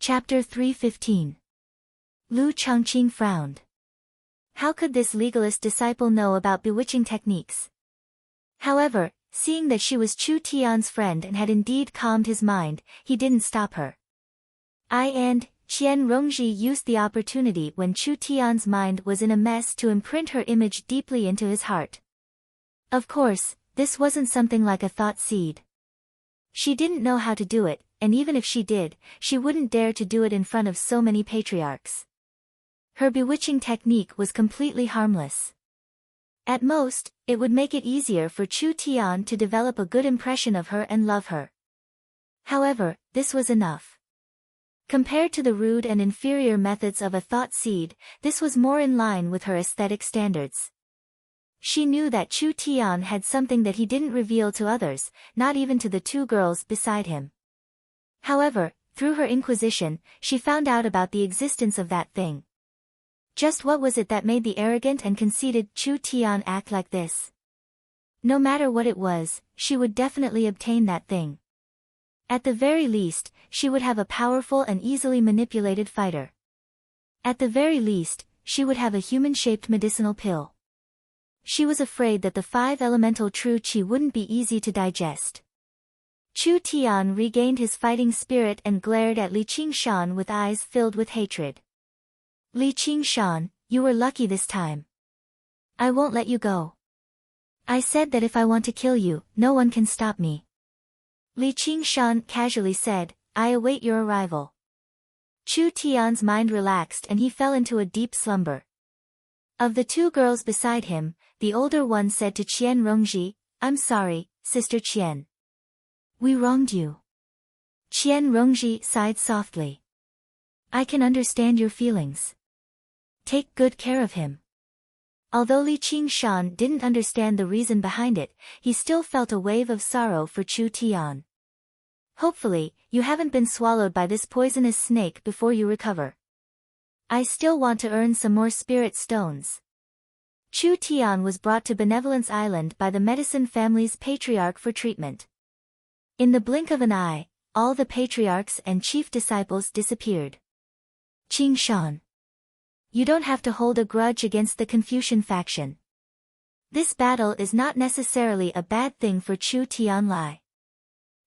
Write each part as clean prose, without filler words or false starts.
Chapter 315. Lu Changqing frowned. How could this legalist disciple know about bewitching techniques? However, seeing that she was Chu Tian's friend and had indeed calmed his mind, he didn't stop her. I and Qian Rongji used the opportunity when Chu Tian's mind was in a mess to imprint her image deeply into his heart. Of course, this wasn't something like a thought seed. She didn't know how to do it, and even if she did, she wouldn't dare to do it in front of so many patriarchs. Her bewitching technique was completely harmless. At most, it would make it easier for Chu Tian to develop a good impression of her and love her. However, this was enough. Compared to the rude and inferior methods of a thought seed, this was more in line with her aesthetic standards. She knew that Chu Tian had something that he didn't reveal to others, not even to the two girls beside him. However, through her inquisition, she found out about the existence of that thing. Just what was it that made the arrogant and conceited Chu Tian act like this? No matter what it was, she would definitely obtain that thing. At the very least, she would have a powerful and easily manipulated fighter. At the very least, she would have a human-shaped medicinal pill. She was afraid that the 5 elemental true qi wouldn't be easy to digest. Chu Tian regained his fighting spirit and glared at Li Qingshan with eyes filled with hatred. Li Qingshan, you were lucky this time. I won't let you go. I said that if I want to kill you, no one can stop me. Li Qingshan casually said, I await your arrival. Chu Tian's mind relaxed and he fell into a deep slumber. Of the two girls beside him, the older one said to Qian Rongji, I'm sorry, Sister Qian. We wronged you. Qian Rongji sighed softly. I can understand your feelings. Take good care of him. Although Li Qingshan didn't understand the reason behind it, he still felt a wave of sorrow for Chu Tian. Hopefully, you haven't been swallowed by this poisonous snake before you recover. I still want to earn some more spirit stones. Chu Tian was brought to Benevolence Island by the medicine family's patriarch for treatment. In the blink of an eye, all the patriarchs and chief disciples disappeared. Qingshan. You don't have to hold a grudge against the Confucian faction. This battle is not necessarily a bad thing for Chu Tianlai.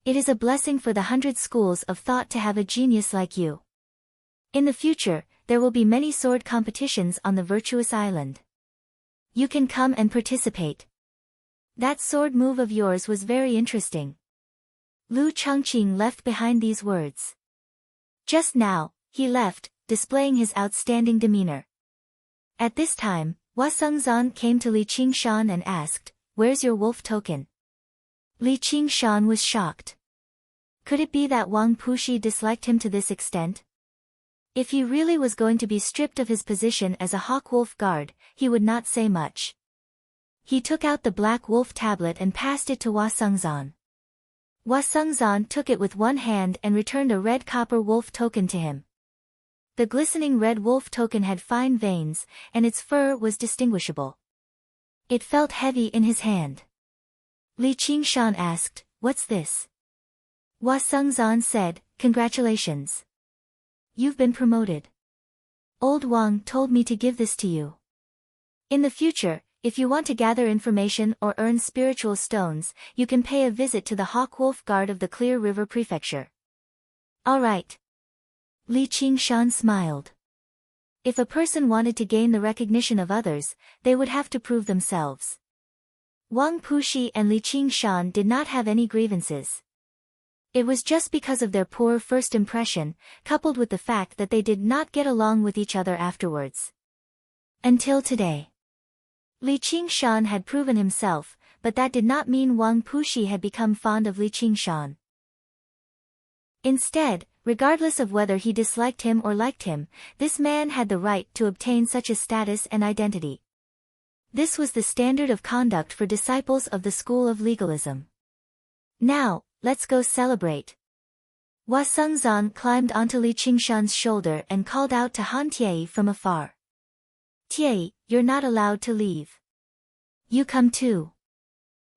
It is a blessing for the 100 schools of thought to have a genius like you. In the future, there will be many sword competitions on the Virtuous Island. You can come and participate. That sword move of yours was very interesting. Lu Changqing left behind these words. Just now, he left, displaying his outstanding demeanor. At this time, Hua Sengzan came to Li Qingshan and asked, Where's your wolf token? Li Qingshan was shocked. Could it be that Wang Puxi disliked him to this extent? If he really was going to be stripped of his position as a hawk-wolf guard, he would not say much. He took out the black wolf tablet and passed it to Hua Sengzan. Hua Sengzan took it with one hand and returned a red copper wolf token to him. The glistening red wolf token had fine veins, and its fur was distinguishable. It felt heavy in his hand. Li Qingshan asked, What's this? Hua Sengzan said, Congratulations. You've been promoted. Old Wang told me to give this to you. In the future, if you want to gather information or earn spiritual stones, you can pay a visit to the Hawk-Wolf Guard of the Clear River Prefecture. All right. Li Qingshan smiled. If a person wanted to gain the recognition of others, they would have to prove themselves. Wang Puxi and Li Qingshan did not have any grievances. It was just because of their poor first impression, coupled with the fact that they did not get along with each other afterwards. Until today. Li Qingshan had proven himself, but that did not mean Wang Puxi had become fond of Li Qingshan. Instead, regardless of whether he disliked him or liked him, this man had the right to obtain such a status and identity. This was the standard of conduct for disciples of the school of legalism. Now, let's go celebrate. Hua Sengzan climbed onto Li Qingshan's shoulder and called out to Han Tiei from afar. Tiei, you're not allowed to leave. You come too.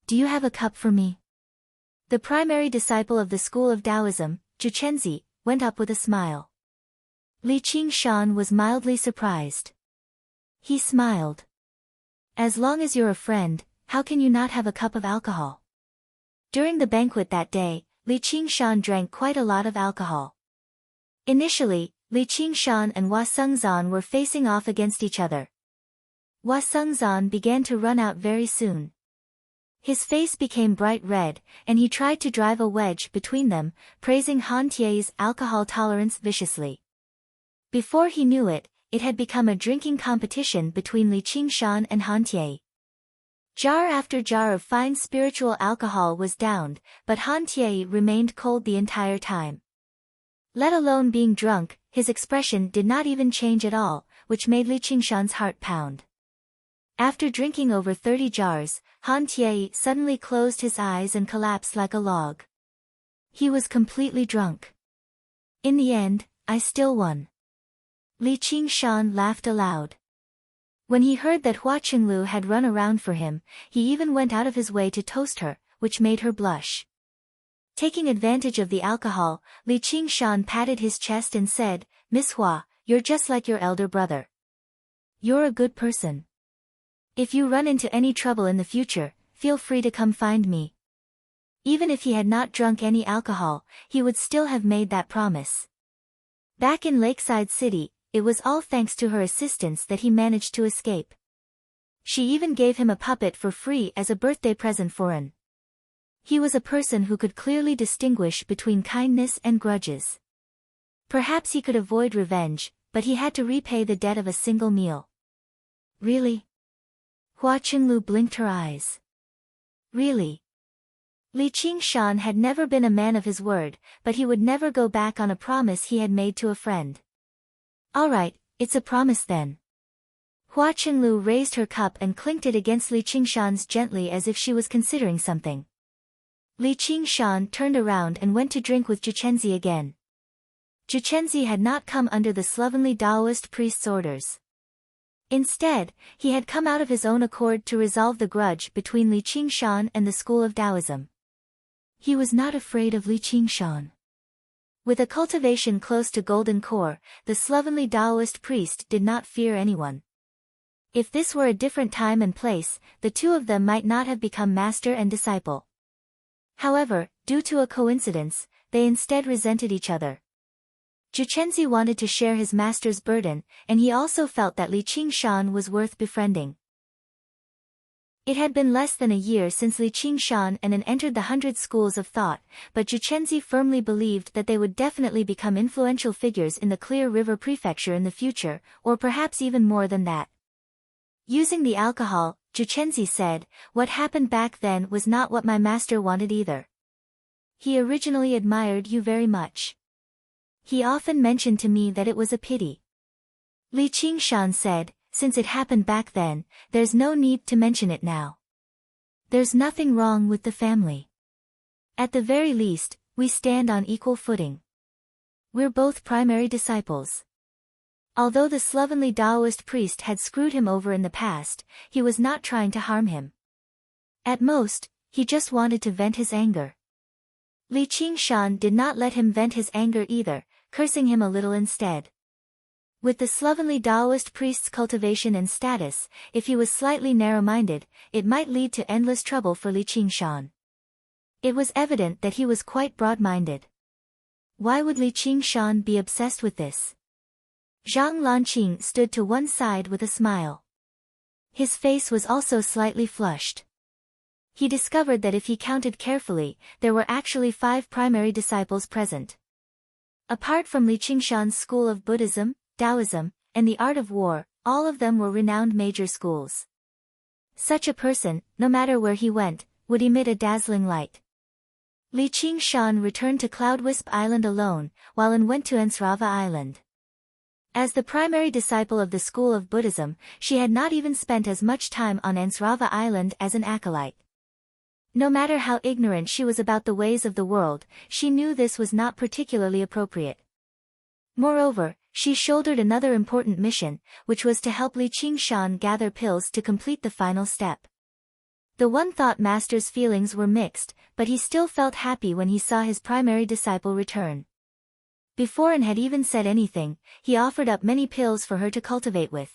Do you have a cup for me? The primary disciple of the school of Taoism, Zhu Chenzi, went up with a smile. Li Qingshan was mildly surprised. He smiled. As long as you're a friend, how can you not have a cup of alcohol? During the banquet that day, Li Qingshan drank quite a lot of alcohol. Initially, Li Qingshan and Hua Sengzan were facing off against each other. Hua Sengzan began to run out very soon. His face became bright red, and he tried to drive a wedge between them, praising Han Tie's alcohol tolerance viciously. Before he knew it, it had become a drinking competition between Li Qingshan and Han Tie. Jar after jar of fine spiritual alcohol was downed, but Han Tie remained cold the entire time. Let alone being drunk, his expression did not even change at all, which made Li Qingshan's heart pound. After drinking over 30 jars, Han Tie suddenly closed his eyes and collapsed like a log. He was completely drunk. In the end, I still won. Li Qingshan laughed aloud. When he heard that Hua Qinglu had run around for him, he even went out of his way to toast her, which made her blush. Taking advantage of the alcohol, Li Qingshan patted his chest and said, "Miss Hua, you're just like your elder brother. You're a good person. If you run into any trouble in the future, feel free to come find me." Even if he had not drunk any alcohol, he would still have made that promise. Back in Lakeside City, it was all thanks to her assistance that he managed to escape. She even gave him a puppet for free as a birthday present for him. He was a person who could clearly distinguish between kindness and grudges. Perhaps he could avoid revenge, but he had to repay the debt of a single meal. Really? Hua Qinglu blinked her eyes. Really? Li Qingshan had never been a man of his word, but he would never go back on a promise he had made to a friend. All right, it's a promise then. Hua Qinglu raised her cup and clinked it against Li Qingshan's gently as if she was considering something. Li Qingshan turned around and went to drink with Zhuchenzi again. Zhuchenzi had not come under the slovenly Taoist priest's orders. Instead, he had come out of his own accord to resolve the grudge between Li Qingshan and the school of Taoism. He was not afraid of Li Qingshan. With a cultivation close to golden core, the slovenly Taoist priest did not fear anyone. If this were a different time and place, the two of them might not have become master and disciple. However, due to a coincidence, they instead resented each other. Zhuchenzi wanted to share his master's burden, and he also felt that Li Qingshan was worth befriending. It had been less than a year since Li Qingshan and An entered the 100 schools of thought, but Zhuchenzi firmly believed that they would definitely become influential figures in the Clear River Prefecture in the future, or perhaps even more than that. Using the alcohol, Zhuchenzi said, "What happened back then was not what my master wanted either. He originally admired you very much. He often mentioned to me that it was a pity." Li Qingshan said, "Since it happened back then, there's no need to mention it now. There's nothing wrong with the family. At the very least, we stand on equal footing. We're both primary disciples." Although the slovenly Taoist priest had screwed him over in the past, he was not trying to harm him. At most, he just wanted to vent his anger. Li Qingshan did not let him vent his anger either, cursing him a little instead. With the slovenly Taoist priest's cultivation and status, if he was slightly narrow-minded, it might lead to endless trouble for Li Qingshan. It was evident that he was quite broad-minded. Why would Li Qingshan be obsessed with this? Zhang Lanqing stood to one side with a smile. His face was also slightly flushed. He discovered that if he counted carefully, there were actually 5 primary disciples present. Apart from Li Qingshan's school of Buddhism, Taoism, and the art of war, all of them were renowned major schools. Such a person, no matter where he went, would emit a dazzling light. Li Qingshan returned to Cloudwisp Island alone, while An went to Ensrava Island. As the primary disciple of the school of Buddhism, she had not even spent as much time on Ensrava Island as an acolyte. No matter how ignorant she was about the ways of the world, she knew this was not particularly appropriate. Moreover, she shouldered another important mission, which was to help Li Qingshan gather pills to complete the final step. The One Thought Master's feelings were mixed, but he still felt happy when he saw his primary disciple return. Before An had even said anything, he offered up many pills for her to cultivate with.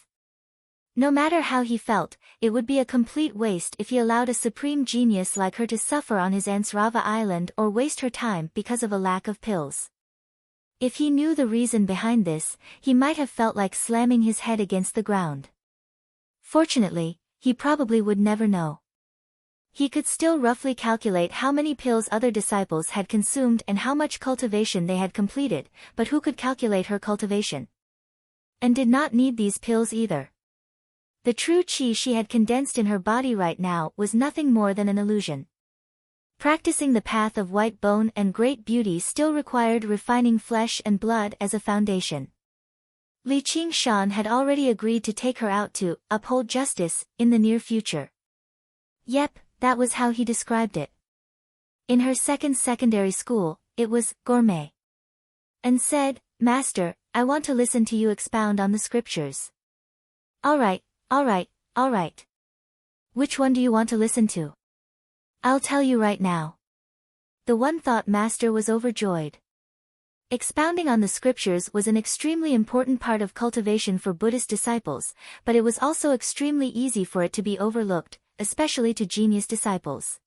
No matter how he felt, it would be a complete waste if he allowed a supreme genius like her to suffer on his Ansrava island or waste her time because of a lack of pills. If he knew the reason behind this, he might have felt like slamming his head against the ground. Fortunately, he probably would never know. He could still roughly calculate how many pills other disciples had consumed and how much cultivation they had completed, but who could calculate her cultivation? And did not need these pills either. The true chi she had condensed in her body right now was nothing more than an illusion. Practicing the path of white bone and great beauty still required refining flesh and blood as a foundation. Li Qingshan had already agreed to take her out to uphold justice in the near future. Yep, that was how he described it. In her second secondary school, it was gourmet. And said, "Master, I want to listen to you expound on the scriptures." All right. Which one do you want to listen to? I'll tell you right now. The one-thought master was overjoyed. Expounding on the scriptures was an extremely important part of cultivation for Buddhist disciples, but it was also extremely easy for it to be overlooked, especially to genius disciples.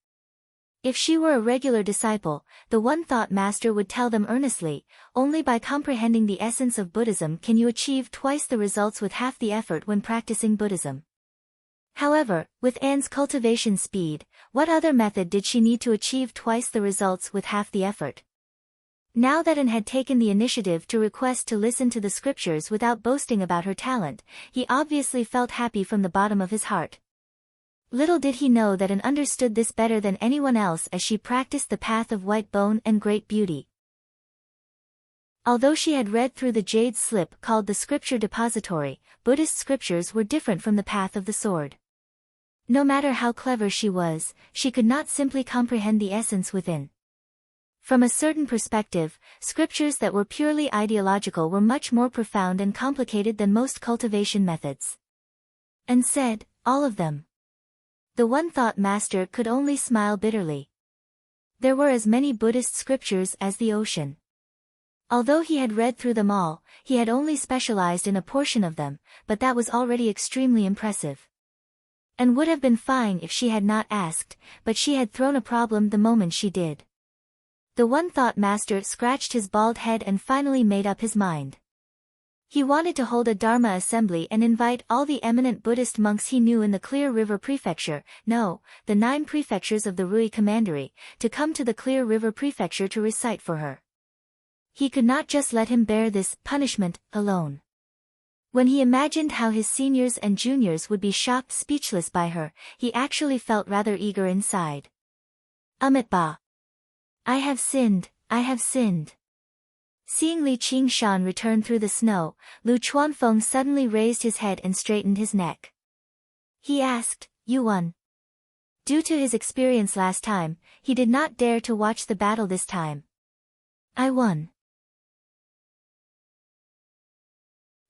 If she were a regular disciple, the one-thought master would tell them earnestly, only by comprehending the essence of Buddhism can you achieve twice the results with half the effort when practicing Buddhism. However, with Anne's cultivation speed, what other method did she need to achieve twice the results with half the effort? Now that Anne had taken the initiative to request to listen to the scriptures without boasting about her talent, he obviously felt happy from the bottom of his heart. Little did he know that Anne understood this better than anyone else as she practiced the path of white bone and great beauty. Although she had read through the jade slip called the Scripture Depository, Buddhist scriptures were different from the path of the sword. No matter how clever she was, she could not simply comprehend the essence within. From a certain perspective, scriptures that were purely ideological were much more profound and complicated than most cultivation methods. And said, all of them. The one-thought master could only smile bitterly. There were as many Buddhist scriptures as the ocean. Although he had read through them all, he had only specialized in a portion of them, but that was already extremely impressive. And would have been fine if she had not asked, but she had thrown a problem the moment she did. The one-thought master scratched his bald head and finally made up his mind. He wanted to hold a Dharma assembly and invite all the eminent Buddhist monks he knew in the Clear River Prefecture, the 9 prefectures of the Rui Commandery, to come to the Clear River Prefecture to recite for her. He could not just let him bear this punishment alone. When he imagined how his seniors and juniors would be shocked speechless by her, he actually felt rather eager inside. Amitabha. I have sinned. Seeing Li Qingshan return through the snow, Lu Chuanfeng suddenly raised his head and straightened his neck. He asked, "You won?" Due to his experience last time, he did not dare to watch the battle this time. I won.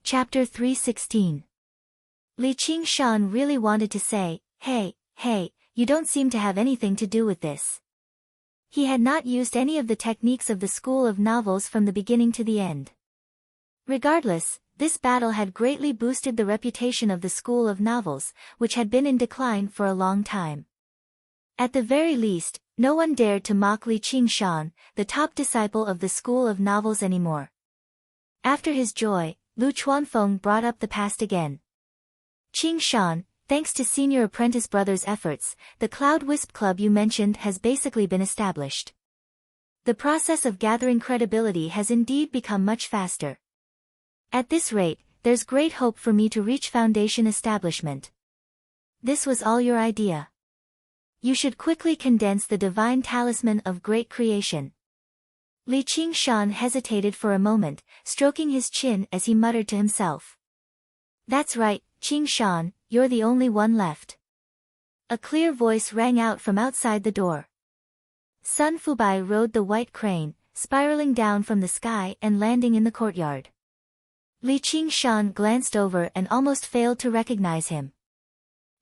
Chapter 316. Li Qingshan really wanted to say, hey, you don't seem to have anything to do with this. He had not used any of the techniques of the school of novels from the beginning to the end. Regardless, this battle had greatly boosted the reputation of the school of novels, which had been in decline for a long time. At the very least, no one dared to mock Li Qingshan, the top disciple of the school of novels anymore. After his joy, Lu Chuanfeng brought up the past again. Qingshan, thanks to senior apprentice brothers' efforts, the Cloud Wisp Club you mentioned has basically been established. The process of gathering credibility has indeed become much faster. At this rate, there's great hope for me to reach foundation establishment. This was all your idea. You should quickly condense the divine talisman of great creation. Li Qingshan hesitated for a moment, stroking his chin as he muttered to himself. That's right, Qingshan, you're the only one left. A clear voice rang out from outside the door. Sun Fubai rode the white crane, spiraling down from the sky and landing in the courtyard. Li Qingshan glanced over and almost failed to recognize him.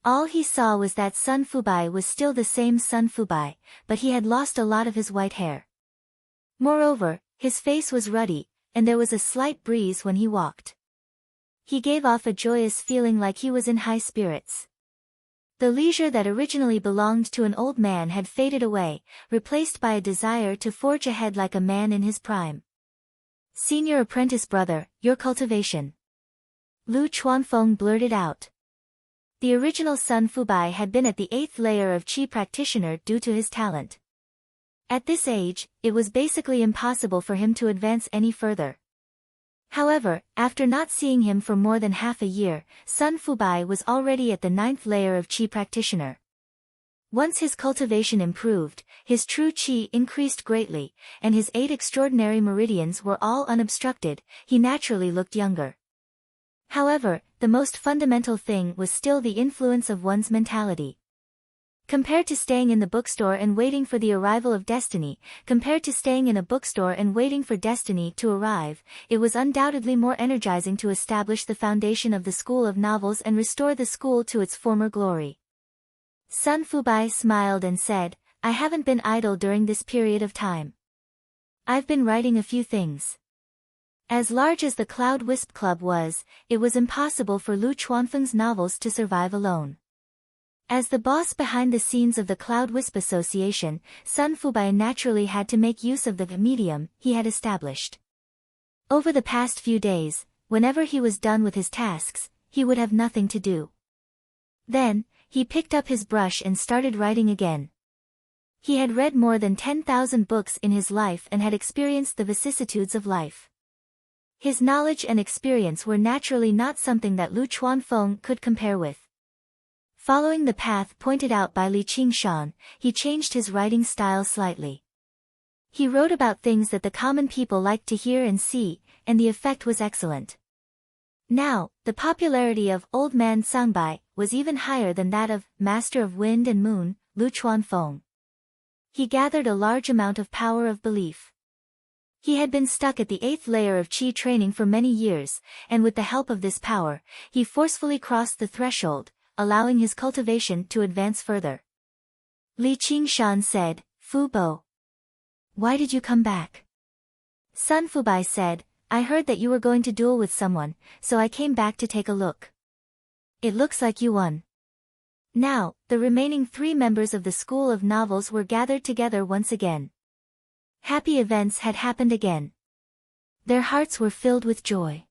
All he saw was that Sun Fubai was still the same Sun Fubai, but he had lost a lot of his white hair. Moreover, his face was ruddy, and there was a slight breeze when he walked. He gave off a joyous feeling like he was in high spirits. The leisure that originally belonged to an old man had faded away, replaced by a desire to forge ahead like a man in his prime. "Senior apprentice brother, your cultivation." Lu Chuanfeng blurted out. The original Sun Fubai had been at the 8th layer of Qi practitioner due to his talent. At this age, it was basically impossible for him to advance any further. However, after not seeing him for more than half a year, Sun Fubai was already at the 9th layer of Qi practitioner. Once his cultivation improved, his true Qi increased greatly, and his 8 extraordinary meridians were all unobstructed, he naturally looked younger. However, the most fundamental thing was still the influence of one's mentality. Compared to staying in the bookstore and waiting for the arrival of destiny, compared to staying in a bookstore and waiting for destiny to arrive, it was undoubtedly more energizing to establish the foundation of the school of novels and restore the school to its former glory. Sun Fubai smiled and said, "I haven't been idle during this period of time. I've been writing a few things." As large as the Cloud Wisp Club was, it was impossible for Lu Chuanfeng's novels to survive alone. As the boss behind the scenes of the Cloud Wisp Association, Sun Fubai naturally had to make use of the medium he had established. Over the past few days, whenever he was done with his tasks, he would have nothing to do. Then, he picked up his brush and started writing again. He had read more than 10,000 books in his life and had experienced the vicissitudes of life. His knowledge and experience were naturally not something that Lu Chuanfeng could compare with. Following the path pointed out by Li Qingshan, he changed his writing style slightly. He wrote about things that the common people liked to hear and see, and the effect was excellent. Now, the popularity of Old Man Sangbai was even higher than that of Master of Wind and Moon, Lu Chuanfeng. He gathered a large amount of power of belief. He had been stuck at the 8th layer of Qi training for many years, and with the help of this power, he forcefully crossed the threshold, allowing his cultivation to advance further. Li Qingshan said, "Fu Bo, why did you come back?" Sun Fubai said, "I heard that you were going to duel with someone, so I came back to take a look. It looks like you won." Now, the remaining 3 members of the School of Novels were gathered together once again. Happy events had happened again. Their hearts were filled with joy.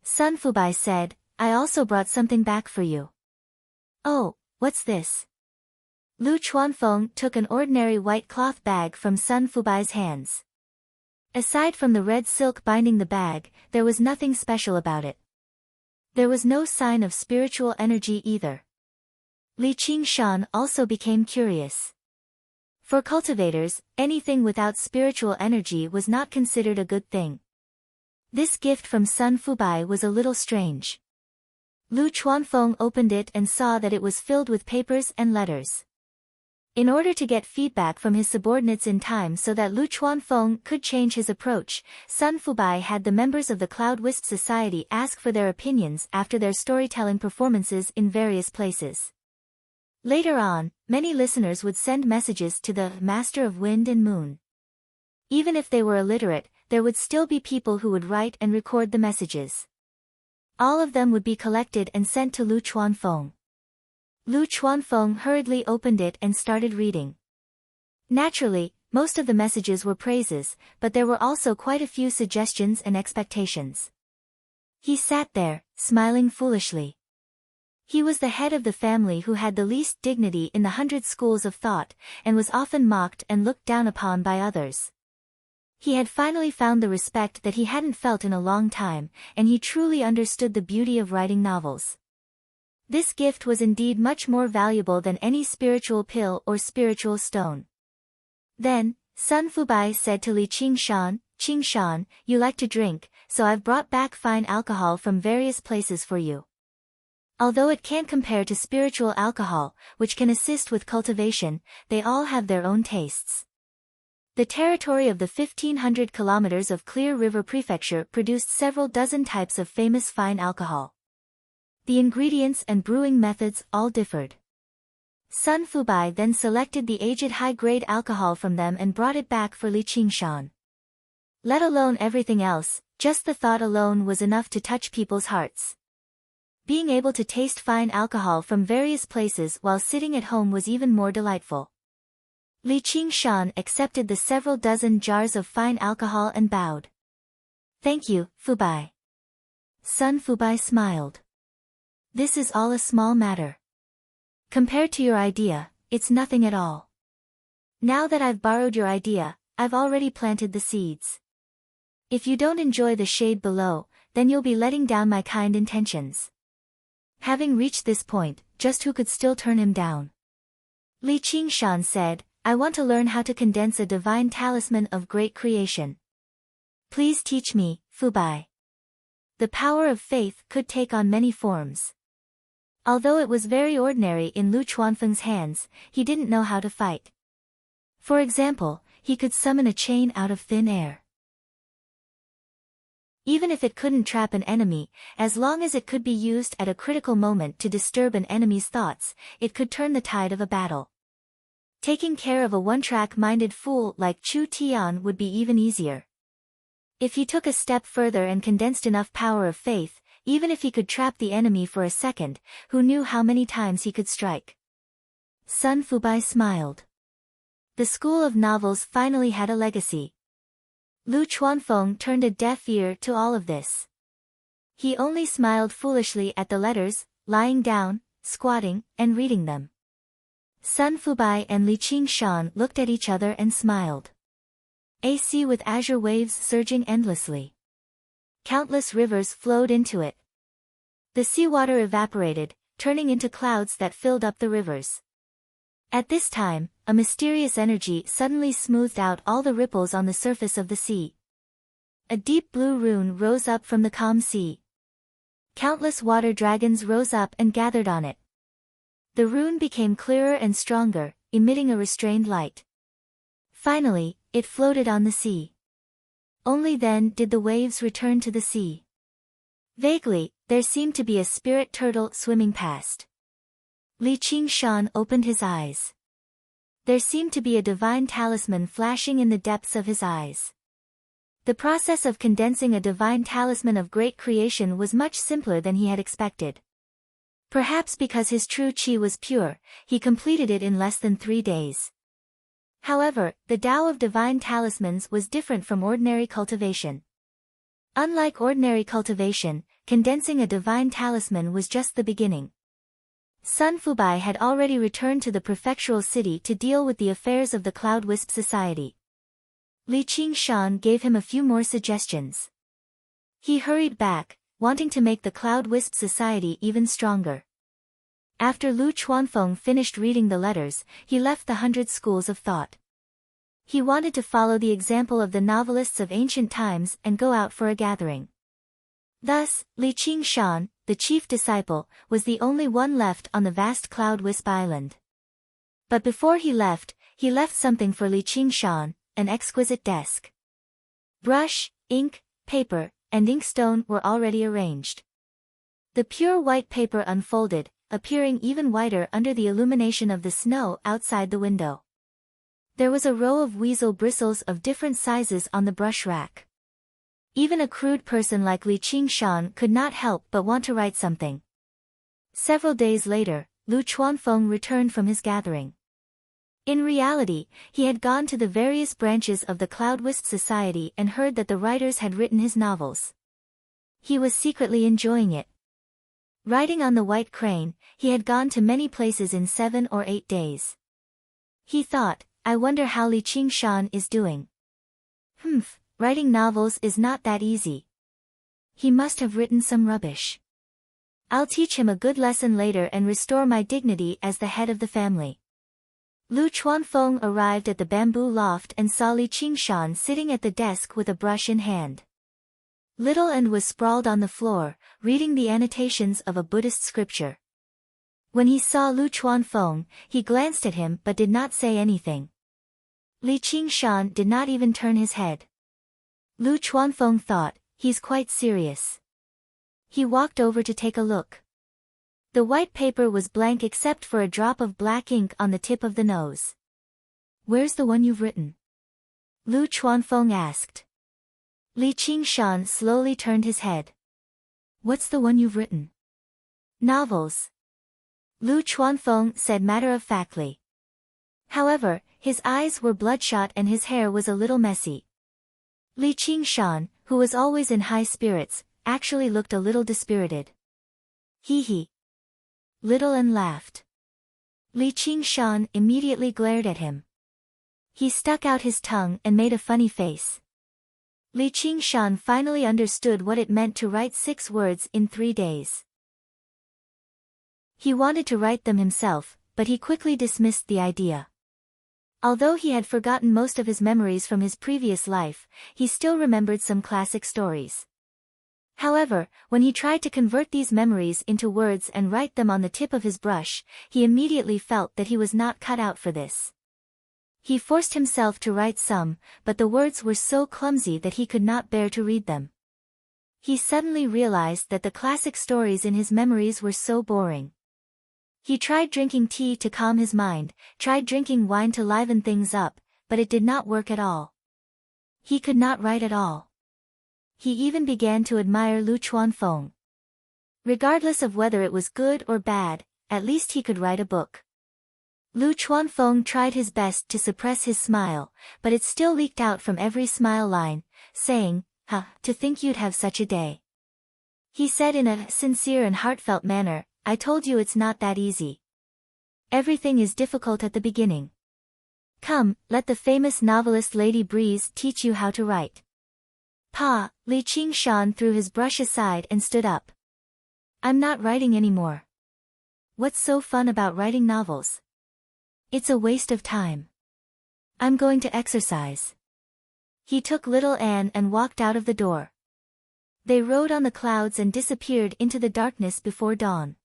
Sun Fubai said, "I also brought something back for you." "Oh, what's this?" Lu Chuanfeng took an ordinary white cloth bag from Sun Fubai's hands. Aside from the red silk binding the bag, there was nothing special about it. There was no sign of spiritual energy either. Li Qingshan also became curious. For cultivators, anything without spiritual energy was not considered a good thing. This gift from Sun Fubai was a little strange. Lu Chuanfeng opened it and saw that it was filled with papers and letters. In order to get feedback from his subordinates in time so that Lu Chuanfeng could change his approach, Sun Fubai had the members of the Cloud Wisp Society ask for their opinions after their storytelling performances in various places. Later on, many listeners would send messages to the Master of Wind and Moon. Even if they were illiterate, there would still be people who would write and record the messages. All of them would be collected and sent to Lu Chuanfeng. Lu Chuanfeng hurriedly opened it and started reading. Naturally, most of the messages were praises, but there were also quite a few suggestions and expectations. He sat there, smiling foolishly. He was the head of the family who had the least dignity in the 100 schools of thought, and was often mocked and looked down upon by others. He had finally found the respect that he hadn't felt in a long time, and he truly understood the beauty of writing novels. This gift was indeed much more valuable than any spiritual pill or spiritual stone. Then, Sun Fubai said to Li Qingshan, "Qingshan, you like to drink, so I've brought back fine alcohol from various places for you. Although it can't compare to spiritual alcohol, which can assist with cultivation, they all have their own tastes." The territory of the 1,500 kilometers of Clear River Prefecture produced several dozen types of famous fine alcohol. The ingredients and brewing methods all differed. Sun Fubai then selected the aged high-grade alcohol from them and brought it back for Li Qingshan. Let alone everything else, just the thought alone was enough to touch people's hearts. Being able to taste fine alcohol from various places while sitting at home was even more delightful. Li Qingshan accepted the several dozen jars of fine alcohol and bowed. Thank you, Fubai. Sun Fubai smiled. This is all a small matter. Compared to your idea, it's nothing at all. Now that I've borrowed your idea, I've already planted the seeds. If you don't enjoy the shade below, then you'll be letting down my kind intentions. Having reached this point, just who could still turn him down? Li Qingshan said, I want to learn how to condense a divine talisman of great creation. Please teach me, Fubai. The power of faith could take on many forms. Although it was very ordinary in Lu Chuanfeng's hands, he didn't know how to fight. For example, he could summon a chain out of thin air. Even if it couldn't trap an enemy, as long as it could be used at a critical moment to disturb an enemy's thoughts, it could turn the tide of a battle. Taking care of a one-track-minded fool like Chu Tian would be even easier. If he took a step further and condensed enough power of faith, even if he could trap the enemy for a second, who knew how many times he could strike? Sun Fubai smiled. The school of novels finally had a legacy. Lu Chuanfeng turned a deaf ear to all of this. He only smiled foolishly at the letters, lying down, squatting, and reading them. Sun Fubai and Li Qingshan looked at each other and smiled. A sea with azure waves surging endlessly. Countless rivers flowed into it. The seawater evaporated, turning into clouds that filled up the rivers. At this time, a mysterious energy suddenly smoothed out all the ripples on the surface of the sea. A deep blue rune rose up from the calm sea. Countless water dragons rose up and gathered on it. The rune became clearer and stronger, emitting a restrained light. Finally, it floated on the sea. Only then did the waves return to the sea. Vaguely, there seemed to be a spirit turtle swimming past. Li Qingshan opened his eyes. There seemed to be a divine talisman flashing in the depths of his eyes. The process of condensing a divine talisman of great creation was much simpler than he had expected. Perhaps because his true qi was pure, he completed it in less than 3 days. However, the Tao of divine talismans was different from ordinary cultivation. Unlike ordinary cultivation, condensing a divine talisman was just the beginning. Sun Fubai had already returned to the prefectural city to deal with the affairs of the Cloud Wisp Society. Li Qingshan gave him a few more suggestions. He hurried back, wanting to make the Cloud Wisp Society even stronger. After Lu Chuanfeng finished reading the letters, he left the 100 schools of thought. He wanted to follow the example of the novelists of ancient times and go out for a gathering. Thus, Li Qingshan, the chief disciple, was the only one left on the vast Cloud Wisp Island. But before he left something for Li Qingshan, an exquisite desk. Brush, ink, paper, and inkstone were already arranged. The pure white paper unfolded, appearing even whiter under the illumination of the snow outside the window. There was a row of weasel bristles of different sizes on the brush rack. Even a crude person like Li Qingshan could not help but want to write something. Several days later, Lu Chuanfeng returned from his gathering. In reality, he had gone to the various branches of the Cloud Wisp Society and heard that the writers had written his novels. He was secretly enjoying it. Riding on the white crane, he had gone to many places in 7 or 8 days. He thought, I wonder how Li Qingshan is doing. Writing novels is not that easy. He must have written some rubbish. I'll teach him a good lesson later and restore my dignity as the head of the family. Lu Chuanfeng arrived at the bamboo loft and saw Li Qingshan sitting at the desk with a brush in hand. Little and was sprawled on the floor, reading the annotations of a Buddhist scripture. When he saw Lu Chuanfeng, he glanced at him but did not say anything. Li Qingshan did not even turn his head. Lu Chuanfeng thought, he's quite serious. He walked over to take a look. The white paper was blank except for a drop of black ink on the tip of the nose. Where's the one you've written? Lu Chuanfeng asked. Li Qingshan slowly turned his head. What's the one you've written? Novels. Lu Chuanfeng said matter-of-factly. However, his eyes were bloodshot and his hair was a little messy. Li Qingshan, who was always in high spirits, actually looked a little dispirited. Hee. Little and laughed. Li Qingshan immediately glared at him. He stuck out his tongue and made a funny face. Li Qingshan finally understood what it meant to write 6 words in 3 days. He wanted to write them himself, but he quickly dismissed the idea. Although he had forgotten most of his memories from his previous life, he still remembered some classic stories. However, when he tried to convert these memories into words and write them on the tip of his brush, he immediately felt that he was not cut out for this. He forced himself to write some, but the words were so clumsy that he could not bear to read them. He suddenly realized that the classic stories in his memories were so boring. He tried drinking tea to calm his mind, tried drinking wine to liven things up, but it did not work at all. He could not write at all. He even began to admire Lu Chuanfeng. Regardless of whether it was good or bad, at least he could write a book. Lu Chuanfeng tried his best to suppress his smile, but it still leaked out from every smile line, saying, to think you'd have such a day. He said in a sincere and heartfelt manner, I told you it's not that easy. Everything is difficult at the beginning. Come, let the famous novelist Lady Breeze teach you how to write. Pa, Li Qingshan threw his brush aside and stood up. I'm not writing anymore. What's so fun about writing novels? It's a waste of time. I'm going to exercise. He took little Anne and walked out of the door. They rode on the clouds and disappeared into the darkness before dawn.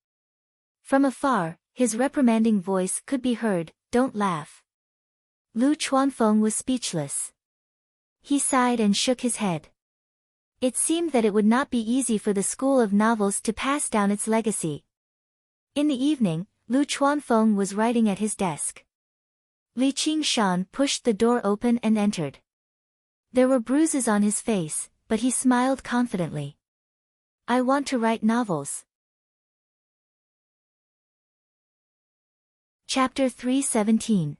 From afar, his reprimanding voice could be heard, don't laugh. Lu Chuanfeng was speechless. He sighed and shook his head. It seemed that it would not be easy for the school of novels to pass down its legacy. In the evening, Lu Chuanfeng was writing at his desk. Li Qingshan pushed the door open and entered. There were bruises on his face, but he smiled confidently. I want to write novels. Chapter 317.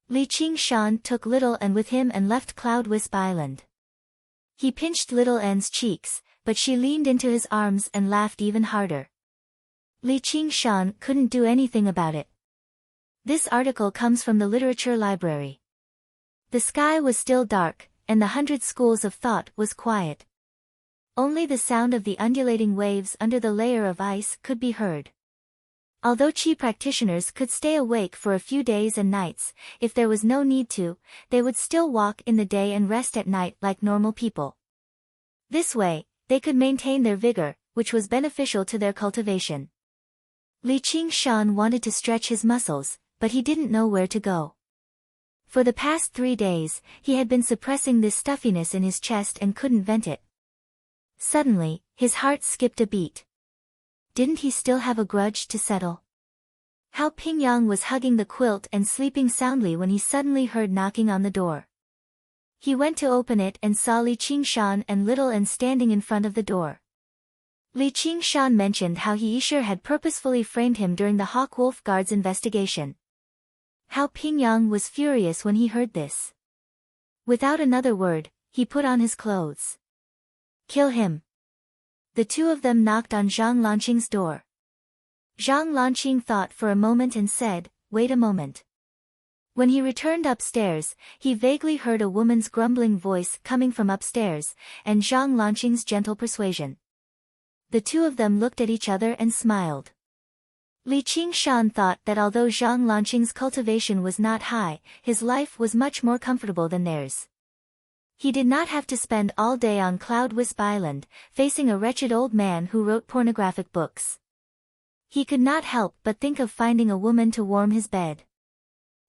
Li Qingshan took Little Anne with him and left Cloud Wisp Island. He pinched Little Anne's cheeks, but she leaned into his arms and laughed even harder. Li Qingshan couldn't do anything about it. This article comes from the literature library. The sky was still dark, and the 100 schools of thought was quiet. Only the sound of the undulating waves under the layer of ice could be heard. Although Qi practitioners could stay awake for a few days and nights, if there was no need to, they would still walk in the day and rest at night like normal people. This way, they could maintain their vigor, which was beneficial to their cultivation. Li Qingshan wanted to stretch his muscles, but he didn't know where to go. For the past 3 days, he had been suppressing this stuffiness in his chest and couldn't vent it. Suddenly, his heart skipped a beat. Didn't he still have a grudge to settle? Hao Pingyang was hugging the quilt and sleeping soundly when he suddenly heard knocking on the door. He went to open it and saw Li Qingshan and Little Anne standing in front of the door. Li Qingshan mentioned how Yisher had purposefully framed him during the Hawk-Wolf Guard's investigation. Hao Pingyang was furious when he heard this. Without another word, he put on his clothes. Kill him. The two of them knocked on Zhang Lanqing's door. Zhang Lanqing thought for a moment and said, wait a moment. When he returned upstairs, he vaguely heard a woman's grumbling voice coming from upstairs, and Zhang Lanqing's gentle persuasion. The two of them looked at each other and smiled. Li Qingshan thought that although Zhang Lanqing's cultivation was not high, his life was much more comfortable than theirs. He did not have to spend all day on Cloud Wisp Island, facing a wretched old man who wrote pornographic books. He could not help but think of finding a woman to warm his bed.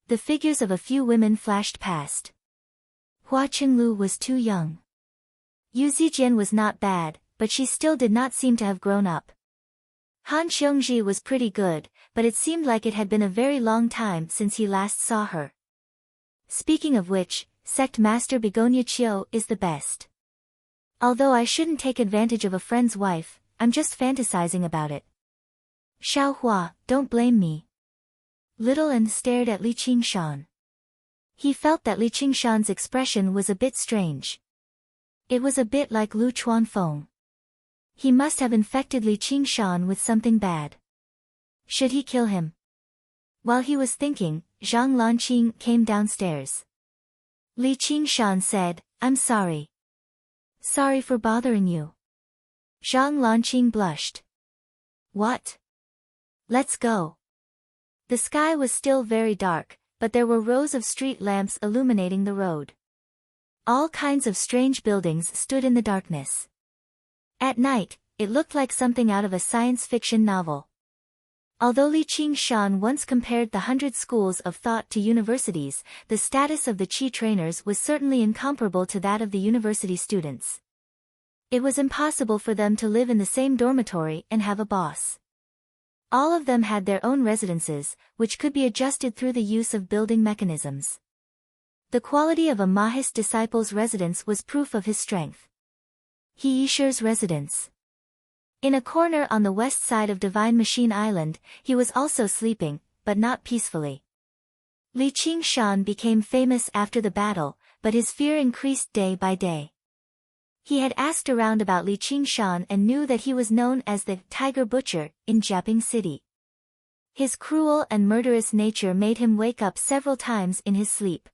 The figures of a few women flashed past. Hua Qinglu was too young. Yu Zijian was not bad, but she still did not seem to have grown up. Han Xiongji was pretty good, but it seemed like it had been a very long time since he last saw her. Speaking of which, Sect Master Begonia Chiu is the best. Although I shouldn't take advantage of a friend's wife, I'm just fantasizing about it. Xiaohua, don't blame me. Little An stared at Li Qingshan. He felt that Li Qingshan's expression was a bit strange. It was a bit like Lu Chuanfeng. He must have infected Li Qingshan with something bad. Should he kill him? While he was thinking, Zhang Lanqing came downstairs. Li Qingshan said, I'm sorry. Sorry for bothering you. Zhang Lanqing blushed. What? Let's go. The sky was still very dark, but there were rows of street lamps illuminating the road. All kinds of strange buildings stood in the darkness. At night, it looked like something out of a science fiction novel. Although Li Qingshan once compared the 100 schools of thought to universities, the status of the Qi trainers was certainly incomparable to that of the university students. It was impossible for them to live in the same dormitory and have a boss. All of them had their own residences, which could be adjusted through the use of building mechanisms. The quality of a Mahist disciple's residence was proof of his strength. He Yisher's residence. In a corner on the west side of Divine Machine Island, he was also sleeping, but not peacefully. Li Qingshan became famous after the battle, but his fear increased day by day. He had asked around about Li Qingshan and knew that he was known as the Tiger Butcher in Jiaping City. His cruel and murderous nature made him wake up several times in his sleep.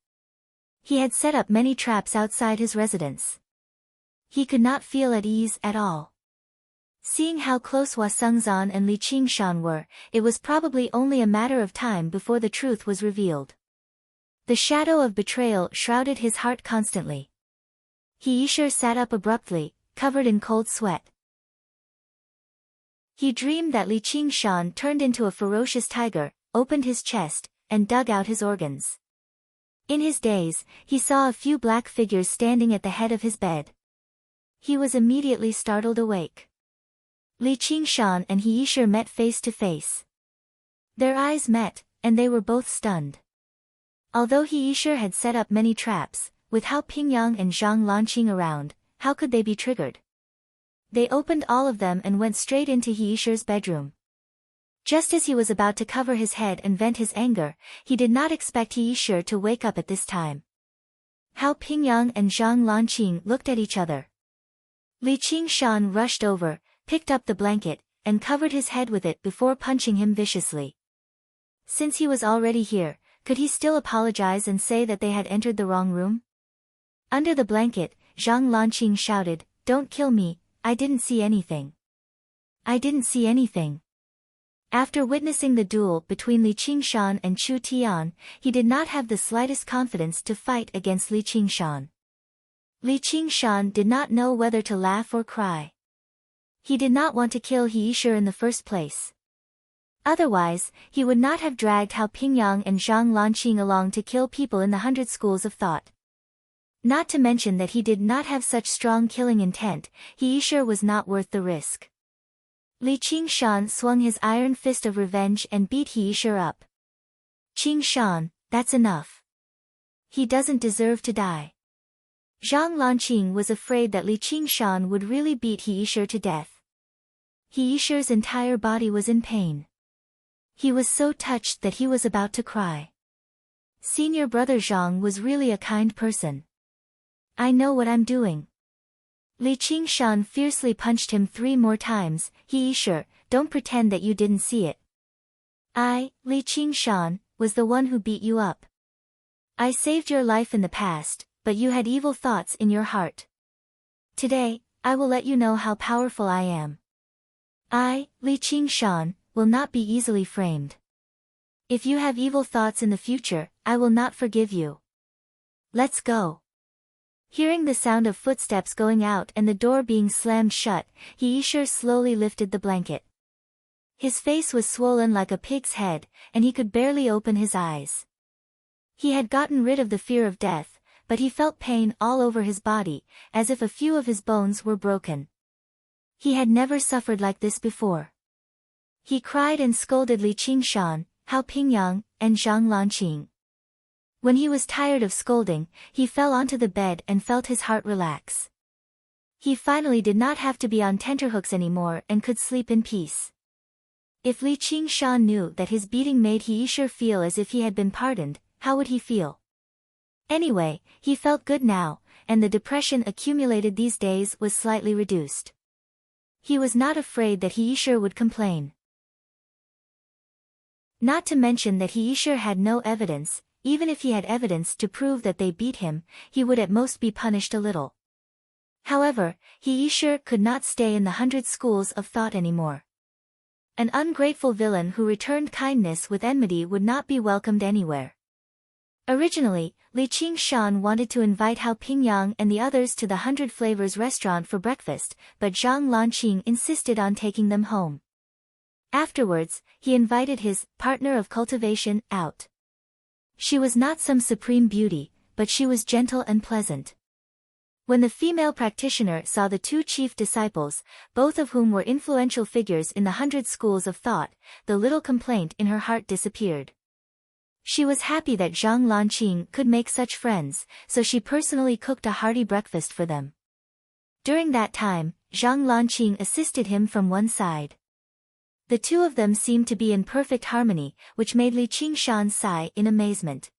He had set up many traps outside his residence. He could not feel at ease at all. Seeing how close Hua Sengzan and Li Qingshan were, it was probably only a matter of time before the truth was revealed. The shadow of betrayal shrouded his heart constantly. He Yisher sat up abruptly, covered in cold sweat. He dreamed that Li Qingshan turned into a ferocious tiger, opened his chest, and dug out his organs. In his daze, he saw a few black figures standing at the head of his bed. He was immediately startled awake. Li Qingshan and He Yisher met face to face. Their eyes met, and they were both stunned. Although He Yisher had set up many traps, with Hao Pingyang and Zhang Lanqing around, how could they be triggered? They opened all of them and went straight into He Yisher's bedroom. Just as he was about to cover his head and vent his anger, he did not expect He Yisher to wake up at this time. Hao Pingyang and Zhang Lanqing looked at each other. Li Qingshan rushed over, picked up the blanket, and covered his head with it before punching him viciously. Since he was already here, could he still apologize and say that they had entered the wrong room? Under the blanket, Zhang Lanqing shouted, "Don't kill me, I didn't see anything. I didn't see anything." After witnessing the duel between Li Qingshan and Chu Tian, he did not have the slightest confidence to fight against Li Qingshan. Li Qingshan did not know whether to laugh or cry. He did not want to kill He Yisher in the first place. Otherwise, he would not have dragged Hao Pingyang and Zhang Lanqing along to kill people in the 100 schools of thought. Not to mention that he did not have such strong killing intent, He Yisher was not worth the risk. Li Qingshan swung his iron fist of revenge and beat He Yisher up. "Qingshan, that's enough. He doesn't deserve to die." Zhang Lanqing was afraid that Li Qingshan would really beat He Yisher to death. He Yisher's entire body was in pain. He was so touched that he was about to cry. Senior brother Zhang was really a kind person. "I know what I'm doing." Li Qingshan fiercely punched him 3 more times. "He Yisher, don't pretend that you didn't see it. I, Li Qingshan, was the one who beat you up. I saved your life in the past, but you had evil thoughts in your heart. Today, I will let you know how powerful I am. I, Li Qingshan, will not be easily framed. If you have evil thoughts in the future, I will not forgive you. Let's go." Hearing the sound of footsteps going out and the door being slammed shut, He Yisher slowly lifted the blanket. His face was swollen like a pig's head, and he could barely open his eyes. He had gotten rid of the fear of death, but he felt pain all over his body, as if a few of his bones were broken. He had never suffered like this before. He cried and scolded Li Qingshan, Hao Pingyang, and Zhang Lanqing. When he was tired of scolding, he fell onto the bed and felt his heart relax. He finally did not have to be on tenterhooks anymore and could sleep in peace. If Li Qingshan knew that his beating made He Yisher feel as if he had been pardoned, how would he feel? Anyway, he felt good now, and the depression accumulated these days was slightly reduced. He was not afraid that He Yisher would complain. Not to mention that He Yisher had no evidence. Even if he had evidence to prove that they beat him, he would at most be punished a little. However, He Yisher could not stay in the 100 schools of thought anymore. An ungrateful villain who returned kindness with enmity would not be welcomed anywhere. Originally, Li Qingshan wanted to invite Hao Pingyang and the others to the 100 Flavors restaurant for breakfast, but Zhang Lanqing insisted on taking them home. Afterwards, he invited his partner of cultivation out. She was not some supreme beauty, but she was gentle and pleasant. When the female practitioner saw the two chief disciples, both of whom were influential figures in the 100 schools of thought, the little complaint in her heart disappeared. She was happy that Zhang Lanqing could make such friends, so she personally cooked a hearty breakfast for them. During that time, Zhang Lanqing assisted him from one side. The two of them seemed to be in perfect harmony, which made Li Qingshan sigh in amazement.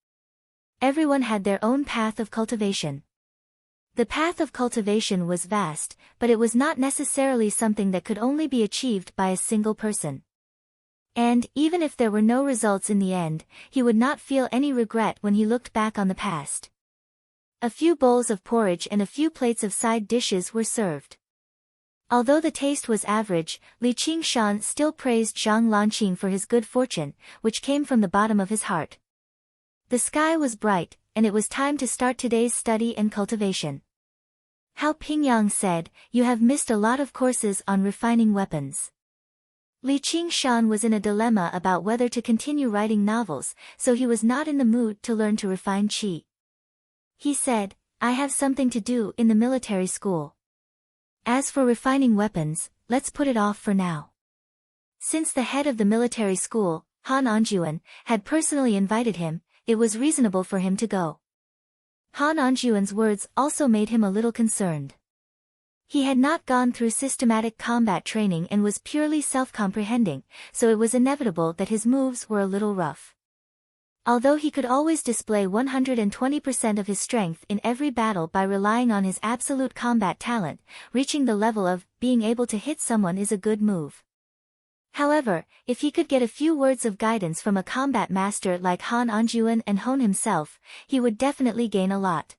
Everyone had their own path of cultivation. The path of cultivation was vast, but it was not necessarily something that could only be achieved by a single person. And, even if there were no results in the end, he would not feel any regret when he looked back on the past. A few bowls of porridge and a few plates of side dishes were served. Although the taste was average, Li Qingshan still praised Zhang Lanqing for his good fortune, which came from the bottom of his heart. The sky was bright, and it was time to start today's study and cultivation. Hao Pingyang said, "You have missed a lot of courses on refining weapons." Li Qingshan was in a dilemma about whether to continue writing novels, so he was not in the mood to learn to refine qi. He said, "I have something to do in the military school. As for refining weapons, let's put it off for now." Since the head of the military school, Han Anjuan, had personally invited him, it was reasonable for him to go. Han Anjuan's words also made him a little concerned. He had not gone through systematic combat training and was purely self-comprehending, so it was inevitable that his moves were a little rough. Although he could always display 120% of his strength in every battle by relying on his absolute combat talent, reaching the level of being able to hit someone is a good move. However, if he could get a few words of guidance from a combat master like Han Anjuan and Hon himself, he would definitely gain a lot.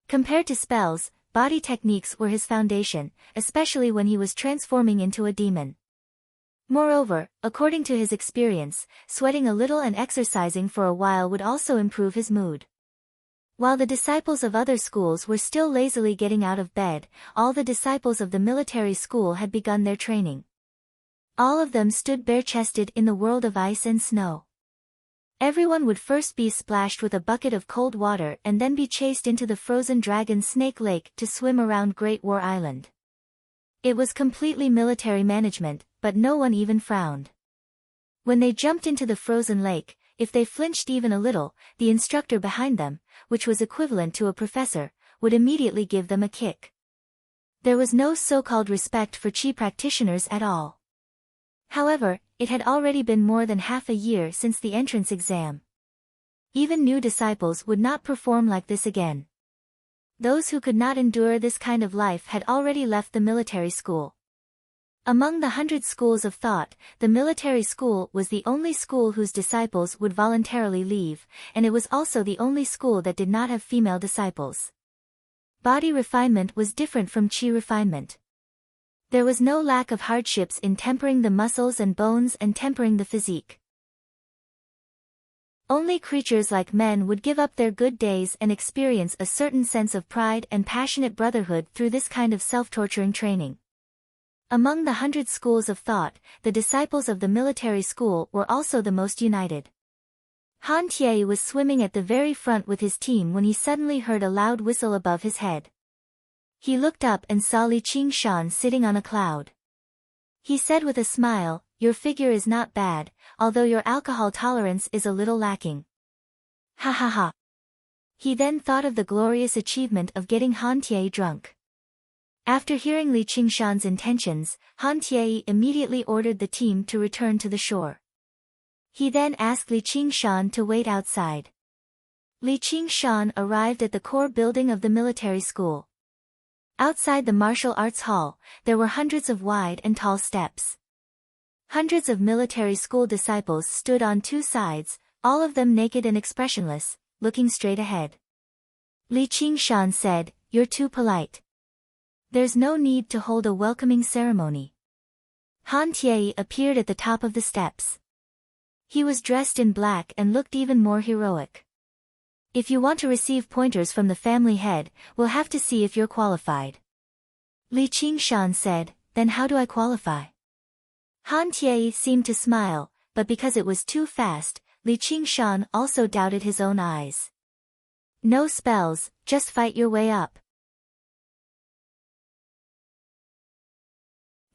Compared to spells, body techniques were his foundation, especially when he was transforming into a demon. Moreover, according to his experience, sweating a little and exercising for a while would also improve his mood. While the disciples of other schools were still lazily getting out of bed, all the disciples of the military school had begun their training. All of them stood bare-chested in the world of ice and snow. Everyone would first be splashed with a bucket of cold water and then be chased into the frozen dragon Snake Lake to swim around Great War Island. It was completely military management, but no one even frowned. When they jumped into the frozen lake, if they flinched even a little, the instructor behind them, which was equivalent to a professor, would immediately give them a kick. There was no so-called respect for qi practitioners at all. However, it had already been more than half a year since the entrance exam. Even new disciples would not perform like this again. Those who could not endure this kind of life had already left the military school. Among the 100 schools of thought, the military school was the only school whose disciples would voluntarily leave, and it was also the only school that did not have female disciples. Body refinement was different from qi refinement. There was no lack of hardships in tempering the muscles and bones and tempering the physique. Only creatures like men would give up their good days and experience a certain sense of pride and passionate brotherhood through this kind of self-torturing training. Among the 100 schools of thought, the disciples of the military school were also the most united. Han Tie was swimming at the very front with his team when he suddenly heard a loud whistle above his head. He looked up and saw Li Qingshan sitting on a cloud. He said with a smile, "Your figure is not bad, although your alcohol tolerance is a little lacking." Ha ha ha. He then thought of the glorious achievement of getting Han Tie drunk. After hearing Li Qingshan's intentions, Han Tie immediately ordered the team to return to the shore. He then asked Li Qingshan to wait outside. Li Qingshan arrived at the core building of the military school. Outside the martial arts hall, there were hundreds of wide and tall steps. Hundreds of military school disciples stood on two sides, all of them naked and expressionless, looking straight ahead. Li Qingshan said, "You're too polite. There's no need to hold a welcoming ceremony." Han Tie appeared at the top of the steps. He was dressed in black and looked even more heroic. "If you want to receive pointers from the family head, we'll have to see if you're qualified." Li Qingshan said, "Then how do I qualify?" Han Tie seemed to smile, but because it was too fast, Li Qingshan also doubted his own eyes. "No spells, just fight your way up."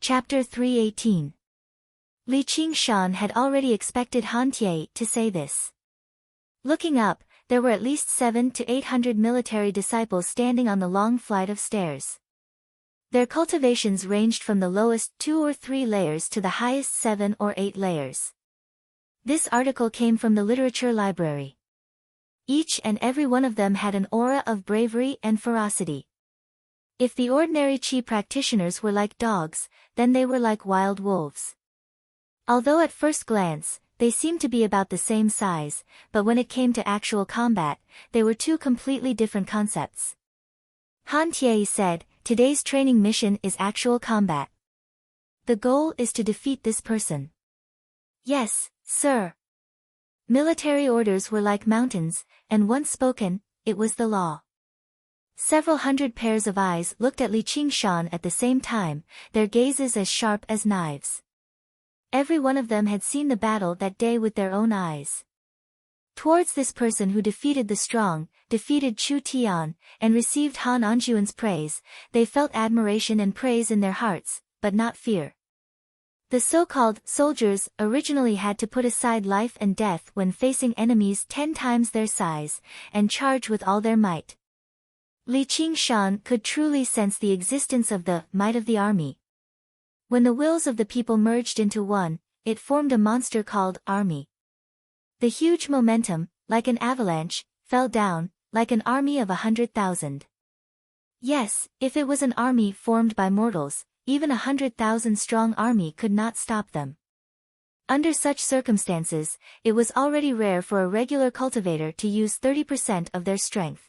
Chapter 318. Li Qingshan had already expected Han Tie to say this. Looking up, there were at least 700 to 800 military disciples standing on the long flight of stairs. Their cultivations ranged from the lowest 2 or 3 layers to the highest 7 or 8 layers. This article came from the literature library. Each and every one of them had an aura of bravery and ferocity. If the ordinary Qi practitioners were like dogs, then they were like wild wolves. Although at first glance, they seemed to be about the same size, but when it came to actual combat, they were two completely different concepts. Han Tie said, "Today's training mission is actual combat. The goal is to defeat this person." "Yes, sir." Military orders were like mountains, and once spoken, it was the law. Several hundred pairs of eyes looked at Li Qingshan at the same time, their gazes as sharp as knives. Every one of them had seen the battle that day with their own eyes. Towards this person who defeated the strong, defeated Chu Tian, and received Han Anjuan's praise, they felt admiration and praise in their hearts, but not fear. The so-called soldiers originally had to put aside life and death when facing enemies 10 times their size, and charge with all their might. Li Qingshan could truly sense the existence of the might of the army. When the wills of the people merged into one, it formed a monster called army. The huge momentum, like an avalanche, fell down, like an army of 100,000. Yes, if it was an army formed by mortals, even 100,000 strong army could not stop them. Under such circumstances, it was already rare for a regular cultivator to use 30% of their strength.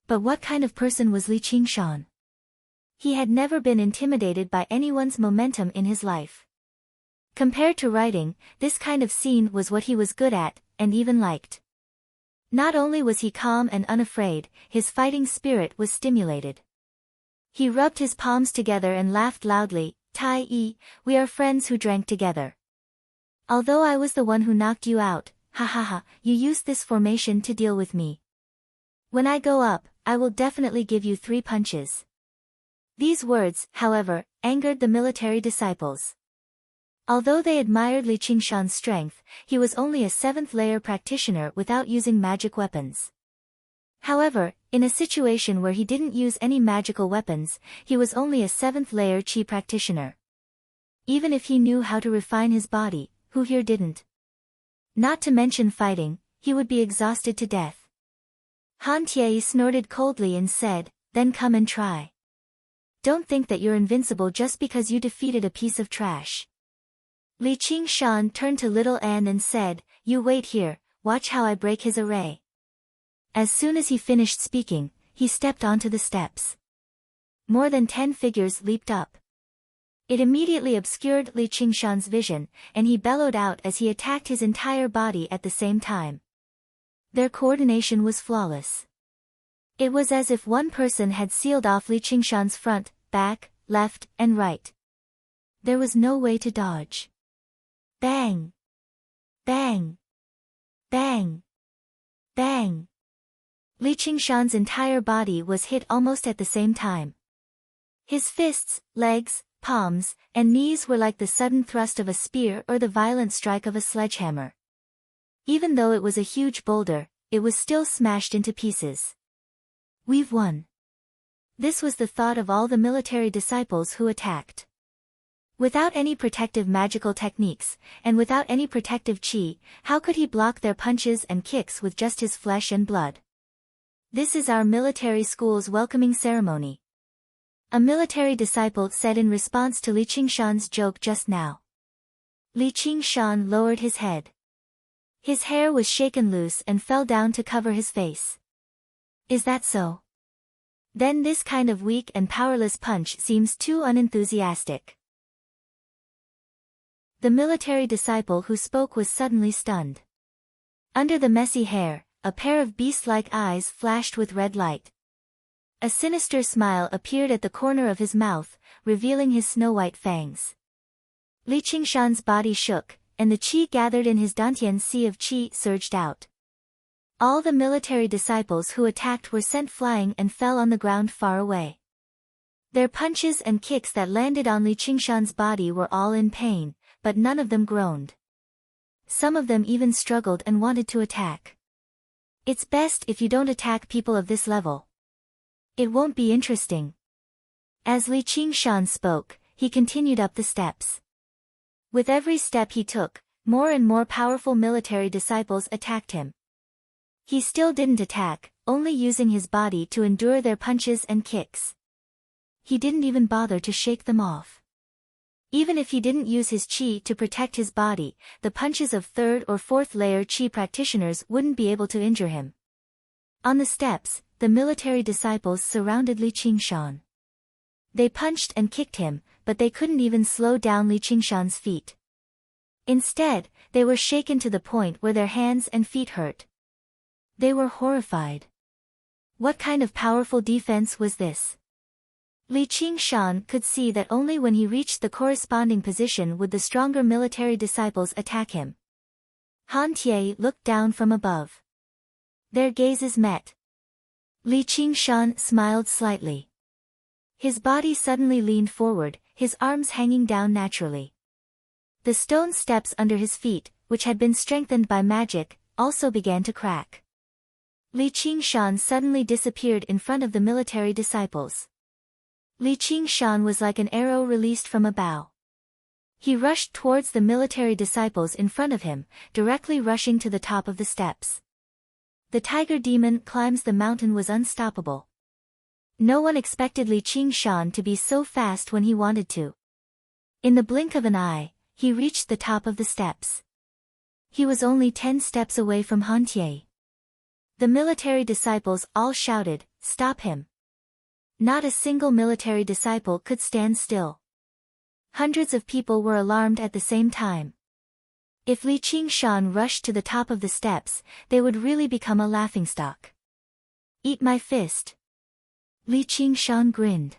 But what kind of person was Li Qingshan? He had never been intimidated by anyone's momentum in his life. Compared to writing, this kind of scene was what he was good at, and even liked. Not only was he calm and unafraid, his fighting spirit was stimulated. He rubbed his palms together and laughed loudly, "Tai Yi, we are friends who drank together. Although I was the one who knocked you out, ha ha ha, you used this formation to deal with me. When I go up, I will definitely give you 3 punches." These words, however, angered the military disciples. Although they admired Li Qingshan's strength, he was only a 7th-layer practitioner without using magic weapons. However, in a situation where he didn't use any magical weapons, he was only a 7th-layer Qi practitioner. Even if he knew how to refine his body, who here didn't? Not to mention fighting, he would be exhausted to death. Han Tie snorted coldly and said, "Then come and try. Don't think that you're invincible just because you defeated a piece of trash." Li Qingshan turned to little An and said, "You wait here, watch how I break his array." As soon as he finished speaking, he stepped onto the steps. More than 10 figures leaped up. It immediately obscured Li Qingshan's vision, and he bellowed out as he attacked his entire body at the same time. Their coordination was flawless. It was as if one person had sealed off Li Qingshan's front, back, left, and right. There was no way to dodge. Bang! Bang! Bang! Bang! Li Qingshan's entire body was hit almost at the same time. His fists, legs, palms, and knees were like the sudden thrust of a spear or the violent strike of a sledgehammer. Even though it was a huge boulder, it was still smashed into pieces. "We've won." This was the thought of all the military disciples who attacked. Without any protective magical techniques, and without any protective chi, how could he block their punches and kicks with just his flesh and blood? This is our military school's welcoming ceremony. A military disciple said in response to Li Qingshan's joke just now. Li Qingshan lowered his head. His hair was shaken loose and fell down to cover his face. Is that so? Then this kind of weak and powerless punch seems too unenthusiastic. The military disciple who spoke was suddenly stunned. Under the messy hair, a pair of beast-like eyes flashed with red light. A sinister smile appeared at the corner of his mouth, revealing his snow-white fangs. Li Qingshan's body shook, and the qi gathered in his dantian sea of qi surged out. All the military disciples who attacked were sent flying and fell on the ground far away. Their punches and kicks that landed on Li Qingshan's body were all in pain, but none of them groaned. Some of them even struggled and wanted to attack. It's best if you don't attack people of this level. It won't be interesting. As Li Qingshan spoke, he continued up the steps. With every step he took, more and more powerful military disciples attacked him. He still didn't attack, only using his body to endure their punches and kicks. He didn't even bother to shake them off. Even if he didn't use his qi to protect his body, the punches of third or fourth layer qi practitioners wouldn't be able to injure him. On the steps, the military disciples surrounded Li Qingshan. They punched and kicked him, but they couldn't even slow down Li Qingshan's feet. Instead, they were shaken to the point where their hands and feet hurt. They were horrified. What kind of powerful defense was this? Li Qingshan could see that only when he reached the corresponding position would the stronger military disciples attack him. Han Tie looked down from above. Their gazes met. Li Qingshan smiled slightly. His body suddenly leaned forward, his arms hanging down naturally. The stone steps under his feet, which had been strengthened by magic, also began to crack. Li Qingshan suddenly disappeared in front of the military disciples. Li Qingshan was like an arrow released from a bow. He rushed towards the military disciples in front of him, directly rushing to the top of the steps. The tiger demon climbs the mountain was unstoppable. No one expected Li Qingshan to be so fast when he wanted to. In the blink of an eye, he reached the top of the steps. He was only 10 steps away from Han Tie. The military disciples all shouted, "Stop him!" Not a single military disciple could stand still. Hundreds of people were alarmed at the same time. If Li Qingshan rushed to the top of the steps, they would really become a laughingstock. "Eat my fist." Li Qingshan grinned.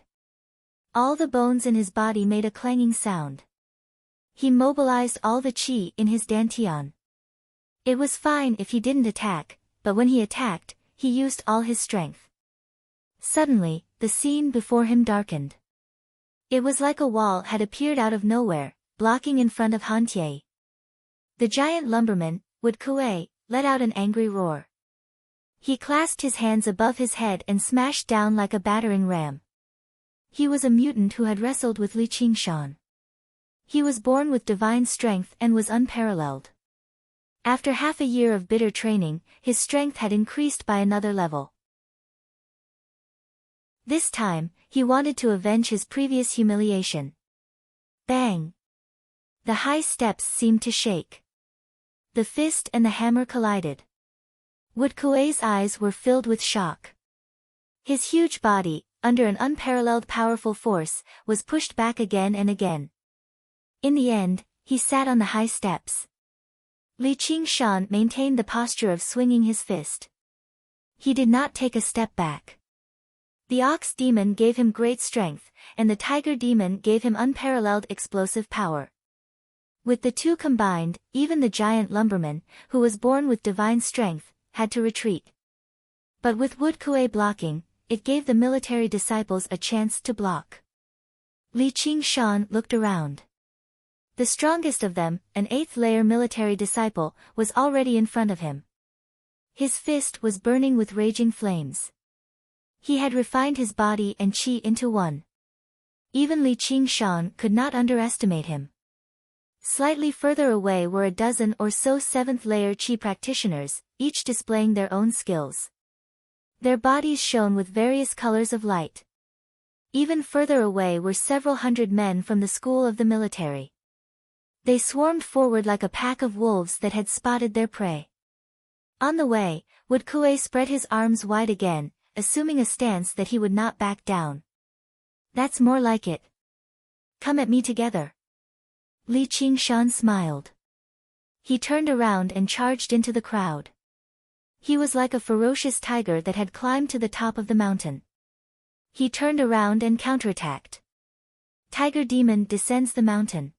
All the bones in his body made a clanging sound. He mobilized all the qi in his dantian. It was fine if he didn't attack, but when he attacked, he used all his strength. Suddenly, the scene before him darkened. It was like a wall had appeared out of nowhere, blocking in front of Han Tie. The giant lumberman, Wood Kuei, let out an angry roar. He clasped his hands above his head and smashed down like a battering ram. He was a mutant who had wrestled with Li Qingshan. He was born with divine strength and was unparalleled. After half a year of bitter training, his strength had increased by another level. This time, he wanted to avenge his previous humiliation. Bang! The high steps seemed to shake. The fist and the hammer collided. Wood Kuei's eyes were filled with shock. His huge body, under an unparalleled powerful force, was pushed back again and again. In the end, he sat on the high steps. Li Qingshan maintained the posture of swinging his fist. He did not take a step back. The ox demon gave him great strength, and the tiger demon gave him unparalleled explosive power. With the two combined, even the giant lumberman, who was born with divine strength, had to retreat. But with Wood Kuei blocking, it gave the military disciples a chance to block. Li Qingshan looked around. The strongest of them, an 8th-layer military disciple, was already in front of him. His fist was burning with raging flames. He had refined his body and qi into one. Even Li Qingshan could not underestimate him. Slightly further away were a dozen or so 7th-layer qi practitioners, each displaying their own skills. Their bodies shone with various colors of light. Even further away were several hundred men from the school of the military. They swarmed forward like a pack of wolves that had spotted their prey. On the way, Would Kuei spread his arms wide again, assuming a stance that he would not back down. That's more like it. Come at me together. Li Qingshan smiled. He turned around and charged into the crowd. He was like a ferocious tiger that had climbed to the top of the mountain. He turned around and counterattacked. Tiger Demon descends the mountain.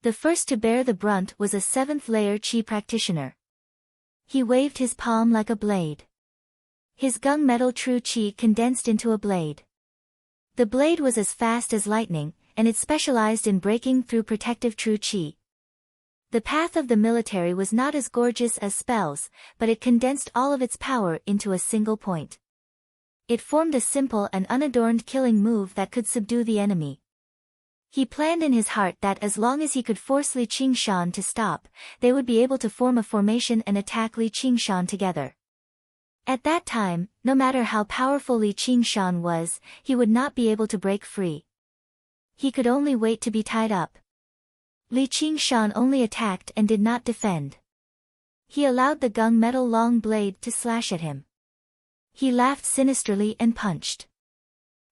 The first to bear the brunt was a 7th-layer qi practitioner. He waved his palm like a blade. His gunmetal true qi condensed into a blade. The blade was as fast as lightning, and it specialized in breaking through protective true qi. The path of the military was not as gorgeous as spells, but it condensed all of its power into a single point. It formed a simple and unadorned killing move that could subdue the enemy. He planned in his heart that as long as he could force Li Qingshan to stop, they would be able to form a formation and attack Li Qingshan together. At that time, no matter how powerful Li Qingshan was, he would not be able to break free. He could only wait to be tied up. Li Qingshan only attacked and did not defend. He allowed the gunmetal long blade to slash at him. He laughed sinisterly and punched.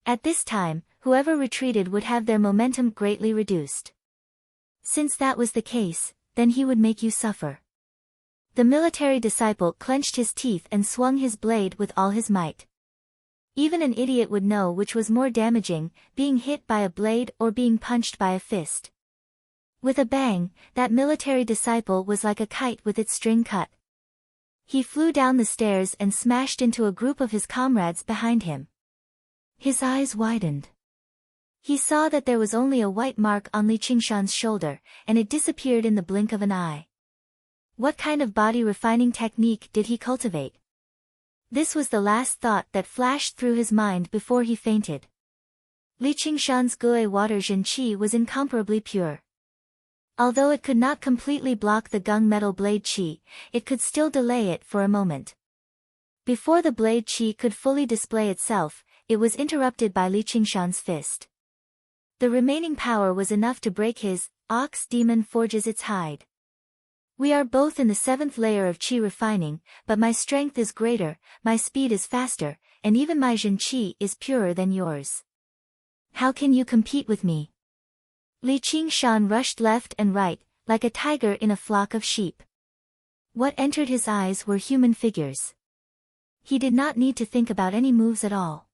At this time, whoever retreated would have their momentum greatly reduced. Since that was the case, then he would make you suffer. The military disciple clenched his teeth and swung his blade with all his might. Even an idiot would know which was more damaging, being hit by a blade or being punched by a fist. With a bang, that military disciple was like a kite with its string cut. He flew down the stairs and smashed into a group of his comrades behind him. His eyes widened. He saw that there was only a white mark on Li Qingshan's shoulder, and it disappeared in the blink of an eye. What kind of body-refining technique did he cultivate? This was the last thought that flashed through his mind before he fainted. Li Qingshan's Gue water Jin Qi was incomparably pure. Although it could not completely block the gunmetal blade Qi, it could still delay it for a moment. Before the blade Qi could fully display itself, it was interrupted by Li Qingshan's fist. The remaining power was enough to break his ox demon forges its hide. We are both in the 7th layer of qi refining, but my strength is greater, my speed is faster, and even my Jin qi is purer than yours. How can you compete with me? Li Qingshan rushed left and right, like a tiger in a flock of sheep. What entered his eyes were human figures. He did not need to think about any moves at all.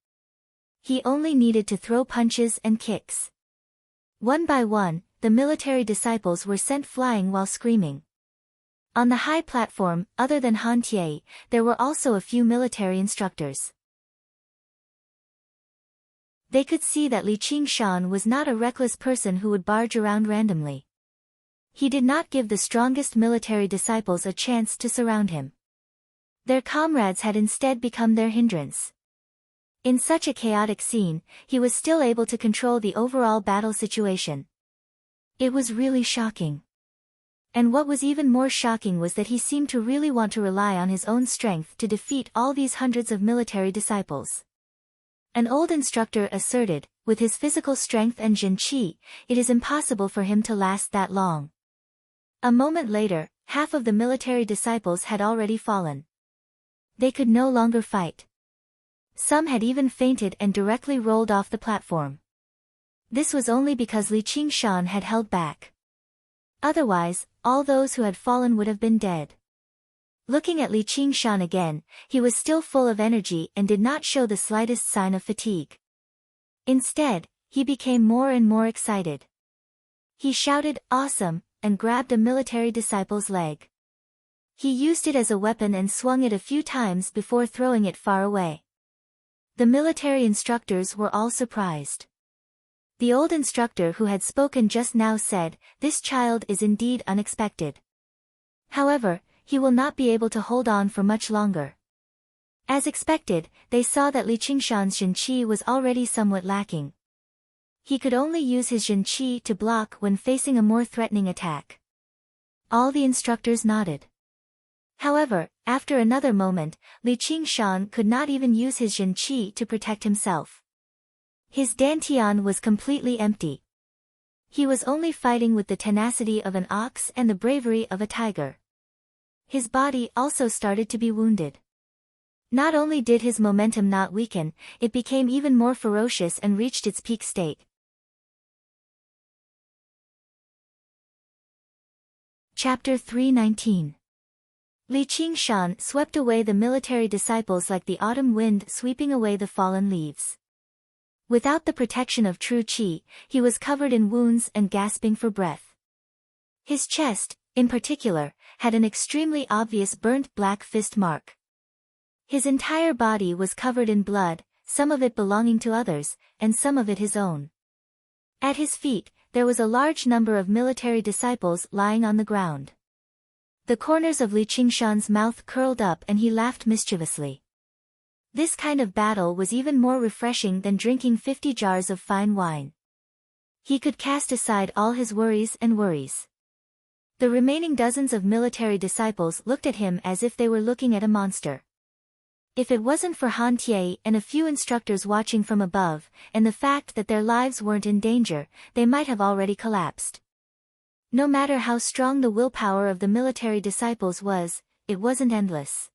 He only needed to throw punches and kicks. One by one, the military disciples were sent flying while screaming. On the high platform, other than Han Tie, there were also a few military instructors. They could see that Li Qingshan was not a reckless person who would barge around randomly. He did not give the strongest military disciples a chance to surround him. Their comrades had instead become their hindrance. In such a chaotic scene, he was still able to control the overall battle situation. It was really shocking. And what was even more shocking was that he seemed to really want to rely on his own strength to defeat all these hundreds of military disciples. An old instructor asserted, with his physical strength and Jin Qi, it is impossible for him to last that long. A moment later, half of the military disciples had already fallen. They could no longer fight. Some had even fainted and directly rolled off the platform. This was only because Li Qingshan had held back. Otherwise, all those who had fallen would have been dead. Looking at Li Qingshan again, he was still full of energy and did not show the slightest sign of fatigue. Instead, he became more and more excited. He shouted, "Awesome," and grabbed a military disciple's leg. He used it as a weapon and swung it a few times before throwing it far away. The military instructors were all surprised. The old instructor who had spoken just now said, "This child is indeed unexpected. However, he will not be able to hold on for much longer." As expected, they saw that Li Qingshan's Zhenqi was already somewhat lacking. He could only use his Zhenqi to block when facing a more threatening attack. All the instructors nodded. However, after another moment, Li Qingshan could not even use his Zhenqi to protect himself. His dantian was completely empty. He was only fighting with the tenacity of an ox and the bravery of a tiger. His body also started to be wounded. Not only did his momentum not weaken, it became even more ferocious and reached its peak state. Chapter 319. Li Qingshan swept away the military disciples like the autumn wind sweeping away the fallen leaves. Without the protection of true qi, he was covered in wounds and gasping for breath. His chest, in particular, had an extremely obvious burnt black fist mark. His entire body was covered in blood, some of it belonging to others, and some of it his own. At his feet, there was a large number of military disciples lying on the ground. The corners of Li Qingshan's mouth curled up and he laughed mischievously. This kind of battle was even more refreshing than drinking 50 jars of fine wine. He could cast aside all his worries. The remaining dozens of military disciples looked at him as if they were looking at a monster. If it wasn't for Han Tie and a few instructors watching from above, and the fact that their lives weren't in danger, they might have already collapsed. No matter how strong the willpower of the military disciples was, it wasn't endless.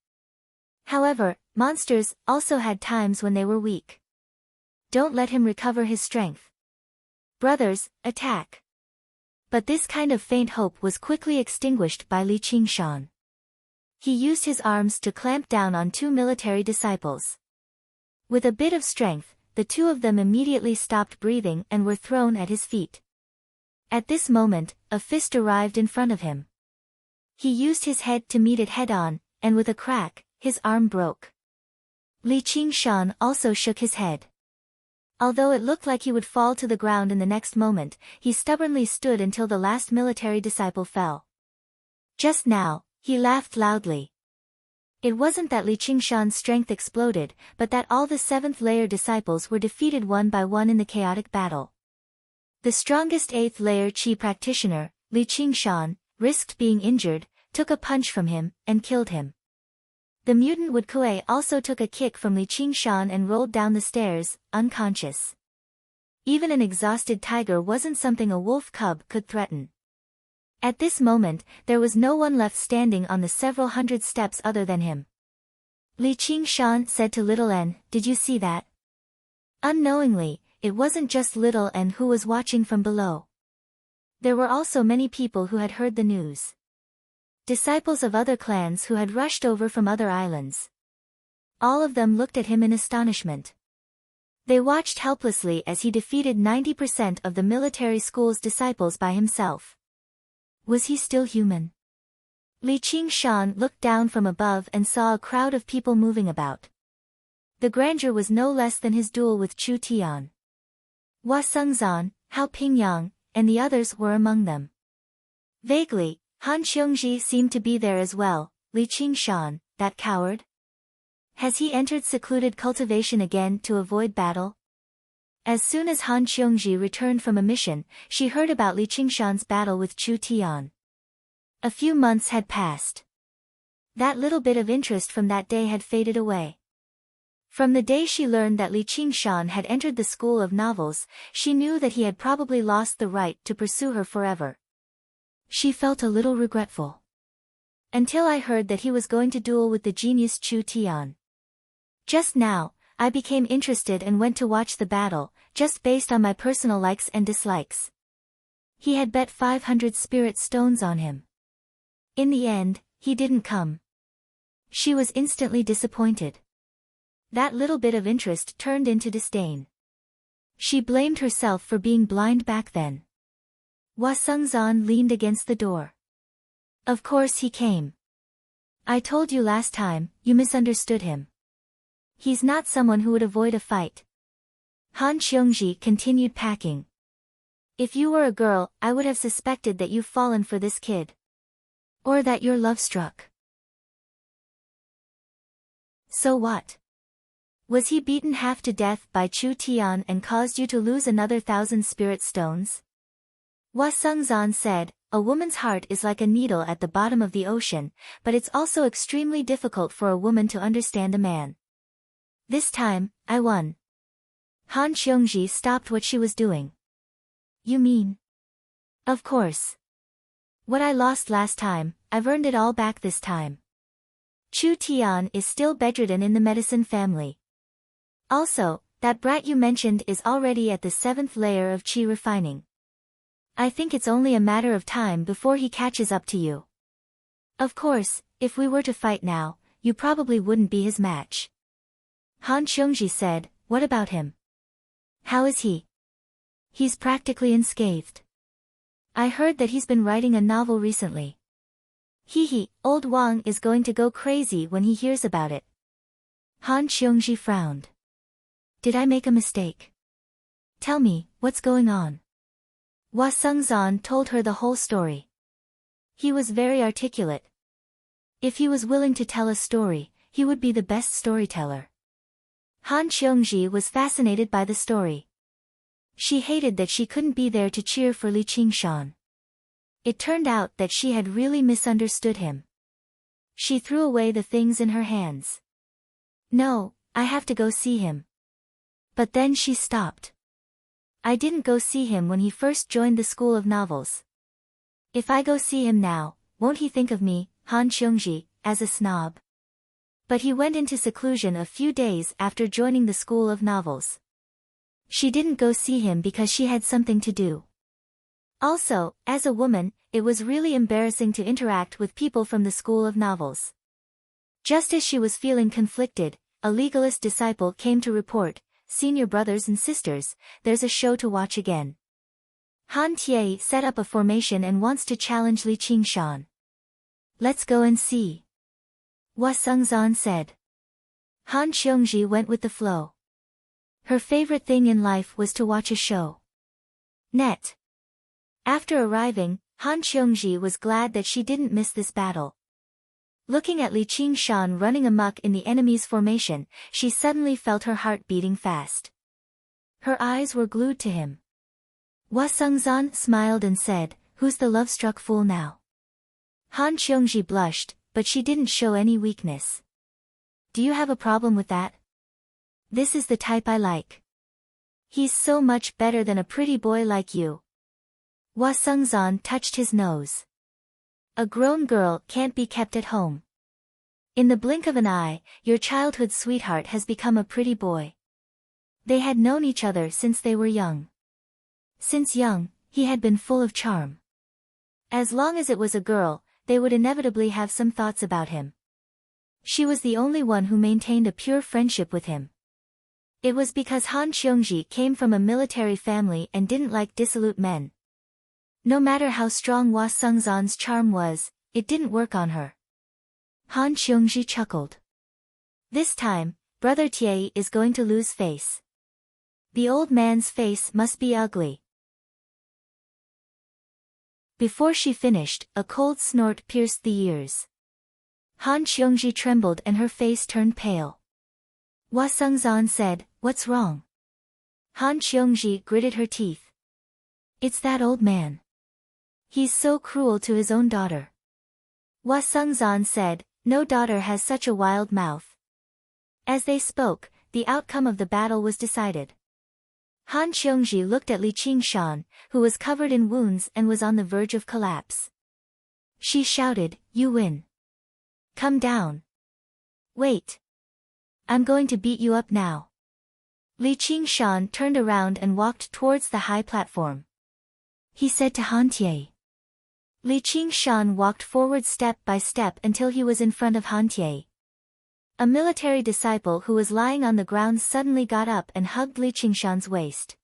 However, monsters also had times when they were weak. Don't let him recover his strength. Brothers, attack. But this kind of faint hope was quickly extinguished by Li Qingshan. He used his arms to clamp down on two military disciples. With a bit of strength, the two of them immediately stopped breathing and were thrown at his feet. At this moment, a fist arrived in front of him. He used his head to meet it head-on, and with a crack, his arm broke. Li Qingshan also shook his head. Although it looked like he would fall to the ground in the next moment, he stubbornly stood until the last military disciple fell. Just now, he laughed loudly. It wasn't that Li Qingshan's strength exploded, but that all the 7th-layer disciples were defeated one by one in the chaotic battle. The strongest 8th-layer Qi practitioner, Li Qingshan, risked being injured, took a punch from him, and killed him. The mutant Wood Kuei also took a kick from Li Qingshan and rolled down the stairs, unconscious. Even an exhausted tiger wasn't something a wolf cub could threaten. At this moment, there was no one left standing on the several hundred steps other than him. Li Qingshan said to Little N, "Did you see that?" Unknowingly, it wasn't just Little N who was watching from below. There were also many people who had heard the news. Disciples of other clans who had rushed over from other islands. All of them looked at him in astonishment. They watched helplessly as he defeated 90% of the military school's disciples by himself. Was he still human? Li Qingshan looked down from above and saw a crowd of people moving about. The grandeur was no less than his duel with Chu Tian. Hua Sengzan, Hao Pingyang, and the others were among them. Vaguely, Han Xiongji seemed to be there as well. Li Qingshan, that coward? Has he entered secluded cultivation again to avoid battle? As soon as Han Xiongji returned from a mission, she heard about Li Qingshan's battle with Chu Tian. A few months had passed. That little bit of interest from that day had faded away. From the day she learned that Li Qingshan had entered the school of novels, she knew that he had probably lost the right to pursue her forever. She felt a little regretful. Until I heard that he was going to duel with the genius Chu Tian. Just now, I became interested and went to watch the battle, just based on my personal likes and dislikes. He had bet 500 spirit stones on him. In the end, he didn't come. She was instantly disappointed. That little bit of interest turned into disdain. She blamed herself for being blind back then. Hua Sengzan leaned against the door. Of course he came. I told you last time, you misunderstood him. He's not someone who would avoid a fight. Han Xiongji continued packing. If you were a girl, I would have suspected that you've fallen for this kid. Or that you're love-struck. So what? Was he beaten half to death by Chu Tian and caused you to lose another 1,000 spirit stones? Hua Sengzan said, a woman's heart is like a needle at the bottom of the ocean, but it's also extremely difficult for a woman to understand a man. This time, I won. Han Xiongji stopped what she was doing. You mean? Of course. What I lost last time, I've earned it all back this time. Chu Tian is still bedridden in the medicine family. Also, that brat you mentioned is already at the 7th layer of qi refining. I think it's only a matter of time before he catches up to you. Of course, if we were to fight now, you probably wouldn't be his match. Han Xiongji said, what about him? How is he? He's practically unscathed. I heard that he's been writing a novel recently. Hee, old Wang is going to go crazy when he hears about it. Han Xiongji frowned. Did I make a mistake? Tell me, what's going on? Hua Sengzan told her the whole story. He was very articulate. If he was willing to tell a story, he would be the best storyteller. Han Xiongji was fascinated by the story. She hated that she couldn't be there to cheer for Li Qingshan. It turned out that she had really misunderstood him. She threw away the things in her hands. No, I have to go see him. But then she stopped. I didn't go see him when he first joined the School of Novels. If I go see him now, won't he think of me, Han Xiongji, as a snob? But he went into seclusion a few days after joining the School of Novels. She didn't go see him because she had something to do. Also, as a woman, it was really embarrassing to interact with people from the School of Novels. Just as she was feeling conflicted, a legalist disciple came to report, senior brothers and sisters, there's a show to watch again. Han Tie set up a formation and wants to challenge Li Qingshan. Let's go and see. Hua Sengzan said. Han Xiongji went with the flow. Her favorite thing in life was to watch a show. Net. After arriving, Han Xiongji was glad that she didn't miss this battle. Looking at Li Qingshan running amok in the enemy's formation, she suddenly felt her heart beating fast. Her eyes were glued to him. Hua Sengzan smiled and said, who's the love-struck fool now? Han Xiongji blushed, but she didn't show any weakness. Do you have a problem with that? This is the type I like. He's so much better than a pretty boy like you. Hua Sengzan touched his nose. A grown girl can't be kept at home. In the blink of an eye, your childhood sweetheart has become a pretty boy. They had known each other since they were young. Since young, he had been full of charm. As long as it was a girl, they would inevitably have some thoughts about him. She was the only one who maintained a pure friendship with him. It was because Han Xiongji came from a military family and didn't like dissolute men. No matter how strong Hua Sengzan's charm was, it didn't work on her. Han Xiongji chuckled. This time, Brother Tie is going to lose face. The old man's face must be ugly. Before she finished, a cold snort pierced the ears. Han Xiongji trembled and her face turned pale. Hua Sengzan said, what's wrong? Han Xiongji gritted her teeth. It's that old man. He's so cruel to his own daughter. Hua Sengzan said, no daughter has such a wild mouth. As they spoke, the outcome of the battle was decided. Han Xiongji looked at Li Qingshan, who was covered in wounds and was on the verge of collapse. She shouted, you win. Come down. Wait. I'm going to beat you up now. Li Qingshan turned around and walked towards the high platform. He said to Han Tie. Li Qingshan walked forward step by step until he was in front of Han Tie. A military disciple who was lying on the ground suddenly got up and hugged Li Qingshan's waist.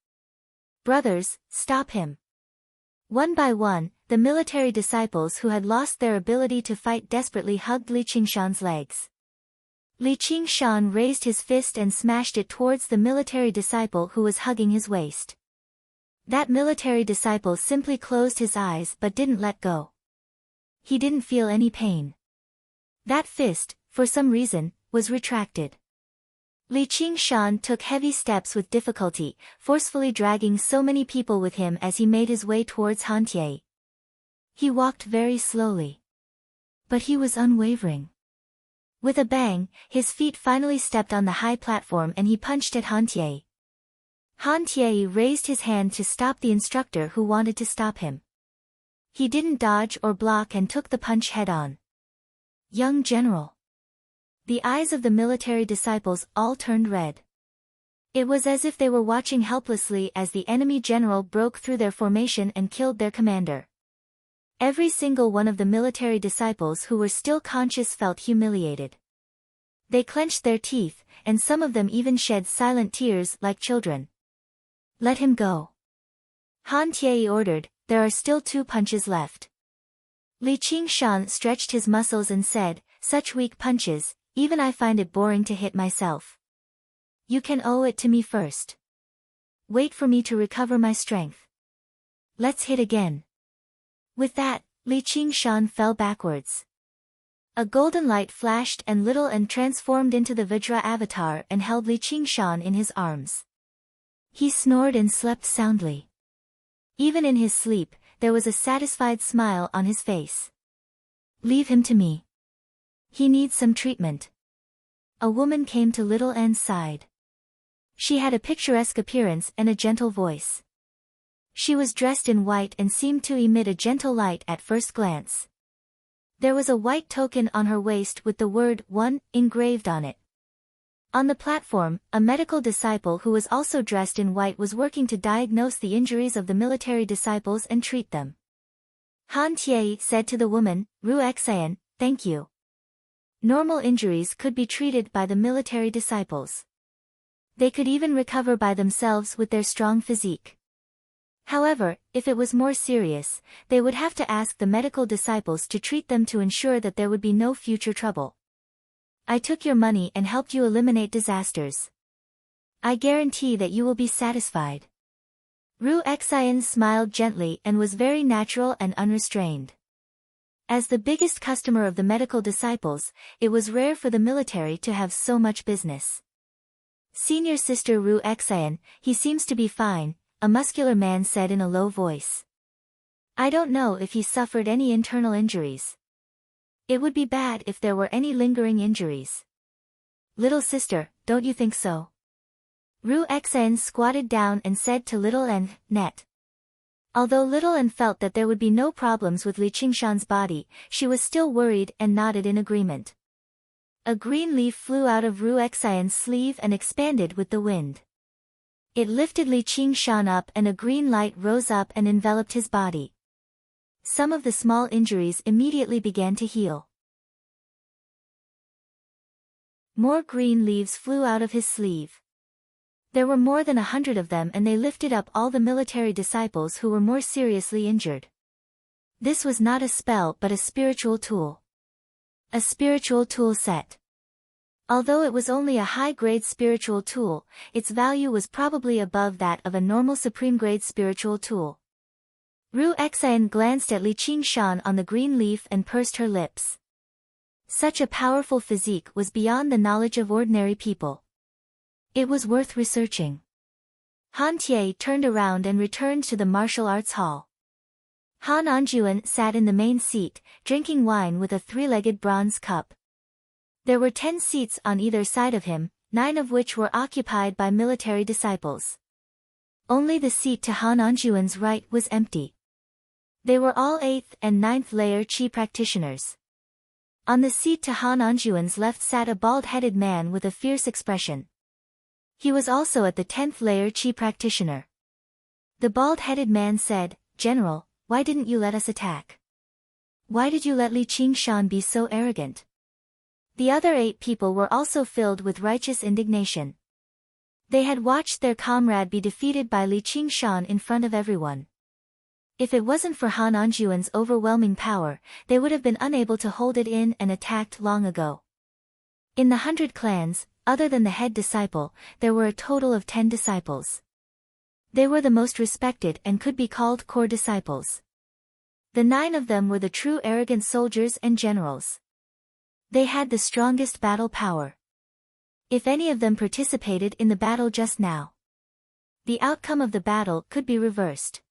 Brothers, stop him. One by one, the military disciples who had lost their ability to fight desperately hugged Li Qingshan's legs. Li Qingshan raised his fist and smashed it towards the military disciple who was hugging his waist. That military disciple simply closed his eyes but didn't let go. He didn't feel any pain. That fist, for some reason, was retracted. Li Qingshan took heavy steps with difficulty, forcefully dragging so many people with him as he made his way towards Hantie. He walked very slowly. But he was unwavering. With a bang, his feet finally stepped on the high platform and he punched at Hantie. Hantie raised his hand to stop the instructor who wanted to stop him. He didn't dodge or block and took the punch head-on. Young general. The eyes of the military disciples all turned red. It was as if they were watching helplessly as the enemy general broke through their formation and killed their commander. Every single one of the military disciples who were still conscious felt humiliated. They clenched their teeth, and some of them even shed silent tears like children. Let him go. Han Tie ordered, there are still 2 punches left. Li Qingshan stretched his muscles and said, such weak punches, even I find it boring to hit myself. You can owe it to me first. Wait for me to recover my strength. Let's hit again. With that, Li Qingshan fell backwards. A golden light flashed and Little N transformed into the Vajra avatar and held Li Qingshan in his arms. He snored and slept soundly. Even in his sleep, there was a satisfied smile on his face. Leave him to me. He needs some treatment. A woman came to Little N's side. She had a picturesque appearance and a gentle voice. She was dressed in white and seemed to emit a gentle light at first glance. There was a white token on her waist with the word 1 engraved on it. On the platform, a medical disciple who was also dressed in white was working to diagnose the injuries of the military disciples and treat them. Han Tie said to the woman, Ru Xian, thank you. Normal injuries could be treated by the military disciples. They could even recover by themselves with their strong physique. However, if it was more serious, they would have to ask the medical disciples to treat them to ensure that there would be no future trouble. I took your money and helped you eliminate disasters. I guarantee that you will be satisfied. Ru Xian smiled gently and was very natural and unrestrained. As the biggest customer of the medical disciples, it was rare for the military to have so much business. Senior Sister Ru Xian, he seems to be fine, a muscular man said in a low voice. I don't know if he suffered any internal injuries. It would be bad if there were any lingering injuries. Little sister, don't you think so? Ru Xian squatted down and said to Little N, Net. Although Little N felt that there would be no problems with Li Qingshan's body, she was still worried and nodded in agreement. A green leaf flew out of Ru Xian's sleeve and expanded with the wind. It lifted Li Qingshan up and a green light rose up and enveloped his body. Some of the small injuries immediately began to heal. More green leaves flew out of his sleeve. There were more than 100 of them and they lifted up all the military disciples who were more seriously injured. This was not a spell but a spiritual tool. A spiritual tool set. Although it was only a high-grade spiritual tool, its value was probably above that of a normal supreme-grade spiritual tool. Ru Xian glanced at Li Qingshan on the green leaf and pursed her lips. Such a powerful physique was beyond the knowledge of ordinary people. It was worth researching. Han Tie turned around and returned to the martial arts hall. Han Anjuan sat in the main seat, drinking wine with a 3-legged bronze cup. There were 10 seats on either side of him, 9 of which were occupied by military disciples. Only the seat to Han Anjuan's right was empty. They were all 8th and 9th layer Qi practitioners. On the seat to Han Anjuan's left sat a bald-headed man with a fierce expression. He was also at the 10th layer Qi practitioner. The bald-headed man said, General, why didn't you let us attack? Why did you let Li Qingshan be so arrogant? The other 8 people were also filled with righteous indignation. They had watched their comrade be defeated by Li Qingshan in front of everyone. If it wasn't for Han Anjuan's overwhelming power, they would have been unable to hold it in and attacked long ago. In the 100 clans, other than the head disciple, there were a total of 10 disciples. They were the most respected and could be called core disciples. The 9 of them were the true arrogant soldiers and generals. They had the strongest battle power. If any of them participated in the battle just now, the outcome of the battle could be reversed.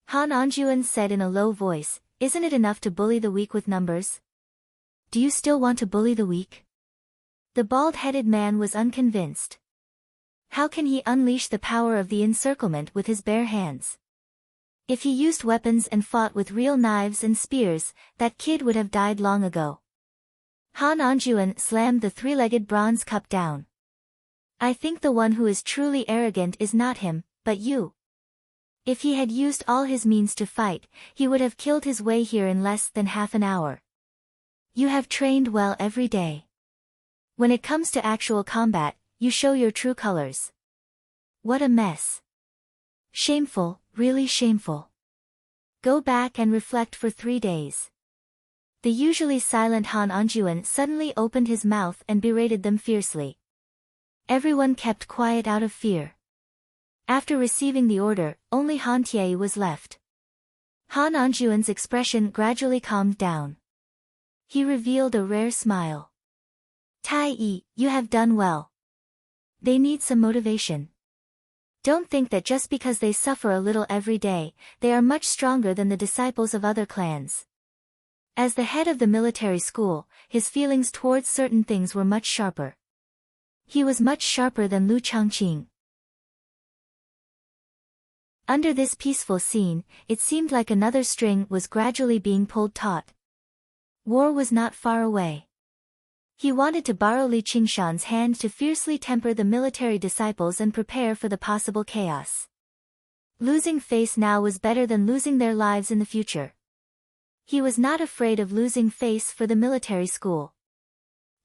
Han Anjuan said in a low voice, "Isn't it enough to bully the weak with numbers? Do you still want to bully the weak?" The bald-headed man was unconvinced. How can he unleash the power of the encirclement with his bare hands? If he used weapons and fought with real knives and spears, that kid would have died long ago. Han Anjuan slammed the three-legged bronze cup down. "I think the one who is truly arrogant is not him, but you." If he had used all his means to fight, he would have killed his way here in less than half an hour. You have trained well every day. When it comes to actual combat, you show your true colors. What a mess. Shameful, really shameful. Go back and reflect for 3 days. The usually silent Han Anjuan suddenly opened his mouth and berated them fiercely. Everyone kept quiet out of fear. After receiving the order, only Han Tie was left. Han Anjuan's expression gradually calmed down. He revealed a rare smile. "Tai, you have done well. They need some motivation. Don't think that just because they suffer a little every day, they are much stronger than the disciples of other clans." As the head of the military school, his feelings towards certain things were much sharper. He was much sharper than Lu Changqing. Under this peaceful scene, it seemed like another string was gradually being pulled taut. War was not far away. He wanted to borrow Li Qingshan's hand to fiercely temper the military disciples and prepare for the possible chaos. Losing face now was better than losing their lives in the future. He was not afraid of losing face for the military school.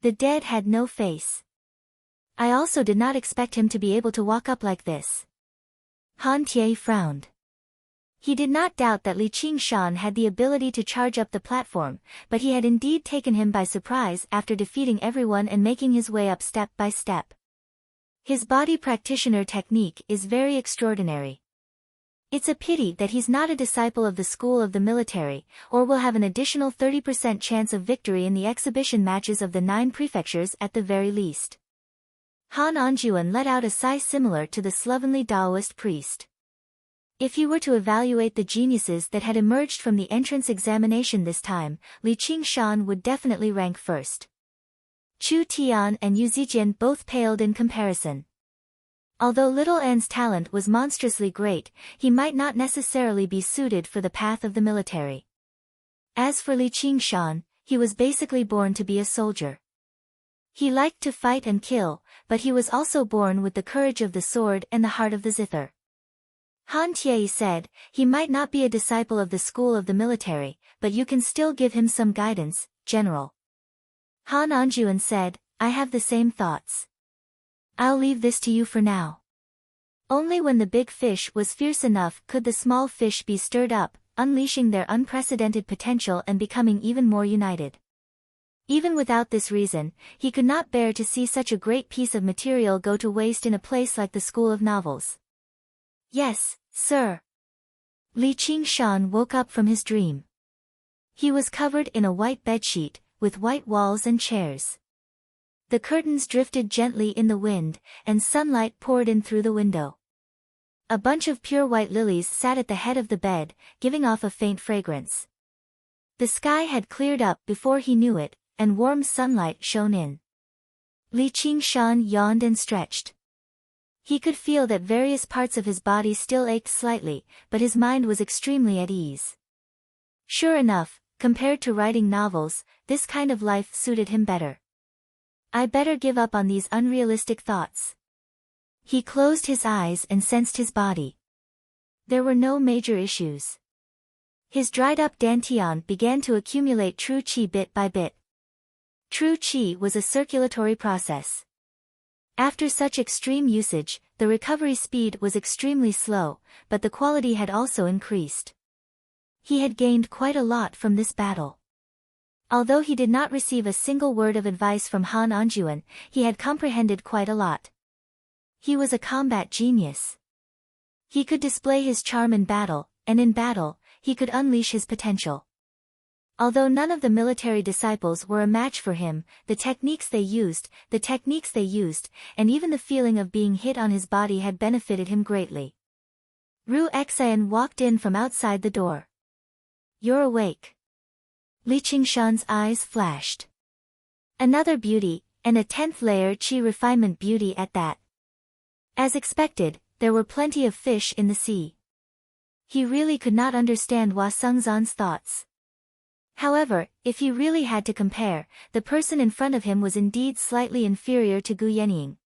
The dead had no face. I also did not expect him to be able to walk up like this. Han Tie frowned. He did not doubt that Li Qingshan had the ability to charge up the platform, but he had indeed taken him by surprise after defeating everyone and making his way up step by step. His body practitioner technique is very extraordinary. It's a pity that he's not a disciple of the school of the military, or will have an additional 30% chance of victory in the exhibition matches of the 9 prefectures at the very least. Han Anjuan let out a sigh similar to the slovenly Taoist priest. If he were to evaluate the geniuses that had emerged from the entrance examination this time, Li Qingshan would definitely rank first. Chu Tian and Yu Zijian both paled in comparison. Although Little An's talent was monstrously great, he might not necessarily be suited for the path of the military. As for Li Qingshan, he was basically born to be a soldier. He liked to fight and kill, but he was also born with the courage of the sword and the heart of the zither. Han Tie said, "He might not be a disciple of the school of the military, but you can still give him some guidance, General." Han Anjuan said, "I have the same thoughts. I'll leave this to you for now." Only when the big fish was fierce enough could the small fish be stirred up, unleashing their unprecedented potential and becoming even more united. Even without this reason, he could not bear to see such a great piece of material go to waste in a place like the School of Novels. "Yes, sir." Li Qingshan woke up from his dream. He was covered in a white bedsheet, with white walls and chairs. The curtains drifted gently in the wind, and sunlight poured in through the window. A bunch of pure white lilies sat at the head of the bed, giving off a faint fragrance. The sky had cleared up before he knew it, and warm sunlight shone in. Li Qingshan yawned and stretched. He could feel that various parts of his body still ached slightly, but his mind was extremely at ease. Sure enough, compared to writing novels, this kind of life suited him better. I better give up on these unrealistic thoughts. He closed his eyes and sensed his body. There were no major issues. His dried-up dantian began to accumulate true qi bit by bit. True qi was a circulatory process. After such extreme usage, the recovery speed was extremely slow, but the quality had also increased. He had gained quite a lot from this battle. Although he did not receive a single word of advice from Han Anjuan, he had comprehended quite a lot. He was a combat genius. He could display his charm in battle, and in battle, he could unleash his potential. Although none of the military disciples were a match for him, the techniques they used, and even the feeling of being hit on his body had benefited him greatly. Ru Xian walked in from outside the door. "You're awake." Li Qingshan's eyes flashed. Another beauty, and a 10th layer Qi refinement beauty at that. As expected, there were plenty of fish in the sea. He really could not understand Hua Sengzan's thoughts. However, if he really had to compare, the person in front of him was indeed slightly inferior to Gu Yenying.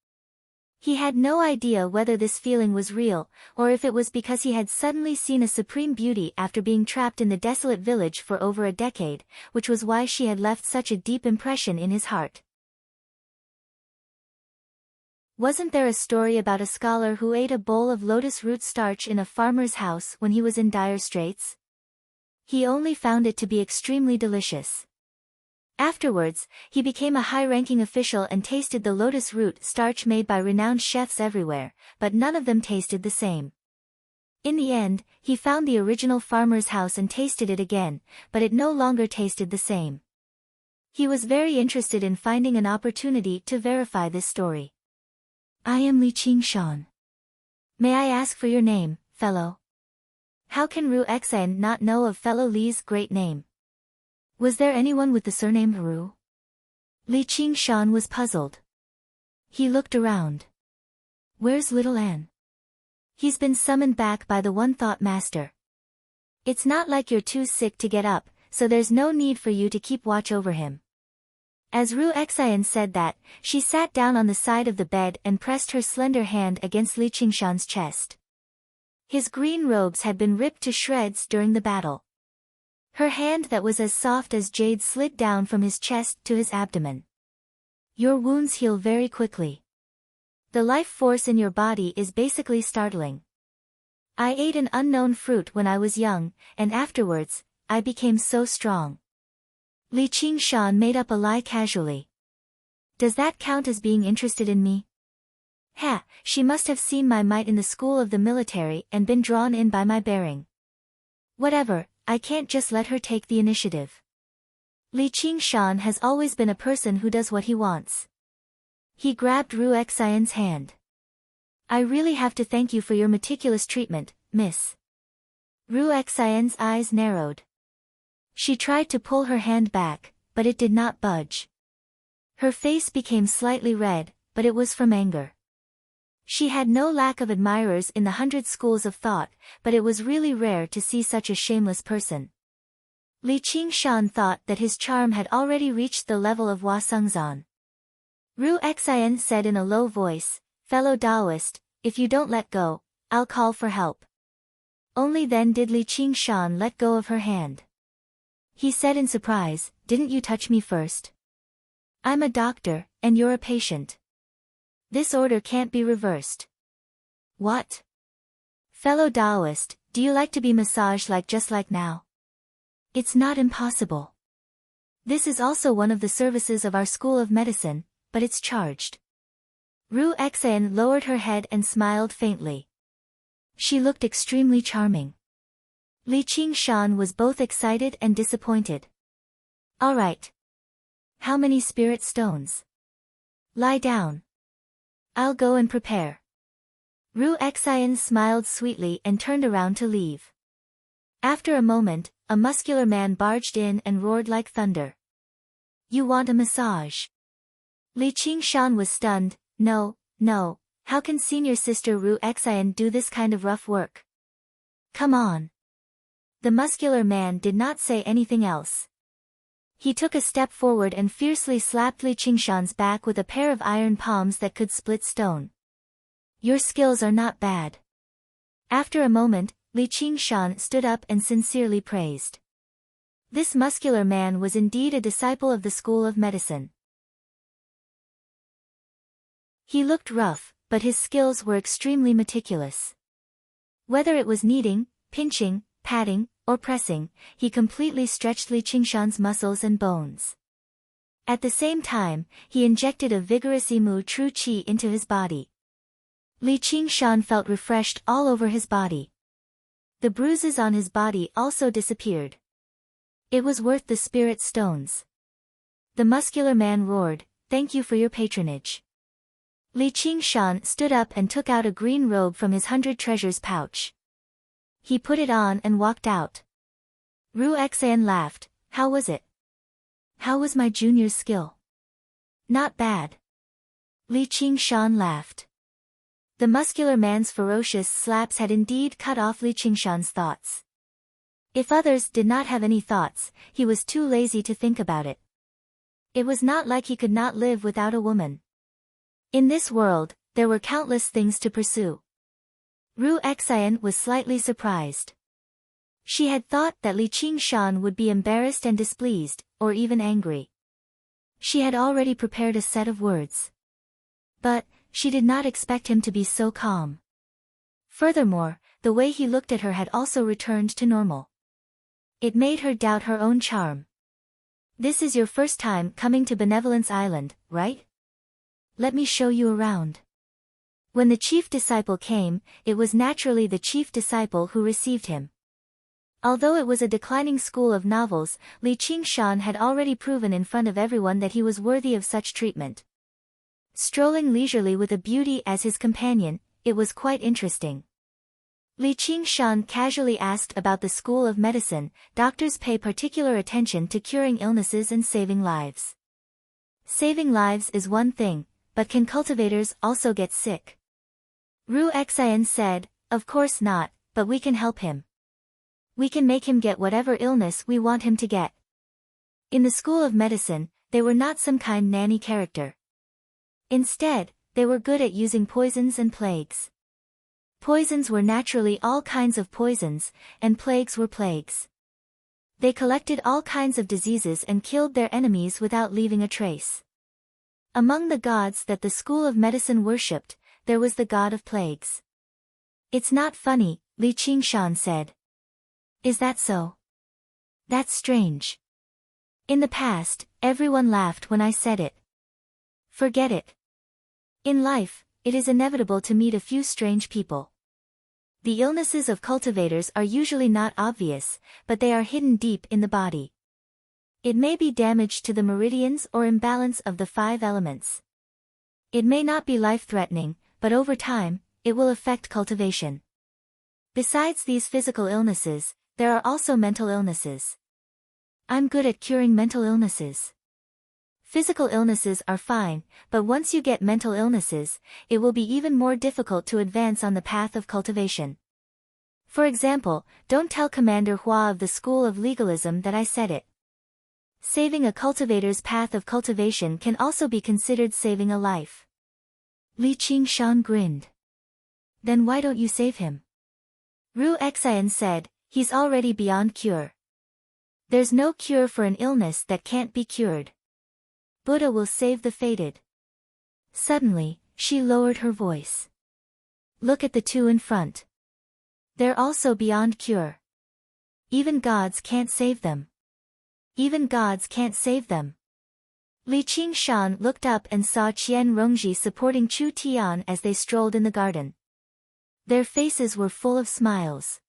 He had no idea whether this feeling was real, or if it was because he had suddenly seen a supreme beauty after being trapped in the desolate village for over a decade, which was why she had left such a deep impression in his heart. Wasn't there a story about a scholar who ate a bowl of lotus root starch in a farmer's house when he was in dire straits? He only found it to be extremely delicious. Afterwards, he became a high-ranking official and tasted the lotus root starch made by renowned chefs everywhere, but none of them tasted the same. In the end, he found the original farmer's house and tasted it again, but it no longer tasted the same. He was very interested in finding an opportunity to verify this story. "I am Li Qingshan. May I ask for your name, fellow?" How can Ru Xian not know of fellow Li's great name? Was there anyone with the surname Ru? Li Qingshan was puzzled. He looked around. "Where's little Anne?" "He's been summoned back by the One-Thought Master. It's not like you're too sick to get up, so there's no need for you to keep watch over him." As Ru Xian said that, she sat down on the side of the bed and pressed her slender hand against Li Qingshan's chest. His green robes had been ripped to shreds during the battle. Her hand that was as soft as jade slid down from his chest to his abdomen. "Your wounds heal very quickly. The life force in your body is basically startling. I ate an unknown fruit when I was young, and afterwards, I became so strong." Li Qingshan made up a lie casually. "Does that count as being interested in me?" Ha, she must have seen my might in the school of the military and been drawn in by my bearing. Whatever, I can't just let her take the initiative. Li Qingshan has always been a person who does what he wants. He grabbed Ru Xian's hand. "I really have to thank you for your meticulous treatment, miss." Ru Xian's eyes narrowed. She tried to pull her hand back, but it did not budge. Her face became slightly red, but it was from anger. She had no lack of admirers in the 100 schools of thought, but it was really rare to see such a shameless person. Li Qingshan thought that his charm had already reached the level of Hua Sengzan. Ru Xian said in a low voice, "Fellow Taoist, if you don't let go, I'll call for help." Only then did Li Qingshan let go of her hand. He said in surprise, "Didn't you touch me first? I'm a doctor, and you're a patient. This order can't be reversed." "What? Fellow Taoist, do you like to be massaged just like now?" "It's not impossible. This is also one of the services of our school of medicine, but it's charged." Ru Xian lowered her head and smiled faintly. She looked extremely charming. Li Qingshan was both excited and disappointed. "All right. How many spirit stones?" "Lie down. I'll go and prepare." Ru Xian smiled sweetly and turned around to leave. After a moment, a muscular man barged in and roared like thunder. "You want a massage?" Li Qingshan was stunned. No, how can senior sister Ru Xian do this kind of rough work? "Come on." The muscular man did not say anything else. He took a step forward and fiercely slapped Li Qingshan's back with a pair of iron palms that could split stone. "Your skills are not bad." After a moment, Li Qingshan stood up and sincerely praised. This muscular man was indeed a disciple of the school of medicine. He looked rough, but his skills were extremely meticulous. Whether it was kneading, pinching, patting, or pressing, he completely stretched Li Qingshan's muscles and bones. At the same time, he injected a vigorous Imu true qi into his body. Li Qingshan felt refreshed all over his body. The bruises on his body also disappeared. It was worth the spirit stones. The muscular man roared, "Thank you for your patronage." Li Qingshan stood up and took out a green robe from his 100 treasures pouch. He put it on and walked out. Ru Xan laughed, "How was it? How was my junior's skill?" "Not bad." Li Qingshan laughed. The muscular man's ferocious slaps had indeed cut off Li Qingshan's thoughts. If others did not have any thoughts, he was too lazy to think about it. It was not like he could not live without a woman. In this world, there were countless things to pursue. Ru Xian was slightly surprised. She had thought that Li Qingshan would be embarrassed and displeased, or even angry. She had already prepared a set of words. But, she did not expect him to be so calm. Furthermore, the way he looked at her had also returned to normal. It made her doubt her own charm. "This is your first time coming to Benevolence Island, right? Let me show you around." When the chief disciple came, it was naturally the chief disciple who received him. Although it was a declining school of novels, Li Qingshan had already proven in front of everyone that he was worthy of such treatment. Strolling leisurely with a beauty as his companion, it was quite interesting. Li Qingshan casually asked about the School of Medicine. Doctors pay particular attention to curing illnesses and saving lives. Saving lives is one thing, but can cultivators also get sick? Ru Xian said, "Of course not, but we can help him. We can make him get whatever illness we want him to get." In the School of Medicine, they were not some kind nanny character. Instead, they were good at using poisons and plagues. Poisons were naturally all kinds of poisons, and plagues were plagues. They collected all kinds of diseases and killed their enemies without leaving a trace. Among the gods that the School of Medicine worshipped, there was the god of plagues. "It's not funny," Li Qingshan said. "Is that so? That's strange. In the past, everyone laughed when I said it." "Forget it. In life, it is inevitable to meet a few strange people. The illnesses of cultivators are usually not obvious, but they are hidden deep in the body. It may be damage to the meridians or imbalance of the 5 elements. It may not be life-threatening, but over time, it will affect cultivation. Besides these physical illnesses, there are also mental illnesses. I'm good at curing mental illnesses. Physical illnesses are fine, but once you get mental illnesses, it will be even more difficult to advance on the path of cultivation. For example, don't tell Commander Hua of the School of Legalism that I said it. Saving a cultivator's path of cultivation can also be considered saving a life." Li Qingshan grinned. "Then why don't you save him?" Ru Xian said, "He's already beyond cure. There's no cure for an illness that can't be cured. Buddha will save the fated." Suddenly, she lowered her voice. "Look at the two in front. They're also beyond cure. Even gods can't save them. Even gods can't save them." Li Qingshan looked up and saw Qian Rongji supporting Chu Tian as they strolled in the garden. Their faces were full of smiles.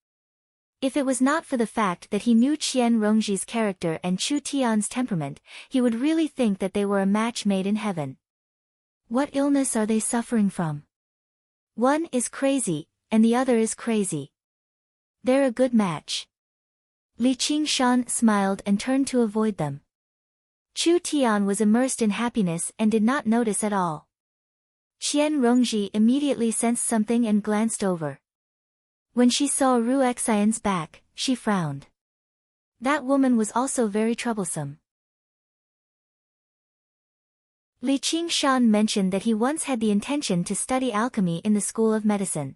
If it was not for the fact that he knew Qian Rongji's character and Chu Tian's temperament, he would really think that they were a match made in heaven. What illness are they suffering from? One is crazy, and the other is crazy. They're a good match. Li Qingshan smiled and turned to avoid them. Chu Tian was immersed in happiness and did not notice at all. Qian Rongji immediately sensed something and glanced over. When she saw Ru Xian's back, she frowned. That woman was also very troublesome. Li Qingshan mentioned that he once had the intention to study alchemy in the School of Medicine.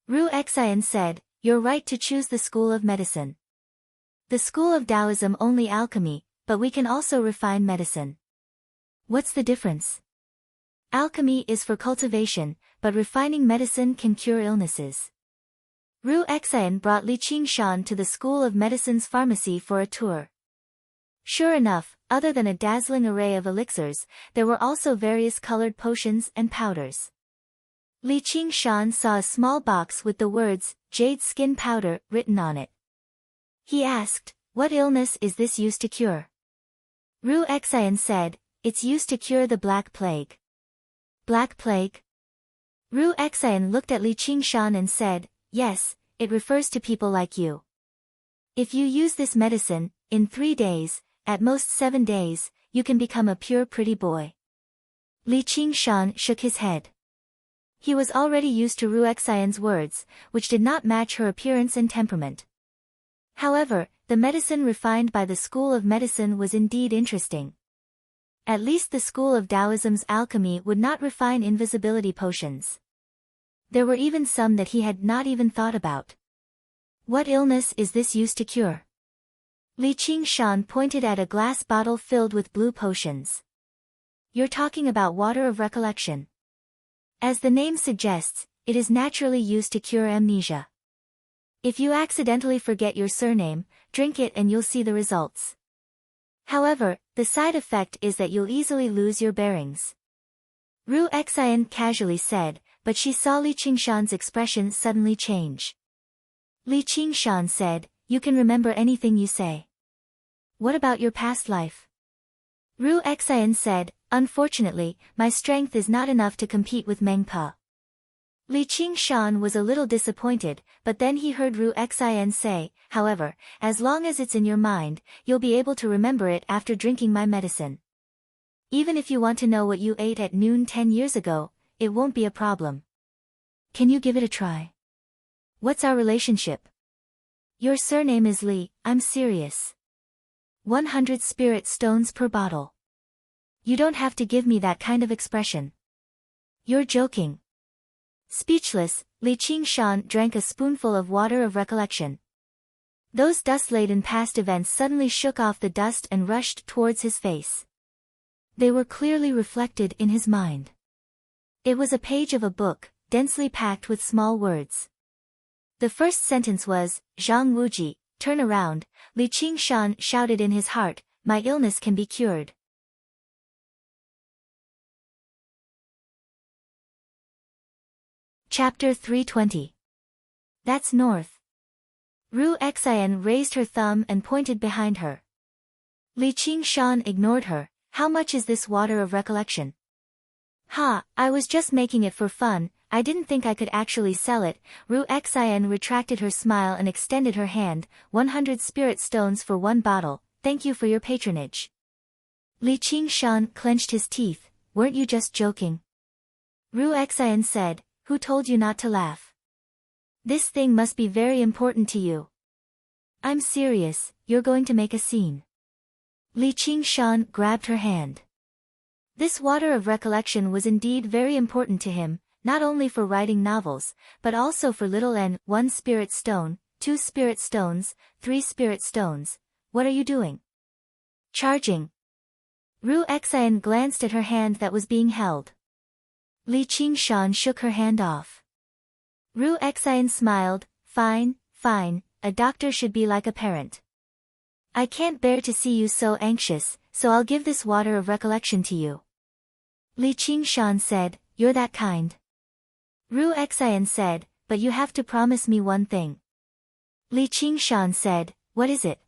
Ru Xian said, "You're right to choose the School of Medicine. The School of Taoism only alchemy, but we can also refine medicine." "What's the difference?" "Alchemy is for cultivation, but refining medicine can cure illnesses." Ru Xian brought Li Qingshan to the School of Medicine's pharmacy for a tour. Sure enough, other than a dazzling array of elixirs, there were also various colored potions and powders. Li Qingshan saw a small box with the words, "Jade Skin Powder," written on it. He asked, What illness is this used to cure? Ru Xian said, it's used to cure the Black Plague. Black Plague? Ru Xian looked at Li Qingshan and said, yes, it refers to people like you. If you use this medicine, in 3 days, at most 7 days, you can become a pure pretty boy. Li Qingshan shook his head. He was already used to Ru Xian's words, which did not match her appearance and temperament. However, the medicine refined by the school of medicine was indeed interesting. At least the school of Taoism's alchemy would not refine invisibility potions. There were even some that he had not even thought about. What illness is this used to cure? Li Qingshan pointed at a glass bottle filled with blue potions. You're talking about water of recollection. As the name suggests, it is naturally used to cure amnesia. If you accidentally forget your surname, drink it and you'll see the results. However, the side effect is that you'll easily lose your bearings. Ru Xian casually said, but she saw Li Qingshan's expression suddenly change. Li Qingshan said, you can remember anything you say. What about your past life? Ru Xian said, unfortunately, my strength is not enough to compete with Meng Pa. Li Qingshan was a little disappointed, but then he heard Ru Xian say, however, as long as it's in your mind, you'll be able to remember it after drinking my medicine. Even if you want to know what you ate at noon 10 years ago, it won't be a problem. Can you give it a try? What's our relationship? Your surname is Li, I'm serious. 100 spirit stones per bottle. You don't have to give me that kind of expression. You're joking. Speechless, Li Qingshan drank a spoonful of water of recollection. Those dust-laden past events suddenly shook off the dust and rushed towards his face. They were clearly reflected in his mind. It was a page of a book, densely packed with small words. The first sentence was, Zhang Wuji, turn around. Li Qingshan shouted in his heart, my illness can be cured. Chapter 320. That's north. Ru Xian raised her thumb and pointed behind her. Li Qingshan ignored her. How much is this water of recollection? Ha, I was just making it for fun, I didn't think I could actually sell it. Ru Xian retracted her smile and extended her hand, 100 spirit stones for 1 bottle, thank you for your patronage. Li Qingshan clenched his teeth, weren't you just joking? Ru Xian said, who told you not to laugh? This thing must be very important to you. I'm serious, you're going to make a scene. Li Qingshan grabbed her hand. This water of recollection was indeed very important to him, not only for writing novels, but also for little N, 1 spirit stone, 2 spirit stones, 3 spirit stones. What are you doing? Charging. Ru Xian glanced at her hand that was being held. Li Qingshan shook her hand off. Ru Xian smiled, fine, fine, a doctor should be like a parent. I can't bear to see you so anxious, so I'll give this water of recollection to you. Li Qingshan said, you're that kind. Ru Xian said, but you have to promise me one thing. Li Qingshan said, what is it?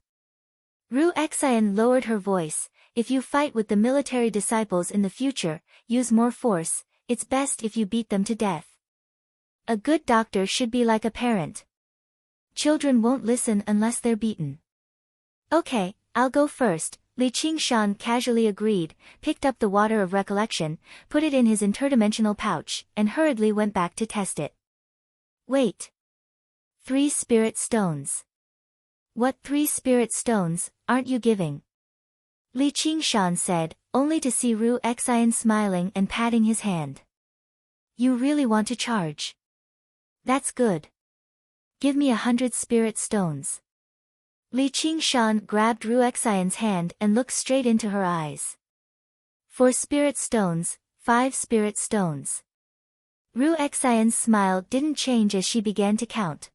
Ru Xian lowered her voice, if you fight with the military disciples in the future, use more force, it's best if you beat them to death. A good doctor should be like a parent. Children won't listen unless they're beaten. Okay, I'll go first, Li Qingshan casually agreed, picked up the water of recollection, put it in his interdimensional pouch, and hurriedly went back to test it. Wait. 3 spirit stones. What 3 spirit stones, aren't you giving? Li Qingshan said, only to see Ru Xian smiling and patting his hand. You really want to charge? That's good. Give me 100 spirit stones. Li Qingshan grabbed Ru Xian's hand and looked straight into her eyes. 4 spirit stones, 5 spirit stones. Ru Xian's smile didn't change as she began to count.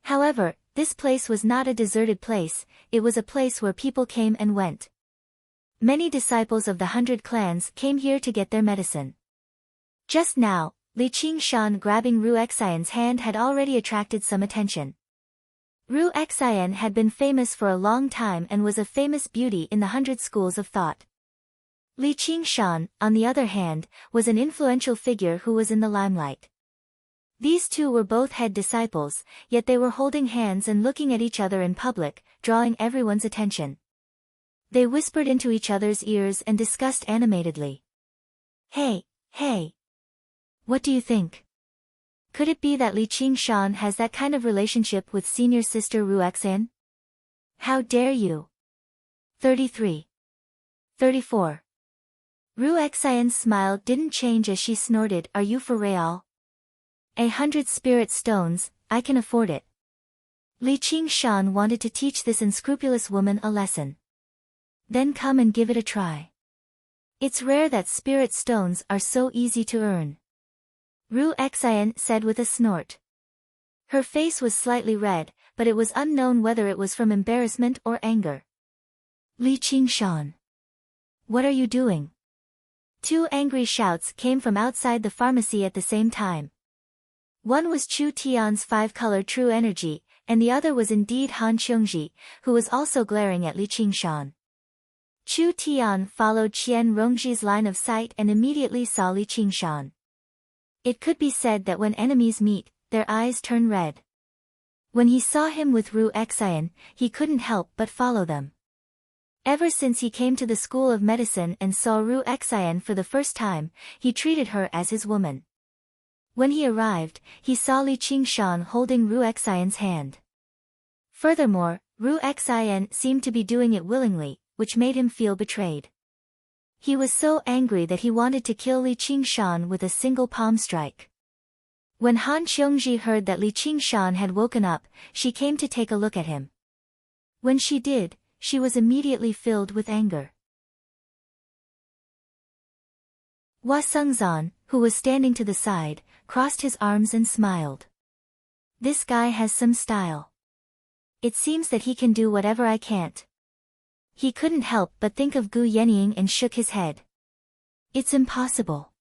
However, this place was not a deserted place, it was a place where people came and went. Many disciples of the 100 clans came here to get their medicine. Just now, Li Qingshan grabbing Ru Xian's hand had already attracted some attention. Ru Xian had been famous for a long time and was a famous beauty in the 100 schools of thought. Li Qingshan, on the other hand, was an influential figure who was in the limelight. These two were both head disciples, yet they were holding hands and looking at each other in public, drawing everyone's attention. They whispered into each other's ears and discussed animatedly. Hey. What do you think? Could it be that Li Qingshan has that kind of relationship with senior sister Ru Xian? How dare you? 33. 34. Ru Xian's smile didn't change as she snorted, "Are you for real? 100 spirit stones, I can afford it." Li Qingshan wanted to teach this unscrupulous woman a lesson. Then come and give it a try. It's rare that spirit stones are so easy to earn. Ru Xian said with a snort. Her face was slightly red, but it was unknown whether it was from embarrassment or anger. Li Qingshan. What are you doing? Two angry shouts came from outside the pharmacy at the same time. One was Chu Tian's 5-color true energy, and the other was indeed Han Qiongji, who was also glaring at Li Qingshan. Chu Tian followed Qian Rongji's line of sight and immediately saw Li Qingshan. It could be said that when enemies meet, their eyes turn red. When he saw him with Ru Xian, he couldn't help but follow them. Ever since he came to the School of Medicine and saw Ru Xian for the first time, he treated her as his woman. When he arrived, he saw Li Qingshan holding Ru Xian's hand. Furthermore, Ru Xian seemed to be doing it willingly, which made him feel betrayed. He was so angry that he wanted to kill Li Qingshan with a single palm strike. When Han Qiongji heard that Li Qingshan had woken up, she came to take a look at him. When she did, she was immediately filled with anger. Hua Sengzan, who was standing to the side, crossed his arms and smiled. This guy has some style. It seems that he can do whatever I can't. He couldn't help but think of Gu Yenying and shook his head. It's impossible.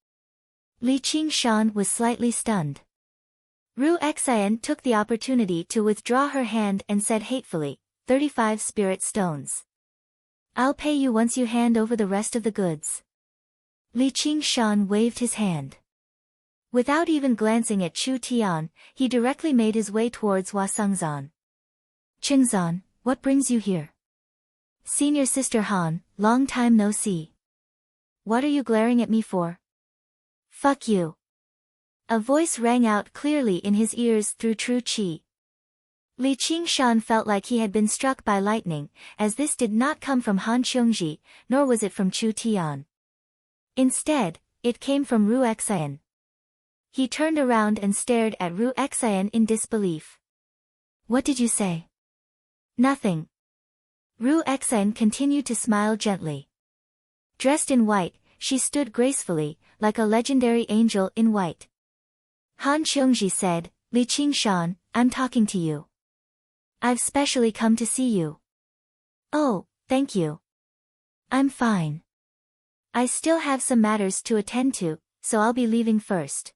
Li Qingshan was slightly stunned. Ru Xian took the opportunity to withdraw her hand and said hatefully, 35 spirit stones. I'll pay you once you hand over the rest of the goods. Li Qingshan waved his hand. Without even glancing at Chu Tian, he directly made his way towards Hua Sengzan. Qingzan, what brings you here? Senior Sister Han, long time no see. What are you glaring at me for? Fuck you. A voice rang out clearly in his ears through true qi. Li Qingshan felt like he had been struck by lightning, as this did not come from Han Qiongji, nor was it from Chu Tian. Instead, it came from Ru Xian. He turned around and stared at Ru Xian in disbelief. What did you say? Nothing. Ru Xian continued to smile gently. Dressed in white, she stood gracefully, like a legendary angel in white. Han Qiongji said, Li Qingshan, I'm talking to you. I've specially come to see you. Oh, thank you. I'm fine. I still have some matters to attend to, so I'll be leaving first.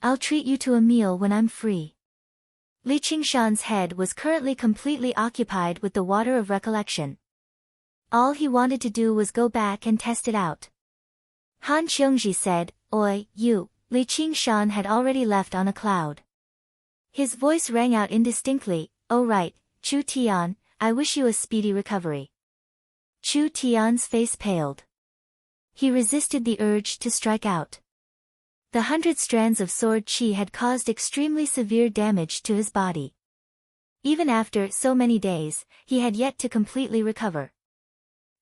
I'll treat you to a meal when I'm free. Li Qingshan's head was currently completely occupied with the water of recollection. All he wanted to do was go back and test it out. Han Qiongji said, Oi, you. Li Qingshan had already left on a cloud. His voice rang out indistinctly, Oh right, Chu Tian, I wish you a speedy recovery. Chu Tian's face paled. He resisted the urge to strike out. The 100 strands of sword qi had caused extremely severe damage to his body. Even after so many days, he had yet to completely recover.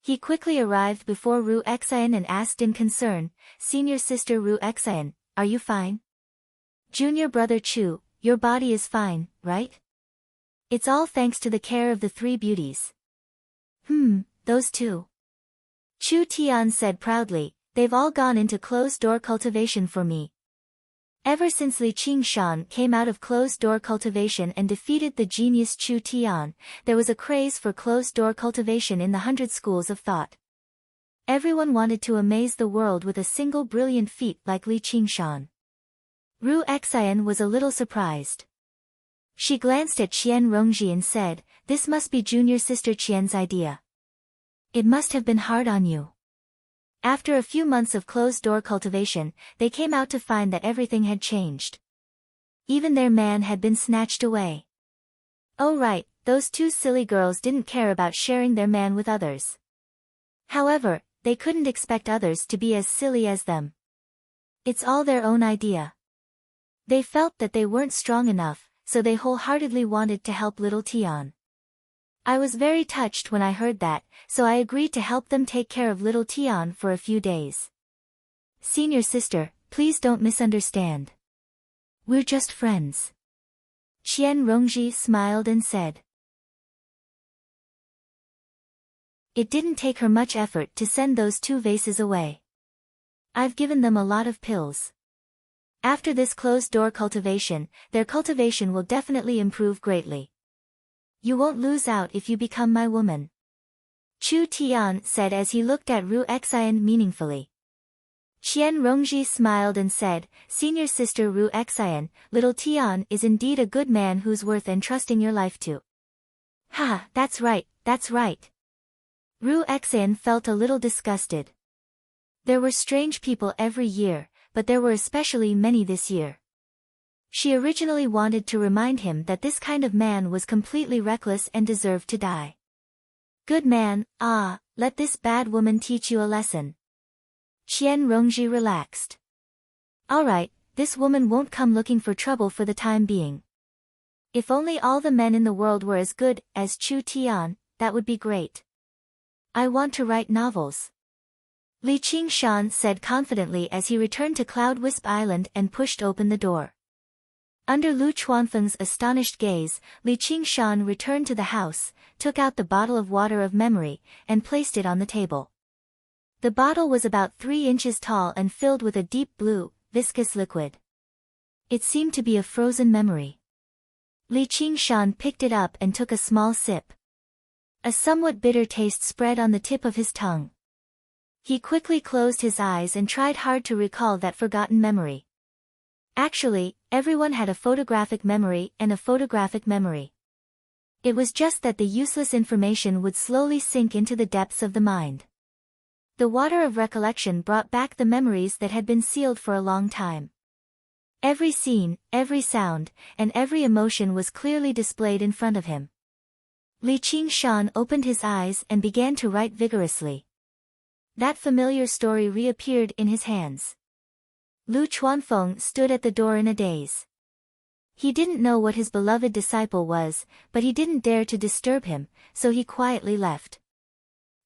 He quickly arrived before Ru Xian and asked in concern, Senior Sister Ru Xian, are you fine? Junior Brother Chu, your body is fine, right? It's all thanks to the care of the 3 beauties. Those 2. Chu Tian said proudly, they've all gone into closed-door cultivation for me. Ever since Li Qingshan came out of closed-door cultivation and defeated the genius Chu Tian, there was a craze for closed-door cultivation in the 100 schools of thought. Everyone wanted to amaze the world with a single brilliant feat like Li Qingshan. Ru Xian was a little surprised. She glanced at Qian Rongji and said, "This must be junior sister Qian's idea. It must have been hard on you." After a few months of closed-door cultivation, they came out to find that everything had changed. Even their man had been snatched away. Oh right, those two silly girls didn't care about sharing their man with others. However, they couldn't expect others to be as silly as them. It's all their own idea. They felt that they weren't strong enough, so they wholeheartedly wanted to help little Tian. I was very touched when I heard that, so I agreed to help them take care of little Tian for a few days. Senior sister, please don't misunderstand. We're just friends. Qian Rongji smiled and said. It didn't take her much effort to send those two vases away. I've given them a lot of pills. After this closed-door cultivation, their cultivation will definitely improve greatly. You won't lose out if you become my woman. Chu Tian said as he looked at Ru Xian meaningfully. Qian Rongji smiled and said, Senior sister Ru Xian, little Tian is indeed a good man who's worth entrusting your life to. Ha, that's right, that's right. Ru Xian felt a little disgusted. There were strange people every year, but there were especially many this year. She originally wanted to remind him that this kind of man was completely reckless and deserved to die. Good man, let this bad woman teach you a lesson. Qian Rongji relaxed. Alright, this woman won't come looking for trouble for the time being. If only all the men in the world were as good as Chu Tian, that would be great. I want to write novels. Li Qingshan said confidently as he returned to Cloud Wisp Island and pushed open the door. Under Lu Chuanfeng's astonished gaze, Li Qingshan returned to the house, took out the bottle of water of memory, and placed it on the table. The bottle was about 3 inches tall and filled with a deep blue, viscous liquid. It seemed to be a frozen memory. Li Qingshan picked it up and took a small sip. A somewhat bitter taste spread on the tip of his tongue. He quickly closed his eyes and tried hard to recall that forgotten memory. Actually, everyone had a photographic memory and a photographic memory. It was just that the useless information would slowly sink into the depths of the mind. The water of recollection brought back the memories that had been sealed for a long time. Every scene, every sound, and every emotion was clearly displayed in front of him. Li Qingshan opened his eyes and began to write vigorously. That familiar story reappeared in his hands. Lu Chuanfeng stood at the door in a daze. He didn't know what his beloved disciple was, but he didn't dare to disturb him, so he quietly left.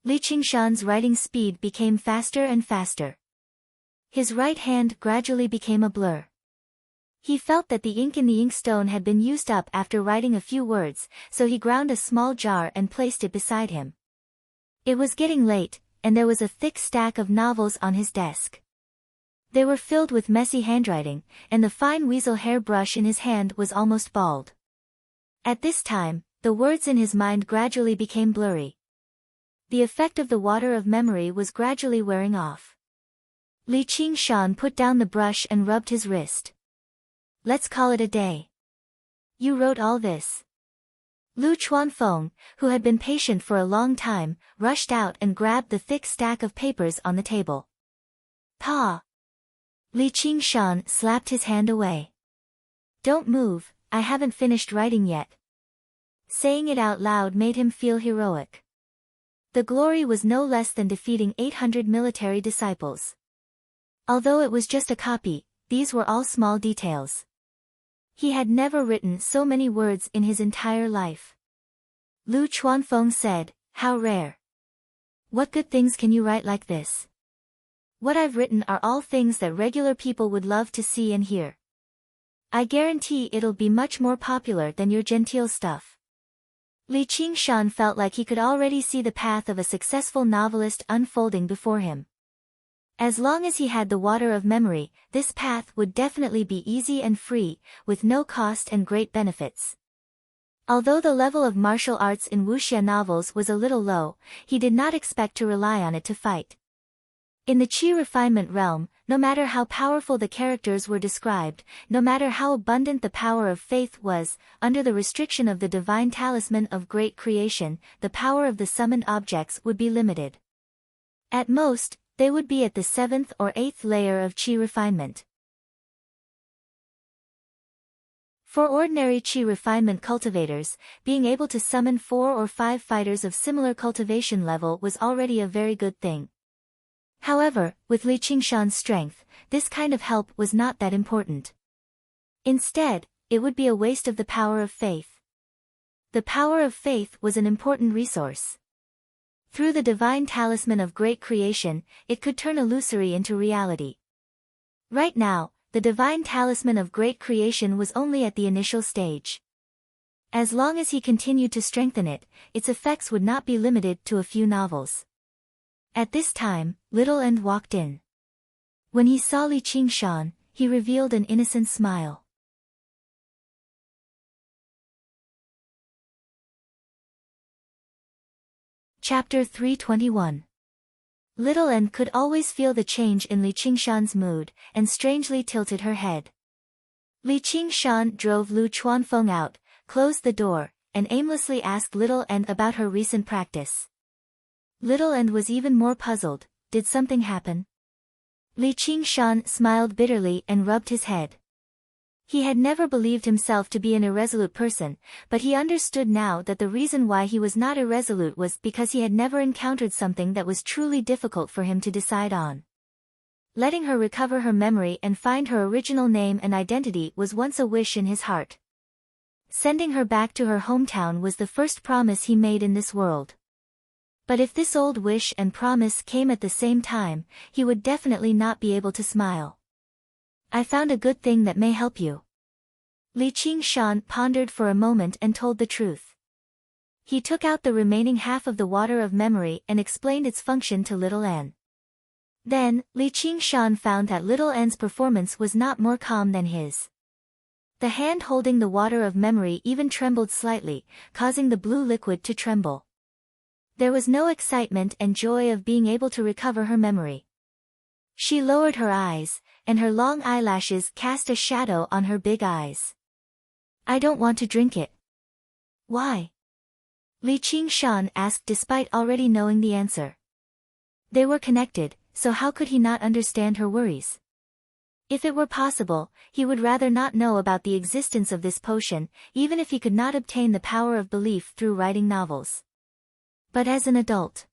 Li Qingshan's writing speed became faster and faster. His right hand gradually became a blur. He felt that the ink in the inkstone had been used up after writing a few words, so he ground a small jar and placed it beside him. It was getting late, and there was a thick stack of novels on his desk. They were filled with messy handwriting, and the fine weasel hair brush in his hand was almost bald. At this time, the words in his mind gradually became blurry. The effect of the water of memory was gradually wearing off. Li Qingshan put down the brush and rubbed his wrist. Let's call it a day. You wrote all this. Lu Chuanfeng, who had been patient for a long time, rushed out and grabbed the thick stack of papers on the table. Pa! Li Qingshan slapped his hand away. Don't move, I haven't finished writing yet. Saying it out loud made him feel heroic. The glory was no less than defeating 800 military disciples. Although it was just a copy, these were all small details. He had never written so many words in his entire life. Lu Chuanfeng said, how rare. What good things can you write like this? What I've written are all things that regular people would love to see and hear. I guarantee it'll be much more popular than your genteel stuff. Li Qingshan felt like he could already see the path of a successful novelist unfolding before him. As long as he had the water of memory, this path would definitely be easy and free, with no cost and great benefits. Although the level of martial arts in wuxia novels was a little low, he did not expect to rely on it to fight. In the Qi refinement realm, no matter how powerful the characters were described, no matter how abundant the power of faith was, under the restriction of the divine talisman of great creation, the power of the summoned objects would be limited. At most, they would be at the 7th or 8th layer of Qi refinement. For ordinary Qi refinement cultivators, being able to summon 4 or 5 fighters of similar cultivation level was already a very good thing. However, with Li Qingshan's strength, this kind of help was not that important. Instead, it would be a waste of the power of faith. The power of faith was an important resource. Through the divine talisman of great creation, it could turn illusory into reality. Right now, the divine talisman of great creation was only at the initial stage. As long as he continued to strengthen it, its effects would not be limited to a few novels. At this time, Little End walked in. When he saw Li Qingshan, he revealed an innocent smile. Chapter 321. Little End could always feel the change in Li Qingshan's mood, and strangely tilted her head. Li Qingshan drove Lu Chuanfeng out, closed the door, and aimlessly asked Little End about her recent practice. Little End was even more puzzled. Did something happen? Li Qingshan smiled bitterly and rubbed his head. He had never believed himself to be an irresolute person, but he understood now that the reason why he was not irresolute was because he had never encountered something that was truly difficult for him to decide on. Letting her recover her memory and find her original name and identity was once a wish in his heart. Sending her back to her hometown was the first promise he made in this world. But if this old wish and promise came at the same time, he would definitely not be able to smile. I found a good thing that may help you. Li Qingshan pondered for a moment and told the truth. He took out the remaining half of the water of memory and explained its function to Little N. Then, Li Qingshan found that Little N's performance was not more calm than his. The hand holding the water of memory even trembled slightly, causing the blue liquid to tremble. There was no excitement and joy of being able to recover her memory. She lowered her eyes, and her long eyelashes cast a shadow on her big eyes. I don't want to drink it. Why? Li Qingshan asked despite already knowing the answer. They were connected, so how could he not understand her worries? If it were possible, he would rather not know about the existence of this potion, even if he could not obtain the power of belief through writing novels. But as an adult,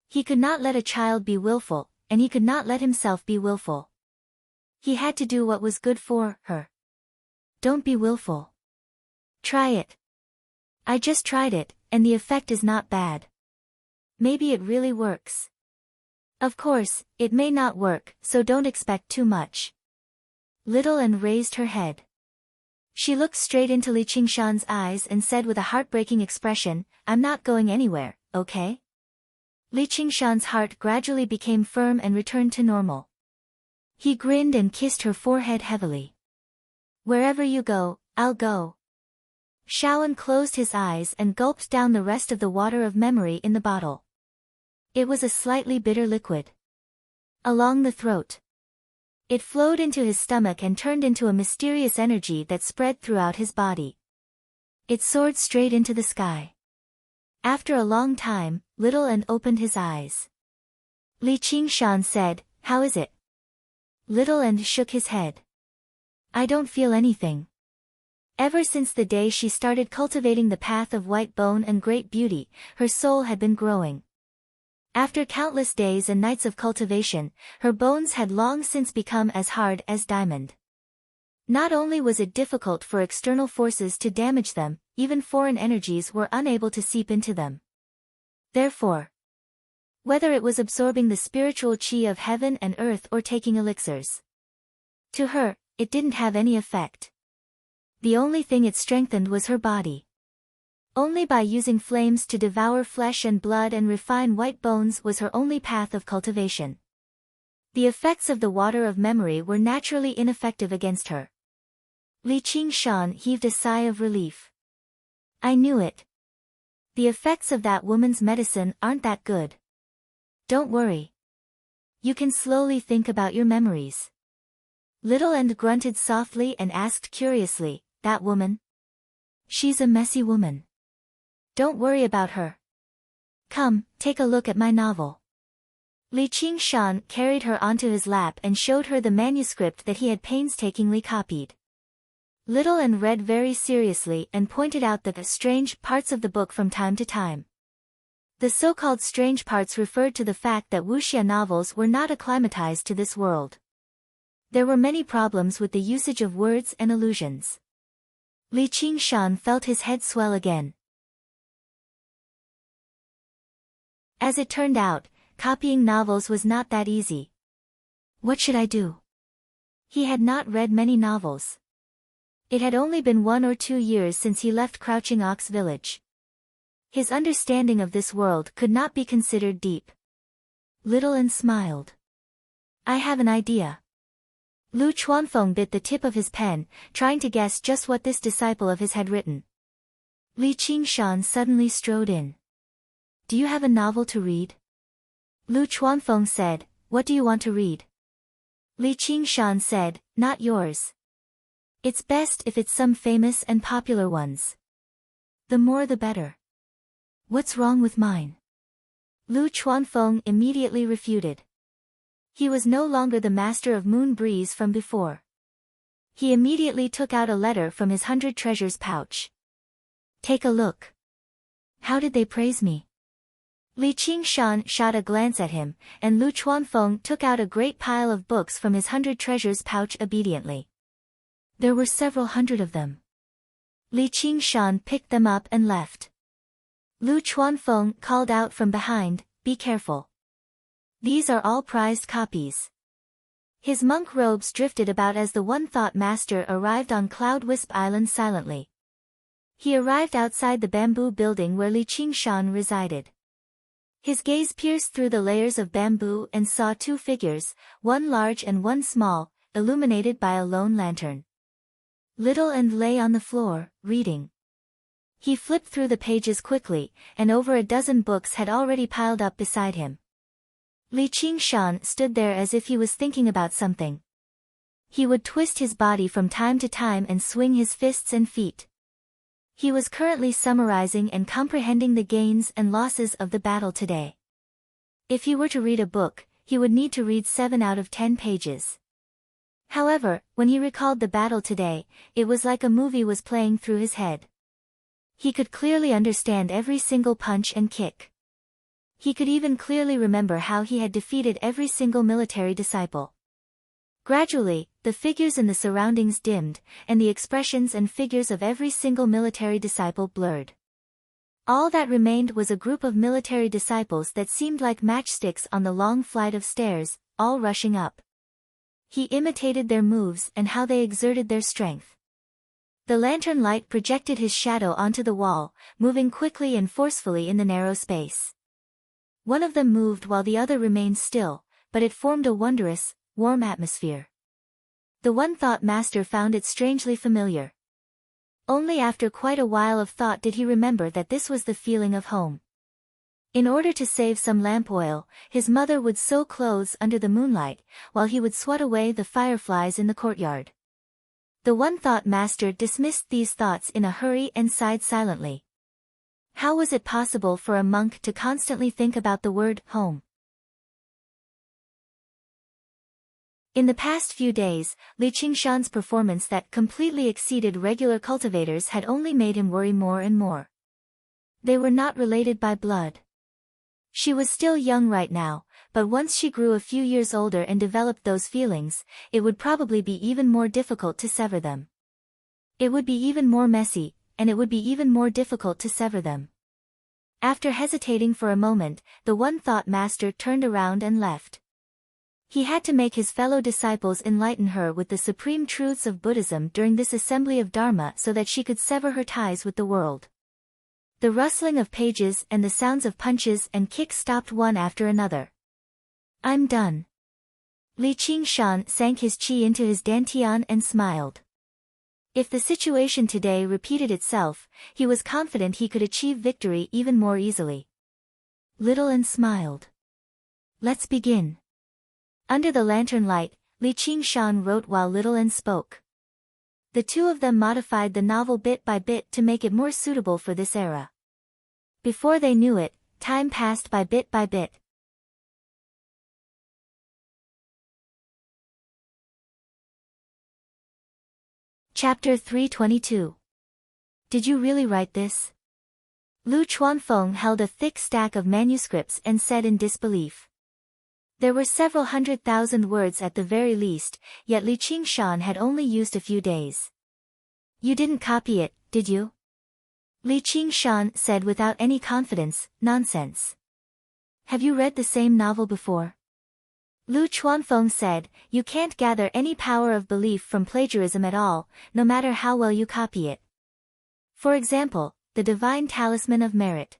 he could not let a child be willful, and he could not let himself be willful. He had to do what was good for her. Don't be willful. Try it. I just tried it, and the effect is not bad. Maybe it really works. Of course, it may not work, so don't expect too much. Little N raised her head. She looked straight into Li Qingshan's eyes and said with a heartbreaking expression, I'm not going anywhere, okay? Li Qingshan's heart gradually became firm and returned to normal. He grinned and kissed her forehead heavily. Wherever you go, I'll go. Shaoan closed his eyes and gulped down the rest of the water of memory in the bottle. It was a slightly bitter liquid. Along the throat. It flowed into his stomach and turned into a mysterious energy that spread throughout his body. It soared straight into the sky. After a long time, Little N opened his eyes. Li Qingshan said, How is it? Little N shook his head. I don't feel anything. Ever since the day she started cultivating the path of white bone and great beauty, her soul had been growing. After countless days and nights of cultivation, her bones had long since become as hard as diamond. Not only was it difficult for external forces to damage them, even foreign energies were unable to seep into them. Therefore, whether it was absorbing the spiritual qi of heaven and earth or taking elixirs, to her, it didn't have any effect. The only thing it strengthened was her body. Only by using flames to devour flesh and blood and refine white bones was her only path of cultivation. The effects of the water of memory were naturally ineffective against her. Li Qingshan heaved a sigh of relief. I knew it. The effects of that woman's medicine aren't that good. Don't worry. You can slowly think about your memories. Little and grunted softly and asked curiously, that woman? She's a messy woman. Don't worry about her. Come, take a look at my novel. Li Qingshan carried her onto his lap and showed her the manuscript that he had painstakingly copied. Little and read very seriously and pointed out the strange parts of the book from time to time. The so-called strange parts referred to the fact that wuxia novels were not acclimatized to this world. There were many problems with the usage of words and allusions. Li Qingshan felt his head swell again. As it turned out, copying novels was not that easy. What should I do? He had not read many novels. It had only been 1 or 2 years since he left Crouching Ox Village. His understanding of this world could not be considered deep. Little and smiled. I have an idea. Lu Chuanfeng bit the tip of his pen, trying to guess just what this disciple of his had written. Li Qingshan suddenly strode in. Do you have a novel to read? Lu Chuanfeng said, what do you want to read? Li Qingshan said, not yours. It's best if it's some famous and popular ones. The more the better. What's wrong with mine? Lu Chuanfeng immediately refuted. He was no longer the master of Moon Breeze from before. He immediately took out a letter from his 100 treasures pouch. Take a look. How did they praise me? Li Qingshan shot a glance at him, and Lu Chuanfeng took out a great pile of books from his 100 treasures pouch obediently. There were several hundred of them. Li Qingshan picked them up and left. Lu Chuanfeng called out from behind, be careful. These are all prized copies. His monk robes drifted about as the one-thought master arrived on Cloud Wisp Island silently. He arrived outside the bamboo building where Li Qingshan resided. His gaze pierced through the layers of bamboo and saw 2 figures, one large and one small, illuminated by a lone lantern. Little and lay on the floor, reading. He flipped through the pages quickly, and over a dozen books had already piled up beside him. Li Qingshan stood there as if he was thinking about something. He would twist his body from time to time and swing his fists and feet. He was currently summarizing and comprehending the gains and losses of the battle today. If he were to read a book, he would need to read 7 out of 10 pages. However, when he recalled the battle today, it was like a movie was playing through his head. He could clearly understand every single punch and kick. He could even clearly remember how he had defeated every single military disciple. Gradually, the figures in the surroundings dimmed, and the expressions and figures of every single military disciple blurred. All that remained was a group of military disciples that seemed like matchsticks on the long flight of stairs, all rushing up. He imitated their moves and how they exerted their strength. The lantern light projected his shadow onto the wall, moving quickly and forcefully in the narrow space. One of them moved while the other remained still, but it formed a wondrous, warm atmosphere. The one-thought master found it strangely familiar. Only after quite a while of thought did he remember that this was the feeling of home. In order to save some lamp oil, his mother would sew clothes under the moonlight, while he would swat away the fireflies in the courtyard. The one-thought master dismissed these thoughts in a hurry and sighed silently. How was it possible for a monk to constantly think about the word home? In the past few days, Li Qingshan's performance that completely exceeded regular cultivators had only made him worry more and more. They were not related by blood. She was still young right now, but once she grew a few years older and developed those feelings, it would probably be even more difficult to sever them. It would be even more messy, and it would be even more difficult to sever them. After hesitating for a moment, the one-thought master turned around and left. He had to make his fellow disciples enlighten her with the supreme truths of Buddhism during this assembly of Dharma so that she could sever her ties with the world. The rustling of pages and the sounds of punches and kicks stopped one after another. I'm done. Li Qingshan sank his qi into his dantian and smiled. If the situation today repeated itself, he was confident he could achieve victory even more easily. Little and smiled. Let's begin. Under the lantern light, Li Qingshan wrote while Little N spoke. The two of them modified the novel bit by bit to make it more suitable for this era. Before they knew it, time passed by bit by bit. Chapter 322. Did you really write this? Lu Chuanfeng held a thick stack of manuscripts and said in disbelief. There were several 100,000 words at the very least, yet Li Qingshan had only used a few days. You didn't copy it, did you? Li Qingshan said without any confidence. Nonsense. Have you read the same novel before? Lu Chuanfeng said, you can't gather any power of belief from plagiarism at all, no matter how well you copy it. For example, the divine talisman of merit.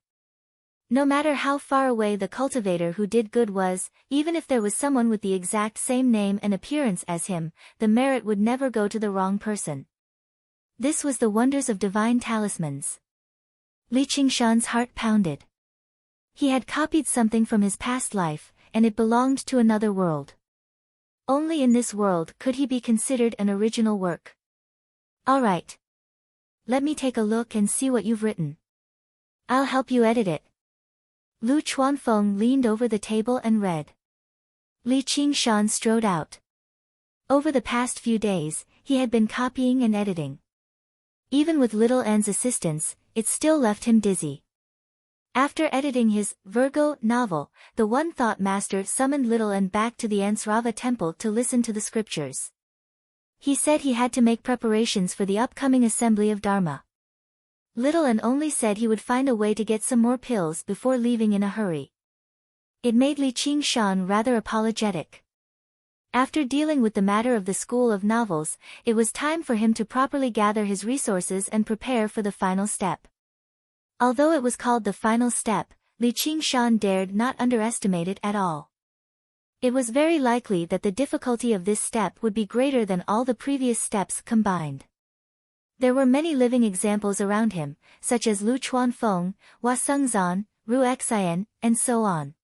No matter how far away the cultivator who did good was, even if there was someone with the exact same name and appearance as him, the merit would never go to the wrong person. This was the wonders of divine talismans. Li Qingshan's heart pounded. He had copied something from his past life, and it belonged to another world. Only in this world could he be considered an original work. All right. Let me take a look and see what you've written. I'll help you edit it. Lu Chuanfeng leaned over the table and read. Li Qingshan strode out. Over the past few days, he had been copying and editing. Even with Little N's assistance, it still left him dizzy. After editing his Virgo novel, the One Thought Master summoned Little N back to the Ansrava temple to listen to the scriptures. He said he had to make preparations for the upcoming assembly of Dharma. Little N only said he would find a way to get some more pills before leaving in a hurry. It made Li Qingshan rather apologetic. After dealing with the matter of the School of Novels, it was time for him to properly gather his resources and prepare for the final step. Although it was called the final step, Li Qingshan dared not underestimate it at all. It was very likely that the difficulty of this step would be greater than all the previous steps combined. There were many living examples around him, such as Lu Chuanfeng, Hua Sengzan, Ru Xian, and so on.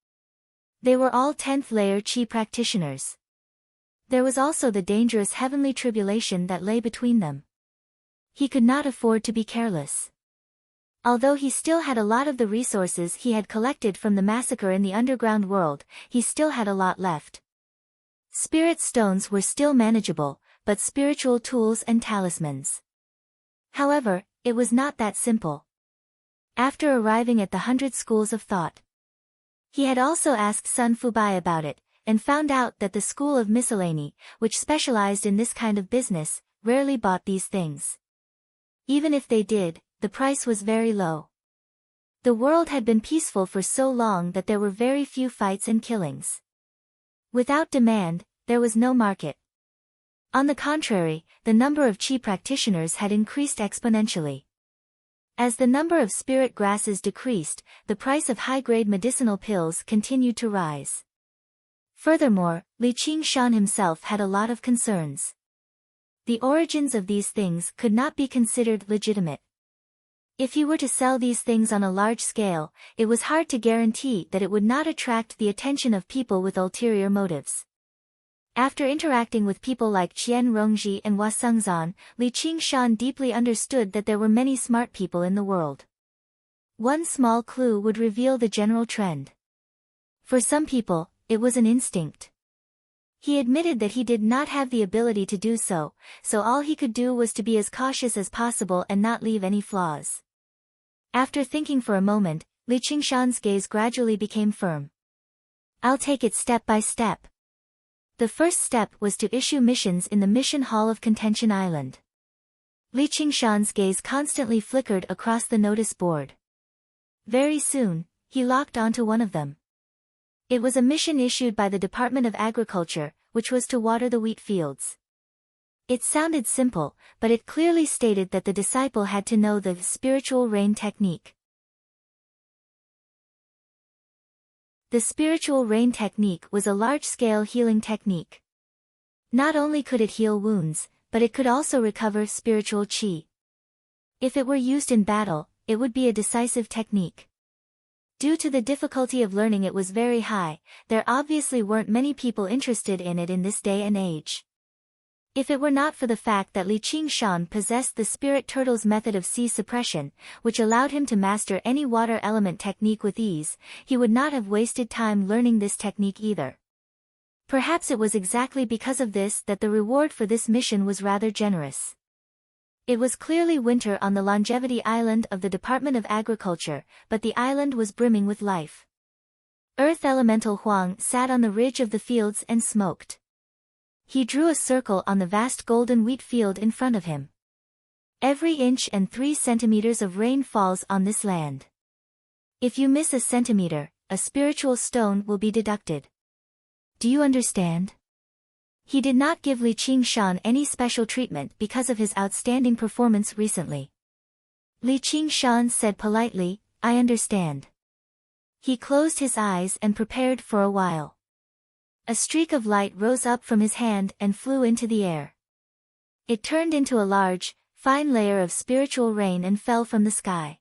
They were all 10th layer qi practitioners. There was also the dangerous heavenly tribulation that lay between them. He could not afford to be careless. Although he still had a lot of the resources he had collected from the massacre in the underground world, he still had a lot left. Spirit stones were still manageable, but spiritual tools and talismans. However, it was not that simple. After arriving at the 100 schools of thought, he had also asked Sun Fubai about it, and found out that the School of Miscellany, which specialized in this kind of business, rarely bought these things. Even if they did, the price was very low. The world had been peaceful for so long that there were very few fights and killings. Without demand, there was no market. On the contrary, the number of qi practitioners had increased exponentially. As the number of spirit grasses decreased, the price of high-grade medicinal pills continued to rise. Furthermore, Li Qingshan himself had a lot of concerns. The origins of these things could not be considered legitimate. If he were to sell these things on a large scale, it was hard to guarantee that it would not attract the attention of people with ulterior motives. After interacting with people like Qian Rongji and Hua Sengzan, Li Qingshan deeply understood that there were many smart people in the world. One small clue would reveal the general trend. For some people, it was an instinct. He admitted that he did not have the ability to do so, so all he could do was to be as cautious as possible and not leave any flaws. After thinking for a moment, Li Qingshan's gaze gradually became firm. I'll take it step by step. The first step was to issue missions in the Mission Hall of Contention Island. Li Qingshan's gaze constantly flickered across the notice board. Very soon, he locked onto one of them. It was a mission issued by the Department of Agriculture, which was to water the wheat fields. It sounded simple, but it clearly stated that the disciple had to know the spiritual rain technique. The spiritual rain technique was a large-scale healing technique. Not only could it heal wounds, but it could also recover spiritual qi. If it were used in battle, it would be a decisive technique. Due to the difficulty of learning it was very high, there obviously weren't many people interested in it in this day and age. If it were not for the fact that Li Qingshan possessed the spirit turtle's method of sea suppression, which allowed him to master any water element technique with ease, he would not have wasted time learning this technique either. Perhaps it was exactly because of this that the reward for this mission was rather generous. It was clearly winter on the Longevity Island of the Department of Agriculture, but the island was brimming with life. Earth Elemental Huang sat on the ridge of the fields and smoked. He drew a circle on the vast golden wheat field in front of him. Every inch and 3 centimeters of rain falls on this land. If you miss a centimeter, a spiritual stone will be deducted. Do you understand? He did not give Li Qingshan any special treatment because of his outstanding performance recently. Li Qingshan said politely, I understand. He closed his eyes and prepared for a while. A streak of light rose up from his hand and flew into the air. It turned into a large, fine layer of spiritual rain and fell from the sky.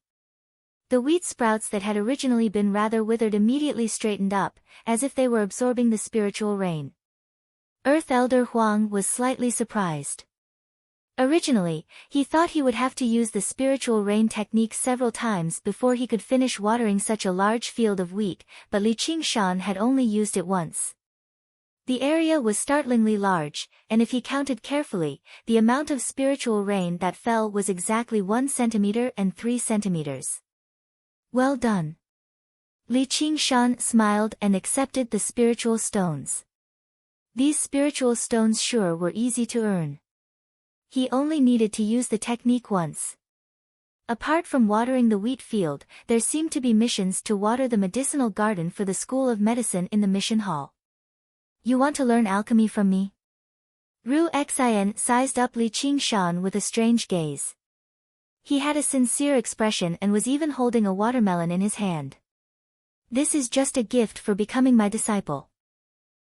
The wheat sprouts that had originally been rather withered immediately straightened up, as if they were absorbing the spiritual rain. Earth Elder Huang was slightly surprised. Originally, he thought he would have to use the spiritual rain technique several times before he could finish watering such a large field of wheat, but Li Qingshan had only used it once. The area was startlingly large, and if he counted carefully, the amount of spiritual rain that fell was exactly 1 centimeter and 3 centimeters. Well done. Li Qingshan smiled and accepted the spiritual stones. These spiritual stones sure were easy to earn. He only needed to use the technique once. Apart from watering the wheat field, there seemed to be missions to water the medicinal garden for the School of Medicine in the mission hall. You want to learn alchemy from me? Ru Xian sized up Li Qingshan with a strange gaze. He had a sincere expression and was even holding a watermelon in his hand. This is just a gift for becoming my disciple.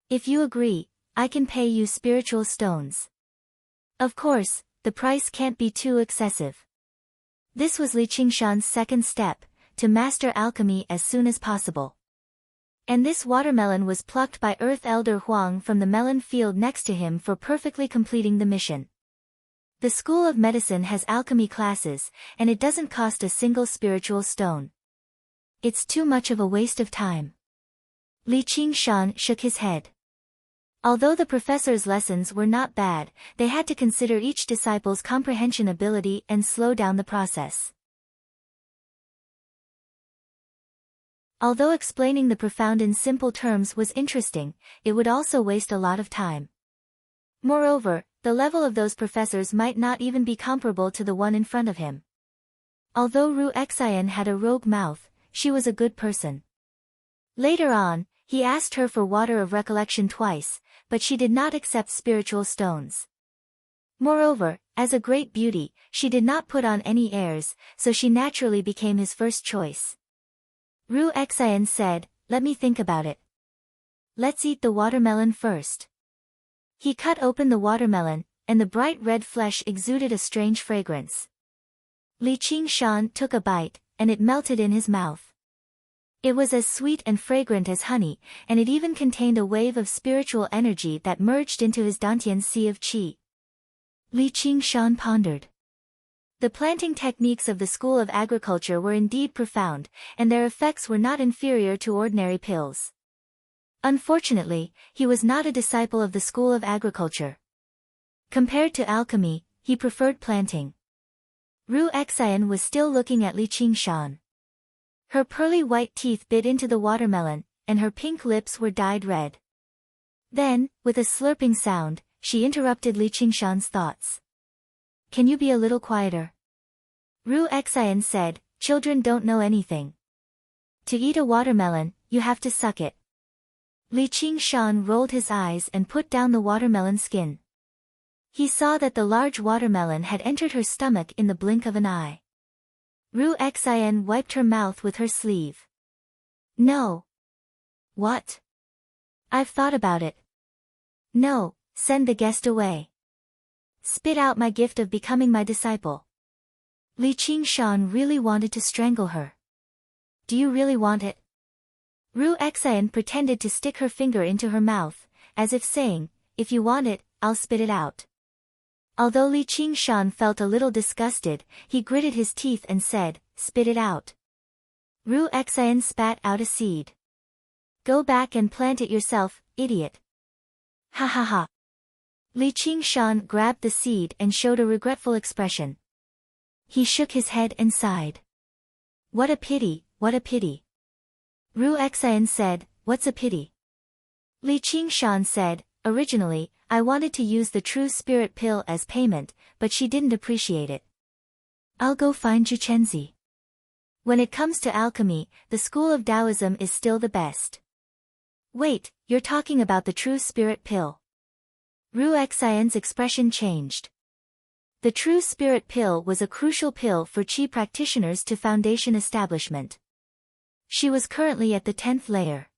If you agree, I can pay you spiritual stones. Of course, the price can't be too excessive. This was Li Qingshan's second step, to master alchemy as soon as possible. And this watermelon was plucked by Earth Elder Huang from the melon field next to him for perfectly completing the mission. The School of Medicine has alchemy classes, and it doesn't cost a single spiritual stone. It's too much of a waste of time. Li Qingshan shook his head. Although the professor's lessons were not bad, they had to consider each disciple's comprehension ability and slow down the process. Although explaining the profound in simple terms was interesting, it would also waste a lot of time. Moreover, the level of those professors might not even be comparable to the one in front of him. Although Ru Xian had a rogue mouth, she was a good person. Later on, he asked her for water of recollection twice, but she did not accept spiritual stones. Moreover, as a great beauty, she did not put on any airs, so she naturally became his first choice. Ru Xian said, let me think about it. Let's eat the watermelon first. He cut open the watermelon, and the bright red flesh exuded a strange fragrance. Li Qingshan took a bite, and it melted in his mouth. It was as sweet and fragrant as honey, and it even contained a wave of spiritual energy that merged into his Dantian sea of qi. Li Qingshan pondered. The planting techniques of the School of Agriculture were indeed profound, and their effects were not inferior to ordinary pills. Unfortunately, he was not a disciple of the School of Agriculture. Compared to alchemy, he preferred planting. Ru Xian was still looking at Li Qingshan. Her pearly white teeth bit into the watermelon, and her pink lips were dyed red. Then, with a slurping sound, she interrupted Li Qingshan's thoughts. Can you be a little quieter? Ru Xian said, children don't know anything. To eat a watermelon, you have to suck it. Li Qingshan rolled his eyes and put down the watermelon skin. He saw that the large watermelon had entered her stomach in the blink of an eye. Ru Xian wiped her mouth with her sleeve. No. What? I've thought about it. No, send the guest away. Spit out my gift of becoming my disciple. Li Qingshan really wanted to strangle her. Do you really want it? Ru Xian pretended to stick her finger into her mouth, as if saying, if you want it, I'll spit it out. Although Li Qingshan felt a little disgusted, he gritted his teeth and said, spit it out. Ru Xian spat out a seed. Go back and plant it yourself, idiot. Ha ha ha. Li Qingshan grabbed the seed and showed a regretful expression. He shook his head and sighed. What a pity, what a pity. Ru Xian said, what's a pity? Li Qingshan said, originally, I wanted to use the true spirit pill as payment, but she didn't appreciate it. I'll go find Zhuchenzi. When it comes to alchemy, the school of Taoism is still the best. Wait, you're talking about the true spirit pill. Ru Xian's expression changed. The true spirit pill was a crucial pill for Qi practitioners to foundation establishment. She was currently at the 10th layer.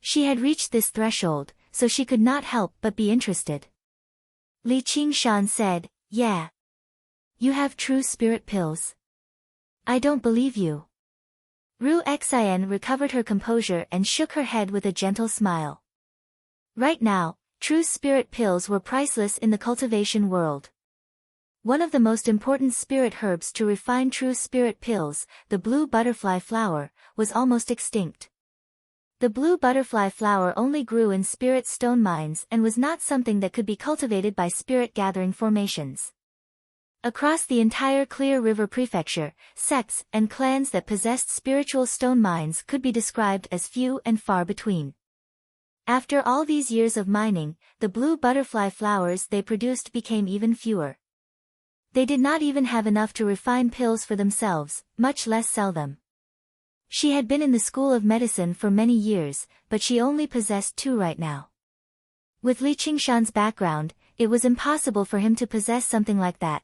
She had reached this threshold, so she could not help but be interested. Li Qingshan said, yeah. You have true spirit pills. I don't believe you. Ru Xian recovered her composure and shook her head with a gentle smile. Right now, true spirit pills were priceless in the cultivation world. One of the most important spirit herbs to refine true spirit pills, the blue butterfly flower, was almost extinct. The blue butterfly flower only grew in spirit stone mines and was not something that could be cultivated by spirit-gathering formations. Across the entire Clear River Prefecture, sects and clans that possessed spiritual stone mines could be described as few and far between. After all these years of mining, the blue butterfly flowers they produced became even fewer. They did not even have enough to refine pills for themselves, much less sell them. She had been in the school of medicine for many years, but she only possessed 2 right now. With Li Qingshan's background, it was impossible for him to possess something like that.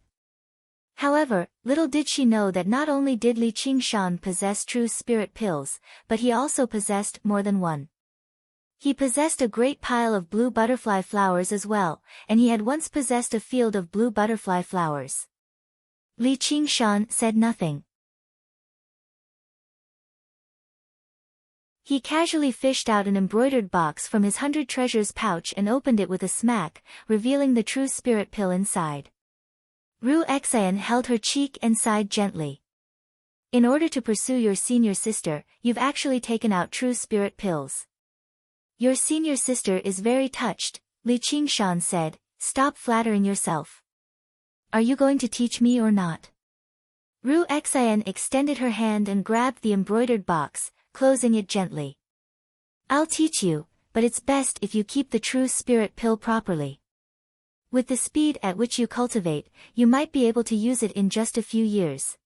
However, little did she know that not only did Li Qingshan possess true spirit pills, but he also possessed more than one. He possessed a great pile of blue butterfly flowers as well, and he had once possessed a field of blue butterfly flowers. Li Qingshan said nothing. He casually fished out an embroidered box from his 100 treasures pouch and opened it with a smack, revealing the true spirit pill inside. Ru Xian held her cheek and sighed gently. In order to pursue your senior sister, you've actually taken out true spirit pills. Your senior sister is very touched, Li Qingshan said, stop flattering yourself. Are you going to teach me or not? Ru Xian extended her hand and grabbed the embroidered box, closing it gently. I'll teach you, but it's best if you keep the true spirit pill properly. With the speed at which you cultivate, you might be able to use it in just a few years.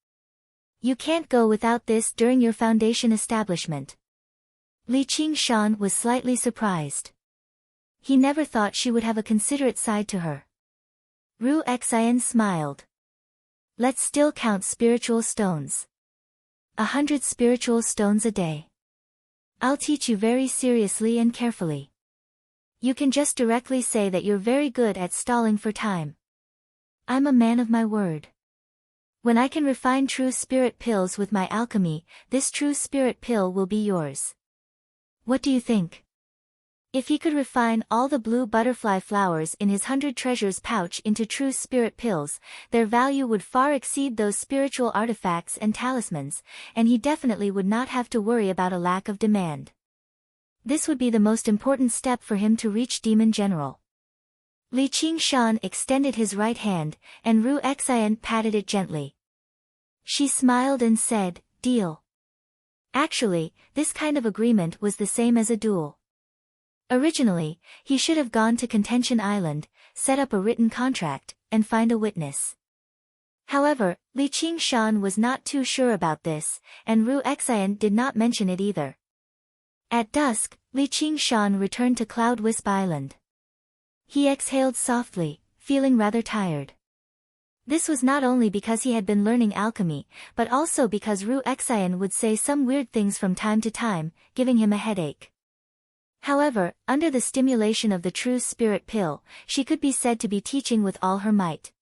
You can't go without this during your foundation establishment. Li Qingshan was slightly surprised. He never thought she would have a considerate side to her. Ru Xian smiled. Let's still count spiritual stones. 100 spiritual stones a day. I'll teach you very seriously and carefully. You can just directly say that you're very good at stalling for time. I'm a man of my word. When I can refine true spirit pills with my alchemy, this true spirit pill will be yours. What do you think? If he could refine all the blue butterfly flowers in his 100 treasures pouch into true spirit pills, their value would far exceed those spiritual artifacts and talismans, and he definitely would not have to worry about a lack of demand. This would be the most important step for him to reach Demon General. Li Qingshan extended his right hand, and Ru Xian patted it gently. She smiled and said, deal. Actually, this kind of agreement was the same as a duel. Originally, he should have gone to Contention Island, set up a written contract, and find a witness. However, Li Qingshan was not too sure about this, and Ru Xian did not mention it either. At dusk, Li Qingshan returned to Cloud Wisp Island. He exhaled softly, feeling rather tired. This was not only because he had been learning alchemy, but also because Ru Xian would say some weird things from time to time, giving him a headache. However, under the stimulation of the true spirit pill, she could be said to be teaching with all her might.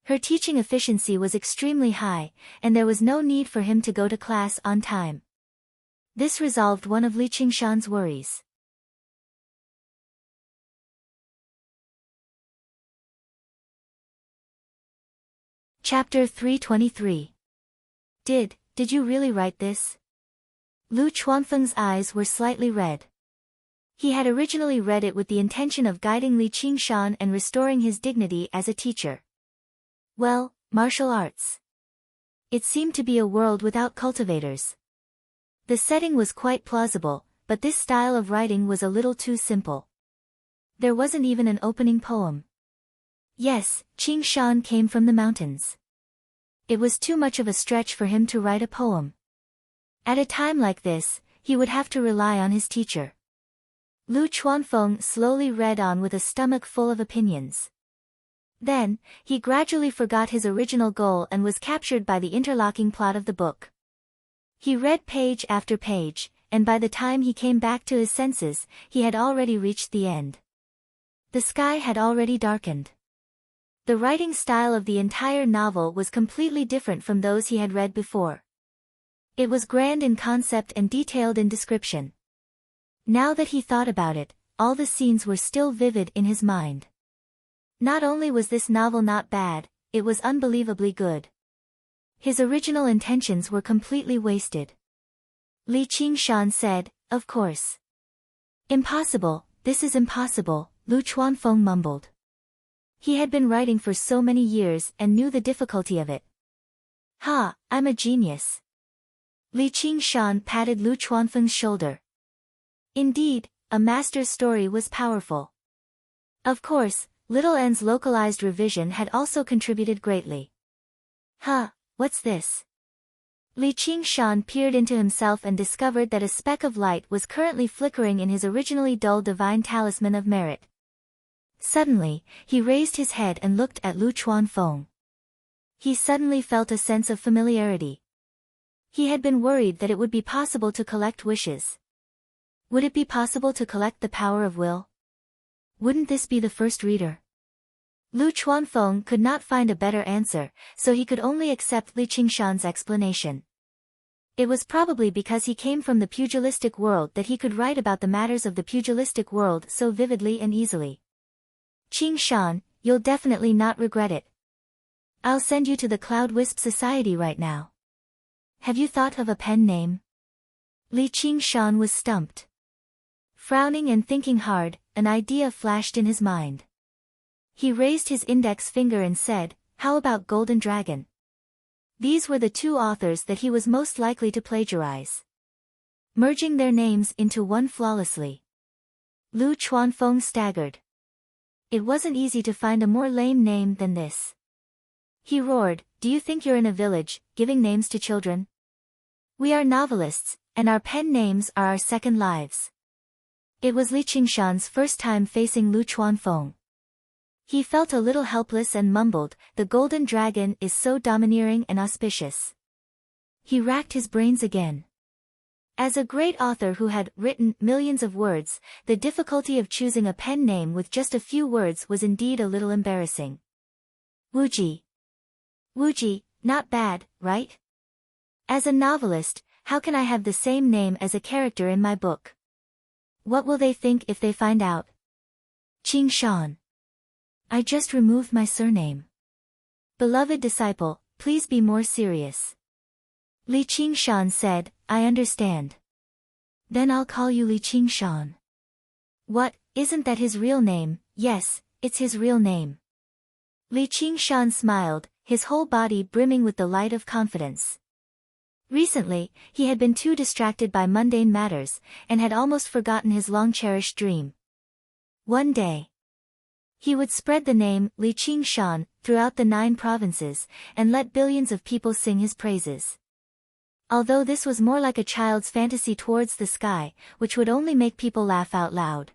Her teaching efficiency was extremely high, and there was no need for him to go to class on time. This resolved one of Li Qingshan's worries. Chapter 323. Did you really write this? Lu Chuanfeng's eyes were slightly red. He had originally read it with the intention of guiding Li Qingshan and restoring his dignity as a teacher. Well, martial arts. It seemed to be a world without cultivators. The setting was quite plausible, but this style of writing was a little too simple. There wasn't even an opening poem. Yes, Qingshan came from the mountains. It was too much of a stretch for him to write a poem. At a time like this, he would have to rely on his teacher. Lu Chuanfeng slowly read on with a stomach full of opinions. Then, he gradually forgot his original goal and was captured by the interlocking plot of the book. He read page after page, and by the time he came back to his senses, he had already reached the end. The sky had already darkened. The writing style of the entire novel was completely different from those he had read before. It was grand in concept and detailed in description. Now that he thought about it, all the scenes were still vivid in his mind. Not only was this novel not bad, it was unbelievably good. His original intentions were completely wasted. Li Qingshan said, "Of course." "Impossible, this is impossible," Lu Chuanfeng mumbled. He had been writing for so many years and knew the difficulty of it. "Ha, I'm a genius." Li Qingshan patted Lu Chuanfeng's shoulder. Indeed, a master's story was powerful. Of course, Little N's localized revision had also contributed greatly. "Huh, what's this?" Li Qingshan peered into himself and discovered that a speck of light was currently flickering in his originally dull divine talisman of merit. Suddenly, he raised his head and looked at Lu Chuanfeng. He suddenly felt a sense of familiarity. He had been worried that it would be possible to collect wishes. Would it be possible to collect the power of will? Wouldn't this be the first reader? Lu Chuanfeng could not find a better answer, so he could only accept Li Qingshan's explanation. It was probably because he came from the pugilistic world that he could write about the matters of the pugilistic world so vividly and easily. "Qingshan, you'll definitely not regret it. I'll send you to the Cloud Wisp Society right now. Have you thought of a pen name?" Li Qingshan was stumped. Frowning and thinking hard, an idea flashed in his mind. He raised his index finger and said, "How about Golden Dragon?" These were the two authors that he was most likely to plagiarize. Merging their names into one flawlessly. Lu Chuanfeng staggered. It wasn't easy to find a more lame name than this. He roared, "Do you think you're in a village, giving names to children? We are novelists, and our pen names are our second lives." It was Li Qingshan's first time facing Lu Chuanfeng. He felt a little helpless and mumbled, "The Golden Dragon is so domineering and auspicious." He racked his brains again. As a great author who had written millions of words, the difficulty of choosing a pen name with just a few words was indeed a little embarrassing. Wuji. Wuji, not bad, right? As a novelist, how can I have the same name as a character in my book? What will they think if they find out? Qingshan. I just removed my surname. Beloved disciple, please be more serious. Li Qingshan said, "I understand. Then I'll call you Li Qingshan." "What, isn't that his real name?" "Yes, it's his real name." Li Qingshan smiled, his whole body brimming with the light of confidence. Recently, he had been too distracted by mundane matters, and had almost forgotten his long-cherished dream. One day, he would spread the name Li Qingshan throughout the 9 provinces, and let billions of people sing his praises. Although this was more like a child's fantasy towards the sky, which would only make people laugh out loud.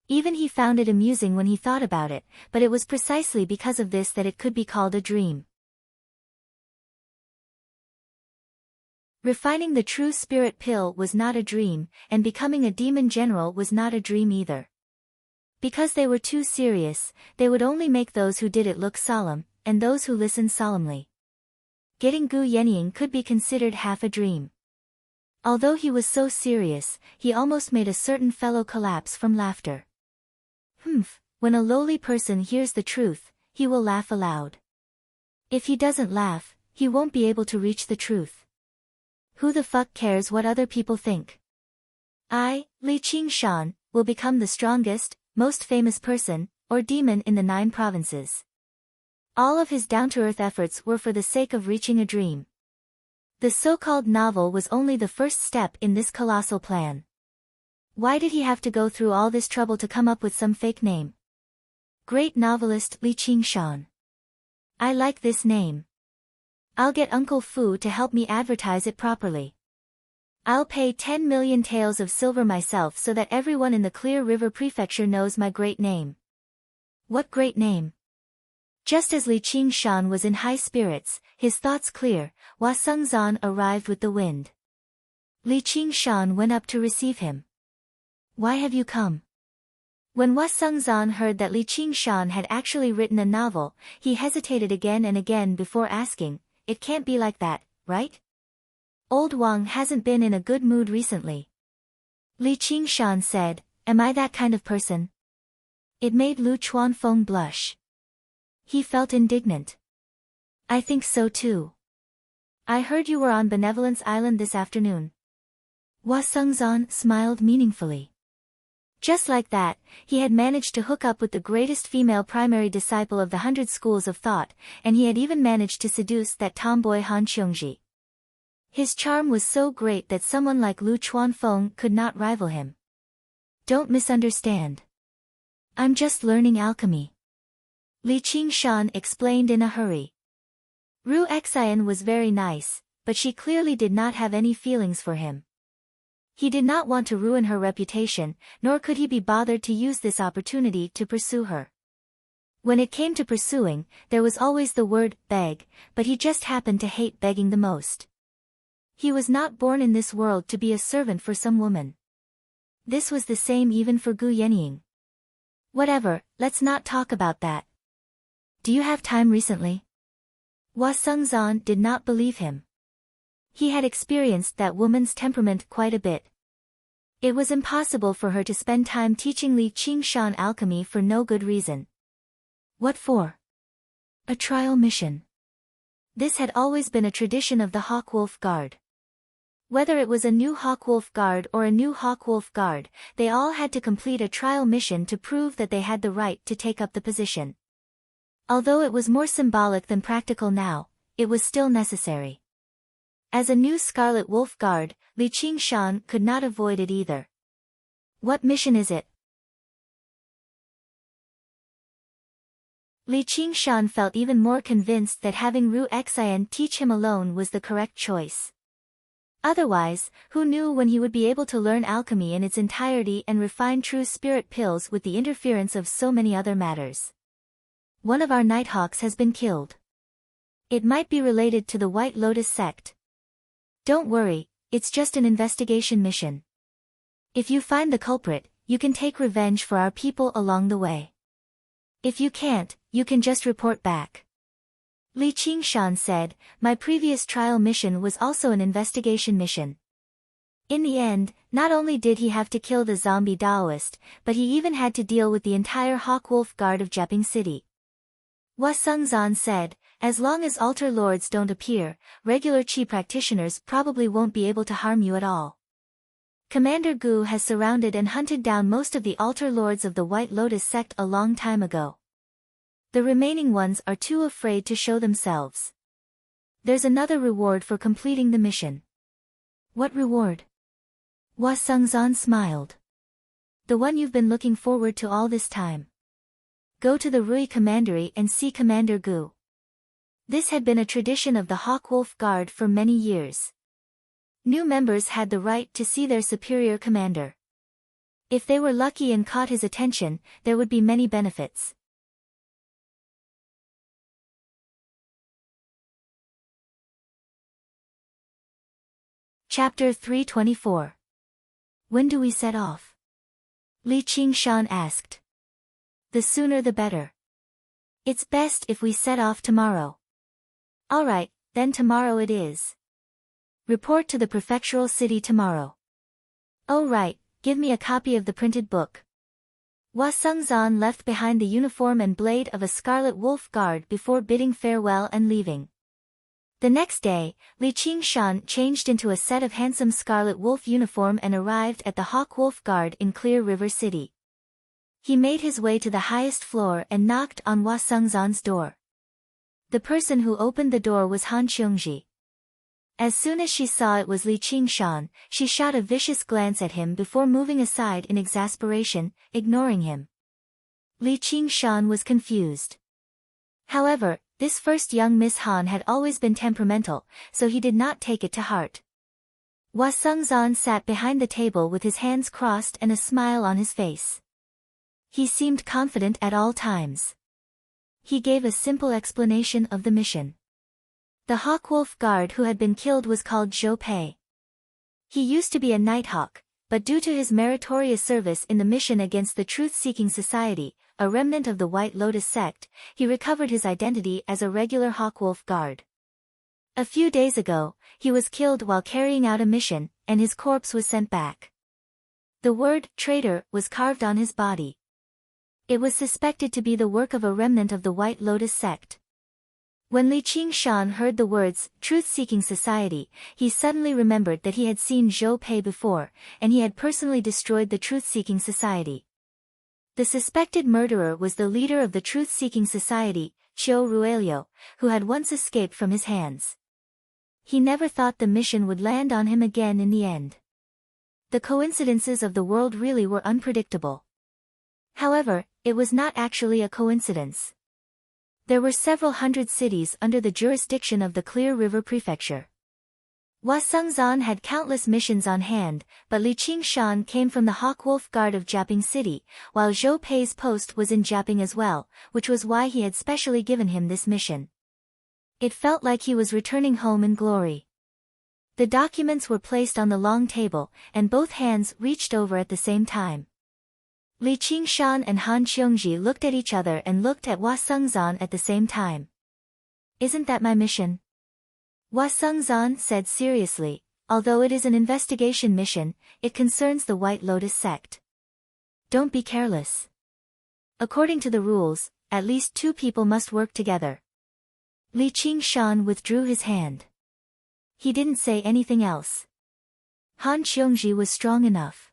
Even he found it amusing when he thought about it, but it was precisely because of this that it could be called a dream. Refining the true spirit pill was not a dream, and becoming a demon general was not a dream either. Because they were too serious, they would only make those who did it look solemn, and those who listened solemnly. Getting Gu Yenying could be considered half a dream. Although he was so serious, he almost made a certain fellow collapse from laughter. Humph, when a lowly person hears the truth, he will laugh aloud. If he doesn't laugh, he won't be able to reach the truth. Who the fuck cares what other people think? I, Li Qingshan, will become the strongest, most famous person, or demon in the 9 provinces. All of his down-to-earth efforts were for the sake of reaching a dream. The so-called novel was only the first step in this colossal plan. Why did he have to go through all this trouble to come up with some fake name? Great novelist Li Qingshan. I like this name. I'll get Uncle Fu to help me advertise it properly. I'll pay 10 million taels of silver myself so that everyone in the Clear River Prefecture knows my great name. What great name? Just as Li Qingshan was in high spirits, his thoughts clear, Hua Sengzan arrived with the wind. Li Qingshan went up to receive him. Why have you come? When Hua Sengzan heard that Li Qingshan had actually written a novel, he hesitated again and again before asking, "It can't be like that, right? Old Wang hasn't been in a good mood recently." Li Qingshan said, "Am I that kind of person?" It made Lu Chuanfeng blush. He felt indignant. "I think so too. I heard you were on Benevolence Island this afternoon." Hua Sengzan smiled meaningfully. Just like that, he had managed to hook up with the greatest female primary disciple of the 100 schools of thought, and he had even managed to seduce that tomboy Han Qiongji. His charm was so great that someone like Lu Chuanfeng could not rival him. Don't misunderstand. I'm just learning alchemy. Li Qingshan explained in a hurry. Ru Xian was very nice, but she clearly did not have any feelings for him. He did not want to ruin her reputation, nor could he be bothered to use this opportunity to pursue her. When it came to pursuing, there was always the word, beg, but he just happened to hate begging the most. He was not born in this world to be a servant for some woman. This was the same even for Gu Yenying. Whatever, let's not talk about that. Do you have time recently? Hua Sengzan did not believe him. He had experienced that woman's temperament quite a bit. It was impossible for her to spend time teaching Li Qingshan alchemy for no good reason. What for? A trial mission. This had always been a tradition of the Hawkwolf Guard. Whether it was a new Hawkwolf Guard or a new Hawkwolf Guard, they all had to complete a trial mission to prove that they had the right to take up the position. Although it was more symbolic than practical now, it was still necessary. As a new Scarlet Wolf Guard, Li Qingshan could not avoid it either. What mission is it? Li Qingshan felt even more convinced that having Ru Xian teach him alone was the correct choice. Otherwise, who knew when he would be able to learn alchemy in its entirety and refine true spirit pills with the interference of so many other matters. One of our Nighthawks has been killed. It might be related to the White Lotus sect. Don't worry, it's just an investigation mission. If you find the culprit, you can take revenge for our people along the way. If you can't, you can just report back. Li Qingshan said, my previous trial mission was also an investigation mission. In the end, not only did he have to kill the zombie Daoist, but he even had to deal with the entire Hawkwolf Guard of Jiaping City. Hua Sengzan said, as long as altar lords don't appear, regular Qi practitioners probably won't be able to harm you at all. Commander Gu has surrounded and hunted down most of the altar lords of the White Lotus sect a long time ago. The remaining ones are too afraid to show themselves. There's another reward for completing the mission. What reward? Hua Sengzan smiled. The one you've been looking forward to all this time. Go to the Rui Commandery and see Commander Gu. This had been a tradition of the Hawkwolf Guard for many years. New members had the right to see their superior commander. If they were lucky and caught his attention, there would be many benefits. Chapter 324. When do we set off? Li Qingshan asked. The sooner the better. It's best if we set off tomorrow. Alright, then tomorrow it is. Report to the prefectural city tomorrow. Oh right, give me a copy of the printed book. Hua Sungzan left behind the uniform and blade of a Scarlet Wolf guard before bidding farewell and leaving. The next day, Li Qingshan changed into a set of handsome Scarlet Wolf uniform and arrived at the Hawk Wolf Guard in Clear River City. He made his way to the highest floor and knocked on Hua Sungzan's door. The person who opened the door was Han Qiongji. As soon as she saw it was Li Qingshan, she shot a vicious glance at him before moving aside in exasperation, ignoring him. Li Qingshan was confused. However, this first young Miss Han had always been temperamental, so he did not take it to heart. Hua Sungzan sat behind the table with his hands crossed and a smile on his face. He seemed confident at all times. He gave a simple explanation of the mission. The Hawkwolf guard who had been killed was called Zhou Pei. He used to be a Nighthawk, but due to his meritorious service in the mission against the Truth-Seeking Society, a remnant of the White Lotus sect, he recovered his identity as a regular Hawkwolf guard. A few days ago, he was killed while carrying out a mission, and his corpse was sent back. The word, traitor, was carved on his body. It was suspected to be the work of a remnant of the White Lotus sect. When Li Qingshan heard the words, Truth-Seeking Society, he suddenly remembered that he had seen Zhou Pei before, and he had personally destroyed the Truth-Seeking Society. The suspected murderer was the leader of the Truth-Seeking Society, Qiu Ruelio, who had once escaped from his hands. He never thought the mission would land on him again in the end. The coincidences of the world really were unpredictable. However, it was not actually a coincidence. There were several hundred cities under the jurisdiction of the Clear River Prefecture. Hua Sungzan had countless missions on hand, but Li Qingshan came from the Hawkwolf Guard of Jiaping City, while Zhou Pei's post was in Jiaping as well, which was why he had specially given him this mission. It felt like he was returning home in glory. The documents were placed on the long table, and both hands reached over at the same time. Li Qingshan and Han Qiongji looked at each other and looked at Hua Sungzan at the same time. Isn't that my mission? Hua Sungzan said seriously, although it is an investigation mission, it concerns the White Lotus sect. Don't be careless. According to the rules, at least 2 people must work together. Li Qingshan withdrew his hand. He didn't say anything else. Han Qiongji was strong enough.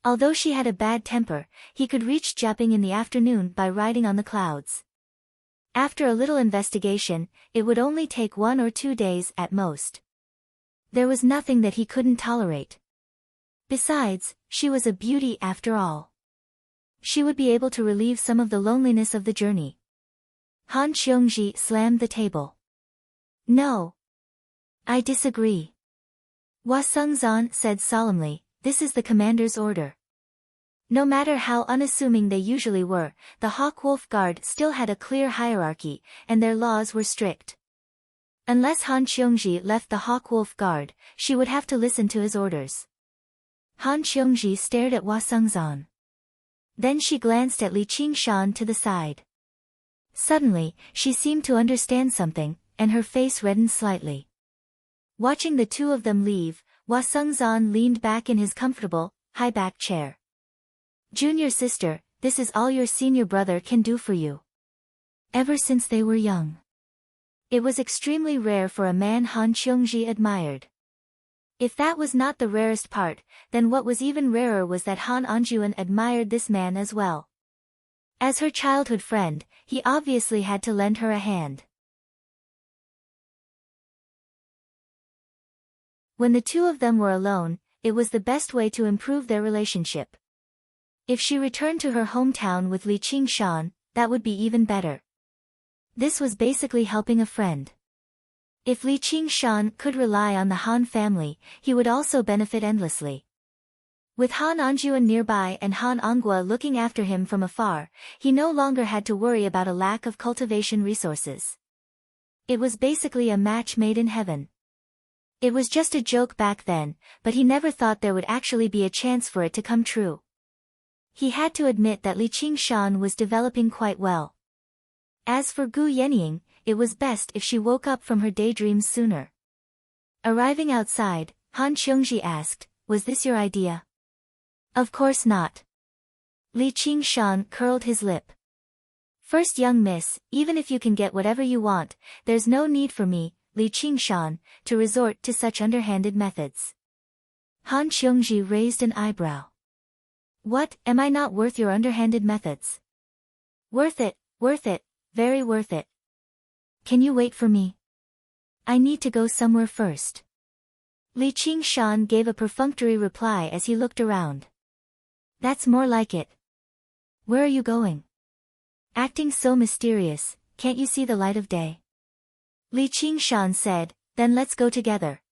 Although she had a bad temper, he could reach Jiaping in the afternoon by riding on the clouds. After a little investigation, it would only take 1 or 2 days at most. There was nothing that he couldn't tolerate. Besides, she was a beauty after all. She would be able to relieve some of the loneliness of the journey. Han Qiongji slammed the table. No. I disagree. Hua Sungzan said solemnly, this is the commander's order. No matter how unassuming they usually were, the Hawkwolf Guard still had a clear hierarchy, and their laws were strict. Unless Han Qiongji left the Hawkwolf Guard, she would have to listen to his orders. Han Qiongji stared at Hua Sungzan. Then she glanced at Li Qingshan to the side. Suddenly, she seemed to understand something, and her face reddened slightly. Watching the 2 of them leave, Hua Sungzan leaned back in his comfortable, high-back chair. Junior sister, this is all your senior brother can do for you. Ever since they were young. It was extremely rare for a man Han Qiongji admired. If that was not the rarest part, then what was even rarer was that Han Anjuan admired this man as well. As her childhood friend, he obviously had to lend her a hand. When the 2 of them were alone, it was the best way to improve their relationship. If she returned to her hometown with Li Qingshan, that would be even better. This was basically helping a friend. If Li Qingshan could rely on the Han family, he would also benefit endlessly. With Han Anjuan nearby and Han Anghua looking after him from afar, he no longer had to worry about a lack of cultivation resources. It was basically a match made in heaven. It was just a joke back then, but he never thought there would actually be a chance for it to come true. He had to admit that Li Qingshan was developing quite well. As for Gu Yenying, it was best if she woke up from her daydreams sooner. Arriving outside, Han Qiongji asked, "Was this your idea?" "Of course not." Li Qingshan curled his lip. "First young miss, even if you can get whatever you want, there's no need for me, Li Qingshan, to resort to such underhanded methods." Han Qiongji raised an eyebrow. "What, am I not worth your underhanded methods?" Worth it, very worth it. Can you wait for me? I need to go somewhere first." Li Qingshan gave a perfunctory reply as he looked around. "That's more like it. Where are you going? Acting so mysterious, can't you see the light of day?" Li Qingshan said, "Then let's go together."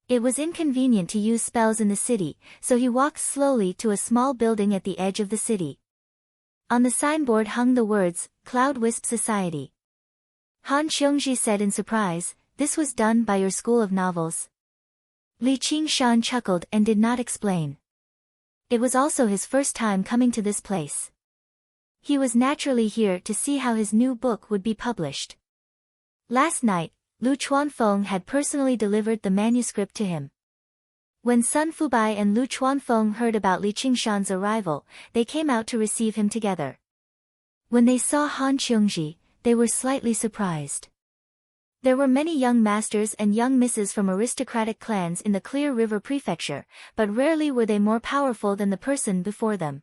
It was inconvenient to use spells in the city, so he walked slowly to a small building at the edge of the city. On the signboard hung the words, "Cloud Wisp Society." Han Qiongji said in surprise, "This was done by your school of novels?" Li Qingshan chuckled and did not explain. It was also his first time coming to this place. He was naturally here to see how his new book would be published. Last night, Lu Chuanfeng had personally delivered the manuscript to him. When Sun Fubai and Lu Chuanfeng heard about Li Qingshan's arrival, they came out to receive him together. When they saw Han Qiongji, they were slightly surprised. There were many young masters and young misses from aristocratic clans in the Clear River Prefecture, but rarely were they more powerful than the person before them.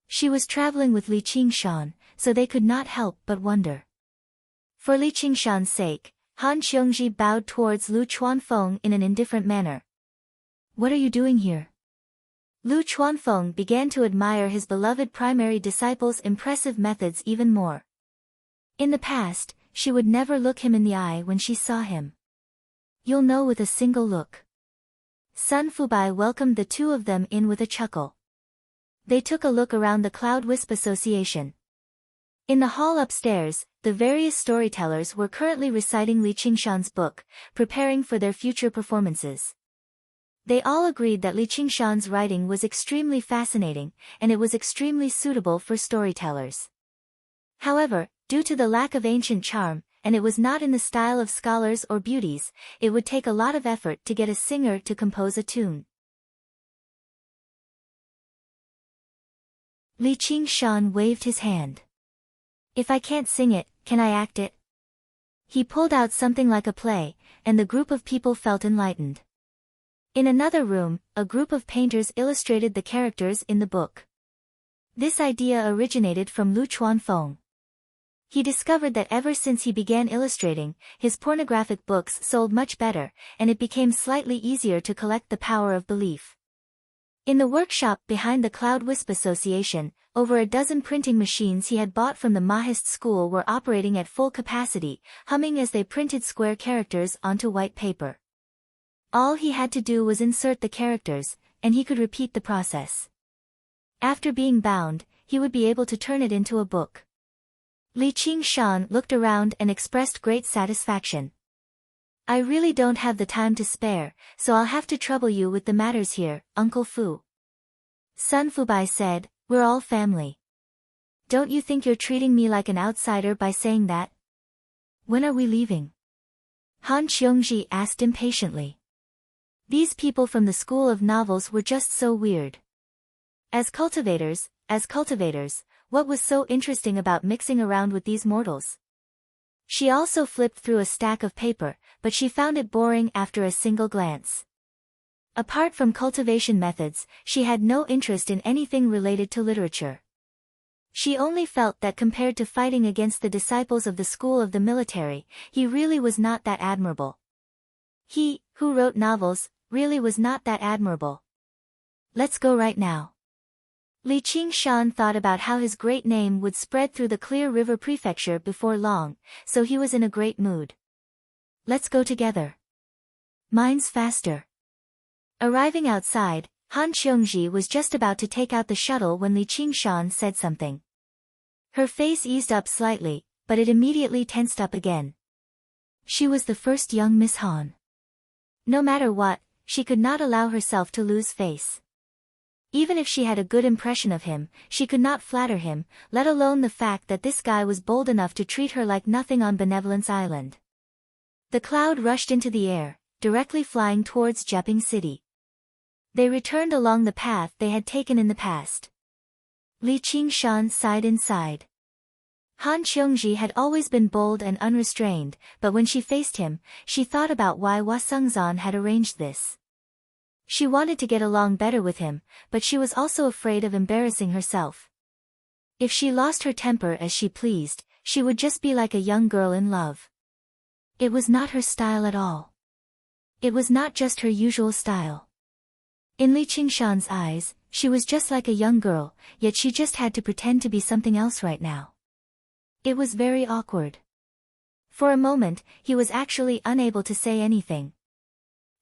She was traveling with Li Qingshan, so they could not help but wonder. For Li Qingshan's sake, Han Qiongji bowed towards Lu Chuanfeng in an indifferent manner. "What are you doing here?" Lu Chuanfeng began to admire his beloved primary disciple's impressive methods even more. In the past, she would never look him in the eye when she saw him. "You'll know with a single look." Sun Fubai welcomed the two of them in with a chuckle. They took a look around the Cloud Wisp Association. In the hall upstairs, the various storytellers were currently reciting Li Qingshan's book, preparing for their future performances. They all agreed that Li Qingshan's writing was extremely fascinating, and it was extremely suitable for storytellers. However, due to the lack of ancient charm, and it was not in the style of scholars or beauties, it would take a lot of effort to get a singer to compose a tune. Li Qingshan waved his hand. "If I can't sing it, can I act it?" He pulled out something like a play, and the group of people felt enlightened. In another room, a group of painters illustrated the characters in the book. This idea originated from Lu Chuanfeng. He discovered that ever since he began illustrating, his pornographic books sold much better, and it became slightly easier to collect the power of belief. In the workshop behind the Cloud Wisp Association, over a dozen printing machines he had bought from the Mahist school were operating at full capacity, humming as they printed square characters onto white paper. All he had to do was insert the characters, and he could repeat the process. After being bound, he would be able to turn it into a book. Li Qingshan looked around and expressed great satisfaction. "I really don't have the time to spare, so I'll have to trouble you with the matters here, Uncle Fu." Sun Fubai said, "We're all family. Don't you think you're treating me like an outsider by saying that?" "When are we leaving?" Han Qiongji asked impatiently. These people from the School of Novels were just so weird. As cultivators, what was so interesting about mixing around with these mortals? She also flipped through a stack of paper, but she found it boring after a single glance. Apart from cultivation methods, she had no interest in anything related to literature. She only felt that compared to fighting against the disciples of the school of the military, he really was not that admirable. He, who wrote novels, really was not that admirable. "Let's go right now." Li Qingshan thought about how his great name would spread through the Clear River Prefecture before long, so he was in a great mood. "Let's go together. Mine's faster." Arriving outside, Han Qiongji was just about to take out the shuttle when Li Qingshan said something. Her face eased up slightly, but it immediately tensed up again. She was the first young Miss Han. No matter what, she could not allow herself to lose face. Even if she had a good impression of him, she could not flatter him, let alone the fact that this guy was bold enough to treat her like nothing on Benevolence Island. The cloud rushed into the air, directly flying towards Jiaping City. They returned along the path they had taken in the past. Li Qingshan sighed inside. Han Qiongji had always been bold and unrestrained, but when she faced him, she thought about why Hua Sengzan had arranged this. She wanted to get along better with him, but she was also afraid of embarrassing herself. If she lost her temper as she pleased, she would just be like a young girl in love. It was not her style at all. It was not just her usual style. In Li Qingshan's eyes, she was just like a young girl, yet she just had to pretend to be something else right now. It was very awkward. For a moment, he was actually unable to say anything.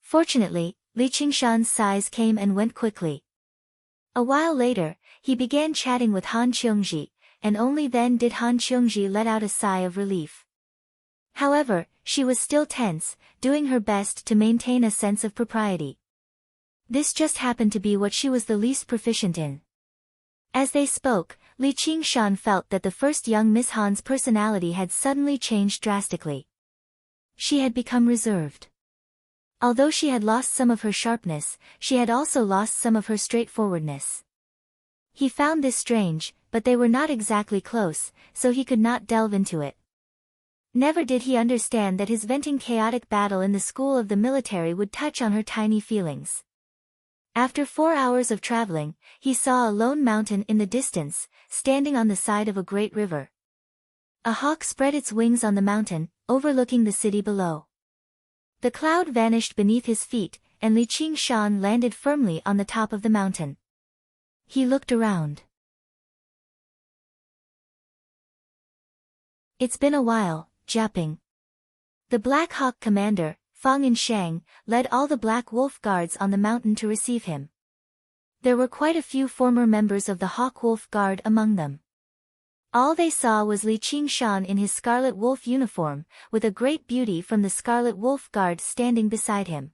Fortunately, Li Qingshan's sighs came and went quickly. A while later, he began chatting with Han Qiongji, and only then did Han Qiongji let out a sigh of relief. However, she was still tense, doing her best to maintain a sense of propriety. This just happened to be what she was the least proficient in. As they spoke, Li Qingshan felt that the first young Miss Han's personality had suddenly changed drastically. She had become reserved. Although she had lost some of her sharpness, she had also lost some of her straightforwardness. He found this strange, but they were not exactly close, so he could not delve into it. Never did he understand that his venting chaotic battle in the school of the military would touch on her tiny feelings. After 4 hours of traveling, he saw a lone mountain in the distance, standing on the side of a great river. A hawk spread its wings on the mountain, overlooking the city below. The cloud vanished beneath his feet, and Li Qingshan landed firmly on the top of the mountain. He looked around. It's been a while, Jiaping. The Black Hawk commander, Fang Yinsheng, led all the Black Wolf Guards on the mountain to receive him. There were quite a few former members of the Hawk Wolf Guard among them. All they saw was Li Qingshan in his Scarlet Wolf uniform, with a great beauty from the Scarlet Wolf Guard standing beside him.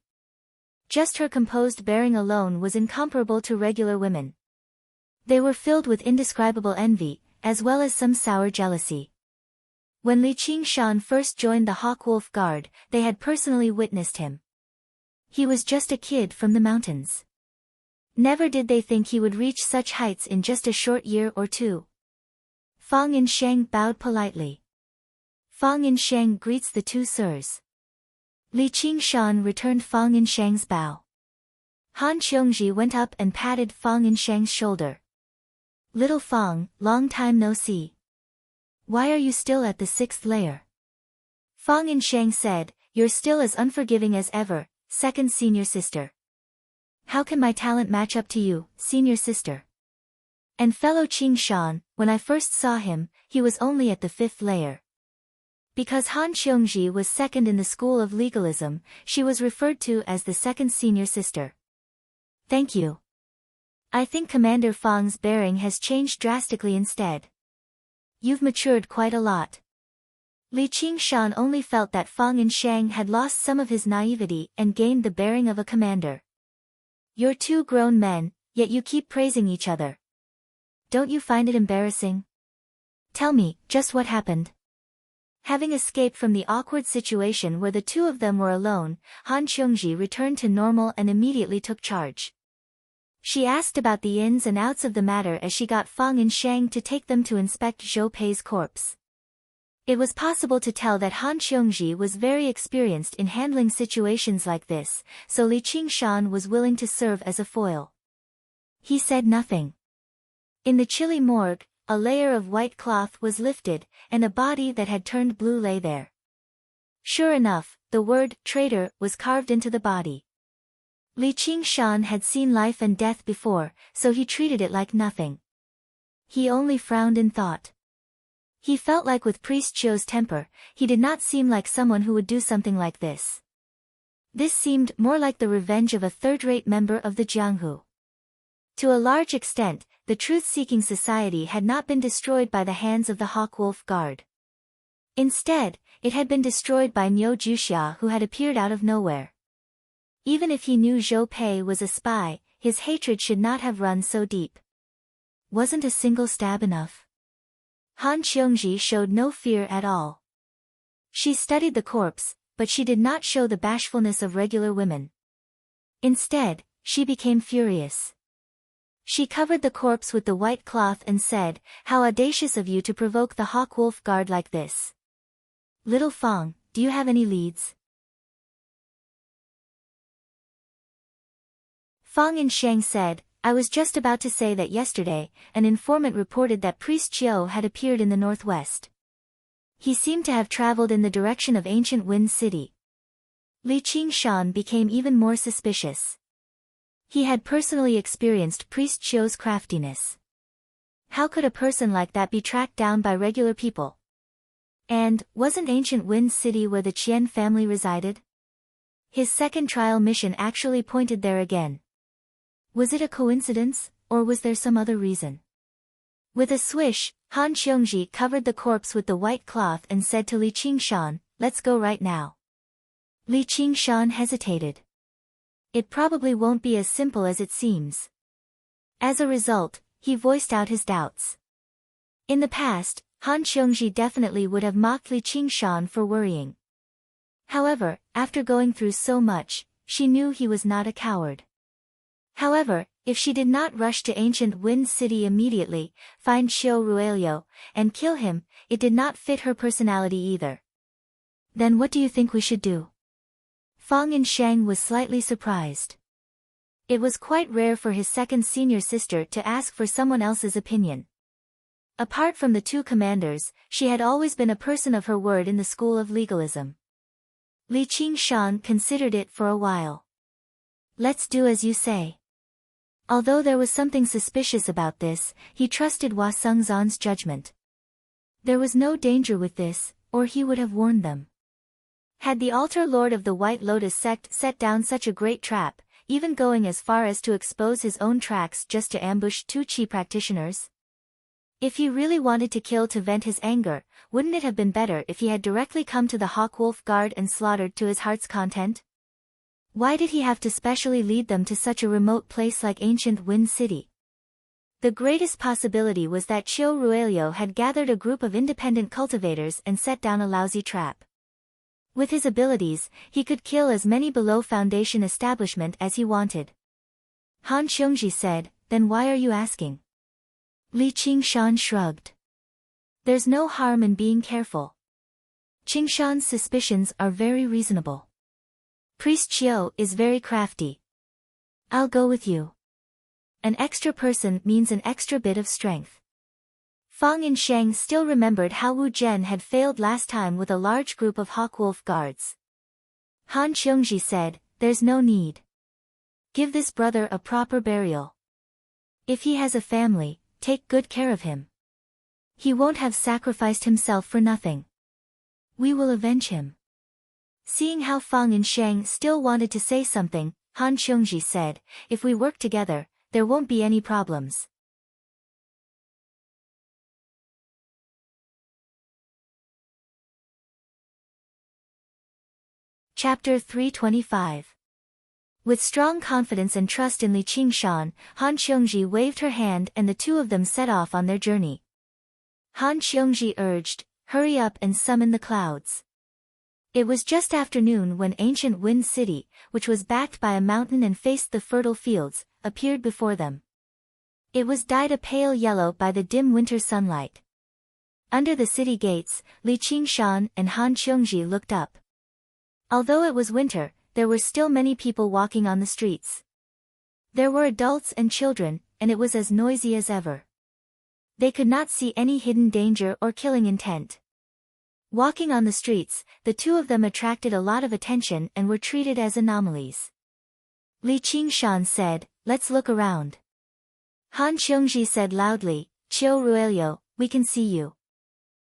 Just her composed bearing alone was incomparable to regular women. They were filled with indescribable envy, as well as some sour jealousy. When Li Qingshan first joined the Hawk Wolf Guard, they had personally witnessed him. He was just a kid from the mountains. Never did they think he would reach such heights in just a short year or two. Fang Yinsheng bowed politely. Fang Yinsheng greets the two sirs. Li Qingshan returned Fang Yinsheng's bow. Han Qiongji went up and patted Fang Yinsheng's shoulder. Little Fang, long time no see. Why are you still at the 6th layer? Fang Yinsheng said, you're still as unforgiving as ever, second senior sister. How can my talent match up to you, senior sister? And fellow Qingshan, when I first saw him, he was only at the 5th layer. Because Han Qiongji was second in the school of legalism, she was referred to as the second senior sister. Thank you. I think Commander Fang's bearing has changed drastically instead. You've matured quite a lot. Li Qingshan only felt that Fang Yinsheng had lost some of his naivety and gained the bearing of a commander. You're two grown men, yet you keep praising each other. Don't you find it embarrassing? Tell me, just what happened? Having escaped from the awkward situation where the two of them were alone, Han Qiongji returned to normal and immediately took charge. She asked about the ins and outs of the matter as she got Fang Yinsheng to take them to inspect Zhou Pei's corpse. It was possible to tell that Han Qiongji was very experienced in handling situations like this, so Li Qingshan was willing to serve as a foil. He said nothing. In the chilly morgue, a layer of white cloth was lifted, and a body that had turned blue lay there. Sure enough, the word, traitor, was carved into the body. Li Qingshan had seen life and death before, so he treated it like nothing. He only frowned in thought. He felt like with Priest Zhou's temper, he did not seem like someone who would do something like this. This seemed more like the revenge of a third-rate member of the Jianghu. To a large extent, the truth-seeking society had not been destroyed by the hands of the Hawk Wolf Guard. Instead, it had been destroyed by Niu Juxia, who had appeared out of nowhere. Even if he knew Zhou Pei was a spy, his hatred should not have run so deep. Wasn't a single stab enough? Han Qiongji showed no fear at all. She studied the corpse, but she did not show the bashfulness of regular women. Instead, she became furious. She covered the corpse with the white cloth and said, "How audacious of you to provoke the Hawk-Wolf Guard like this. Little Fong, do you have any leads?" Fong and Shang said, "I was just about to say that yesterday, an informant reported that Priest Chiu had appeared in the northwest. He seemed to have traveled in the direction of ancient Wind City." Li Qingshan became even more suspicious. He had personally experienced Priest Chiu's craftiness. How could a person like that be tracked down by regular people? And, wasn't ancient Wind City where the Qian family resided? His second trial mission actually pointed there again. Was it a coincidence, or was there some other reason? With a swish, Han Xiongji covered the corpse with the white cloth and said to Li Qingshan, "Let's go right now." Li Qingshan hesitated. It probably won't be as simple as it seems. As a result, he voiced out his doubts. In the past, Han Xiongji definitely would have mocked Li Qingshan for worrying. However, after going through so much, she knew he was not a coward. However, if she did not rush to ancient Wind City immediately, find Xiu Ruelio, and kill him, it did not fit her personality either. "Then what do you think we should do?" Fong and Shang was slightly surprised. It was quite rare for his second senior sister to ask for someone else's opinion. Apart from the two commanders, she had always been a person of her word in the school of legalism. Li Qingshan considered it for a while. "Let's do as you say." Although there was something suspicious about this, he trusted Hua Sengzan's judgment. There was no danger with this, or he would have warned them. Had the altar lord of the White Lotus sect set down such a great trap, even going as far as to expose his own tracks just to ambush two Qi practitioners? If he really wanted to kill to vent his anger, wouldn't it have been better if he had directly come to the Hawk-Wolf Guard and slaughtered to his heart's content? Why did he have to specially lead them to such a remote place like ancient Wind City? The greatest possibility was that Xiu Ruelio had gathered a group of independent cultivators and set down a lousy trap. With his abilities, he could kill as many below Foundation establishment as he wanted. Han Xiongji said, "Then why are you asking?" Li Qingshan shrugged. "There's no harm in being careful. Qingshan's suspicions are very reasonable. Priest Chiu is very crafty. I'll go with you. An extra person means an extra bit of strength." Fong and Shang still remembered how Wu Zhen had failed last time with a large group of Hawk-Wolf guards. Han Xiongji said, "There's no need. Give this brother a proper burial. If he has a family, take good care of him. He won't have sacrificed himself for nothing. We will avenge him." Seeing how Fong and Shang still wanted to say something, Han Xiongji said, "If we work together, there won't be any problems." Chapter 325. With strong confidence and trust in Li Qingshan, Han Xiongji waved her hand and the two of them set off on their journey. Han Xiongji urged, "Hurry up and summon the clouds." It was just afternoon when ancient Wind City, which was backed by a mountain and faced the fertile fields, appeared before them. It was dyed a pale yellow by the dim winter sunlight. Under the city gates, Li Qingshan and Han Xiongji looked up. Although it was winter, there were still many people walking on the streets. There were adults and children, and it was as noisy as ever. They could not see any hidden danger or killing intent. Walking on the streets, the two of them attracted a lot of attention and were treated as anomalies. Li Qingshan said, "Let's look around." Han Xiongji said loudly, "Qiu Ruelio, we can see you.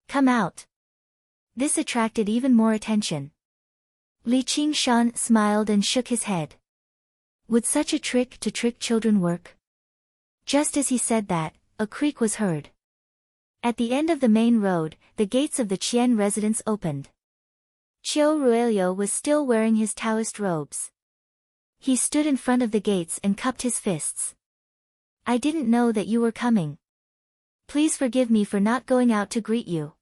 Come out." This attracted even more attention. Li Qingshan smiled and shook his head. Would such a trick to trick children work? Just as he said that, a creak was heard. At the end of the main road, the gates of the Qian residence opened. Qiu Ruelio was still wearing his Taoist robes. He stood in front of the gates and cupped his fists. "I didn't know that you were coming. Please forgive me for not going out to greet you.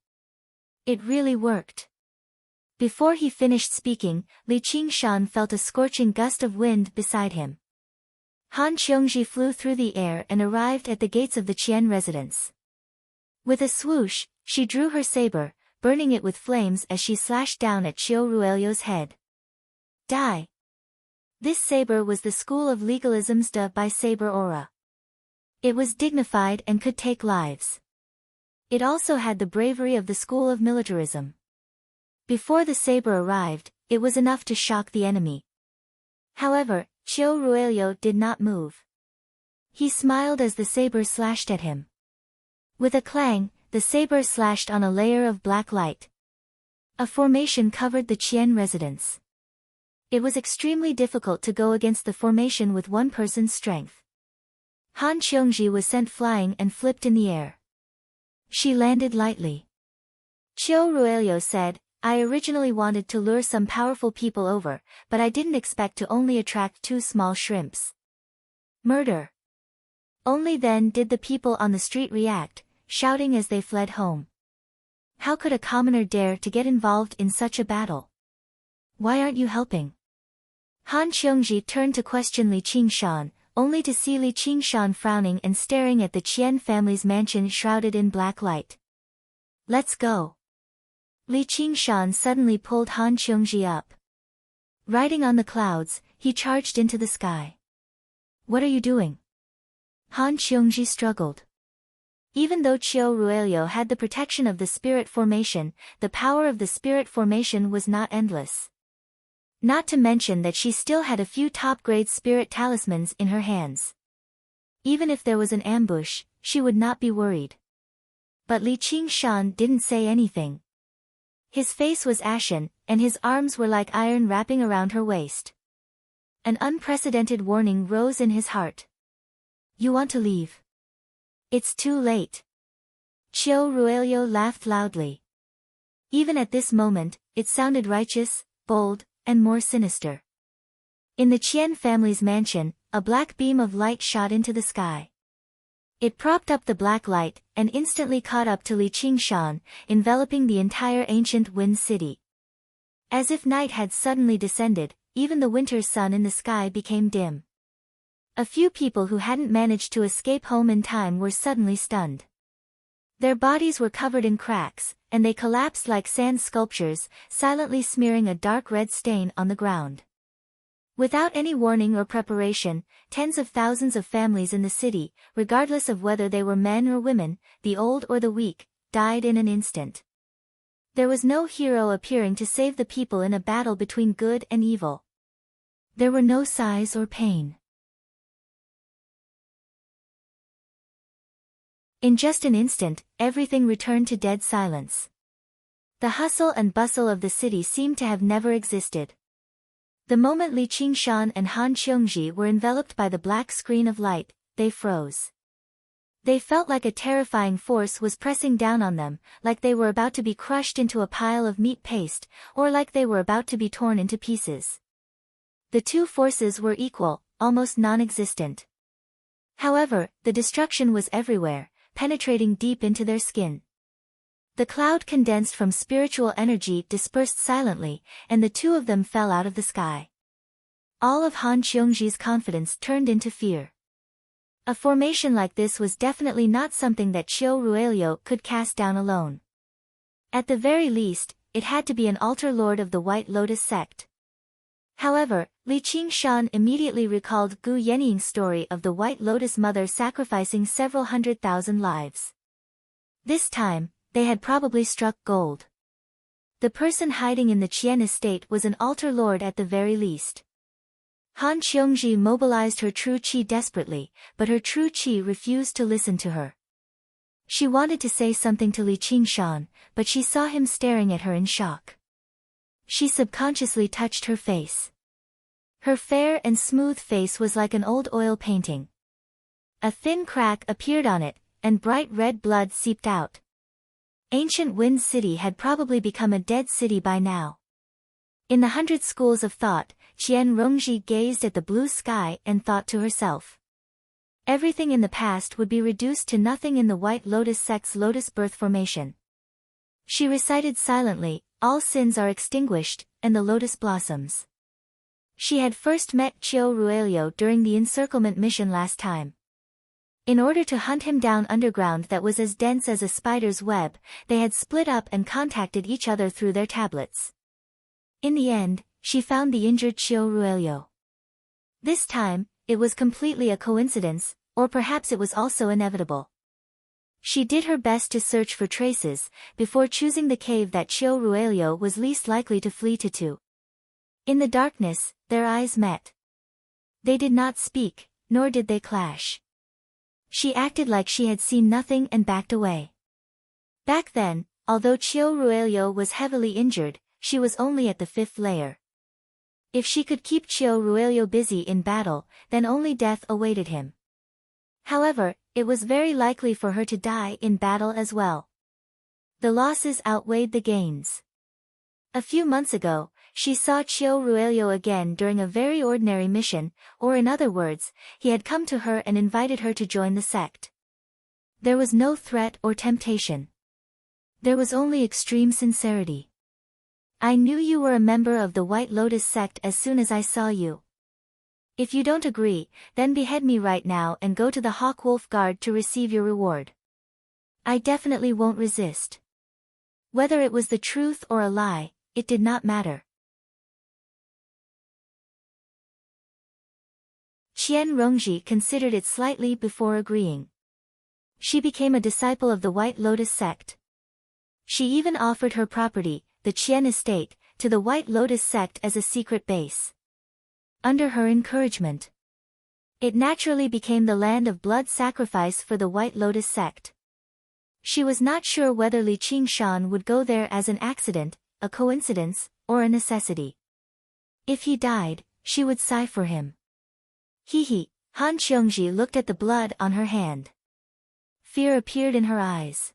It really worked." Before he finished speaking, Li Qingshan felt a scorching gust of wind beside him. Han Qiongji flew through the air and arrived at the gates of the Qian residence. With a swoosh, she drew her saber, burning it with flames as she slashed down at Qiu Ruelio's head. Die! This saber was the school of legalism's De by saber aura. It was dignified and could take lives. It also had the bravery of the school of militarism. Before the saber arrived, it was enough to shock the enemy. However, Qiu Ruelio did not move. He smiled as the saber slashed at him. With a clang, the saber slashed on a layer of black light. A formation covered the Qian residence. It was extremely difficult to go against the formation with one person's strength. Han Qiongji was sent flying and flipped in the air. She landed lightly. Qiu Ruelio said, I originally wanted to lure some powerful people over, but I didn't expect to only attract 2 small shrimps. Murder. Only then did the people on the street react, shouting as they fled home. How could a commoner dare to get involved in such a battle? Why aren't you helping? Han Qiongji turned to question Li Qingshan, only to see Li Qingshan frowning and staring at the Qian family's mansion shrouded in black light. Let's go. Li Qingshan suddenly pulled Han Qiongji up. Riding on the clouds, he charged into the sky. What are you doing? Han Qiongji struggled. Even though Qiu Ruelio had the protection of the spirit formation, the power of the spirit formation was not endless. Not to mention that she still had a few top-grade spirit talismans in her hands. Even if there was an ambush, she would not be worried. But Li Qingshan didn't say anything. His face was ashen, and his arms were like iron wrapping around her waist. An unprecedented warning rose in his heart. You want to leave? It's too late. Qiu Ruelio laughed loudly. Even at this moment, it sounded righteous, bold, and more sinister. In the Qian family's mansion, a black beam of light shot into the sky. It propped up the black light, and instantly caught up to Li Qingshan, enveloping the entire ancient Wind City. As if night had suddenly descended, even the winter sun in the sky became dim. A few people who hadn't managed to escape home in time were suddenly stunned. Their bodies were covered in cracks, and they collapsed like sand sculptures, silently smearing a dark red stain on the ground. Without any warning or preparation, tens of thousands of families in the city, regardless of whether they were men or women, the old or the weak, died in an instant. There was no hero appearing to save the people in a battle between good and evil. There were no sighs or pain. In just an instant, everything returned to dead silence. The hustle and bustle of the city seemed to have never existed. The moment Li Qingshan and Han Qiongji were enveloped by the black screen of light, they froze. They felt like a terrifying force was pressing down on them, like they were about to be crushed into a pile of meat paste, or like they were about to be torn into pieces. The two forces were equal, almost non-existent. However, the destruction was everywhere, penetrating deep into their skin. The cloud condensed from spiritual energy dispersed silently, and the two of them fell out of the sky. All of Han Qiongji's confidence turned into fear. A formation like this was definitely not something that Qiu Ruelio could cast down alone. At the very least, it had to be an altar lord of the White Lotus sect. However, Li Qingshan immediately recalled Gu Yenying's story of the White Lotus mother sacrificing several 100,000 lives. This time, they had probably struck gold. The person hiding in the Qian estate was an altar lord at the very least. Han Qiongji mobilized her true qi desperately, but her true qi refused to listen to her. She wanted to say something to Li Qingshan, but she saw him staring at her in shock. She subconsciously touched her face. Her fair and smooth face was like an old oil painting. A thin crack appeared on it, and bright red blood seeped out. Ancient Wind City had probably become a dead city by now. In the 100 schools of thought, Qian Rongji gazed at the blue sky and thought to herself. Everything in the past would be reduced to nothing in the White Lotus sect's Lotus Birth formation. She recited silently, all sins are extinguished, and the lotus blossoms. She had first met Chiu Ruelio during the encirclement mission last time. In order to hunt him down underground that was as dense as a spider's web, they had split up and contacted each other through their tablets. In the end, she found the injured Chiu Ruelio. This time, it was completely a coincidence, or perhaps it was also inevitable. She did her best to search for traces, before choosing the cave that Chiu Ruelio was least likely to flee to. In the darkness, their eyes met. They did not speak, nor did they clash. She acted like she had seen nothing and backed away. Back then, although Chiu Ruelio was heavily injured, she was only at the 5th layer. If she could keep Chiu Ruelio busy in battle, then only death awaited him. However, it was very likely for her to die in battle as well. The losses outweighed the gains. A few months ago, she saw Chiu Ruelio again during a very ordinary mission, or in other words, he had come to her and invited her to join the sect. There was no threat or temptation. There was only extreme sincerity. I knew you were a member of the White Lotus sect as soon as I saw you. If you don't agree, then behead me right now and go to the Hawk Wolf Guard to receive your reward. I definitely won't resist. Whether it was the truth or a lie, it did not matter. Qian Rongji considered it slightly before agreeing. She became a disciple of the White Lotus sect. She even offered her property, the Qian estate, to the White Lotus sect as a secret base. Under her encouragement, it naturally became the land of blood sacrifice for the White Lotus sect. She was not sure whether Li Qingshan would go there as an accident, a coincidence, or a necessity. If he died, she would sigh for him. He. Han Qiongji looked at the blood on her hand. Fear appeared in her eyes.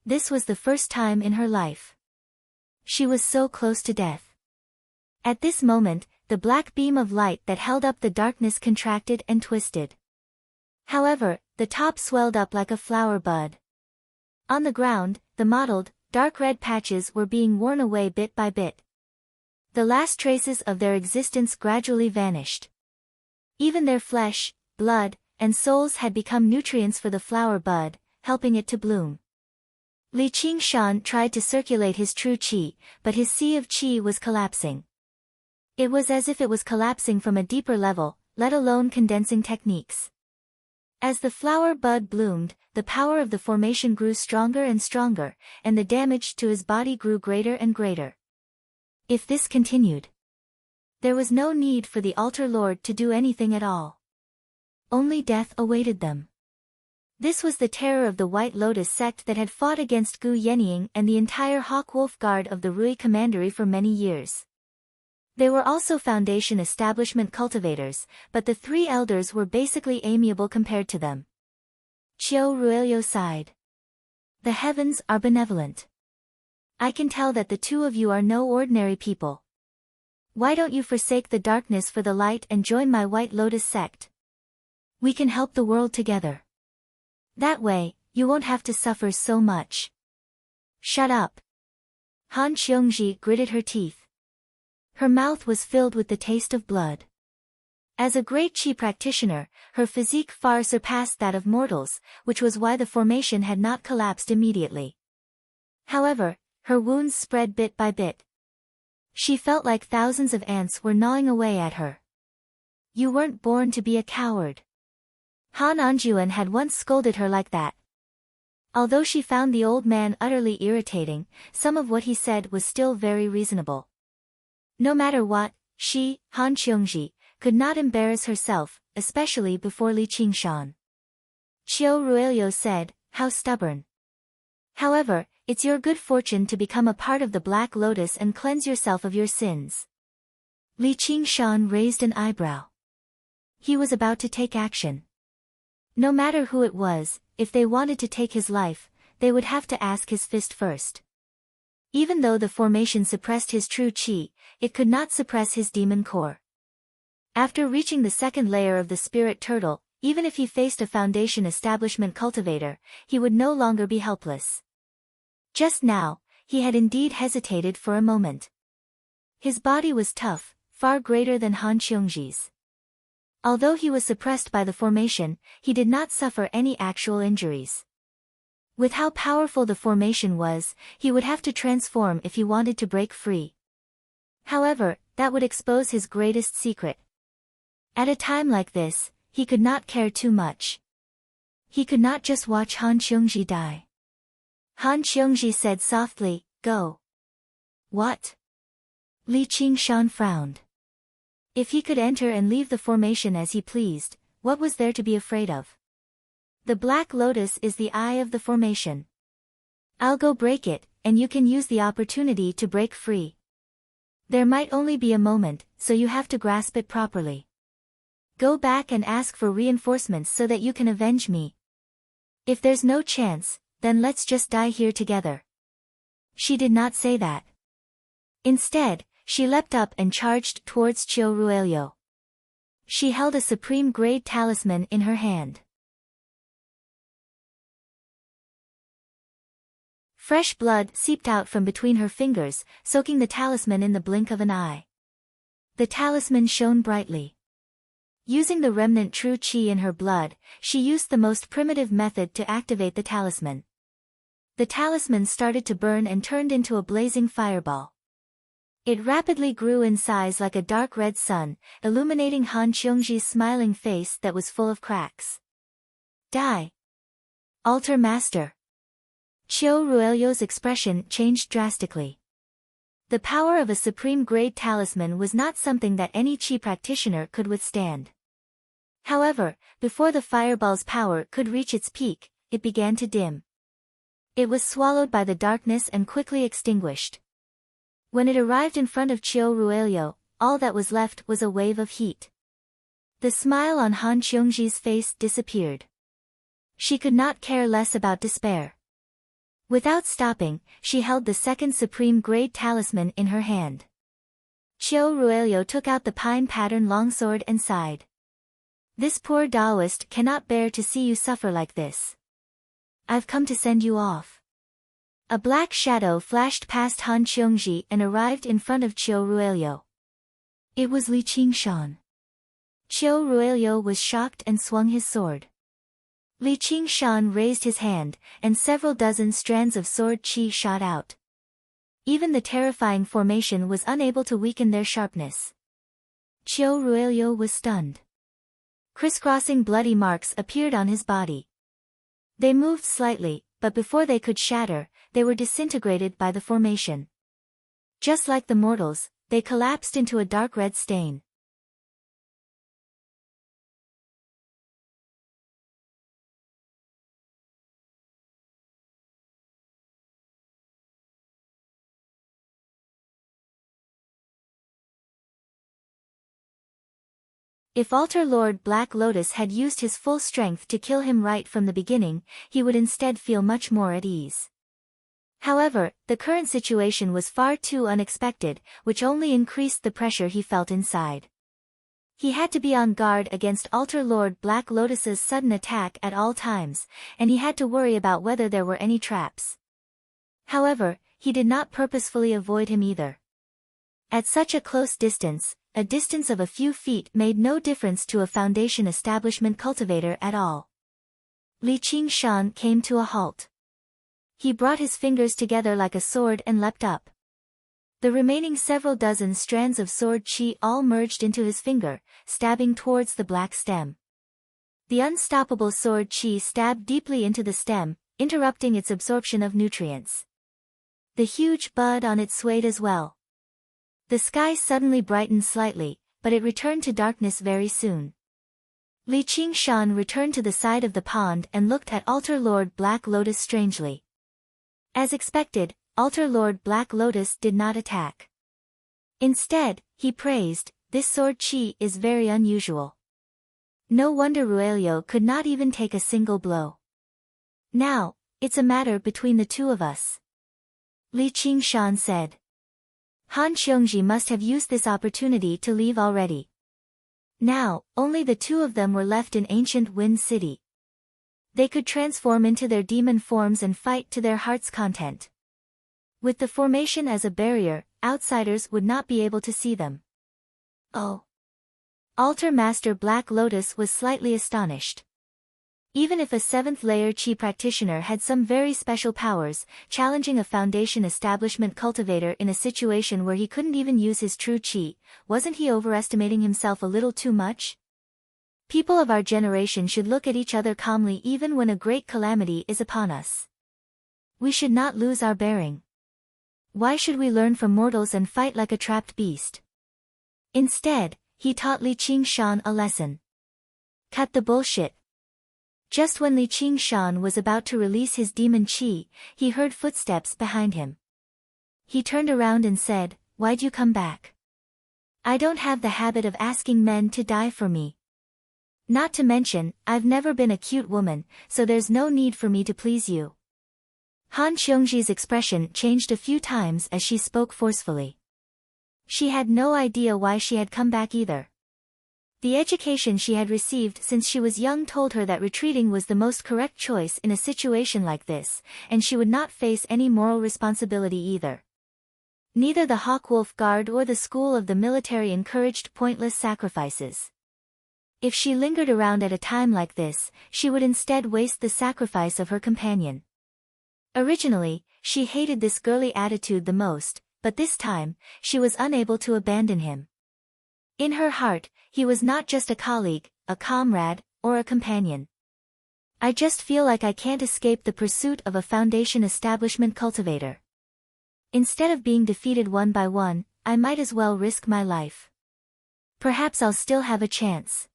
This was the first time in her life. She was so close to death. At this moment, the black beam of light that held up the darkness contracted and twisted. However, the top swelled up like a flower bud. On the ground, the mottled, dark red patches were being worn away bit by bit. The last traces of their existence gradually vanished. Even their flesh, blood, and souls had become nutrients for the flower bud, helping it to bloom. Li Qingshan tried to circulate his true qi, but his sea of qi was collapsing. It was as if it was collapsing from a deeper level, let alone condensing techniques. As the flower bud bloomed, the power of the formation grew stronger and stronger, and the damage to his body grew greater and greater. If this continued, there was no need for the Altar Lord to do anything at all. Only death awaited them. This was the terror of the White Lotus sect that had fought against Gu Yenying and the entire Hawk Wolf Guard of the Rui Commandery for many years. They were also Foundation establishment cultivators, but the 3 elders were basically amiable compared to them. Chiu Ruelio sighed. The heavens are benevolent. I can tell that the 2 of you are no ordinary people. Why don't you forsake the darkness for the light and join my White Lotus sect? We can help the world together. That way, you won't have to suffer so much. Shut up. Han Qiongji gritted her teeth. Her mouth was filled with the taste of blood. As a great qi practitioner, her physique far surpassed that of mortals, which was why the formation had not collapsed immediately. However, her wounds spread bit by bit. She felt like thousands of ants were gnawing away at her. You weren't born to be a coward. Han Anjuan had once scolded her like that. Although she found the old man utterly irritating, some of what he said was still very reasonable. No matter what, she, Han Qiongji, could not embarrass herself, especially before Li Qingshan. Chiu Ruelio said, "How stubborn. However, it's your good fortune to become a part of the Black Lotus and cleanse yourself of your sins." Li Qingshan raised an eyebrow. He was about to take action. No matter who it was, if they wanted to take his life, they would have to ask his fist first. Even though the formation suppressed his true qi, it could not suppress his demon core. After reaching the 2nd layer of the spirit turtle, even if he faced a Foundation establishment cultivator, he would no longer be helpless. Just now, he had indeed hesitated for a moment. His body was tough, far greater than Han Qiongji's. Although he was suppressed by the formation, he did not suffer any actual injuries. With how powerful the formation was, he would have to transform if he wanted to break free. However, that would expose his greatest secret. At a time like this, he could not care too much. He could not just watch Han Qiongji die. Han Qiongji said softly, "Go." What? Li Qingshan frowned. If he could enter and leave the formation as he pleased, what was there to be afraid of? The Black Lotus is the eye of the formation. I'll go break it, and you can use the opportunity to break free. There might only be a moment, so you have to grasp it properly. Go back and ask for reinforcements so that you can avenge me. If there's no chance, then let's just die here together. She did not say that. Instead, she leapt up and charged towards Qiu Ruelio. She held a supreme-grade talisman in her hand. Fresh blood seeped out from between her fingers, soaking the talisman in the blink of an eye. The talisman shone brightly. Using the remnant true qi in her blood, she used the most primitive method to activate the talisman. The talisman started to burn and turned into a blazing fireball. It rapidly grew in size like a dark red sun, illuminating Han Qiongji's smiling face that was full of cracks. Die! Altar Master! Qiu Ruelio's expression changed drastically. The power of a supreme-grade talisman was not something that any qi practitioner could withstand. However, before the fireball's power could reach its peak, it began to dim. It was swallowed by the darkness and quickly extinguished. When it arrived in front of Qiu Ruelio, all that was left was a wave of heat. The smile on Han Qiongji's face disappeared. She could not care less about despair. Without stopping, she held the second supreme-grade talisman in her hand. Qiu Ruelio took out the pine-pattern longsword and sighed. This poor Taoist cannot bear to see you suffer like this. I've come to send you off. A black shadow flashed past Han Qiongji and arrived in front of Qiu Ruelio. It was Li Qingshan. Qiu Ruelio was shocked and swung his sword. Li Qingshan raised his hand, and several dozen strands of sword qi shot out. Even the terrifying formation was unable to weaken their sharpness. Qiu Ruelio was stunned. Crisscrossing bloody marks appeared on his body. They moved slightly, but before they could shatter, they were disintegrated by the formation. Just like the mortals, they collapsed into a dark red stain. If Altar Lord Black Lotus had used his full strength to kill him right from the beginning, he would instead feel much more at ease. However, the current situation was far too unexpected, which only increased the pressure he felt inside. He had to be on guard against Altar Lord Black Lotus's sudden attack at all times, and he had to worry about whether there were any traps. However, he did not purposefully avoid him either. At such a close distance, a distance of a few feet made no difference to a Foundation establishment cultivator at all. Li Qingshan came to a halt. He brought his fingers together like a sword and leapt up. The remaining several dozen strands of sword qi all merged into his finger, stabbing towards the black stem. The unstoppable sword qi stabbed deeply into the stem, interrupting its absorption of nutrients. The huge bud on it swayed as well. The sky suddenly brightened slightly, but it returned to darkness very soon. Li Qingshan returned to the side of the pond and looked at Altar Lord Black Lotus strangely. As expected, Altar Lord Black Lotus did not attack. Instead, he praised, "This sword qi is very unusual. No wonder Ruelio could not even take a single blow. Now, it's a matter between the two of us." Li Qingshan said. Han Qiongji must have used this opportunity to leave already. Now, only the two of them were left in ancient Wind City. They could transform into their demon forms and fight to their heart's content. With the formation as a barrier, outsiders would not be able to see them. Oh. Altar Master Black Lotus was slightly astonished. Even if a 7th-layer Qi practitioner had some very special powers, challenging a Foundation establishment cultivator in a situation where he couldn't even use his true Qi, wasn't he overestimating himself a little too much? People of our generation should look at each other calmly even when a great calamity is upon us. We should not lose our bearing. Why should we learn from mortals and fight like a trapped beast? Instead, he taught Li Qingshan a lesson. Cut the bullshit. Just when Li Qingshan was about to release his demon qi, he heard footsteps behind him. He turned around and said, "Why'd you come back? I don't have the habit of asking men to die for me. Not to mention, I've never been a cute woman, so there's no need for me to please you." Han Xiongji's expression changed a few times as she spoke forcefully. She had no idea why she had come back either. The education she had received since she was young told her that retreating was the most correct choice in a situation like this, and she would not face any moral responsibility either. Neither the Hawkwolf Guard or the school of the military encouraged pointless sacrifices. If she lingered around at a time like this, she would instead waste the sacrifice of her companion. Originally, she hated this girly attitude the most, but this time, she was unable to abandon him. In her heart, he was not just a colleague, a comrade, or a companion. "I just feel like I can't escape the pursuit of a Foundation establishment cultivator. Instead of being defeated one by one, I might as well risk my life. Perhaps I'll still have a chance."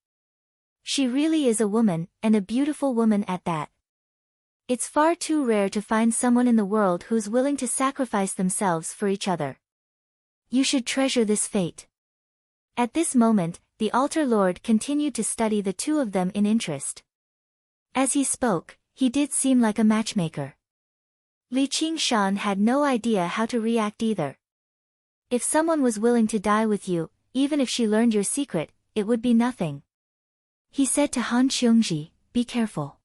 She really is a woman, and a beautiful woman at that. It's far too rare to find someone in the world who's willing to sacrifice themselves for each other. You should treasure this fate. At this moment, the altar lord continued to study the two of them in interest. As he spoke, he did seem like a matchmaker. Li Qingshan had no idea how to react either. If someone was willing to die with you, even if she learned your secret, it would be nothing. He said to Han Xiongji, "Be careful."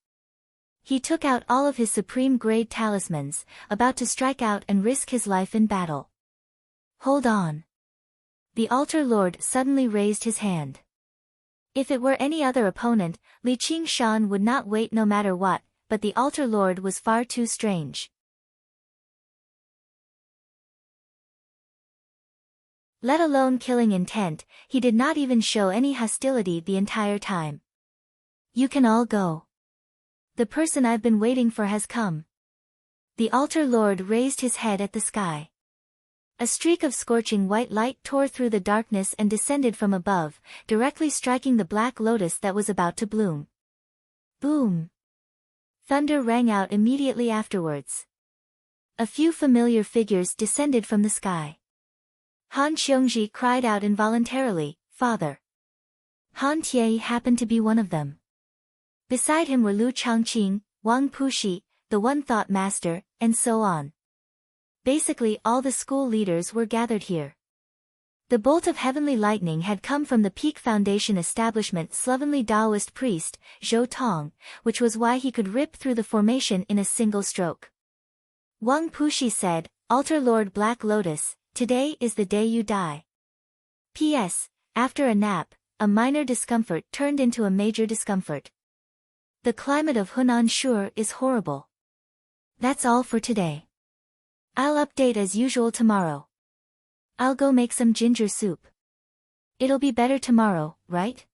He took out all of his supreme-grade talismans, about to strike out and risk his life in battle. "Hold on." The altar lord suddenly raised his hand. If it were any other opponent, Li Qingshan would not wait no matter what, but the altar lord was far too strange. Let alone killing intent, he did not even show any hostility the entire time. "You can all go. The person I've been waiting for has come." The altar lord raised his head at the sky. A streak of scorching white light tore through the darkness and descended from above, directly striking the black lotus that was about to bloom. Boom! Thunder rang out immediately afterwards. A few familiar figures descended from the sky. Han Xiongji cried out involuntarily, "Father!" Han Tie happened to be one of them. Beside him were Lu Changqing, Wang Puxi, the One Thought Master, and so on. Basically all the school leaders were gathered here. The bolt of heavenly lightning had come from the Peak Foundation establishment slovenly Taoist priest, Zhou Tong, which was why he could rip through the formation in a single stroke. Wang Puxi said, "Altar Lord Black Lotus, today is the day you die." P.S. After a nap, a minor discomfort turned into a major discomfort. The climate of Hunan sure is horrible. That's all for today. I'll update as usual tomorrow. I'll go make some ginger soup. It'll be better tomorrow, right?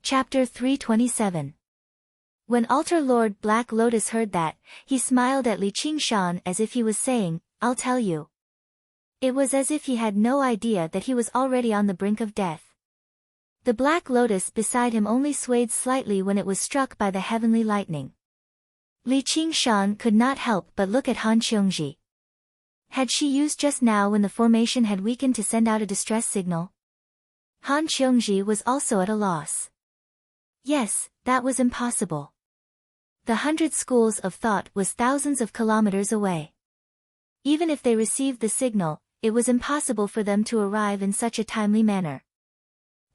Chapter 327. When Altar Lord Black Lotus heard that, he smiled at Li Qingshan as if he was saying, "I'll tell you." It was as if he had no idea that he was already on the brink of death. The black lotus beside him only swayed slightly when it was struck by the heavenly lightning. Li Qingshan could not help but look at Han Xiongji. Had she used just now when the formation had weakened to send out a distress signal? Han Xiongji was also at a loss. Yes, that was impossible. The 100 schools of thought was thousands of kilometers away. Even if they received the signal, it was impossible for them to arrive in such a timely manner.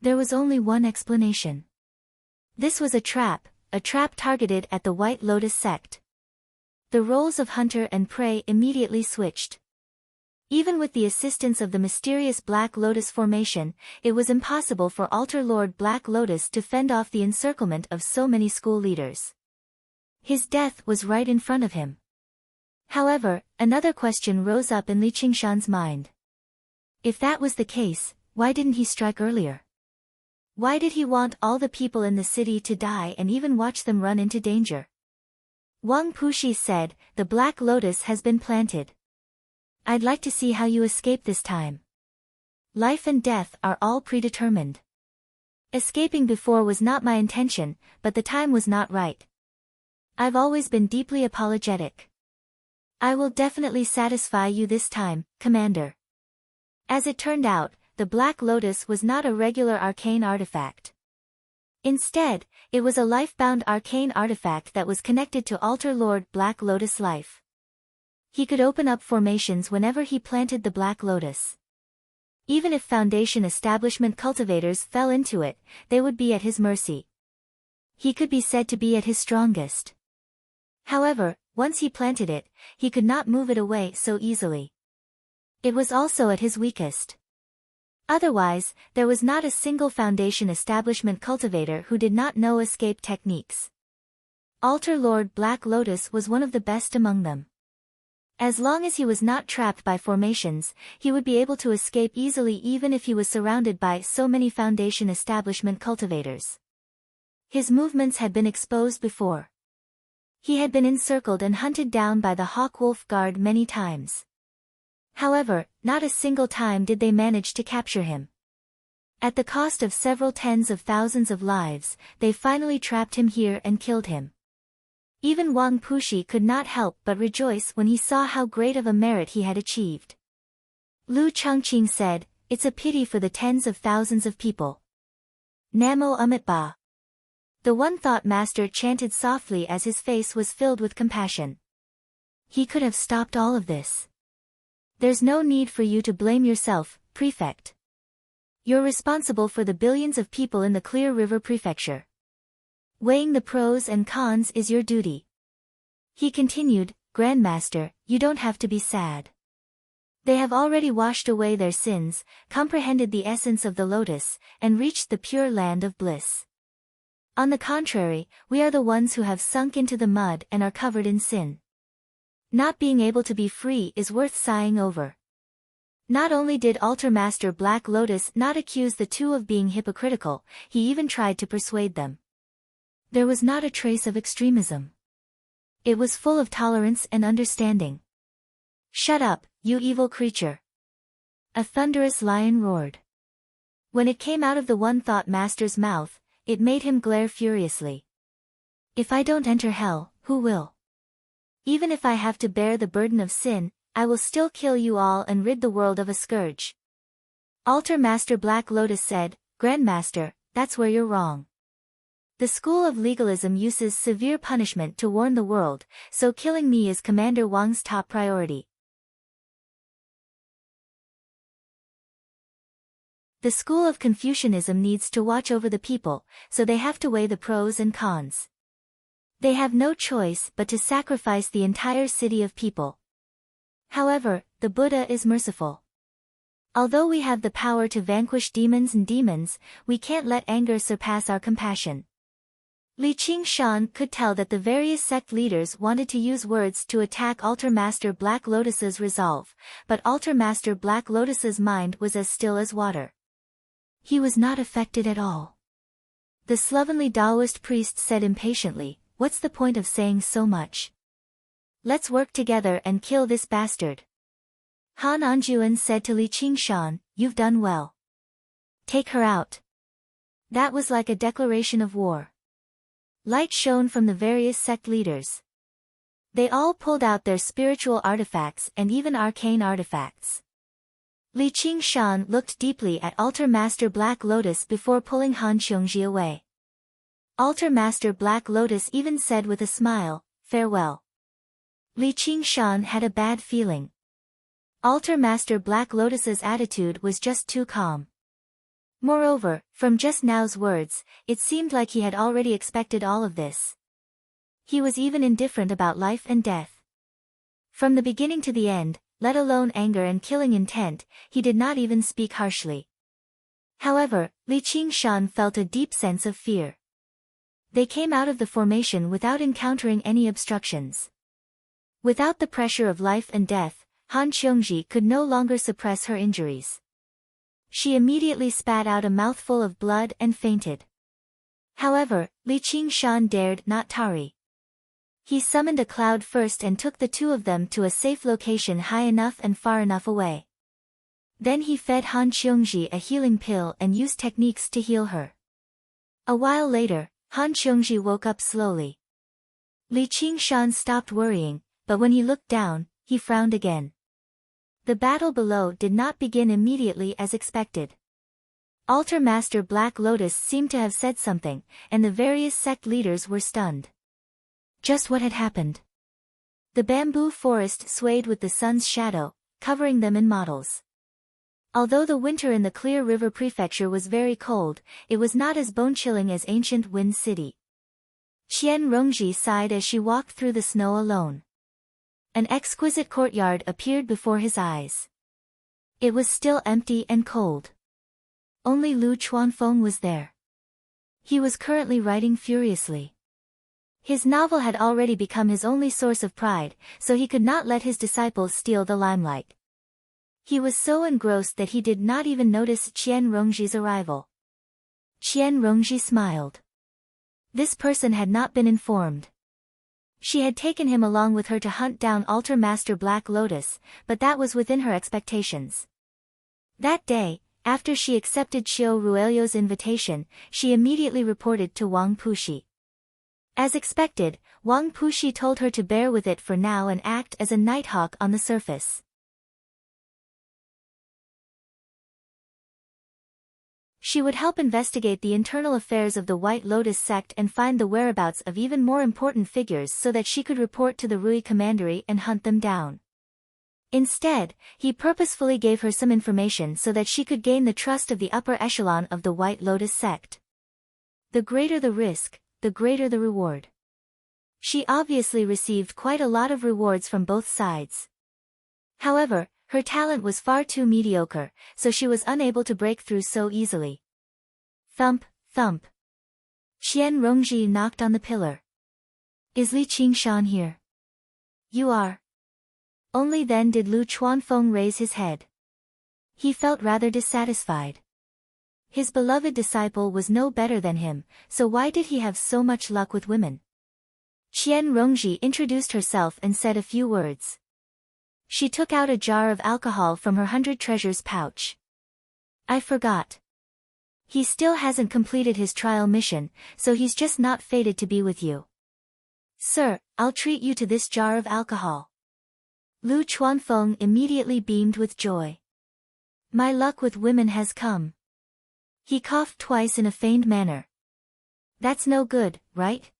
There was only one explanation. This was a trap targeted at the White Lotus sect. The roles of hunter and prey immediately switched. Even with the assistance of the mysterious Black Lotus formation, it was impossible for Altar Lord Black Lotus to fend off the encirclement of so many school leaders. His death was right in front of him. However, another question rose up in Li Qingshan's mind. If that was the case, why didn't he strike earlier? Why did he want all the people in the city to die and even watch them run into danger? Wang Pushi said, "The Black Lotus has been planted. I'd like to see how you escape this time. Life and death are all predetermined. Escaping before was not my intention, but the time was not right. I've always been deeply apologetic. I will definitely satisfy you this time, Commander." As it turned out, the Black Lotus was not a regular arcane artifact. Instead, it was a life-bound arcane artifact that was connected to Altar Lord Black Lotus life. He could open up formations whenever he planted the Black Lotus. Even if Foundation establishment cultivators fell into it, they would be at his mercy. He could be said to be at his strongest. However, once he planted it, he could not move it away so easily. It was also at his weakest. Otherwise, there was not a single Foundation establishment cultivator who did not know escape techniques. Altar Lord Black Lotus was one of the best among them. As long as he was not trapped by formations, he would be able to escape easily even if he was surrounded by so many Foundation establishment cultivators. His movements had been exposed before. He had been encircled and hunted down by the Hawk-Wolf Guard many times. However, not a single time did they manage to capture him. At the cost of several tens of thousands of lives, they finally trapped him here and killed him. Even Wang Pushi could not help but rejoice when he saw how great of a merit he had achieved. Lu Changqing said, "It's a pity for the tens of thousands of people." Namo Amitba. The One Thought Master chanted softly as his face was filled with compassion. He could have stopped all of this. There's no need for you to blame yourself, Prefect. You're responsible for the billions of people in the Clear River Prefecture. Weighing the pros and cons is your duty. He continued, "Grandmaster, you don't have to be sad. They have already washed away their sins, comprehended the essence of the lotus, and reached the pure land of bliss. On the contrary, we are the ones who have sunk into the mud and are covered in sin. Not being able to be free is worth sighing over." Not only did Altar Master Black Lotus not accuse the two of being hypocritical, he even tried to persuade them. There was not a trace of extremism. It was full of tolerance and understanding. "Shut up, you evil creature!" A thunderous lion roared. When it came out of the One Thought Master's mouth, it made him glare furiously. "If I don't enter hell, who will? Even if I have to bear the burden of sin, I will still kill you all and rid the world of a scourge." Altar Master Black Lotus said, "Grandmaster, that's where you're wrong. The school of legalism uses severe punishment to warn the world, so killing me is Commander Wang's top priority. The school of Confucianism needs to watch over the people, so they have to weigh the pros and cons. They have no choice but to sacrifice the entire city of people. However, the Buddha is merciful. Although we have the power to vanquish demons, we can't let anger surpass our compassion." Li Qingshan could tell that the various sect leaders wanted to use words to attack Altar Master Black Lotus's resolve, but Altar Master Black Lotus's mind was as still as water. He was not affected at all. The slovenly Taoist priest said impatiently, "What's the point of saying so much? Let's work together and kill this bastard." Han Anjuan said to Li Qingshan, "You've done well. Take her out." That was like a declaration of war. Light shone from the various sect leaders. They all pulled out their spiritual artifacts and even arcane artifacts. Li Qingshan looked deeply at Altar Master Black Lotus before pulling Han Qiongji away. Altar Master Black Lotus even said with a smile, "Farewell." Li Qingshan had a bad feeling. Altar Master Black Lotus's attitude was just too calm. Moreover, from just now's words, it seemed like he had already expected all of this. He was even indifferent about life and death. From the beginning to the end, let alone anger and killing intent, he did not even speak harshly. However, Li Qingshan felt a deep sense of fear. They came out of the formation without encountering any obstructions. Without the pressure of life and death, Han Qiongji could no longer suppress her injuries. She immediately spat out a mouthful of blood and fainted. However, Li Qingshan dared not tarry. He summoned a cloud first and took the two of them to a safe location high enough and far enough away. Then he fed Han Qiongji a healing pill and used techniques to heal her. A while later, Han Qiongji woke up slowly. Li Qingshan stopped worrying, but when he looked down, he frowned again. The battle below did not begin immediately as expected. Altar Master Black Lotus seemed to have said something, and the various sect leaders were stunned. Just what had happened? The bamboo forest swayed with the sun's shadow, covering them in models. Although the winter in the Clear River Prefecture was very cold, it was not as bone-chilling as ancient Wind City. Qian Rongji sighed as she walked through the snow alone. An exquisite courtyard appeared before his eyes. It was still empty and cold. Only Lu Chuanfeng was there. He was currently writing furiously. His novel had already become his only source of pride, so he could not let his disciples steal the limelight. He was so engrossed that he did not even notice Qian Rongji's arrival. Qian Rongji smiled. This person had not been informed. She had taken him along with her to hunt down Altar Master Black Lotus, but that was within her expectations. That day, after she accepted Qiu Ruelio's invitation, she immediately reported to Wang Puxi. As expected, Wang Puxi told her to bear with it for now and act as a nighthawk on the surface. She would help investigate the internal affairs of the White Lotus sect and find the whereabouts of even more important figures so that she could report to the Rui Commandery and hunt them down. Instead, he purposefully gave her some information so that she could gain the trust of the upper echelon of the White Lotus sect. The greater the risk, the greater the reward. She obviously received quite a lot of rewards from both sides. However, her talent was far too mediocre, so she was unable to break through so easily. Thump, thump. Qian Rongji knocked on the pillar. Is Li Qingshan here? You are. Only then did Lu Chuanfeng raise his head. He felt rather dissatisfied. His beloved disciple was no better than him, so why did he have so much luck with women? Qian Rongji introduced herself and said a few words. She took out a jar of alcohol from her 100 treasures pouch. I forgot. He still hasn't completed his trial mission, so he's just not fated to be with you. Sir, I'll treat you to this jar of alcohol. Lu Chuanfeng immediately beamed with joy. My luck with women has come. He coughed twice in a feigned manner. That's no good, right?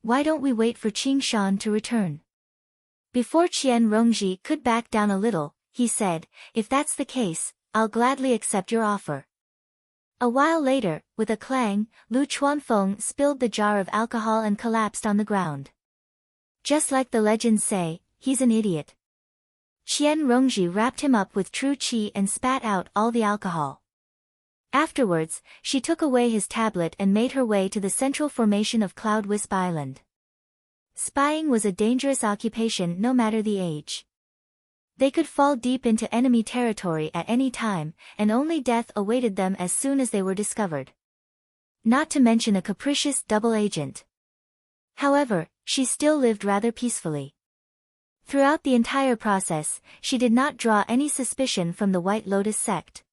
Why don't we wait for Qingshan to return? Before Qian Rongji could back down a little, he said, if that's the case, I'll gladly accept your offer. A while later, with a clang, Lu Chuanfeng spilled the jar of alcohol and collapsed on the ground. Just like the legends say, he's an idiot. Qian Rongji wrapped him up with true qi and spat out all the alcohol. Afterwards, she took away his tablet and made her way to the central formation of Cloud Wisp Island. Spying was a dangerous occupation no matter the age. They could fall deep into enemy territory at any time, and only death awaited them as soon as they were discovered. Not to mention a capricious double agent. However, she still lived rather peacefully. Throughout the entire process, she did not draw any suspicion from the White Lotus sect.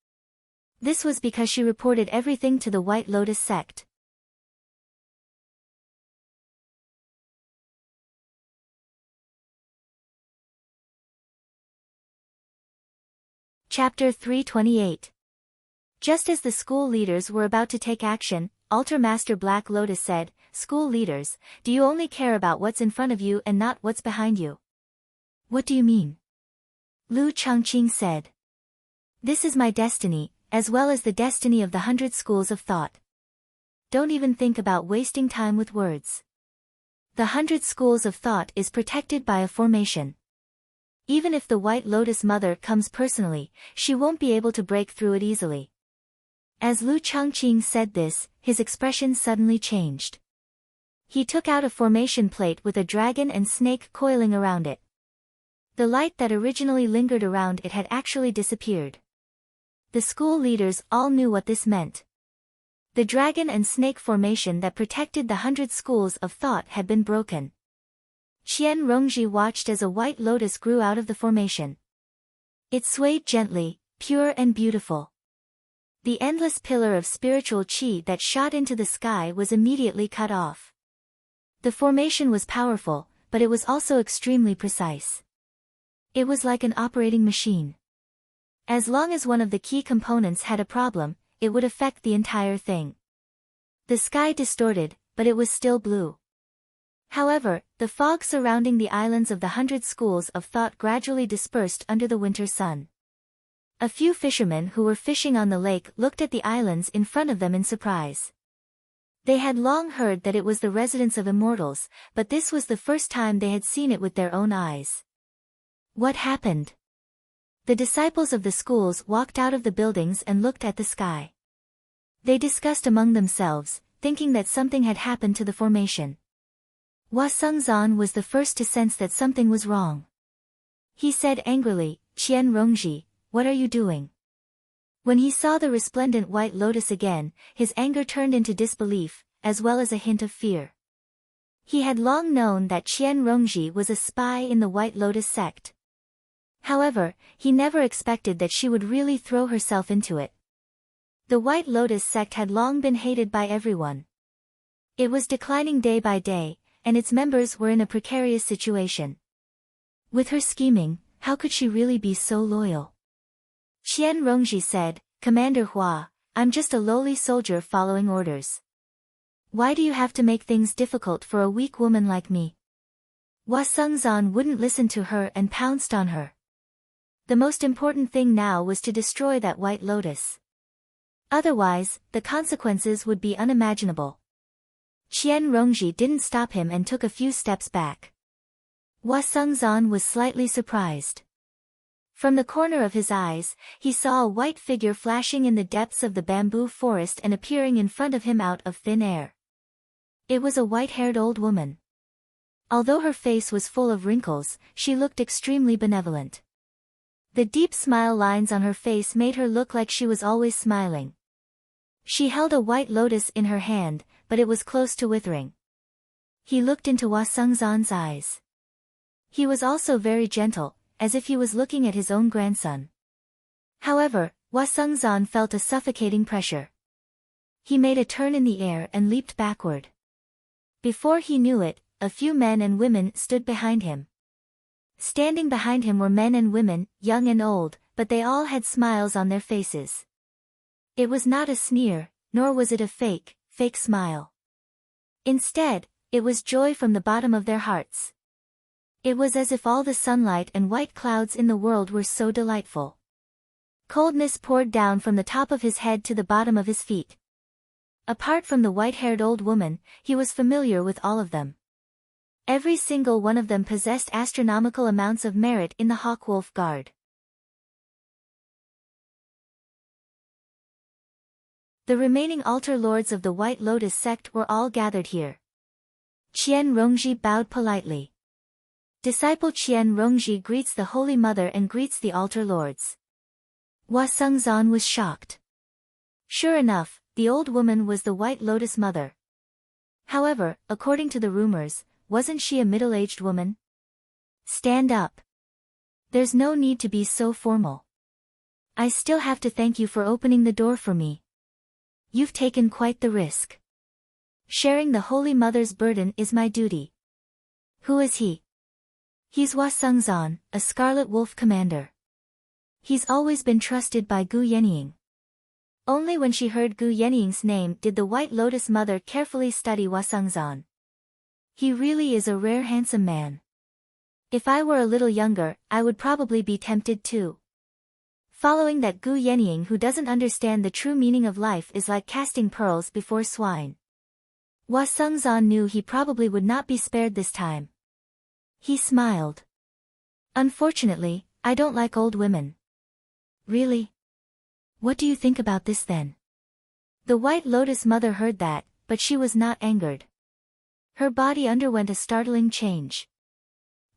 This was because she reported everything to the White Lotus sect. Chapter 328. Just as the school leaders were about to take action, Altar Master Black Lotus said, School leaders, do you only care about what's in front of you and not what's behind you? What do you mean? Lu Changqing said. This is my destiny, as well as the destiny of the 100 schools of thought. Don't even think about wasting time with words. The 100 schools of thought is protected by a formation. Even if the White Lotus Mother comes personally, she won't be able to break through it easily. As Lu Changqing said this, his expression suddenly changed. He took out a formation plate with a dragon and snake coiling around it. The light that originally lingered around it had actually disappeared. The school leaders all knew what this meant. The dragon and snake formation that protected the 100 schools of thought had been broken. Qian Rongji watched as a white lotus grew out of the formation. It swayed gently, pure and beautiful. The endless pillar of spiritual qi that shot into the sky was immediately cut off. The formation was powerful, but it was also extremely precise. It was like an operating machine. As long as one of the key components had a problem, it would affect the entire thing. The sky distorted, but it was still blue. However, the fog surrounding the islands of the 100 schools of thought gradually dispersed under the winter sun. A few fishermen who were fishing on the lake looked at the islands in front of them in surprise. They had long heard that it was the residence of immortals, but this was the first time they had seen it with their own eyes. What happened? The disciples of the schools walked out of the buildings and looked at the sky. They discussed among themselves, thinking that something had happened to the formation. Hua Sengzan was the first to sense that something was wrong. He said angrily, "Qian Rongji, what are you doing?" When he saw the resplendent white lotus again, his anger turned into disbelief, as well as a hint of fear. He had long known that Qian Rongji was a spy in the White Lotus sect. However, he never expected that she would really throw herself into it. The White Lotus sect had long been hated by everyone. It was declining day by day, and its members were in a precarious situation. With her scheming, how could she really be so loyal? Qian Rongji said, "Commander Hua, I'm just a lowly soldier following orders. Why do you have to make things difficult for a weak woman like me?" Hua Sengzan wouldn't listen to her and pounced on her. The most important thing now was to destroy that white lotus. Otherwise, the consequences would be unimaginable. Qian Rongji didn't stop him and took a few steps back. Hua Sengzan was slightly surprised. From the corner of his eyes, he saw a white figure flashing in the depths of the bamboo forest and appearing in front of him out of thin air. It was a white-haired old woman. Although her face was full of wrinkles, she looked extremely benevolent. The deep smile lines on her face made her look like she was always smiling. She held a white lotus in her hand, but it was close to withering. He looked into Hua Sengzan's eyes. He was also very gentle, as if he was looking at his own grandson. However, Hua Sengzan felt a suffocating pressure. He made a turn in the air and leaped backward. Before he knew it, a few men and women stood behind him. Standing behind him were men and women, young and old, but they all had smiles on their faces. It was not a sneer, nor was it a fake smile. Instead, it was joy from the bottom of their hearts. It was as if all the sunlight and white clouds in the world were so delightful. Coldness poured down from the top of his head to the bottom of his feet. Apart from the white-haired old woman, he was familiar with all of them. Every single one of them possessed astronomical amounts of merit in the Hawkwolf Guard. The remaining altar lords of the White Lotus sect were all gathered here. Qian Rongji bowed politely. Disciple Qian Rongji greets the Holy Mother and greets the altar lords. Hua Sengzan was shocked. Sure enough, the old woman was the White Lotus Mother. However, according to the rumors, wasn't she a middle-aged woman? Stand up. There's no need to be so formal. I still have to thank you for opening the door for me. You've taken quite the risk. Sharing the Holy Mother's burden is my duty. Who is he? He's Hua Sengzan, a Scarlet Wolf commander. He's always been trusted by Gu Yenying. Only when she heard Gu Yenying's name did the White Lotus Mother carefully study Hua Sengzan. He really is a rare handsome man. If I were a little younger, I would probably be tempted too. Following that Gu Yenying who doesn't understand the true meaning of life is like casting pearls before swine. Hua Sengzan knew he probably would not be spared this time. He smiled. Unfortunately, I don't like old women. Really? What do you think about this then? The White Lotus mother heard that, but she was not angered. Her body underwent a startling change.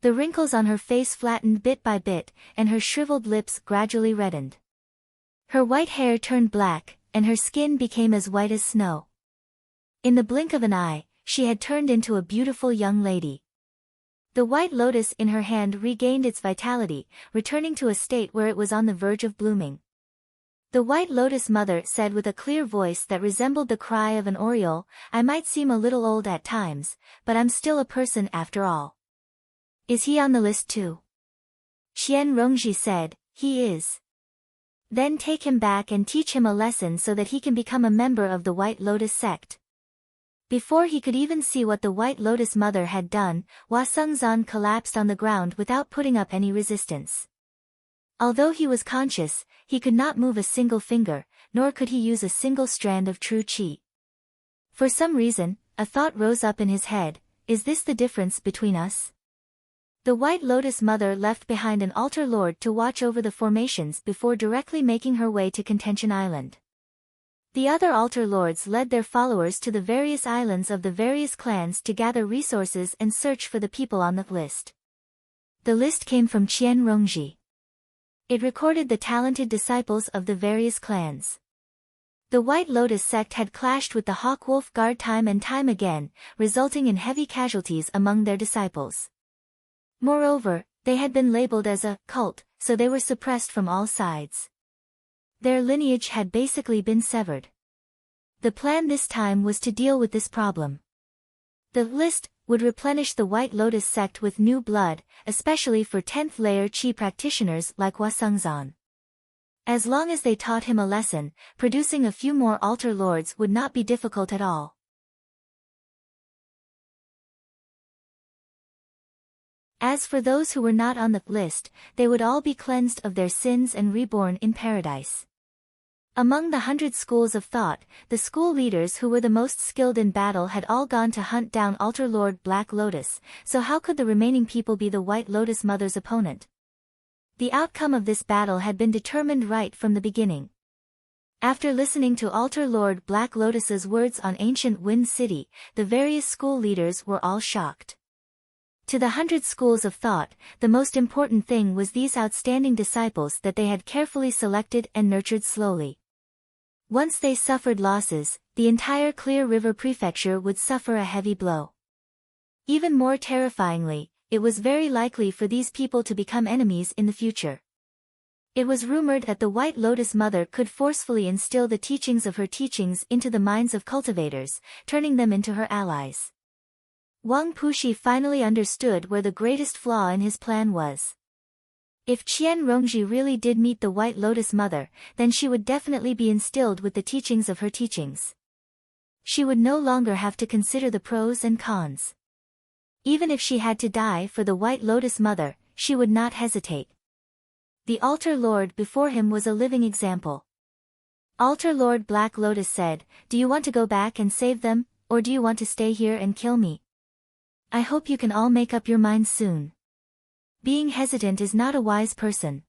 The wrinkles on her face flattened bit by bit, and her shriveled lips gradually reddened. Her white hair turned black, and her skin became as white as snow. In the blink of an eye, she had turned into a beautiful young lady. The white lotus in her hand regained its vitality, returning to a state where it was on the verge of blooming. The White Lotus mother said with a clear voice that resembled the cry of an oriole, "I might seem a little old at times, but I'm still a person after all." "Is he on the list too?" Qian Rongji said, "He is." "Then take him back and teach him a lesson so that he can become a member of the White Lotus sect." Before he could even see what the White Lotus mother had done, Hua Sengzan collapsed on the ground without putting up any resistance. Although he was conscious, he could not move a single finger, nor could he use a single strand of true qi. For some reason, a thought rose up in his head: is this the difference between us? The White Lotus mother left behind an altar lord to watch over the formations before directly making her way to Contention Island. The other altar lords led their followers to the various islands of the various clans to gather resources and search for the people on the list. The list came from Qian Rongji. It recorded the talented disciples of the various clans. The White Lotus sect had clashed with the Hawk Wolf Guard time and time again, resulting in heavy casualties among their disciples. Moreover, they had been labeled as a cult, so they were suppressed from all sides. Their lineage had basically been severed. The plan this time was to deal with this problem. The list would replenish the White Lotus sect with new blood, especially for 10th layer Qi practitioners like Hua Sengzan. As long as they taught him a lesson, producing a few more altar lords would not be difficult at all. As for those who were not on the list, they would all be cleansed of their sins and reborn in paradise. Among the 100 schools of thought, the school leaders who were the most skilled in battle had all gone to hunt down Altar Lord Black Lotus, so how could the remaining people be the White Lotus Mother's opponent? The outcome of this battle had been determined right from the beginning. After listening to Altar Lord Black Lotus's words on Ancient Wind City, the various school leaders were all shocked. To the 100 schools of thought, the most important thing was these outstanding disciples that they had carefully selected and nurtured slowly. Once they suffered losses, the entire Clear River Prefecture would suffer a heavy blow. Even more terrifyingly, it was very likely for these people to become enemies in the future. It was rumored that the White Lotus Mother could forcefully instill the teachings of her teachings into the minds of cultivators, turning them into her allies. Wang Pushi finally understood where the greatest flaw in his plan was. If Qian Rongji really did meet the White Lotus Mother, then she would definitely be instilled with the teachings of her teachings. She would no longer have to consider the pros and cons. Even if she had to die for the White Lotus Mother, she would not hesitate. The Altar Lord before him was a living example. Altar Lord Black Lotus said, "Do you want to go back and save them, or do you want to stay here and kill me? I hope you can all make up your minds soon. Being hesitant is not a wise person.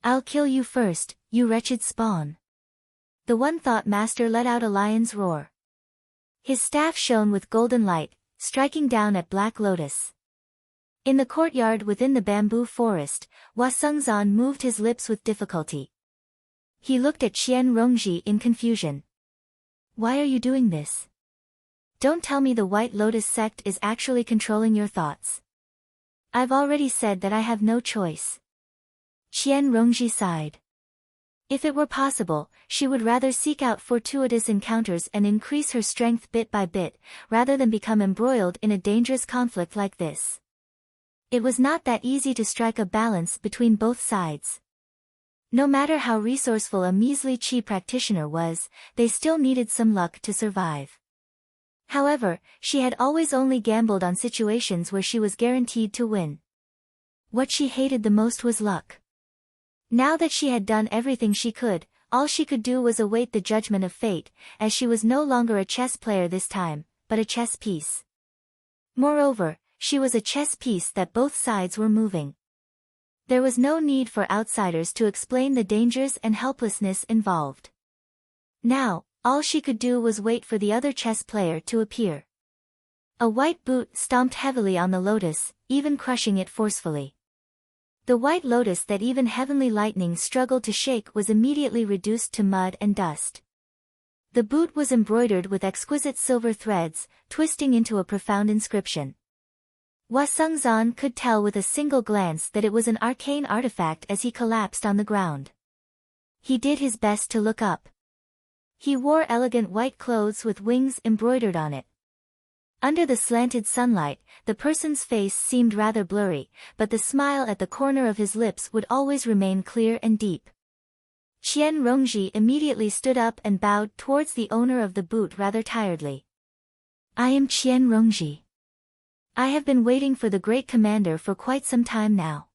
I'll kill you first, you wretched spawn." The One Thought Master let out a lion's roar. His staff shone with golden light, striking down at Black Lotus. In the courtyard within the bamboo forest, Hua Sengzan moved his lips with difficulty. He looked at Qian Rongji in confusion. "Why are you doing this? Don't tell me the White Lotus sect is actually controlling your thoughts." "I've already said that I have no choice." Qian Rongji sighed. If it were possible, she would rather seek out fortuitous encounters and increase her strength bit by bit, rather than become embroiled in a dangerous conflict like this. It was not that easy to strike a balance between both sides. No matter how resourceful a measly Qi practitioner was, they still needed some luck to survive. However, she had always only gambled on situations where she was guaranteed to win. What she hated the most was luck. Now that she had done everything she could, all she could do was await the judgment of fate, as she was no longer a chess player this time, but a chess piece. Moreover, she was a chess piece that both sides were moving. There was no need for outsiders to explain the dangers and helplessness involved. Now, all she could do was wait for the other chess player to appear. A white boot stomped heavily on the lotus, even crushing it forcefully. The white lotus that even heavenly lightning struggled to shake was immediately reduced to mud and dust. The boot was embroidered with exquisite silver threads, twisting into a profound inscription. Hua Sengzan could tell with a single glance that it was an arcane artifact as he collapsed on the ground. He did his best to look up. He wore elegant white clothes with wings embroidered on it. Under the slanted sunlight, the person's face seemed rather blurry, but the smile at the corner of his lips would always remain clear and deep. Qian Rongji immediately stood up and bowed towards the owner of the boot rather tiredly. I am Qian Rongji. I have been waiting for the great commander for quite some time now.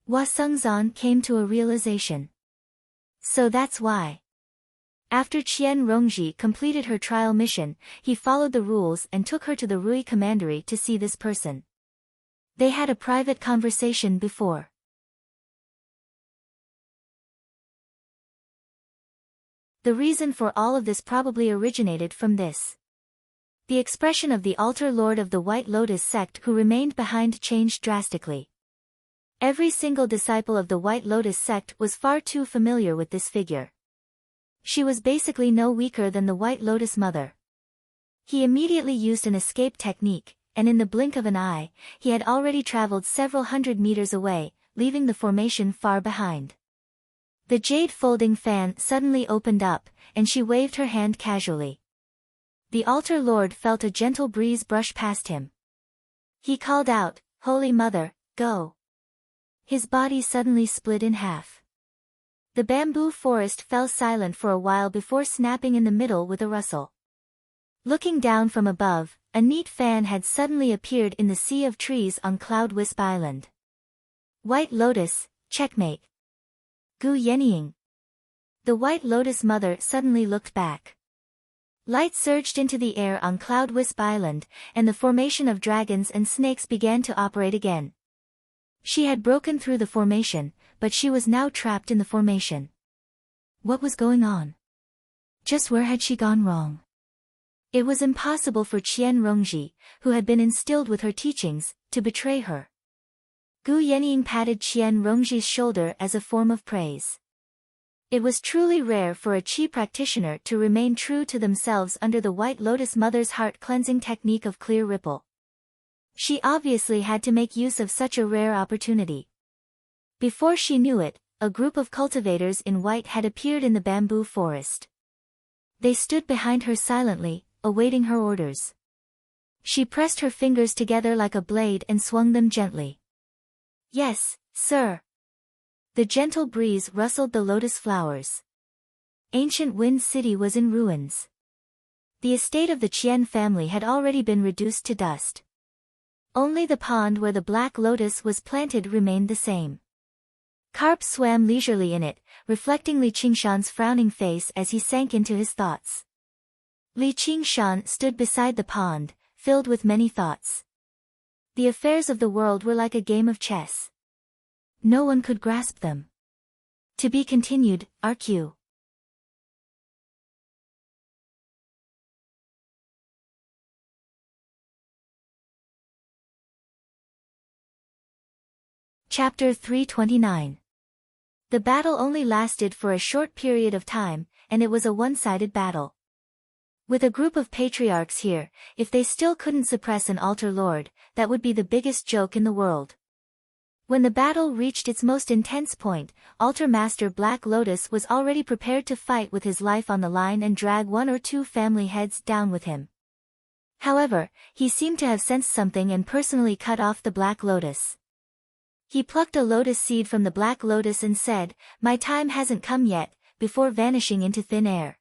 Hua Sengzan came to a realization. So that's why. After Qian Rongji completed her trial mission, he followed the rules and took her to the Rui Commandery to see this person. They had a private conversation before. The reason for all of this probably originated from this. The expression of the altar lord of the White Lotus sect who remained behind changed drastically. Every single disciple of the White Lotus sect was far too familiar with this figure. She was basically no weaker than the White Lotus mother. He immediately used an escape technique, and in the blink of an eye, he had already traveled several hundred meters away, leaving the formation far behind. The jade folding fan suddenly opened up, and she waved her hand casually. The altar lord felt a gentle breeze brush past him. He called out, "Holy Mother, go!" His body suddenly split in half. The bamboo forest fell silent for a while before snapping in the middle with a rustle. Looking down from above, a neat fan had suddenly appeared in the sea of trees on Cloud Wisp Island. White Lotus, checkmate. Gu Yenying. The White Lotus mother suddenly looked back. Light surged into the air on Cloud Wisp Island, and the formation of dragons and snakes began to operate again. She had broken through the formation, but she was now trapped in the formation. What was going on? Just where had she gone wrong? It was impossible for Qian Rongji, who had been instilled with her teachings, to betray her. Gu Yenying patted Qian Rongji's shoulder as a form of praise. It was truly rare for a Qi practitioner to remain true to themselves under the White Lotus Mother's heart-cleansing technique of clear ripple. She obviously had to make use of such a rare opportunity. Before she knew it, a group of cultivators in white had appeared in the bamboo forest. They stood behind her silently, awaiting her orders. She pressed her fingers together like a blade and swung them gently. Yes, sir. The gentle breeze rustled the lotus flowers. Ancient Wind City was in ruins. The estate of the Qian family had already been reduced to dust. Only the pond where the black lotus was planted remained the same. Carp swam leisurely in it, reflecting Li Qingshan's frowning face as he sank into his thoughts. Li Qingshan stood beside the pond, filled with many thoughts. The affairs of the world were like a game of chess. No one could grasp them. To be continued, RQ. Chapter 329. The battle only lasted for a short period of time, and it was a one-sided battle. With a group of patriarchs here, if they still couldn't suppress an altar lord, that would be the biggest joke in the world. When the battle reached its most intense point, Altar Master Black Lotus was already prepared to fight with his life on the line and drag one or two family heads down with him. However, he seemed to have sensed something and personally cut off the Black Lotus. He plucked a lotus seed from the Black Lotus and said, "My time hasn't come yet," before vanishing into thin air.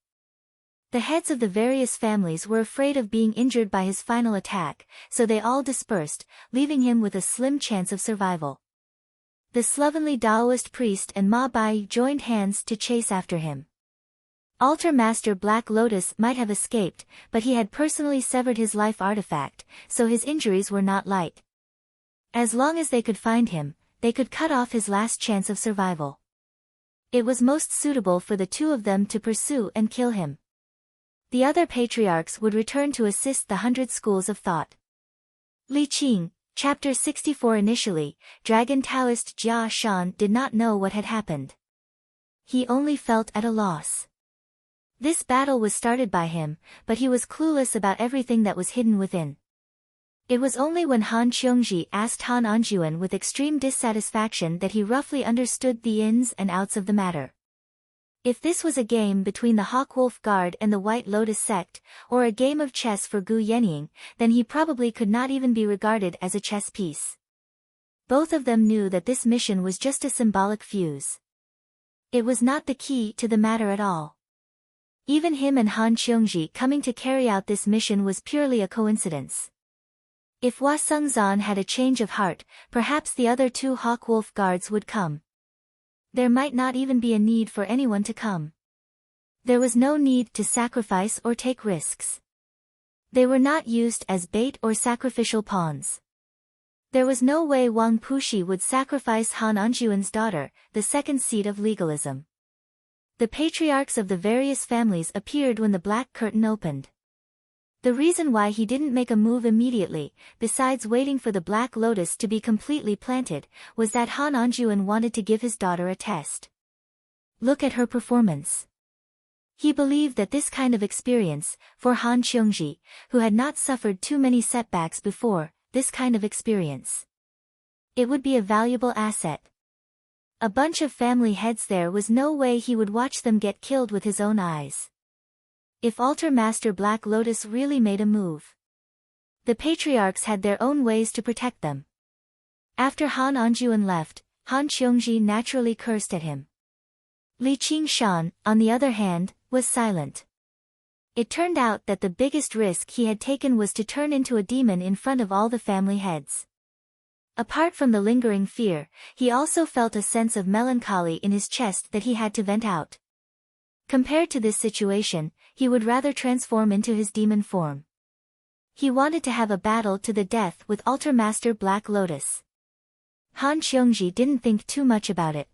The heads of the various families were afraid of being injured by his final attack, so they all dispersed, leaving him with a slim chance of survival. The slovenly Taoist priest and Ma Bai joined hands to chase after him. Altar Master Black Lotus might have escaped, but he had personally severed his life artifact, so his injuries were not light. As long as they could find him, they could cut off his last chance of survival. It was most suitable for the two of them to pursue and kill him. The other patriarchs would return to assist the 100 schools of thought. Li Qing, Chapter 64. Initially, Dragon Taoist Jia Shan did not know what had happened. He only felt at a loss. This battle was started by him, but he was clueless about everything that was hidden within. It was only when Han Qiongji asked Han Anjuan with extreme dissatisfaction that he roughly understood the ins and outs of the matter. If this was a game between the Hawkwolf Guard and the White Lotus sect, or a game of chess for Gu Yenying, then he probably could not even be regarded as a chess piece. Both of them knew that this mission was just a symbolic fuse. It was not the key to the matter at all. Even him and Han Qiongji coming to carry out this mission was purely a coincidence. If Hua Sengzan had a change of heart, perhaps the other two Hawkwolf Guards would come. There might not even be a need for anyone to come. There was no need to sacrifice or take risks. They were not used as bait or sacrificial pawns. There was no way Wang Pushi would sacrifice Han Anjuan's daughter, the second seed of legalism. The patriarchs of the various families appeared when the black curtain opened. The reason why he didn't make a move immediately, besides waiting for the Black Lotus to be completely planted, was that Han Anjuan wanted to give his daughter a test. Look at her performance. He believed that this kind of experience, for Han Qiongji, who had not suffered too many setbacks before, this kind of experience, it would be a valuable asset. A bunch of family heads, there was no way he would watch them get killed with his own eyes. If Altar Master Black Lotus really made a move, the patriarchs had their own ways to protect them. After Han Anjuan left, Han Qiongji naturally cursed at him. Li Qingshan, on the other hand, was silent. It turned out that the biggest risk he had taken was to turn into a demon in front of all the family heads. Apart from the lingering fear, he also felt a sense of melancholy in his chest that he had to vent out. Compared to this situation, he would rather transform into his demon form. He wanted to have a battle to the death with Altar Master Black Lotus. Han Qiongji didn't think too much about it.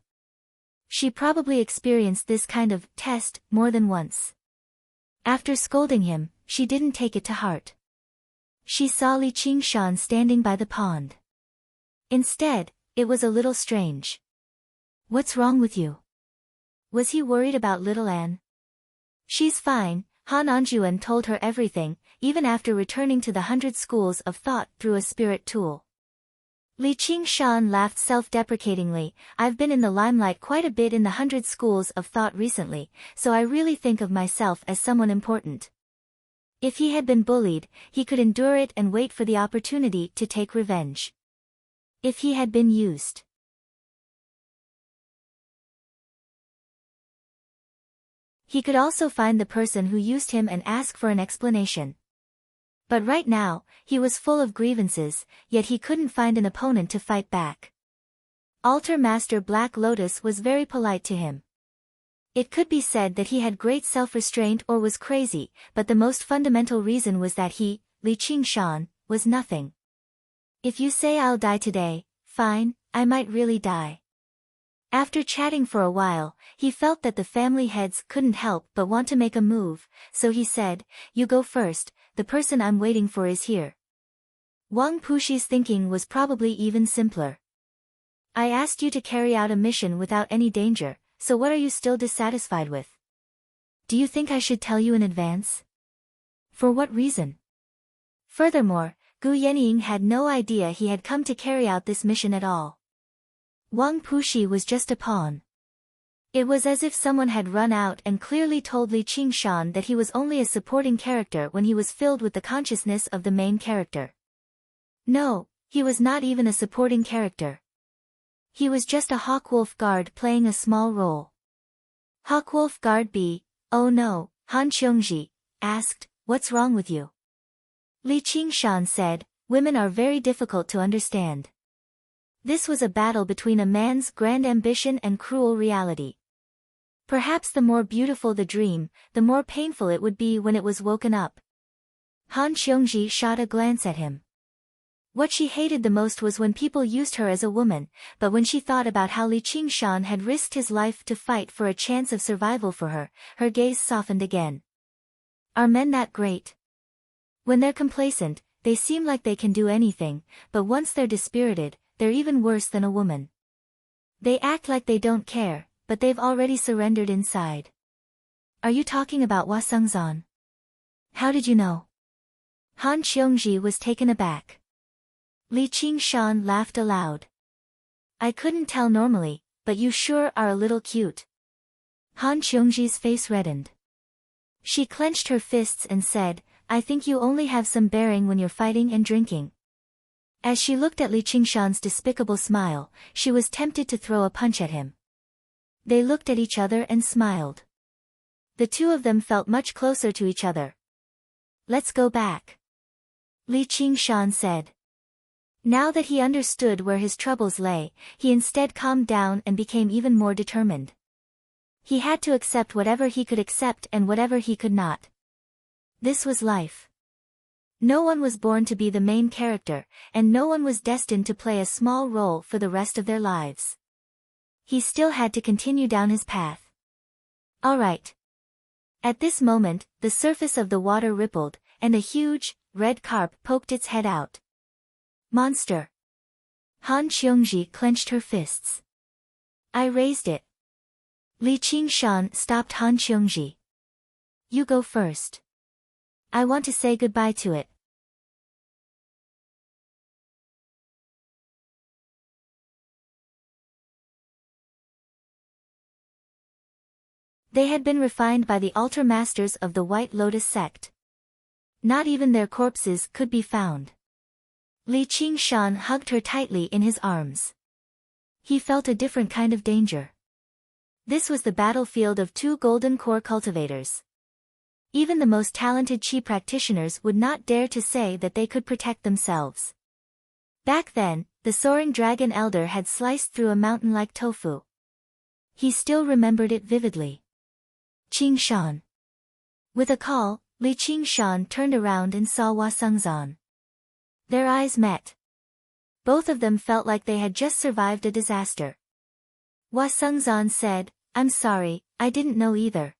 She probably experienced this kind of test more than once. After scolding him, she didn't take it to heart. She saw Li Qingshan standing by the pond. Instead, it was a little strange. What's wrong with you? Was he worried about little Anne? She's fine, Han Anjuan told her everything, even after returning to the 100 schools of thought through a spirit tool. Li Qingshan laughed self-deprecatingly. I've been in the limelight quite a bit in the 100 schools of thought recently, so I really think of myself as someone important. If he had been bullied, he could endure it and wait for the opportunity to take revenge. If he had been used, he could also find the person who used him and ask for an explanation. But right now, he was full of grievances, yet he couldn't find an opponent to fight back. Altar Master Black Lotus was very polite to him. It could be said that he had great self-restraint or was crazy, but the most fundamental reason was that he, Li Qingshan, was nothing. If you say I'll die today, fine, I might really die. After chatting for a while, he felt that the family heads couldn't help but want to make a move, so he said, you go first, the person I'm waiting for is here. Wang Pushi's thinking was probably even simpler. I asked you to carry out a mission without any danger, so what are you still dissatisfied with? Do you think I should tell you in advance? For what reason? Furthermore, Gu Yenying had no idea he had come to carry out this mission at all. Wang Pushi was just a pawn. It was as if someone had run out and clearly told Li Qingshan that he was only a supporting character when he was filled with the consciousness of the main character. No, he was not even a supporting character. He was just a Hawkwolf Guard playing a small role. Hawkwolf Guard B, oh no, Han Qiongji asked, what's wrong with you? Li Qingshan said, women are very difficult to understand. This was a battle between a man's grand ambition and cruel reality. Perhaps the more beautiful the dream, the more painful it would be when it was woken up. Han Qiongji shot a glance at him. What she hated the most was when people used her as a woman, but when she thought about how Li Qingshan had risked his life to fight for a chance of survival for her, her gaze softened again. Are men that great? When they're complacent, they seem like they can do anything, but once they're dispirited, they're even worse than a woman. They act like they don't care, but they've already surrendered inside. Are you talking about Hua Sengzan? How did you know? Han Qiongji was taken aback. Li Qingshan laughed aloud. I couldn't tell normally, but you sure are a little cute. Han Qiongji's face reddened. She clenched her fists and said, I think you only have some bearing when you're fighting and drinking. As she looked at Li Qingshan's despicable smile, she was tempted to throw a punch at him. They looked at each other and smiled. The two of them felt much closer to each other. Let's go back, Li Qingshan said. Now that he understood where his troubles lay, he instead calmed down and became even more determined. He had to accept whatever he could accept and whatever he could not. This was life. No one was born to be the main character, and no one was destined to play a small role for the rest of their lives. He still had to continue down his path. All right. At this moment, the surface of the water rippled, and a huge, red carp poked its head out. Monster! Han Qiongji clenched her fists. I raised it. Li Qingshan stopped Han Qiongji. You go first. I want to say goodbye to it. They had been refined by the altar masters of the White Lotus sect. Not even their corpses could be found. Li Qingshan hugged her tightly in his arms. He felt a different kind of danger. This was the battlefield of two golden core cultivators. Even the most talented chi practitioners would not dare to say that they could protect themselves. Back then, the soaring dragon elder had sliced through a mountain like tofu. He still remembered it vividly. Qingshan. With a call, Li Qingshan turned around and saw Hua Sengzan. Their eyes met. Both of them felt like they had just survived a disaster. Hua Sengzan said, I'm sorry, I didn't know either.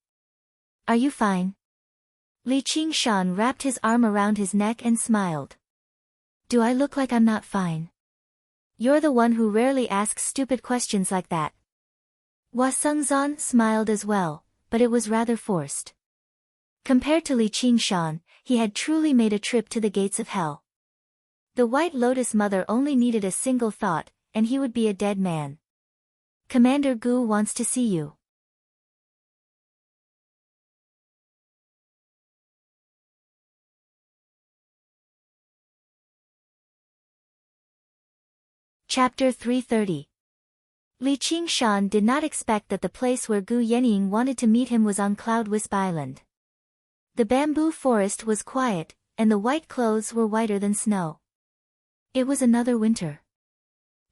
Are you fine? Li Qingshan wrapped his arm around his neck and smiled. Do I look like I'm not fine? You're the one who rarely asks stupid questions like that. Hua Sengzan smiled as well, but it was rather forced. Compared to Li Qingshan, he had truly made a trip to the gates of hell. The White Lotus Mother only needed a single thought, and he would be a dead man. Commander Gu wants to see you. Chapter 330. Li Qingshan did not expect that the place where Gu Yenying wanted to meet him was on Cloud Wisp Island. The bamboo forest was quiet, and the white clothes were whiter than snow. It was another winter.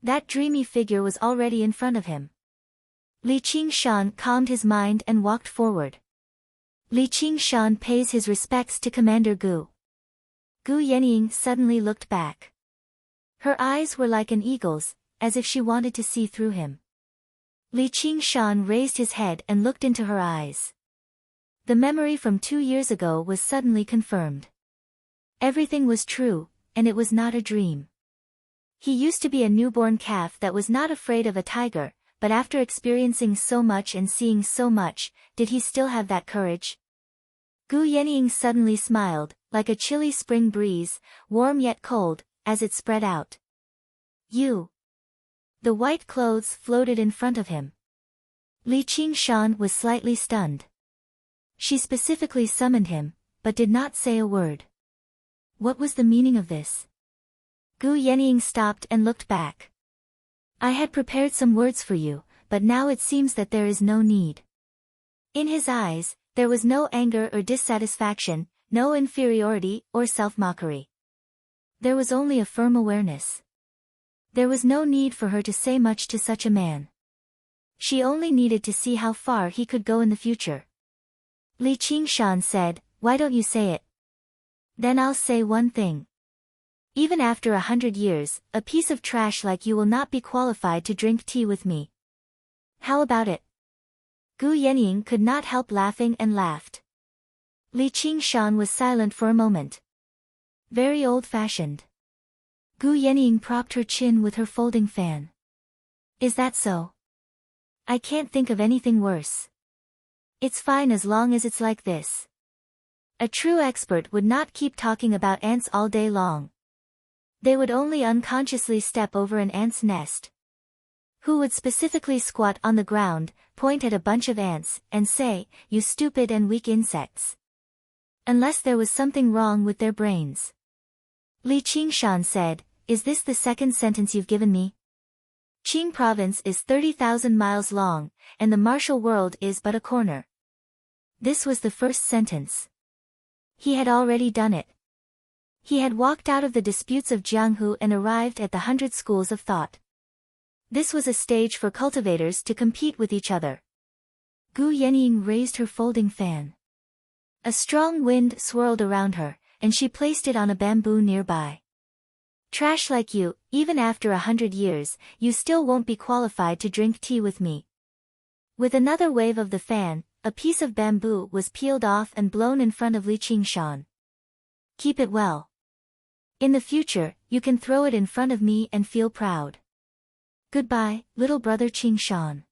That dreamy figure was already in front of him. Li Qingshan calmed his mind and walked forward. Li Qingshan pays his respects to Commander Gu. Gu Yenying suddenly looked back. Her eyes were like an eagle's, as if she wanted to see through him. Li Qingshan raised his head and looked into her eyes. The memory from 2 years ago was suddenly confirmed. Everything was true, and it was not a dream. He used to be a newborn calf that was not afraid of a tiger, but after experiencing so much and seeing so much, did he still have that courage? Gu Yenying suddenly smiled, like a chilly spring breeze, warm yet cold, as it spread out. You. The white clothes floated in front of him. Li Qingshan was slightly stunned. She specifically summoned him, but did not say a word. What was the meaning of this? Gu Yenying stopped and looked back. I had prepared some words for you, but now it seems that there is no need. In his eyes, there was no anger or dissatisfaction, no inferiority or self-mockery. There was only a firm awareness. There was no need for her to say much to such a man. She only needed to see how far he could go in the future. Li Qingshan said, "Why don't you say it? Then I'll say one thing. Even after 100 years, a piece of trash like you will not be qualified to drink tea with me. How about it?" Gu Yenying could not help laughing and laughed. Li Qingshan was silent for a moment. Very old-fashioned. Gu Yenying propped her chin with her folding fan. Is that so? I can't think of anything worse. It's fine as long as it's like this. A true expert would not keep talking about ants all day long. They would only unconsciously step over an ant's nest. Who would specifically squat on the ground, point at a bunch of ants, and say, "You stupid and weak insects." Unless there was something wrong with their brains. Li Qingshan said, "Is this the second sentence you've given me? Qing province is 30,000 miles long, and the martial world is but a corner." This was the first sentence. He had already done it. He had walked out of the disputes of Jianghu and arrived at the 100 schools of thought. This was a stage for cultivators to compete with each other. Gu Yenying raised her folding fan. A strong wind swirled around her, and she placed it on a bamboo nearby. "Trash like you, even after 100 years, you still won't be qualified to drink tea with me." With another wave of the fan, a piece of bamboo was peeled off and blown in front of Li Qingshan. "Keep it well. In the future, you can throw it in front of me and feel proud. Goodbye, little brother Qingshan."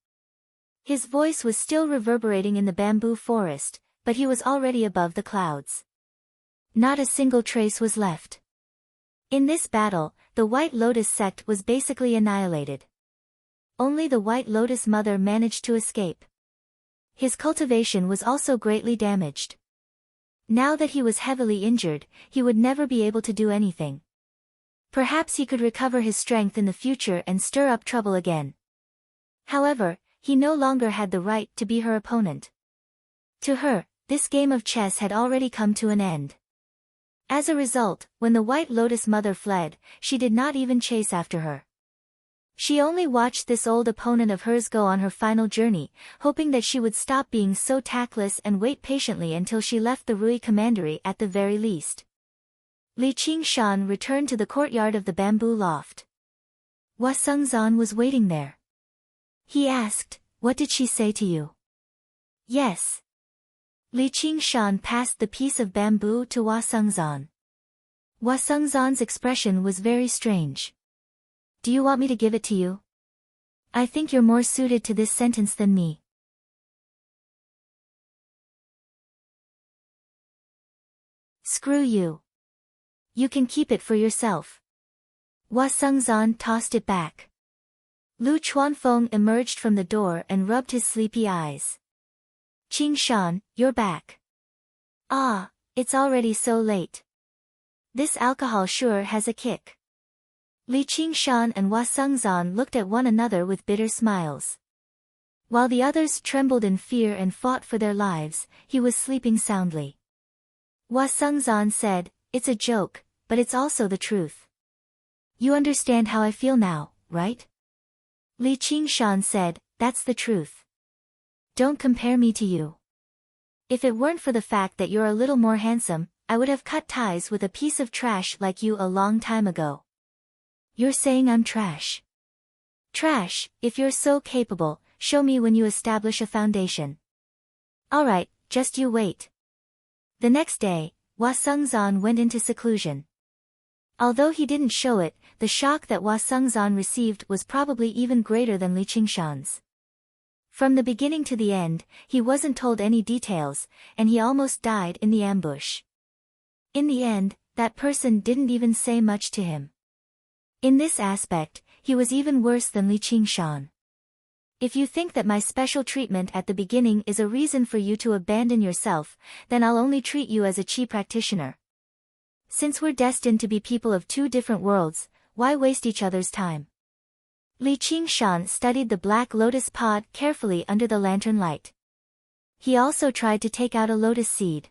His voice was still reverberating in the bamboo forest, but he was already above the clouds. Not a single trace was left. In this battle, the White Lotus sect was basically annihilated. Only the White Lotus mother managed to escape. His cultivation was also greatly damaged. Now that he was heavily injured, he would never be able to do anything. Perhaps he could recover his strength in the future and stir up trouble again. However, he no longer had the right to be her opponent. To her, this game of chess had already come to an end. As a result, when the White Lotus mother fled, she did not even chase after her. She only watched this old opponent of hers go on her final journey, hoping that she would stop being so tactless and wait patiently until she left the Rui Commandery at the very least. Li Qingshan returned to the courtyard of the bamboo loft. Hua Sengzan was waiting there. He asked, "What did she say to you?" "Yes." Li Qingshan passed the piece of bamboo to Hua Sengzan. Hua Sengzan's expression was very strange. "Do you want me to give it to you? I think you're more suited to this sentence than me." "Screw you. You can keep it for yourself." Hua Sengzan tossed it back. Lu Chuanfeng emerged from the door and rubbed his sleepy eyes. "Qingshan, you're back. Ah, it's already so late. This alcohol sure has a kick." Li Qingshan and Hua Sengzan looked at one another with bitter smiles. While the others trembled in fear and fought for their lives, he was sleeping soundly. Hua Sengzan said, "It's a joke, but it's also the truth. You understand how I feel now, right?" Li Qingshan said, "That's the truth. Don't compare me to you. If it weren't for the fact that you're a little more handsome, I would have cut ties with a piece of trash like you a long time ago." "You're saying I'm trash?" "Trash, if you're so capable, show me when you establish a foundation." "Alright, just you wait." The next day, Hua Sengzan went into seclusion. Although he didn't show it, the shock that Hua Sengzan received was probably even greater than Li Qingshan's. From the beginning to the end, he wasn't told any details, and he almost died in the ambush. In the end, that person didn't even say much to him. In this aspect, he was even worse than Li Qingshan. If you think that my special treatment at the beginning is a reason for you to abandon yourself, then I'll only treat you as a chi practitioner. Since we're destined to be people of two different worlds, why waste each other's time? Li Qingshan studied the black lotus pod carefully under the lantern light. He also tried to take out a lotus seed.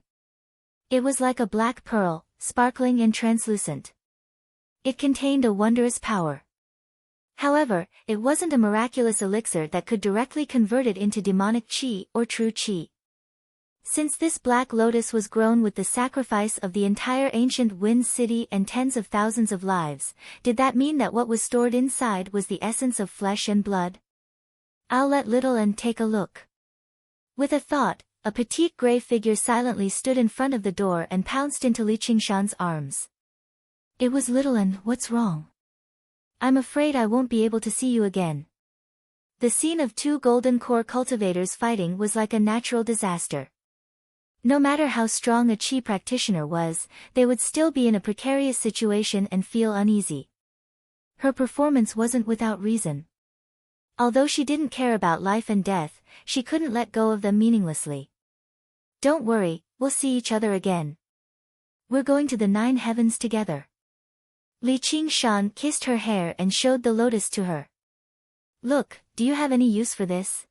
It was like a black pearl, sparkling and translucent. It contained a wondrous power. However, it wasn't a miraculous elixir that could directly convert it into demonic qi or true qi. Since this black lotus was grown with the sacrifice of the entire ancient wind city and tens of thousands of lives, did that mean that what was stored inside was the essence of flesh and blood? I'll let little N take a look. With a thought, a petite gray figure silently stood in front of the door and pounced into Li Qingshan's arms. It was little N. What's wrong? I'm afraid I won't be able to see you again. The scene of two golden core cultivators fighting was like a natural disaster. No matter how strong a qi practitioner was, they would still be in a precarious situation and feel uneasy. Her performance wasn't without reason. Although she didn't care about life and death, she couldn't let go of them meaninglessly. Don't worry, we'll see each other again. We're going to the 9 heavens together. Li Qingshan kissed her hair and showed the lotus to her. Look, do you have any use for this?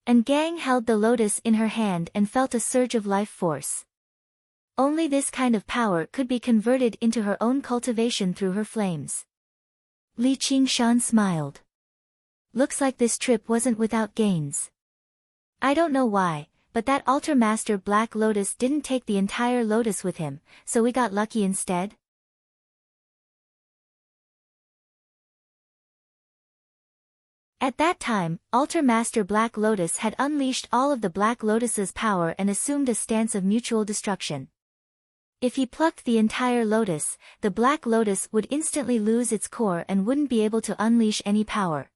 And Gang held the lotus in her hand and felt a surge of life force. Only this kind of power could be converted into her own cultivation through her flames. Li Qingshan smiled. Looks like this trip wasn't without gains. I don't know why, but that altar master Black Lotus didn't take the entire lotus with him, so we got lucky instead. At that time, Altar Master Black Lotus had unleashed all of the Black Lotus's power and assumed a stance of mutual destruction. If he plucked the entire lotus, the Black Lotus would instantly lose its core and wouldn't be able to unleash any power.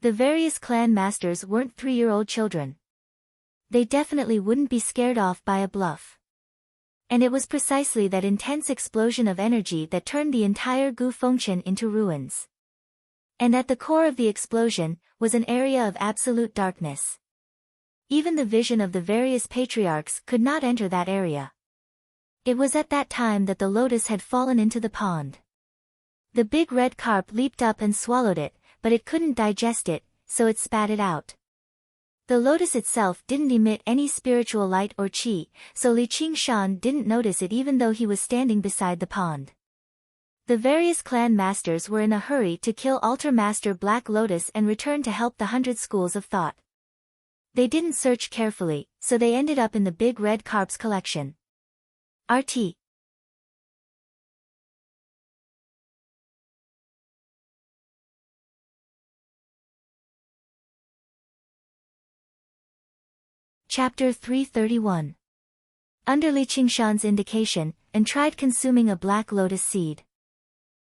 The various clan masters weren't 3-year-old children. They definitely wouldn't be scared off by a bluff. And it was precisely that intense explosion of energy that turned the entire Gu Fengchen into ruins. And at the core of the explosion, was an area of absolute darkness. Even the vision of the various patriarchs could not enter that area. It was at that time that the lotus had fallen into the pond. The big red carp leaped up and swallowed it, but it couldn't digest it, so it spat it out. The lotus itself didn't emit any spiritual light or qi, so Li Qingshan didn't notice it even though he was standing beside the pond. The various clan masters were in a hurry to kill Altar Master Black Lotus and return to help the 100 schools of thought. They didn't search carefully, so they ended up in the big red carp's collection. RT. Chapter 331. Under Li Qingshan's indication, and tried consuming a black lotus seed.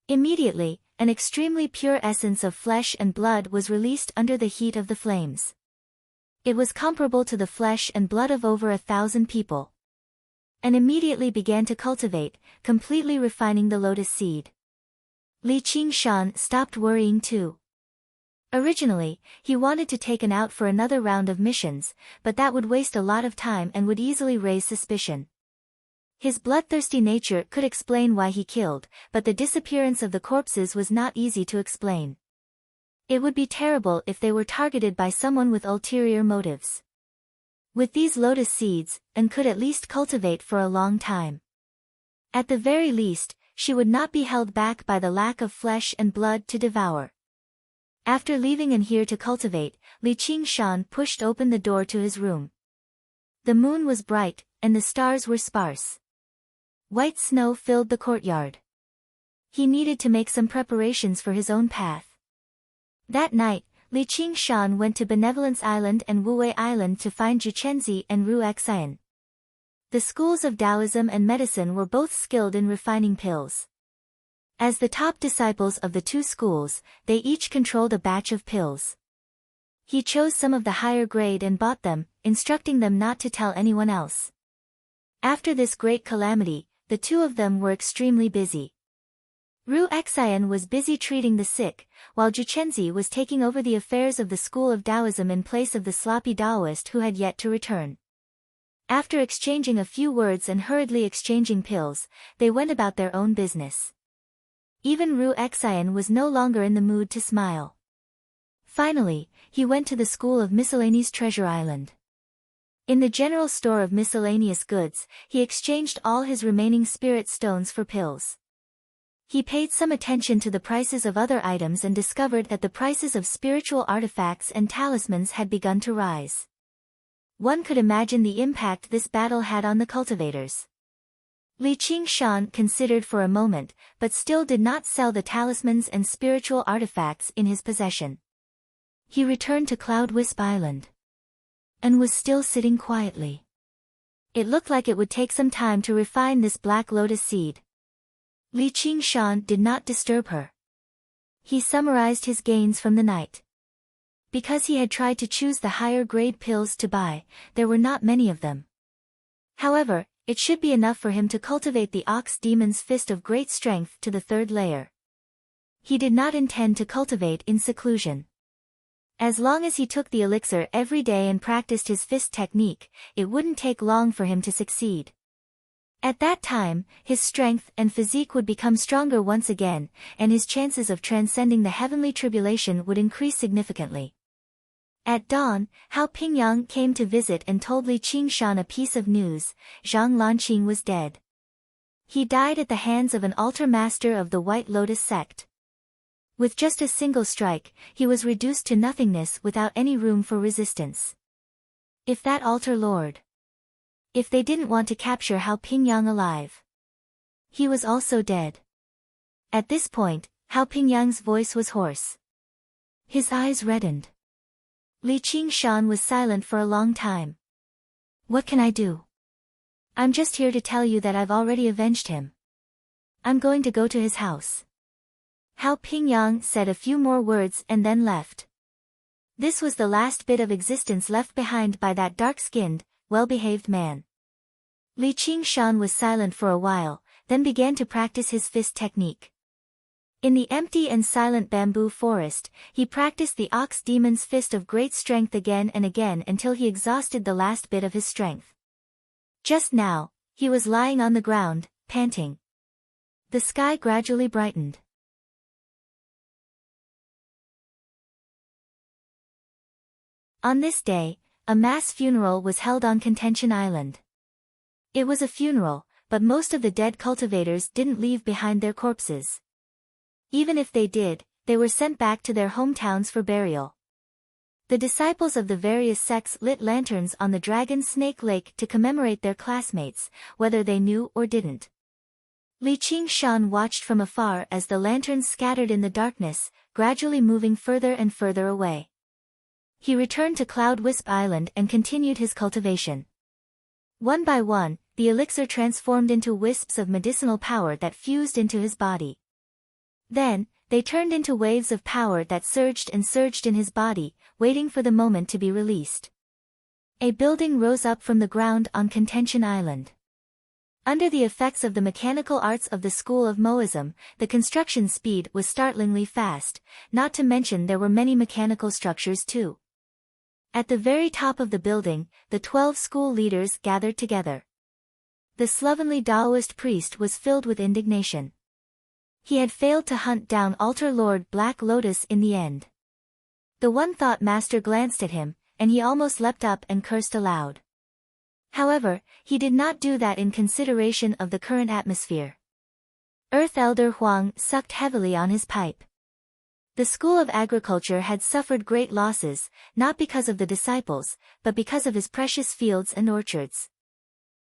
Immediately, an extremely pure essence of flesh and blood was released under the heat of the flames. It was comparable to the flesh and blood of over 1,000 people. And immediately began to cultivate, completely refining the lotus seed. Li Qingshan stopped worrying too. Originally, he wanted to take an out for another round of missions, but that would waste a lot of time and would easily raise suspicion. His bloodthirsty nature could explain why he killed, but the disappearance of the corpses was not easy to explain. It would be terrible if they were targeted by someone with ulterior motives. With these lotus seeds, and could at least cultivate for a long time. At the very least, she would not be held back by the lack of flesh and blood to devour. After leaving and here to cultivate, Li Qingshan pushed open the door to his room. The moon was bright, and the stars were sparse. White snow filled the courtyard. He needed to make some preparations for his own path. That night, Li Qingshan went to Benevolence Island and Wuwei Island to find Juchenzi and Ru Xian. The schools of Taoism and medicine were both skilled in refining pills. As the top disciples of the two schools, they each controlled a batch of pills. He chose some of the higher grade and bought them, instructing them not to tell anyone else. After this great calamity, the two of them were extremely busy. Ru Xian was busy treating the sick, while Juchenzi was taking over the affairs of the school of Taoism in place of the sloppy Taoist who had yet to return. After exchanging a few words and hurriedly exchanging pills, they went about their own business. Even Ru Xian was no longer in the mood to smile. Finally, he went to the school of Miscellaneous Treasure Island. In the general store of miscellaneous goods, he exchanged all his remaining spirit stones for pills. He paid some attention to the prices of other items and discovered that the prices of spiritual artifacts and talismans had begun to rise. One could imagine the impact this battle had on the cultivators. Li Qingshan considered for a moment, but still did not sell the talismans and spiritual artifacts in his possession. He returned to Cloud Wisp Island and was still sitting quietly. It looked like it would take some time to refine this black lotus seed. Li Qingshan did not disturb her. He summarized his gains from the night. Because he had tried to choose the higher grade pills to buy, there were not many of them. However, it should be enough for him to cultivate the Ox Demon's Fist of Great Strength to the 3rd layer. He did not intend to cultivate in seclusion. As long as he took the elixir every day and practiced his fist technique, it wouldn't take long for him to succeed. At that time, his strength and physique would become stronger once again, and his chances of transcending the heavenly tribulation would increase significantly. At dawn, Hao Pingyang came to visit and told Li Qingshan a piece of news: Zhang Lanqing was dead. He died at the hands of an altar master of the White Lotus sect. With just a single strike, he was reduced to nothingness without any room for resistance. If that altar lord... If they didn't want to capture Hao Pingyang alive, he was also dead. At this point, Hao Pingyang's voice was hoarse. His eyes reddened. Li Qingshan was silent for a long time. What can I do? I'm just here to tell you that I've already avenged him. I'm going to go to his house. Hao Pingyang said a few more words and then left. This was the last bit of existence left behind by that dark-skinned, well-behaved man. Li Qingshan was silent for a while, then began to practice his fist technique. In the empty and silent bamboo forest, he practiced the Ox Demon's Fist of Great Strength again and again until he exhausted the last bit of his strength. Just now, he was lying on the ground, panting. The sky gradually brightened. On this day, a mass funeral was held on Contention Island. It was a funeral, but most of the dead cultivators didn't leave behind their corpses. Even if they did, they were sent back to their hometowns for burial. The disciples of the various sects lit lanterns on the Dragon Snake Lake to commemorate their classmates, whether they knew or didn't. Li Qingshan watched from afar as the lanterns scattered in the darkness, gradually moving further and further away. He returned to Cloud Wisp Island and continued his cultivation. One by one, the elixir transformed into wisps of medicinal power that fused into his body. Then, they turned into waves of power that surged and surged in his body, waiting for the moment to be released. A building rose up from the ground on Contention Island. Under the effects of the mechanical arts of the School of Moism, the construction speed was startlingly fast, not to mention there were many mechanical structures too. At the very top of the building, the 12 school leaders gathered together. The slovenly Taoist priest was filled with indignation. He had failed to hunt down Altar Lord Black Lotus in the end. The One Thought Master glanced at him, and he almost leapt up and cursed aloud. However, he did not do that in consideration of the current atmosphere. Earth Elder Huang sucked heavily on his pipe. The School of Agriculture had suffered great losses, not because of the disciples, but because of his precious fields and orchards.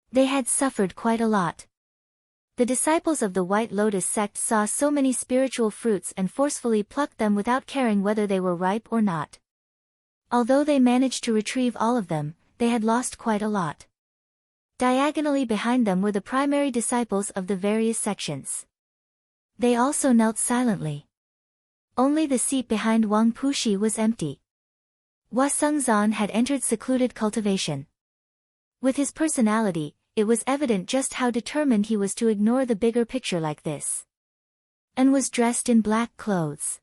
They had suffered quite a lot. The disciples of the White Lotus sect saw so many spiritual fruits and forcefully plucked them without caring whether they were ripe or not. Although they managed to retrieve all of them, they had lost quite a lot. Diagonally behind them were the primary disciples of the various sections. They also knelt silently. Only the seat behind Wang Pushi was empty. Hua Sengzan had entered secluded cultivation. With his personality, it was evident just how determined he was to ignore the bigger picture like this. And was dressed in black clothes.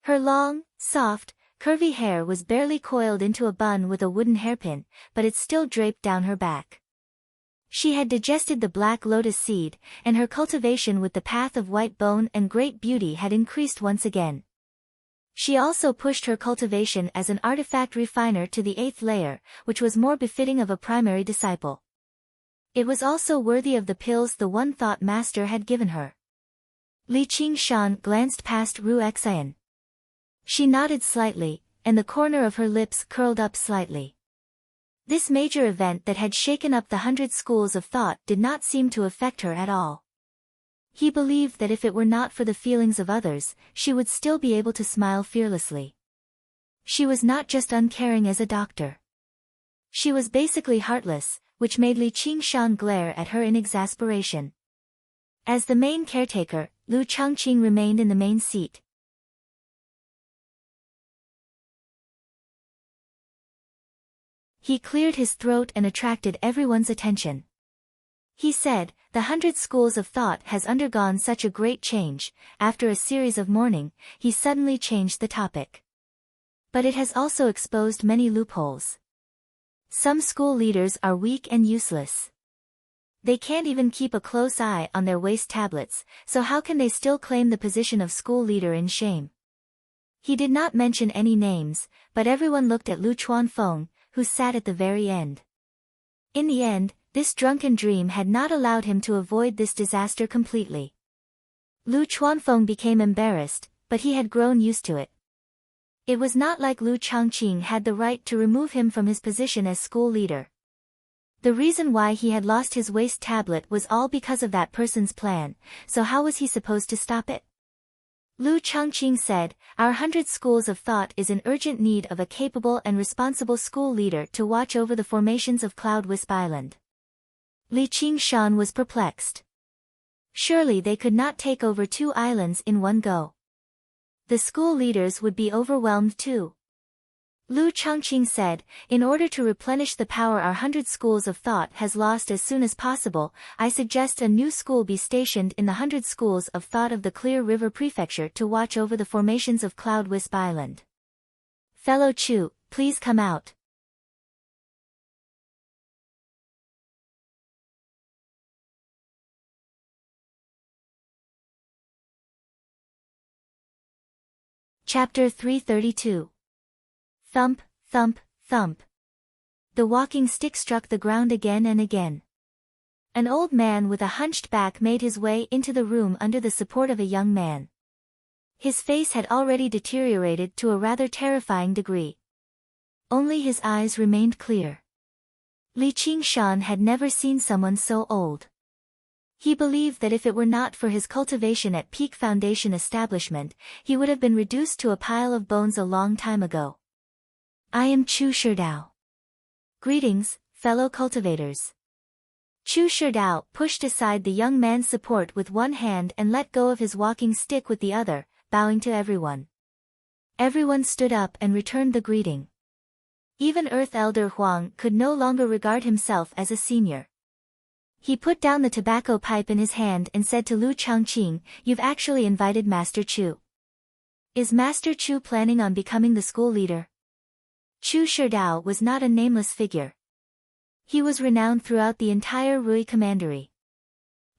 Her long, soft, curvy hair was barely coiled into a bun with a wooden hairpin, but it still draped down her back. She had digested the Black Lotus seed, and her cultivation with the Path of White Bone and Great Beauty had increased once again. She also pushed her cultivation as an artifact refiner to the 8th layer, which was more befitting of a primary disciple. It was also worthy of the pills the One Thought Master had given her. Li Qingshan glanced past Ru Xian. She nodded slightly, and the corner of her lips curled up slightly. This major event that had shaken up the 100 schools of thought did not seem to affect her at all. He believed that if it were not for the feelings of others, she would still be able to smile fearlessly. She was not just uncaring as a doctor. She was basically heartless, which made Li Qingshan glare at her in exasperation. As the main caretaker, Lu Changqing remained in the main seat. He cleared his throat and attracted everyone's attention. He said, "The 100 schools of thought has undergone such a great change." After a series of mourning, he suddenly changed the topic. But it has also exposed many loopholes. Some school leaders are weak and useless. They can't even keep a close eye on their waste tablets, so how can they still claim the position of school leader in shame? He did not mention any names, but everyone looked at Lu Chuanfeng, who sat at the very end. In the end, this drunken dream had not allowed him to avoid this disaster completely. Lu Chuanfeng became embarrassed, but he had grown used to it. It was not like Lu Changqing had the right to remove him from his position as school leader. The reason why he had lost his waste tablet was all because of that person's plan, so how was he supposed to stop it? Lu Changqing said, "Our 100 schools of thought is in urgent need of a capable and responsible school leader to watch over the formations of Cloud Wisp Island." Li Qingshan was perplexed. Surely they could not take over 2 islands in one go. The school leaders would be overwhelmed too. Lu Changqing said, "In order to replenish the power our 100 schools of thought has lost as soon as possible, I suggest a new school be stationed in the 100 schools of thought of the Clear River Prefecture to watch over the formations of Cloud Wisp Island. Fellow Chu, please come out." Chapter 332. Thump, thump, thump. The walking stick struck the ground again and again. An old man with a hunched back made his way into the room under the support of a young man. His face had already deteriorated to a rather terrifying degree. Only his eyes remained clear. Li Qingshan had never seen someone so old. He believed that if it were not for his cultivation at Peak Foundation establishment, he would have been reduced to a pile of bones a long time ago. "I am Chu Sherdao. Greetings, fellow cultivators." Chu Sherdao pushed aside the young man's support with one hand and let go of his walking stick with the other, bowing to everyone. Everyone stood up and returned the greeting. Even Earth Elder Huang could no longer regard himself as a senior. He put down the tobacco pipe in his hand and said to Lu Changqing, "You've actually invited Master Chu. Is Master Chu planning on becoming the school leader?" Chu Sherdao was not a nameless figure. He was renowned throughout the entire Rui Commandery.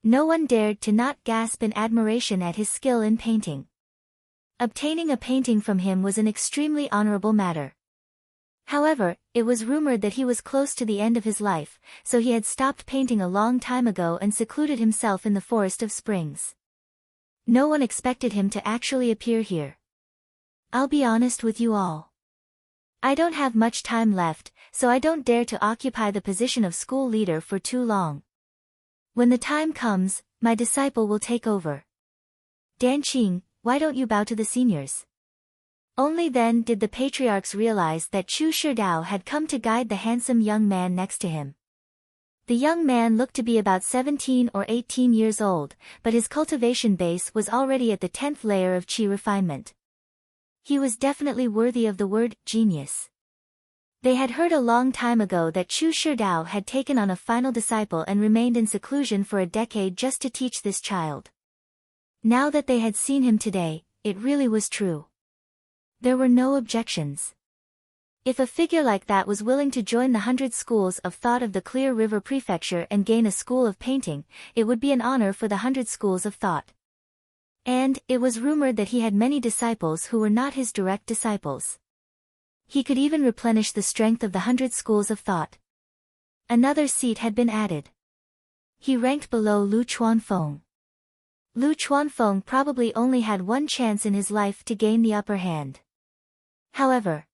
No one dared to not gasp in admiration at his skill in painting. Obtaining a painting from him was an extremely honorable matter. However, it was rumored that he was close to the end of his life, so he had stopped painting a long time ago and secluded himself in the Forest of Springs. No one expected him to actually appear here. I'll be honest with you all. I don't have much time left, so I don't dare to occupy the position of school leader for too long. When the time comes, my disciple will take over. Danqing, why don't you bow to the seniors? Only then did the patriarchs realize that Chu Sherdao had come to guide the handsome young man next to him. The young man looked to be about 17 or 18 years old, but his cultivation base was already at the 10th layer of qi refinement. He was definitely worthy of the word genius. They had heard a long time ago that Chu Sherdao had taken on a final disciple and remained in seclusion for a decade just to teach this child. Now that they had seen him today, it really was true. There were no objections. If a figure like that was willing to join the 100 schools of thought of the Clear River Prefecture and gain a school of painting, it would be an honor for the 100 schools of thought. And, it was rumored that he had many disciples who were not his direct disciples. He could even replenish the strength of the 100 schools of thought. Another seat had been added. He ranked below Lu Chuanfeng. Lu Chuanfeng probably only had one chance in his life to gain the upper hand. However,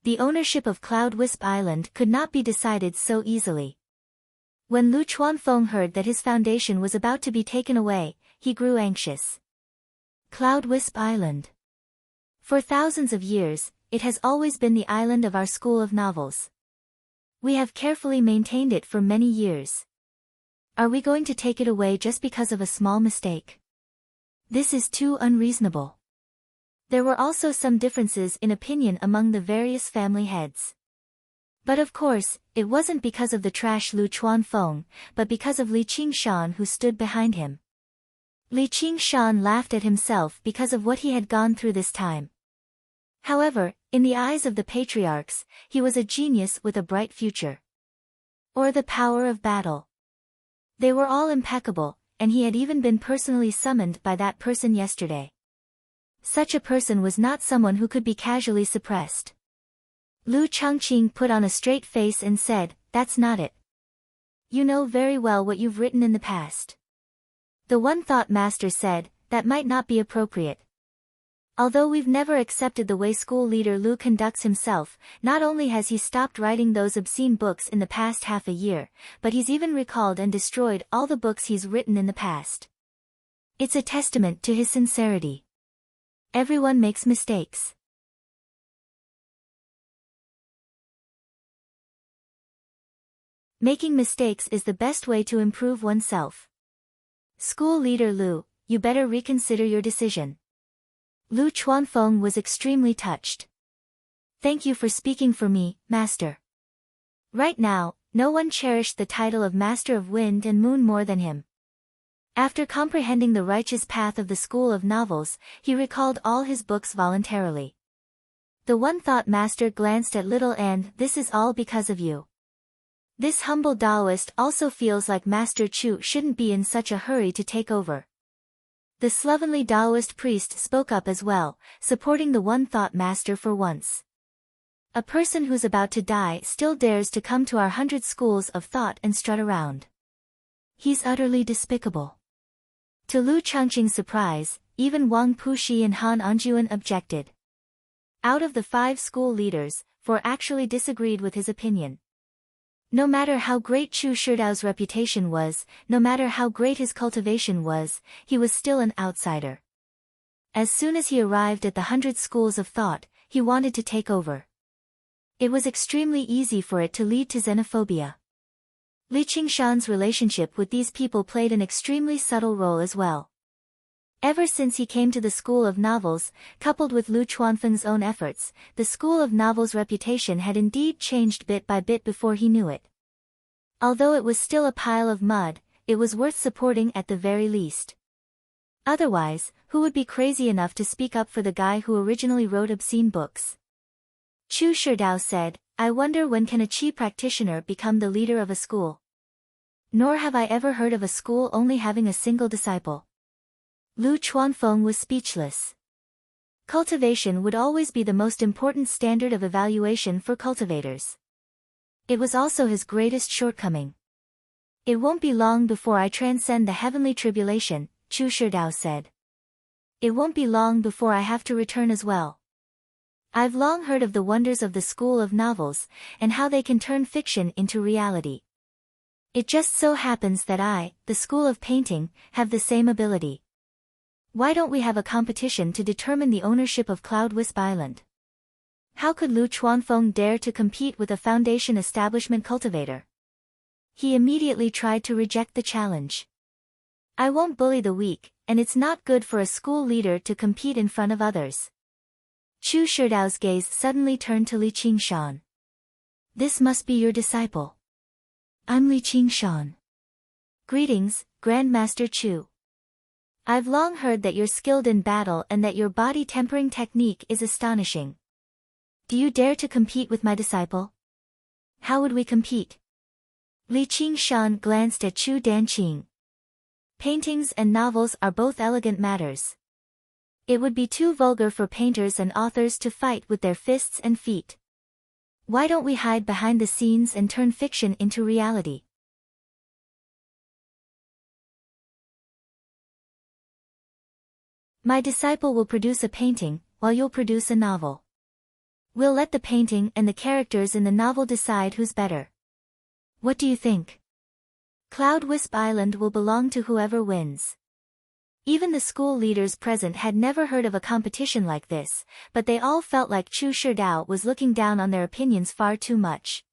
the ownership of Cloud Wisp Island could not be decided so easily. When Lu Chuanfeng heard that his foundation was about to be taken away, he grew anxious. Cloud Wisp Island. For thousands of years, it has always been the island of our school of novels. We have carefully maintained it for many years. Are we going to take it away just because of a small mistake? This is too unreasonable. There were also some differences in opinion among the various family heads. But of course, it wasn't because of the trash Lu Chuanfeng, but because of Li Qingshan who stood behind him. Li Qingshan laughed at himself because of what he had gone through this time. However, in the eyes of the patriarchs, he was a genius with a bright future. Or the power of battle. They were all impeccable, and he had even been personally summoned by that person yesterday. Such a person was not someone who could be casually suppressed. Lu Changqing put on a straight face and said, "That's not it. You know very well what you've written in the past." The One Thought Master said, "That might not be appropriate. Although we've never accepted the way school leader Lu conducts himself, not only has he stopped writing those obscene books in the past half a year, but he's even recalled and destroyed all the books he's written in the past. It's a testament to his sincerity. Everyone makes mistakes. Making mistakes is the best way to improve oneself. School leader Lu, you better reconsider your decision." Lu Chuanfeng was extremely touched. "Thank you for speaking for me, Master." Right now, no one cherished the title of Master of Wind and Moon more than him. After comprehending the righteous path of the school of novels, he recalled all his books voluntarily. The One Thought Master glanced at Little and, "This is all because of you." This humble Taoist also feels like Master Chu shouldn't be in such a hurry to take over. The slovenly Taoist priest spoke up as well, supporting the One Thought Master for once. A person who's about to die still dares to come to our 100 schools of thought and strut around. He's utterly despicable. To Lu Changqing's surprise, even Wang Puxi and Han Anjuan objected. Out of the 5 school leaders, 4 actually disagreed with his opinion. No matter how great Chu Shidao's reputation was, no matter how great his cultivation was, he was still an outsider. As soon as he arrived at the 100 schools of thought, he wanted to take over. It was extremely easy for it to lead to xenophobia. Li Qingshan's relationship with these people played an extremely subtle role as well. Ever since he came to the School of Novels, coupled with Lu Chuanfeng's own efforts, the School of Novels' reputation had indeed changed bit by bit before he knew it. Although it was still a pile of mud, it was worth supporting at the very least. Otherwise, who would be crazy enough to speak up for the guy who originally wrote obscene books? Chu Shidao said, "I wonder when can a Qi practitioner become the leader of a school? Nor have I ever heard of a school only having a single disciple." Lu Chuanfeng was speechless. Cultivation would always be the most important standard of evaluation for cultivators. It was also his greatest shortcoming. "It won't be long before I transcend the heavenly tribulation," Chu Shidao said. "It won't be long before I have to return as well. I've long heard of the wonders of the School of Novels, and how they can turn fiction into reality. It just so happens that I, the School of Painting, have the same ability. Why don't we have a competition to determine the ownership of Cloud Wisp Island?" How could Lu Chuanfeng dare to compete with a foundation establishment cultivator? He immediately tried to reject the challenge. "I won't bully the weak, and it's not good for a school leader to compete in front of others." Chu Shidao's gaze suddenly turned to Li Qingshan. "This must be your disciple." "I'm Li Qingshan." "Greetings, Grandmaster Chu. I've long heard that you're skilled in battle and that your body tempering technique is astonishing. Do you dare to compete with my disciple?" "How would we compete?" Li Qingshan glanced at Chu Danqing. "Paintings and novels are both elegant matters. It would be too vulgar for painters and authors to fight with their fists and feet. Why don't we hide behind the scenes and turn fiction into reality?" My disciple will produce a painting, while you'll produce a novel. We'll let the painting and the characters in the novel decide who's better. What do you think? Cloud Wisp Island will belong to whoever wins. Even the school leaders present had never heard of a competition like this, but they all felt like Chu Shidao was looking down on their opinions far too much.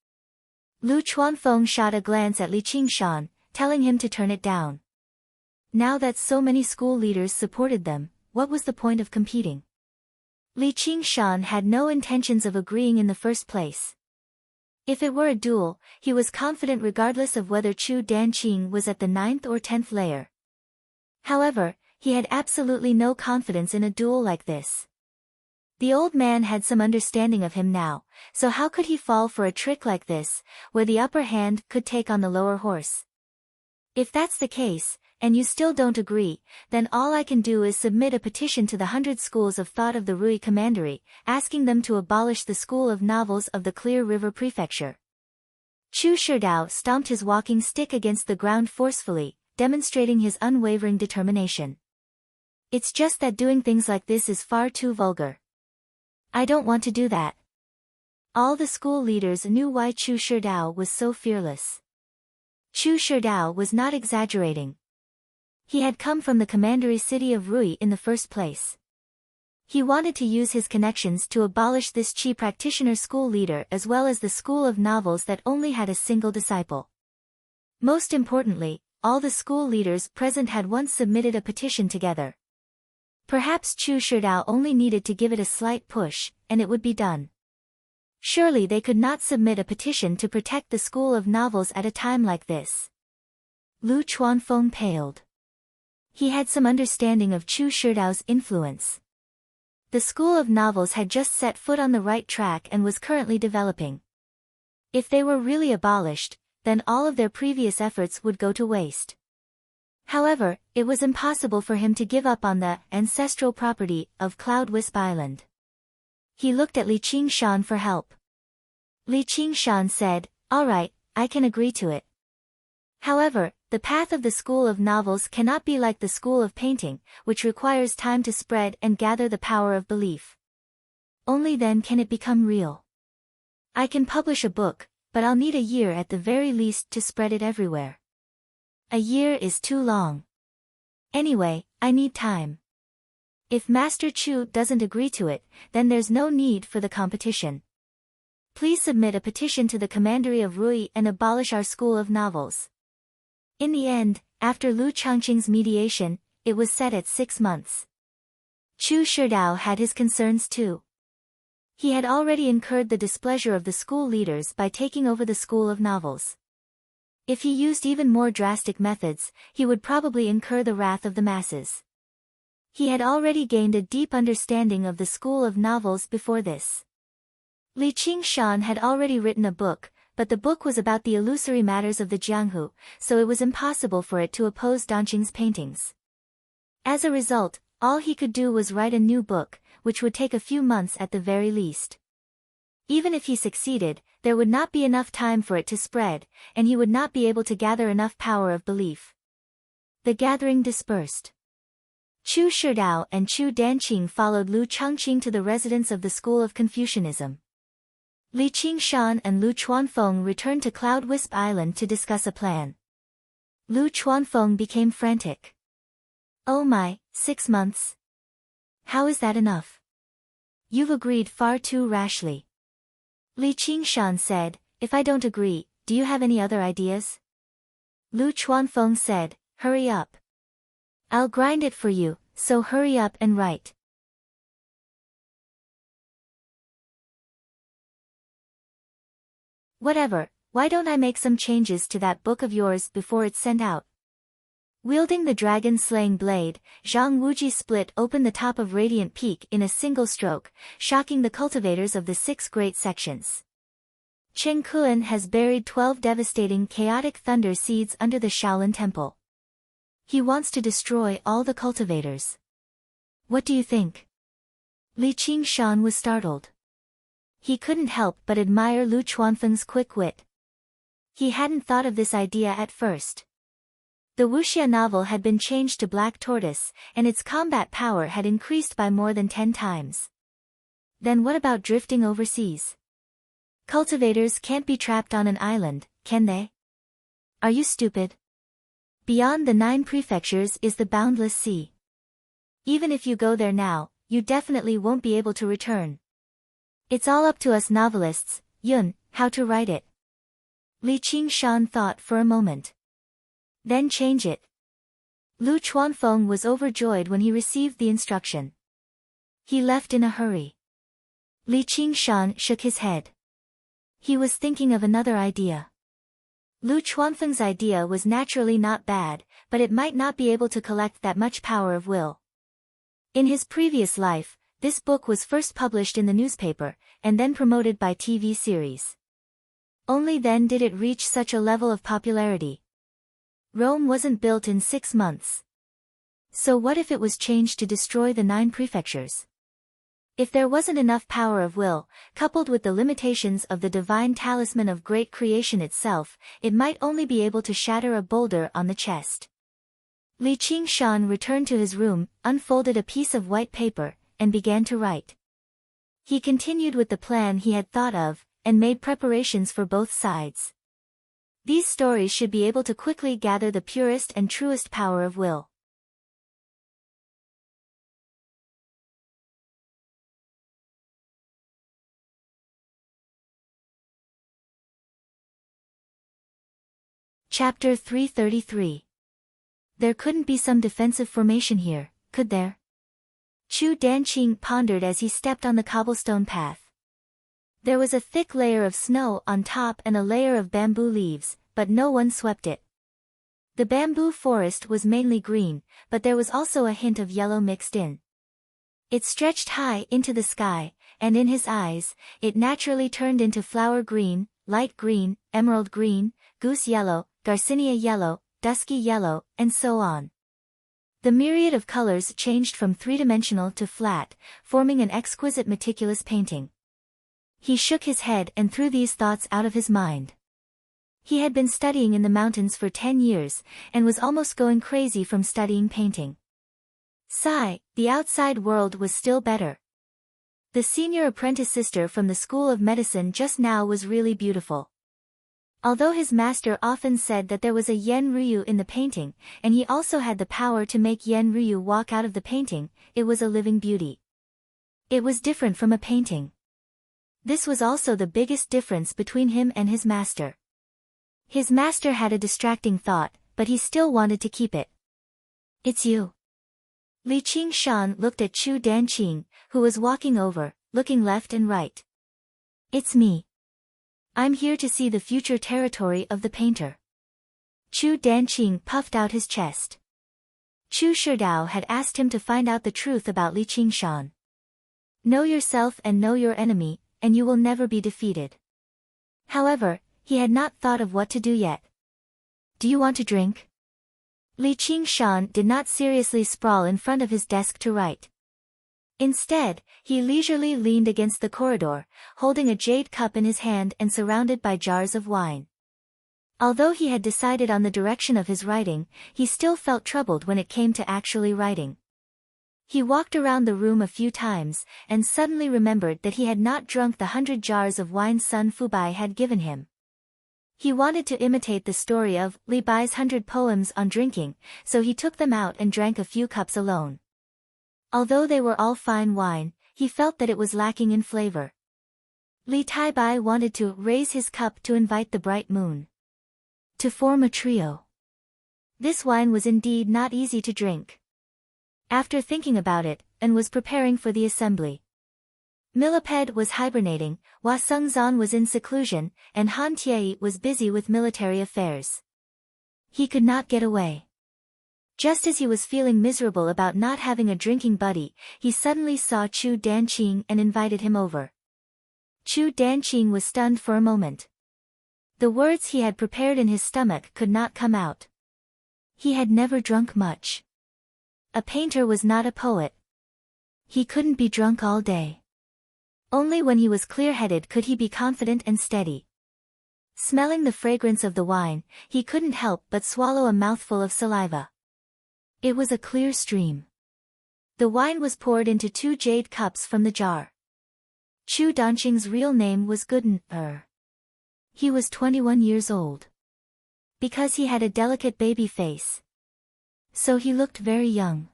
Lu Chuanfeng shot a glance at Li Qingshan, telling him to turn it down. Now that so many school leaders supported them, what was the point of competing? Li Qingshan had no intentions of agreeing in the first place. If it were a duel, he was confident regardless of whether Chu Danqing was at the 9th or 10th layer. However, he had absolutely no confidence in a duel like this. The old man had some understanding of him now, so how could he fall for a trick like this, where the upper hand could take on the lower horse? If that's the case, and you still don't agree, then all I can do is submit a petition to the 100 schools of thought of the Rui Commandery, asking them to abolish the School of Novels of the Clear River Prefecture. Chu Shidao stomped his walking stick against the ground forcefully, demonstrating his unwavering determination. It's just that doing things like this is far too vulgar. I don't want to do that. All the school leaders knew why Chu Shidao was so fearless. Chu Shidao was not exaggerating. He had come from the commandery city of Rui in the first place. He wanted to use his connections to abolish this Qi practitioner school leader as well as the school of novels that only had a single disciple. Most importantly, all the school leaders present had once submitted a petition together. Perhaps Chu Shidao only needed to give it a slight push, and it would be done. Surely they could not submit a petition to protect the school of novels at a time like this. Lu Chuanfeng paled. He had some understanding of Chu Shidao's influence. The school of novels had just set foot on the right track and was currently developing. If they were really abolished, then all of their previous efforts would go to waste. However, it was impossible for him to give up on the ancestral property of Cloud Wisp Island. He looked at Li Qingshan for help. Li Qingshan said, "All right, I can agree to it. However, the path of the school of novels cannot be like the school of painting, which requires time to spread and gather the power of belief. Only then can it become real. I can publish a book, but I'll need a year at the very least to spread it everywhere. A year is too long. Anyway, I need time. If Master Chu doesn't agree to it, then there's no need for the competition. Please submit a petition to the Commandery of Rui and abolish our school of novels." In the end, after Lu Changqing's mediation, it was set at 6 months. Chu Shidao had his concerns too. He had already incurred the displeasure of the school leaders by taking over the school of novels. If he used even more drastic methods, he would probably incur the wrath of the masses. He had already gained a deep understanding of the school of novels before this. Li Qingshan had already written a book, but the book was about the illusory matters of the Jianghu, so it was impossible for it to oppose Danqing's paintings. As a result, all he could do was write a new book, which would take a few months at the very least. Even if he succeeded, there would not be enough time for it to spread, and he would not be able to gather enough power of belief. The gathering dispersed. Chu Shidao and Chu Danqing followed Lu Changqing to the residence of the School of Confucianism. Li Qingshan and Lu Chuanfeng returned to Cloud Wisp Island to discuss a plan. Lu Chuanfeng became frantic. "Oh my, 6 months? How is that enough? You've agreed far too rashly." Li Qingshan said, "If I don't agree, do you have any other ideas?" Lu Chuanfeng said, "Hurry up. I'll grind it for you, so hurry up and write." "Whatever, why don't I make some changes to that book of yours before it's sent out?" Wielding the dragon-slaying blade, Zhang Wuji split open the top of Radiant Peak in a single stroke, shocking the cultivators of the 6 great sections. Chen Kuan has buried 12 devastating chaotic thunder seeds under the Shaolin Temple. He wants to destroy all the cultivators. What do you think? Li Qingshan was startled. He couldn't help but admire Lu Chuanfeng's quick wit. He hadn't thought of this idea at first. The wuxia novel had been changed to Black Tortoise, and its combat power had increased by more than 10 times. Then what about drifting overseas? Cultivators can't be trapped on an island, can they? Are you stupid? Beyond the 9 prefectures is the boundless sea. Even if you go there now, you definitely won't be able to return. It's all up to us novelists, Yun, how to write it. Li Qingshan thought for a moment. Then change it. Lu Chuanfeng was overjoyed when he received the instruction. He left in a hurry. Li Qingshan shook his head. He was thinking of another idea. Lu Chuanfeng's idea was naturally not bad, but it might not be able to collect that much power of will. In his previous life, this book was first published in the newspaper, and then promoted by TV series. Only then did it reach such a level of popularity. Rome wasn't built in 6 months. So what if it was changed to destroy the 9 prefectures? If there wasn't enough power of will, coupled with the limitations of the divine talisman of great creation itself, it might only be able to shatter a boulder on the chest. Li Qingshan returned to his room, unfolded a piece of white paper, and began to write. He continued with the plan he had thought of, and made preparations for both sides. These stories should be able to quickly gather the purest and truest power of will. Chapter 333. There couldn't be some defensive formation here, could there? Chu Danqing pondered as he stepped on the cobblestone path. There was a thick layer of snow on top and a layer of bamboo leaves, but no one swept it. The bamboo forest was mainly green, but there was also a hint of yellow mixed in. It stretched high into the sky, and in his eyes, it naturally turned into flower green, light green, emerald green, goose yellow, Garcinia yellow, dusky yellow, and so on. The myriad of colors changed from three-dimensional to flat, forming an exquisite meticulous painting. He shook his head and threw these thoughts out of his mind. He had been studying in the mountains for 10 years, and was almost going crazy from studying painting. Sigh, the outside world was still better. The senior apprentice sister from the School of Medicine just now was really beautiful. Although his master often said that there was a Yen Ryu in the painting, and he also had the power to make Yen Ryu walk out of the painting, it was a living beauty. It was different from a painting. This was also the biggest difference between him and his master. His master had a distracting thought, but he still wanted to keep it. It's you. Li Qingshan looked at Chu Danqing, who was walking over, looking left and right. It's me. I'm here to see the future territory of the painter. Chu Danqing puffed out his chest. Chu Shidao had asked him to find out the truth about Li Qingshan. Know yourself and know your enemy, and you will never be defeated. However, he had not thought of what to do yet. Do you want to drink? Li Qingshan did not seriously sprawl in front of his desk to write. Instead, he leisurely leaned against the corridor, holding a jade cup in his hand and surrounded by jars of wine. Although he had decided on the direction of his writing, he still felt troubled when it came to actually writing. He walked around the room a few times, and suddenly remembered that he had not drunk the 100 jars of wine Sun Fubai had given him. He wanted to imitate the story of Li Bai's 100 poems on drinking, so he took them out and drank a few cups alone. Although they were all fine wine, he felt that it was lacking in flavor. Li Taibai wanted to raise his cup to invite the bright moon. To form a trio. This wine was indeed not easy to drink. After thinking about it, and was preparing for the assembly. Millipede was hibernating, Hua Sengzan was in seclusion, and Han Tiei was busy with military affairs. He could not get away. Just as he was feeling miserable about not having a drinking buddy, he suddenly saw Chu Danqing and invited him over. Chu Danqing was stunned for a moment. The words he had prepared in his stomach could not come out. He had never drunk much. A painter was not a poet. He couldn't be drunk all day. Only when he was clear-headed could he be confident and steady. Smelling the fragrance of the wine, he couldn't help but swallow a mouthful of saliva. It was a clear stream. The wine was poured into 2 jade cups from the jar. Chu Danqing's real name was Gooden. He was 21 years old. Because he had a delicate baby face, so he looked very young.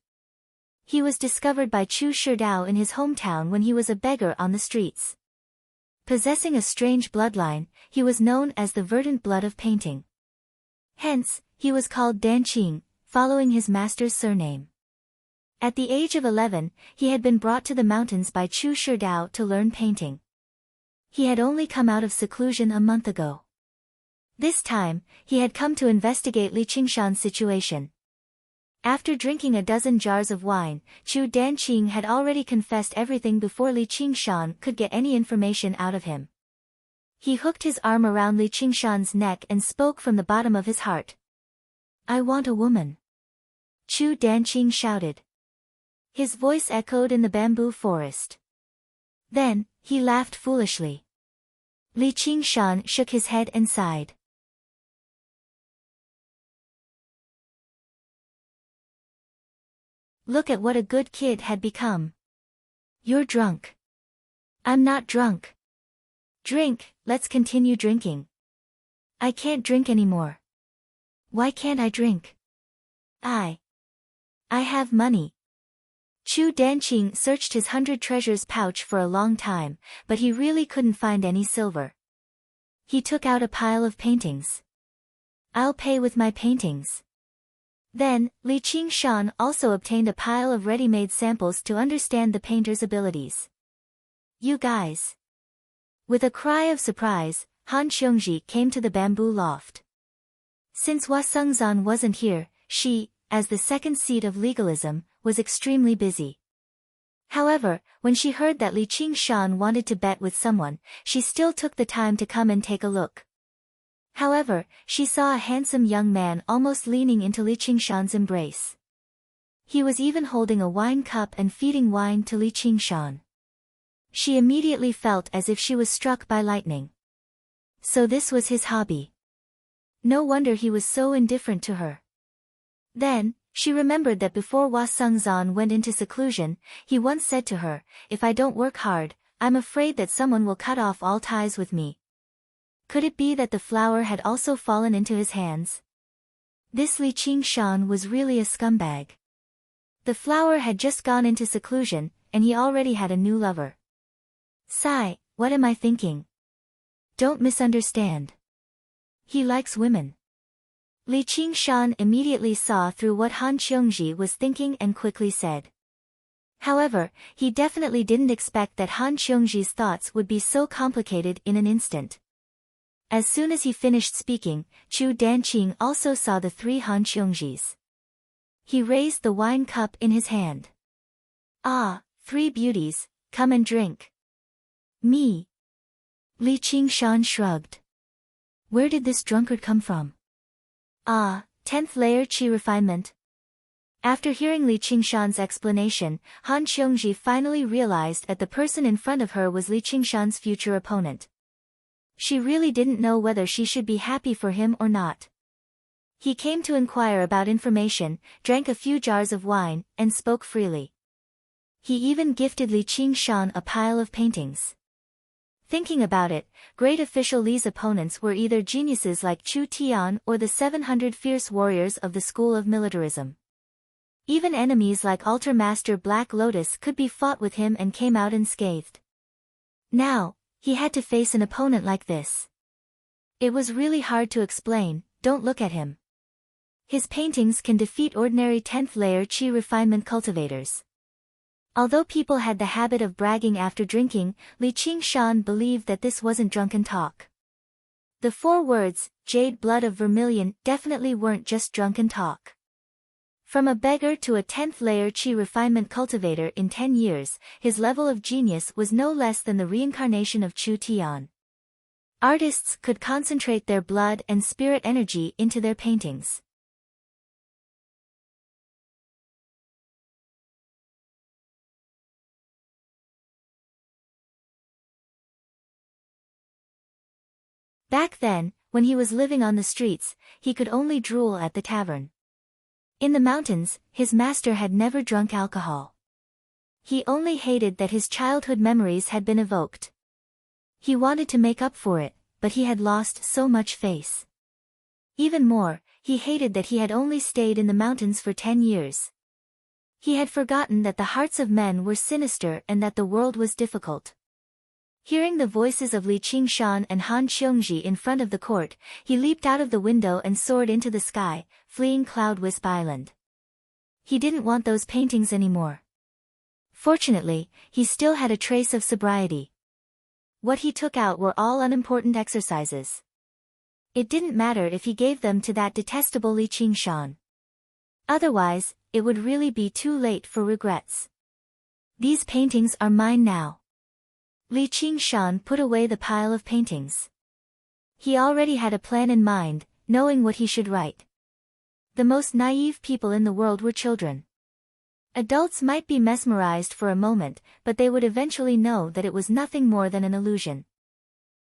He was discovered by Chu Shidao in his hometown when he was a beggar on the streets. Possessing a strange bloodline, he was known as the verdant blood of painting. Hence, he was called Danqing, following his master's surname. At the age of 11, he had been brought to the mountains by Chu Shidao to learn painting. He had only come out of seclusion a month ago. This time, he had come to investigate Li Qingshan's situation. After drinking a dozen jars of wine, Chu Danqing had already confessed everything before Li Qingshan could get any information out of him. He hooked his arm around Li Qingshan's neck and spoke from the bottom of his heart. "I want a woman," Chu Danqing shouted. His voice echoed in the bamboo forest. Then, he laughed foolishly. Li Qingshan shook his head and sighed. Look at what a good kid had become. You're drunk. I'm not drunk. Drink, let's continue drinking. I can't drink anymore. Why can't I drink? I have money. Chu Danqing searched his 100 treasures pouch for a long time, but he really couldn't find any silver. He took out a pile of paintings. I'll pay with my paintings. Then, Li Qingshan also obtained a pile of ready-made samples to understand the painter's abilities. You guys. With a cry of surprise, Han Xiongji came to the bamboo loft. Since Hua Sengzan wasn't here, she, as the second seat of legalism, was extremely busy. However, when she heard that Li Qingshan wanted to bet with someone, she still took the time to come and take a look. However, she saw a handsome young man almost leaning into Li Qingshan's embrace. He was even holding a wine cup and feeding wine to Li Qingshan. She immediately felt as if she was struck by lightning. So this was his hobby. No wonder he was so indifferent to her. Then, she remembered that before Hua Sengzan went into seclusion, he once said to her, "If I don't work hard, I'm afraid that someone will cut off all ties with me." Could it be that the flower had also fallen into his hands? This Li Qingshan was really a scumbag. The flower had just gone into seclusion, and he already had a new lover. Sigh, what am I thinking? Don't misunderstand. He likes women. Li Qingshan immediately saw through what Han Xiongji was thinking and quickly said. However, he definitely didn't expect that Han Xiongji's thoughts would be so complicated in an instant. As soon as he finished speaking, Chu Danqing also saw the 3 Han Xiongjis. He raised the wine cup in his hand. Ah, 3 beauties, come and drink. Me. Li Qingshan shrugged. Where did this drunkard come from? Ah, 10th layer qi refinement. After hearing Li Qingshan's explanation, Han Xiongji finally realized that the person in front of her was Li Qingshan's future opponent. She really didn't know whether she should be happy for him or not. He came to inquire about information, drank a few jars of wine, and spoke freely. He even gifted Li Qingshan a pile of paintings. Thinking about it, great official Li's opponents were either geniuses like Chu Tian or the 700 fierce warriors of the school of militarism. Even enemies like Altar Master Black Lotus could be fought with him and came out unscathed. Now, he had to face an opponent like this. It was really hard to explain, don't look at him. His paintings can defeat ordinary 10th layer qi refinement cultivators. Although people had the habit of bragging after drinking, Li Qingshan believed that this wasn't drunken talk. The 4 words, jade blood of vermilion, definitely weren't just drunken talk. From a beggar to a 10th layer qi refinement cultivator in 10 years, his level of genius was no less than the reincarnation of Chu Tian. Artists could concentrate their blood and spirit energy into their paintings. Back then, when he was living on the streets, he could only drool at the tavern. In the mountains, his master had never drunk alcohol. He only hated that his childhood memories had been evoked. He wanted to make up for it, but he had lost so much face. Even more, he hated that he had only stayed in the mountains for 10 years. He had forgotten that the hearts of men were sinister and that the world was difficult. Hearing the voices of Li Qingshan and Han Qiongji in front of the court, he leaped out of the window and soared into the sky, fleeing Cloud Wisp Island. He didn't want those paintings anymore. Fortunately, he still had a trace of sobriety. What he took out were all unimportant exercises. It didn't matter if he gave them to that detestable Li Qingshan. Otherwise, it would really be too late for regrets. These paintings are mine now. Li Qingshan put away the pile of paintings. He already had a plan in mind, knowing what he should write. The most naive people in the world were children. Adults might be mesmerized for a moment, but they would eventually know that it was nothing more than an illusion.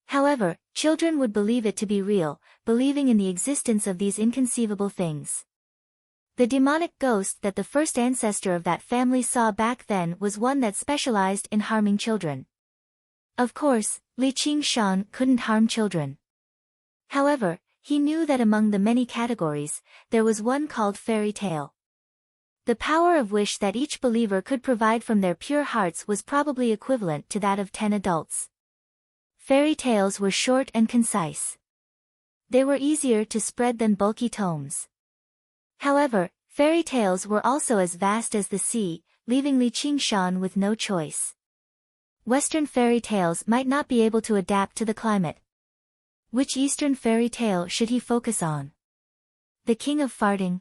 However, children would believe it to be real, believing in the existence of these inconceivable things. The demonic ghost that the first ancestor of that family saw back then was one that specialized in harming children. Of course, Li Qingshan couldn't harm children. However, he knew that among the many categories, there was one called fairy tale. The power of wish that each believer could provide from their pure hearts was probably equivalent to that of 10 adults. Fairy tales were short and concise. They were easier to spread than bulky tomes. However, fairy tales were also as vast as the sea, leaving Li Qingshan with no choice. Western fairy tales might not be able to adapt to the climate. Which Eastern fairy tale should he focus on? The King of Farting.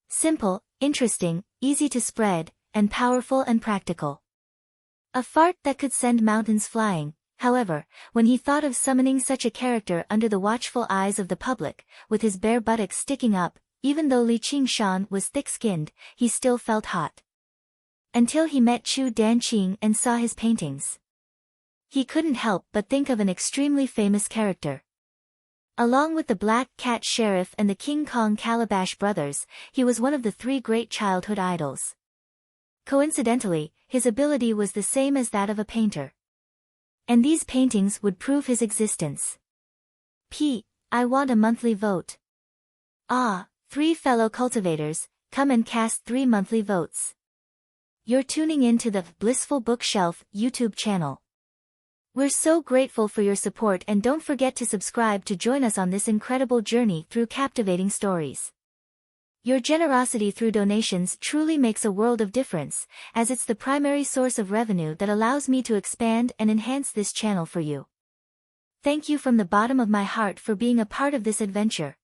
Simple, interesting, easy to spread, and powerful and practical. A fart that could send mountains flying. However, when he thought of summoning such a character under the watchful eyes of the public, with his bare buttocks sticking up, even though Li Qingshan was thick-skinned, he still felt hot. Until he met Chu Danqing and saw his paintings. He couldn't help but think of an extremely famous character. Along with the Black Cat Sheriff and the King Kong Calabash brothers, he was one of the 3 great childhood idols. Coincidentally, his ability was the same as that of a painter. And these paintings would prove his existence. I want a monthly vote. 3 fellow cultivators, come and cast 3 monthly votes. You're tuning in to the Blissful Bookshelf YouTube channel. We're so grateful for your support, and don't forget to subscribe to join us on this incredible journey through captivating stories. Your generosity through donations truly makes a world of difference, as it's the primary source of revenue that allows me to expand and enhance this channel for you. Thank you from the bottom of my heart for being a part of this adventure.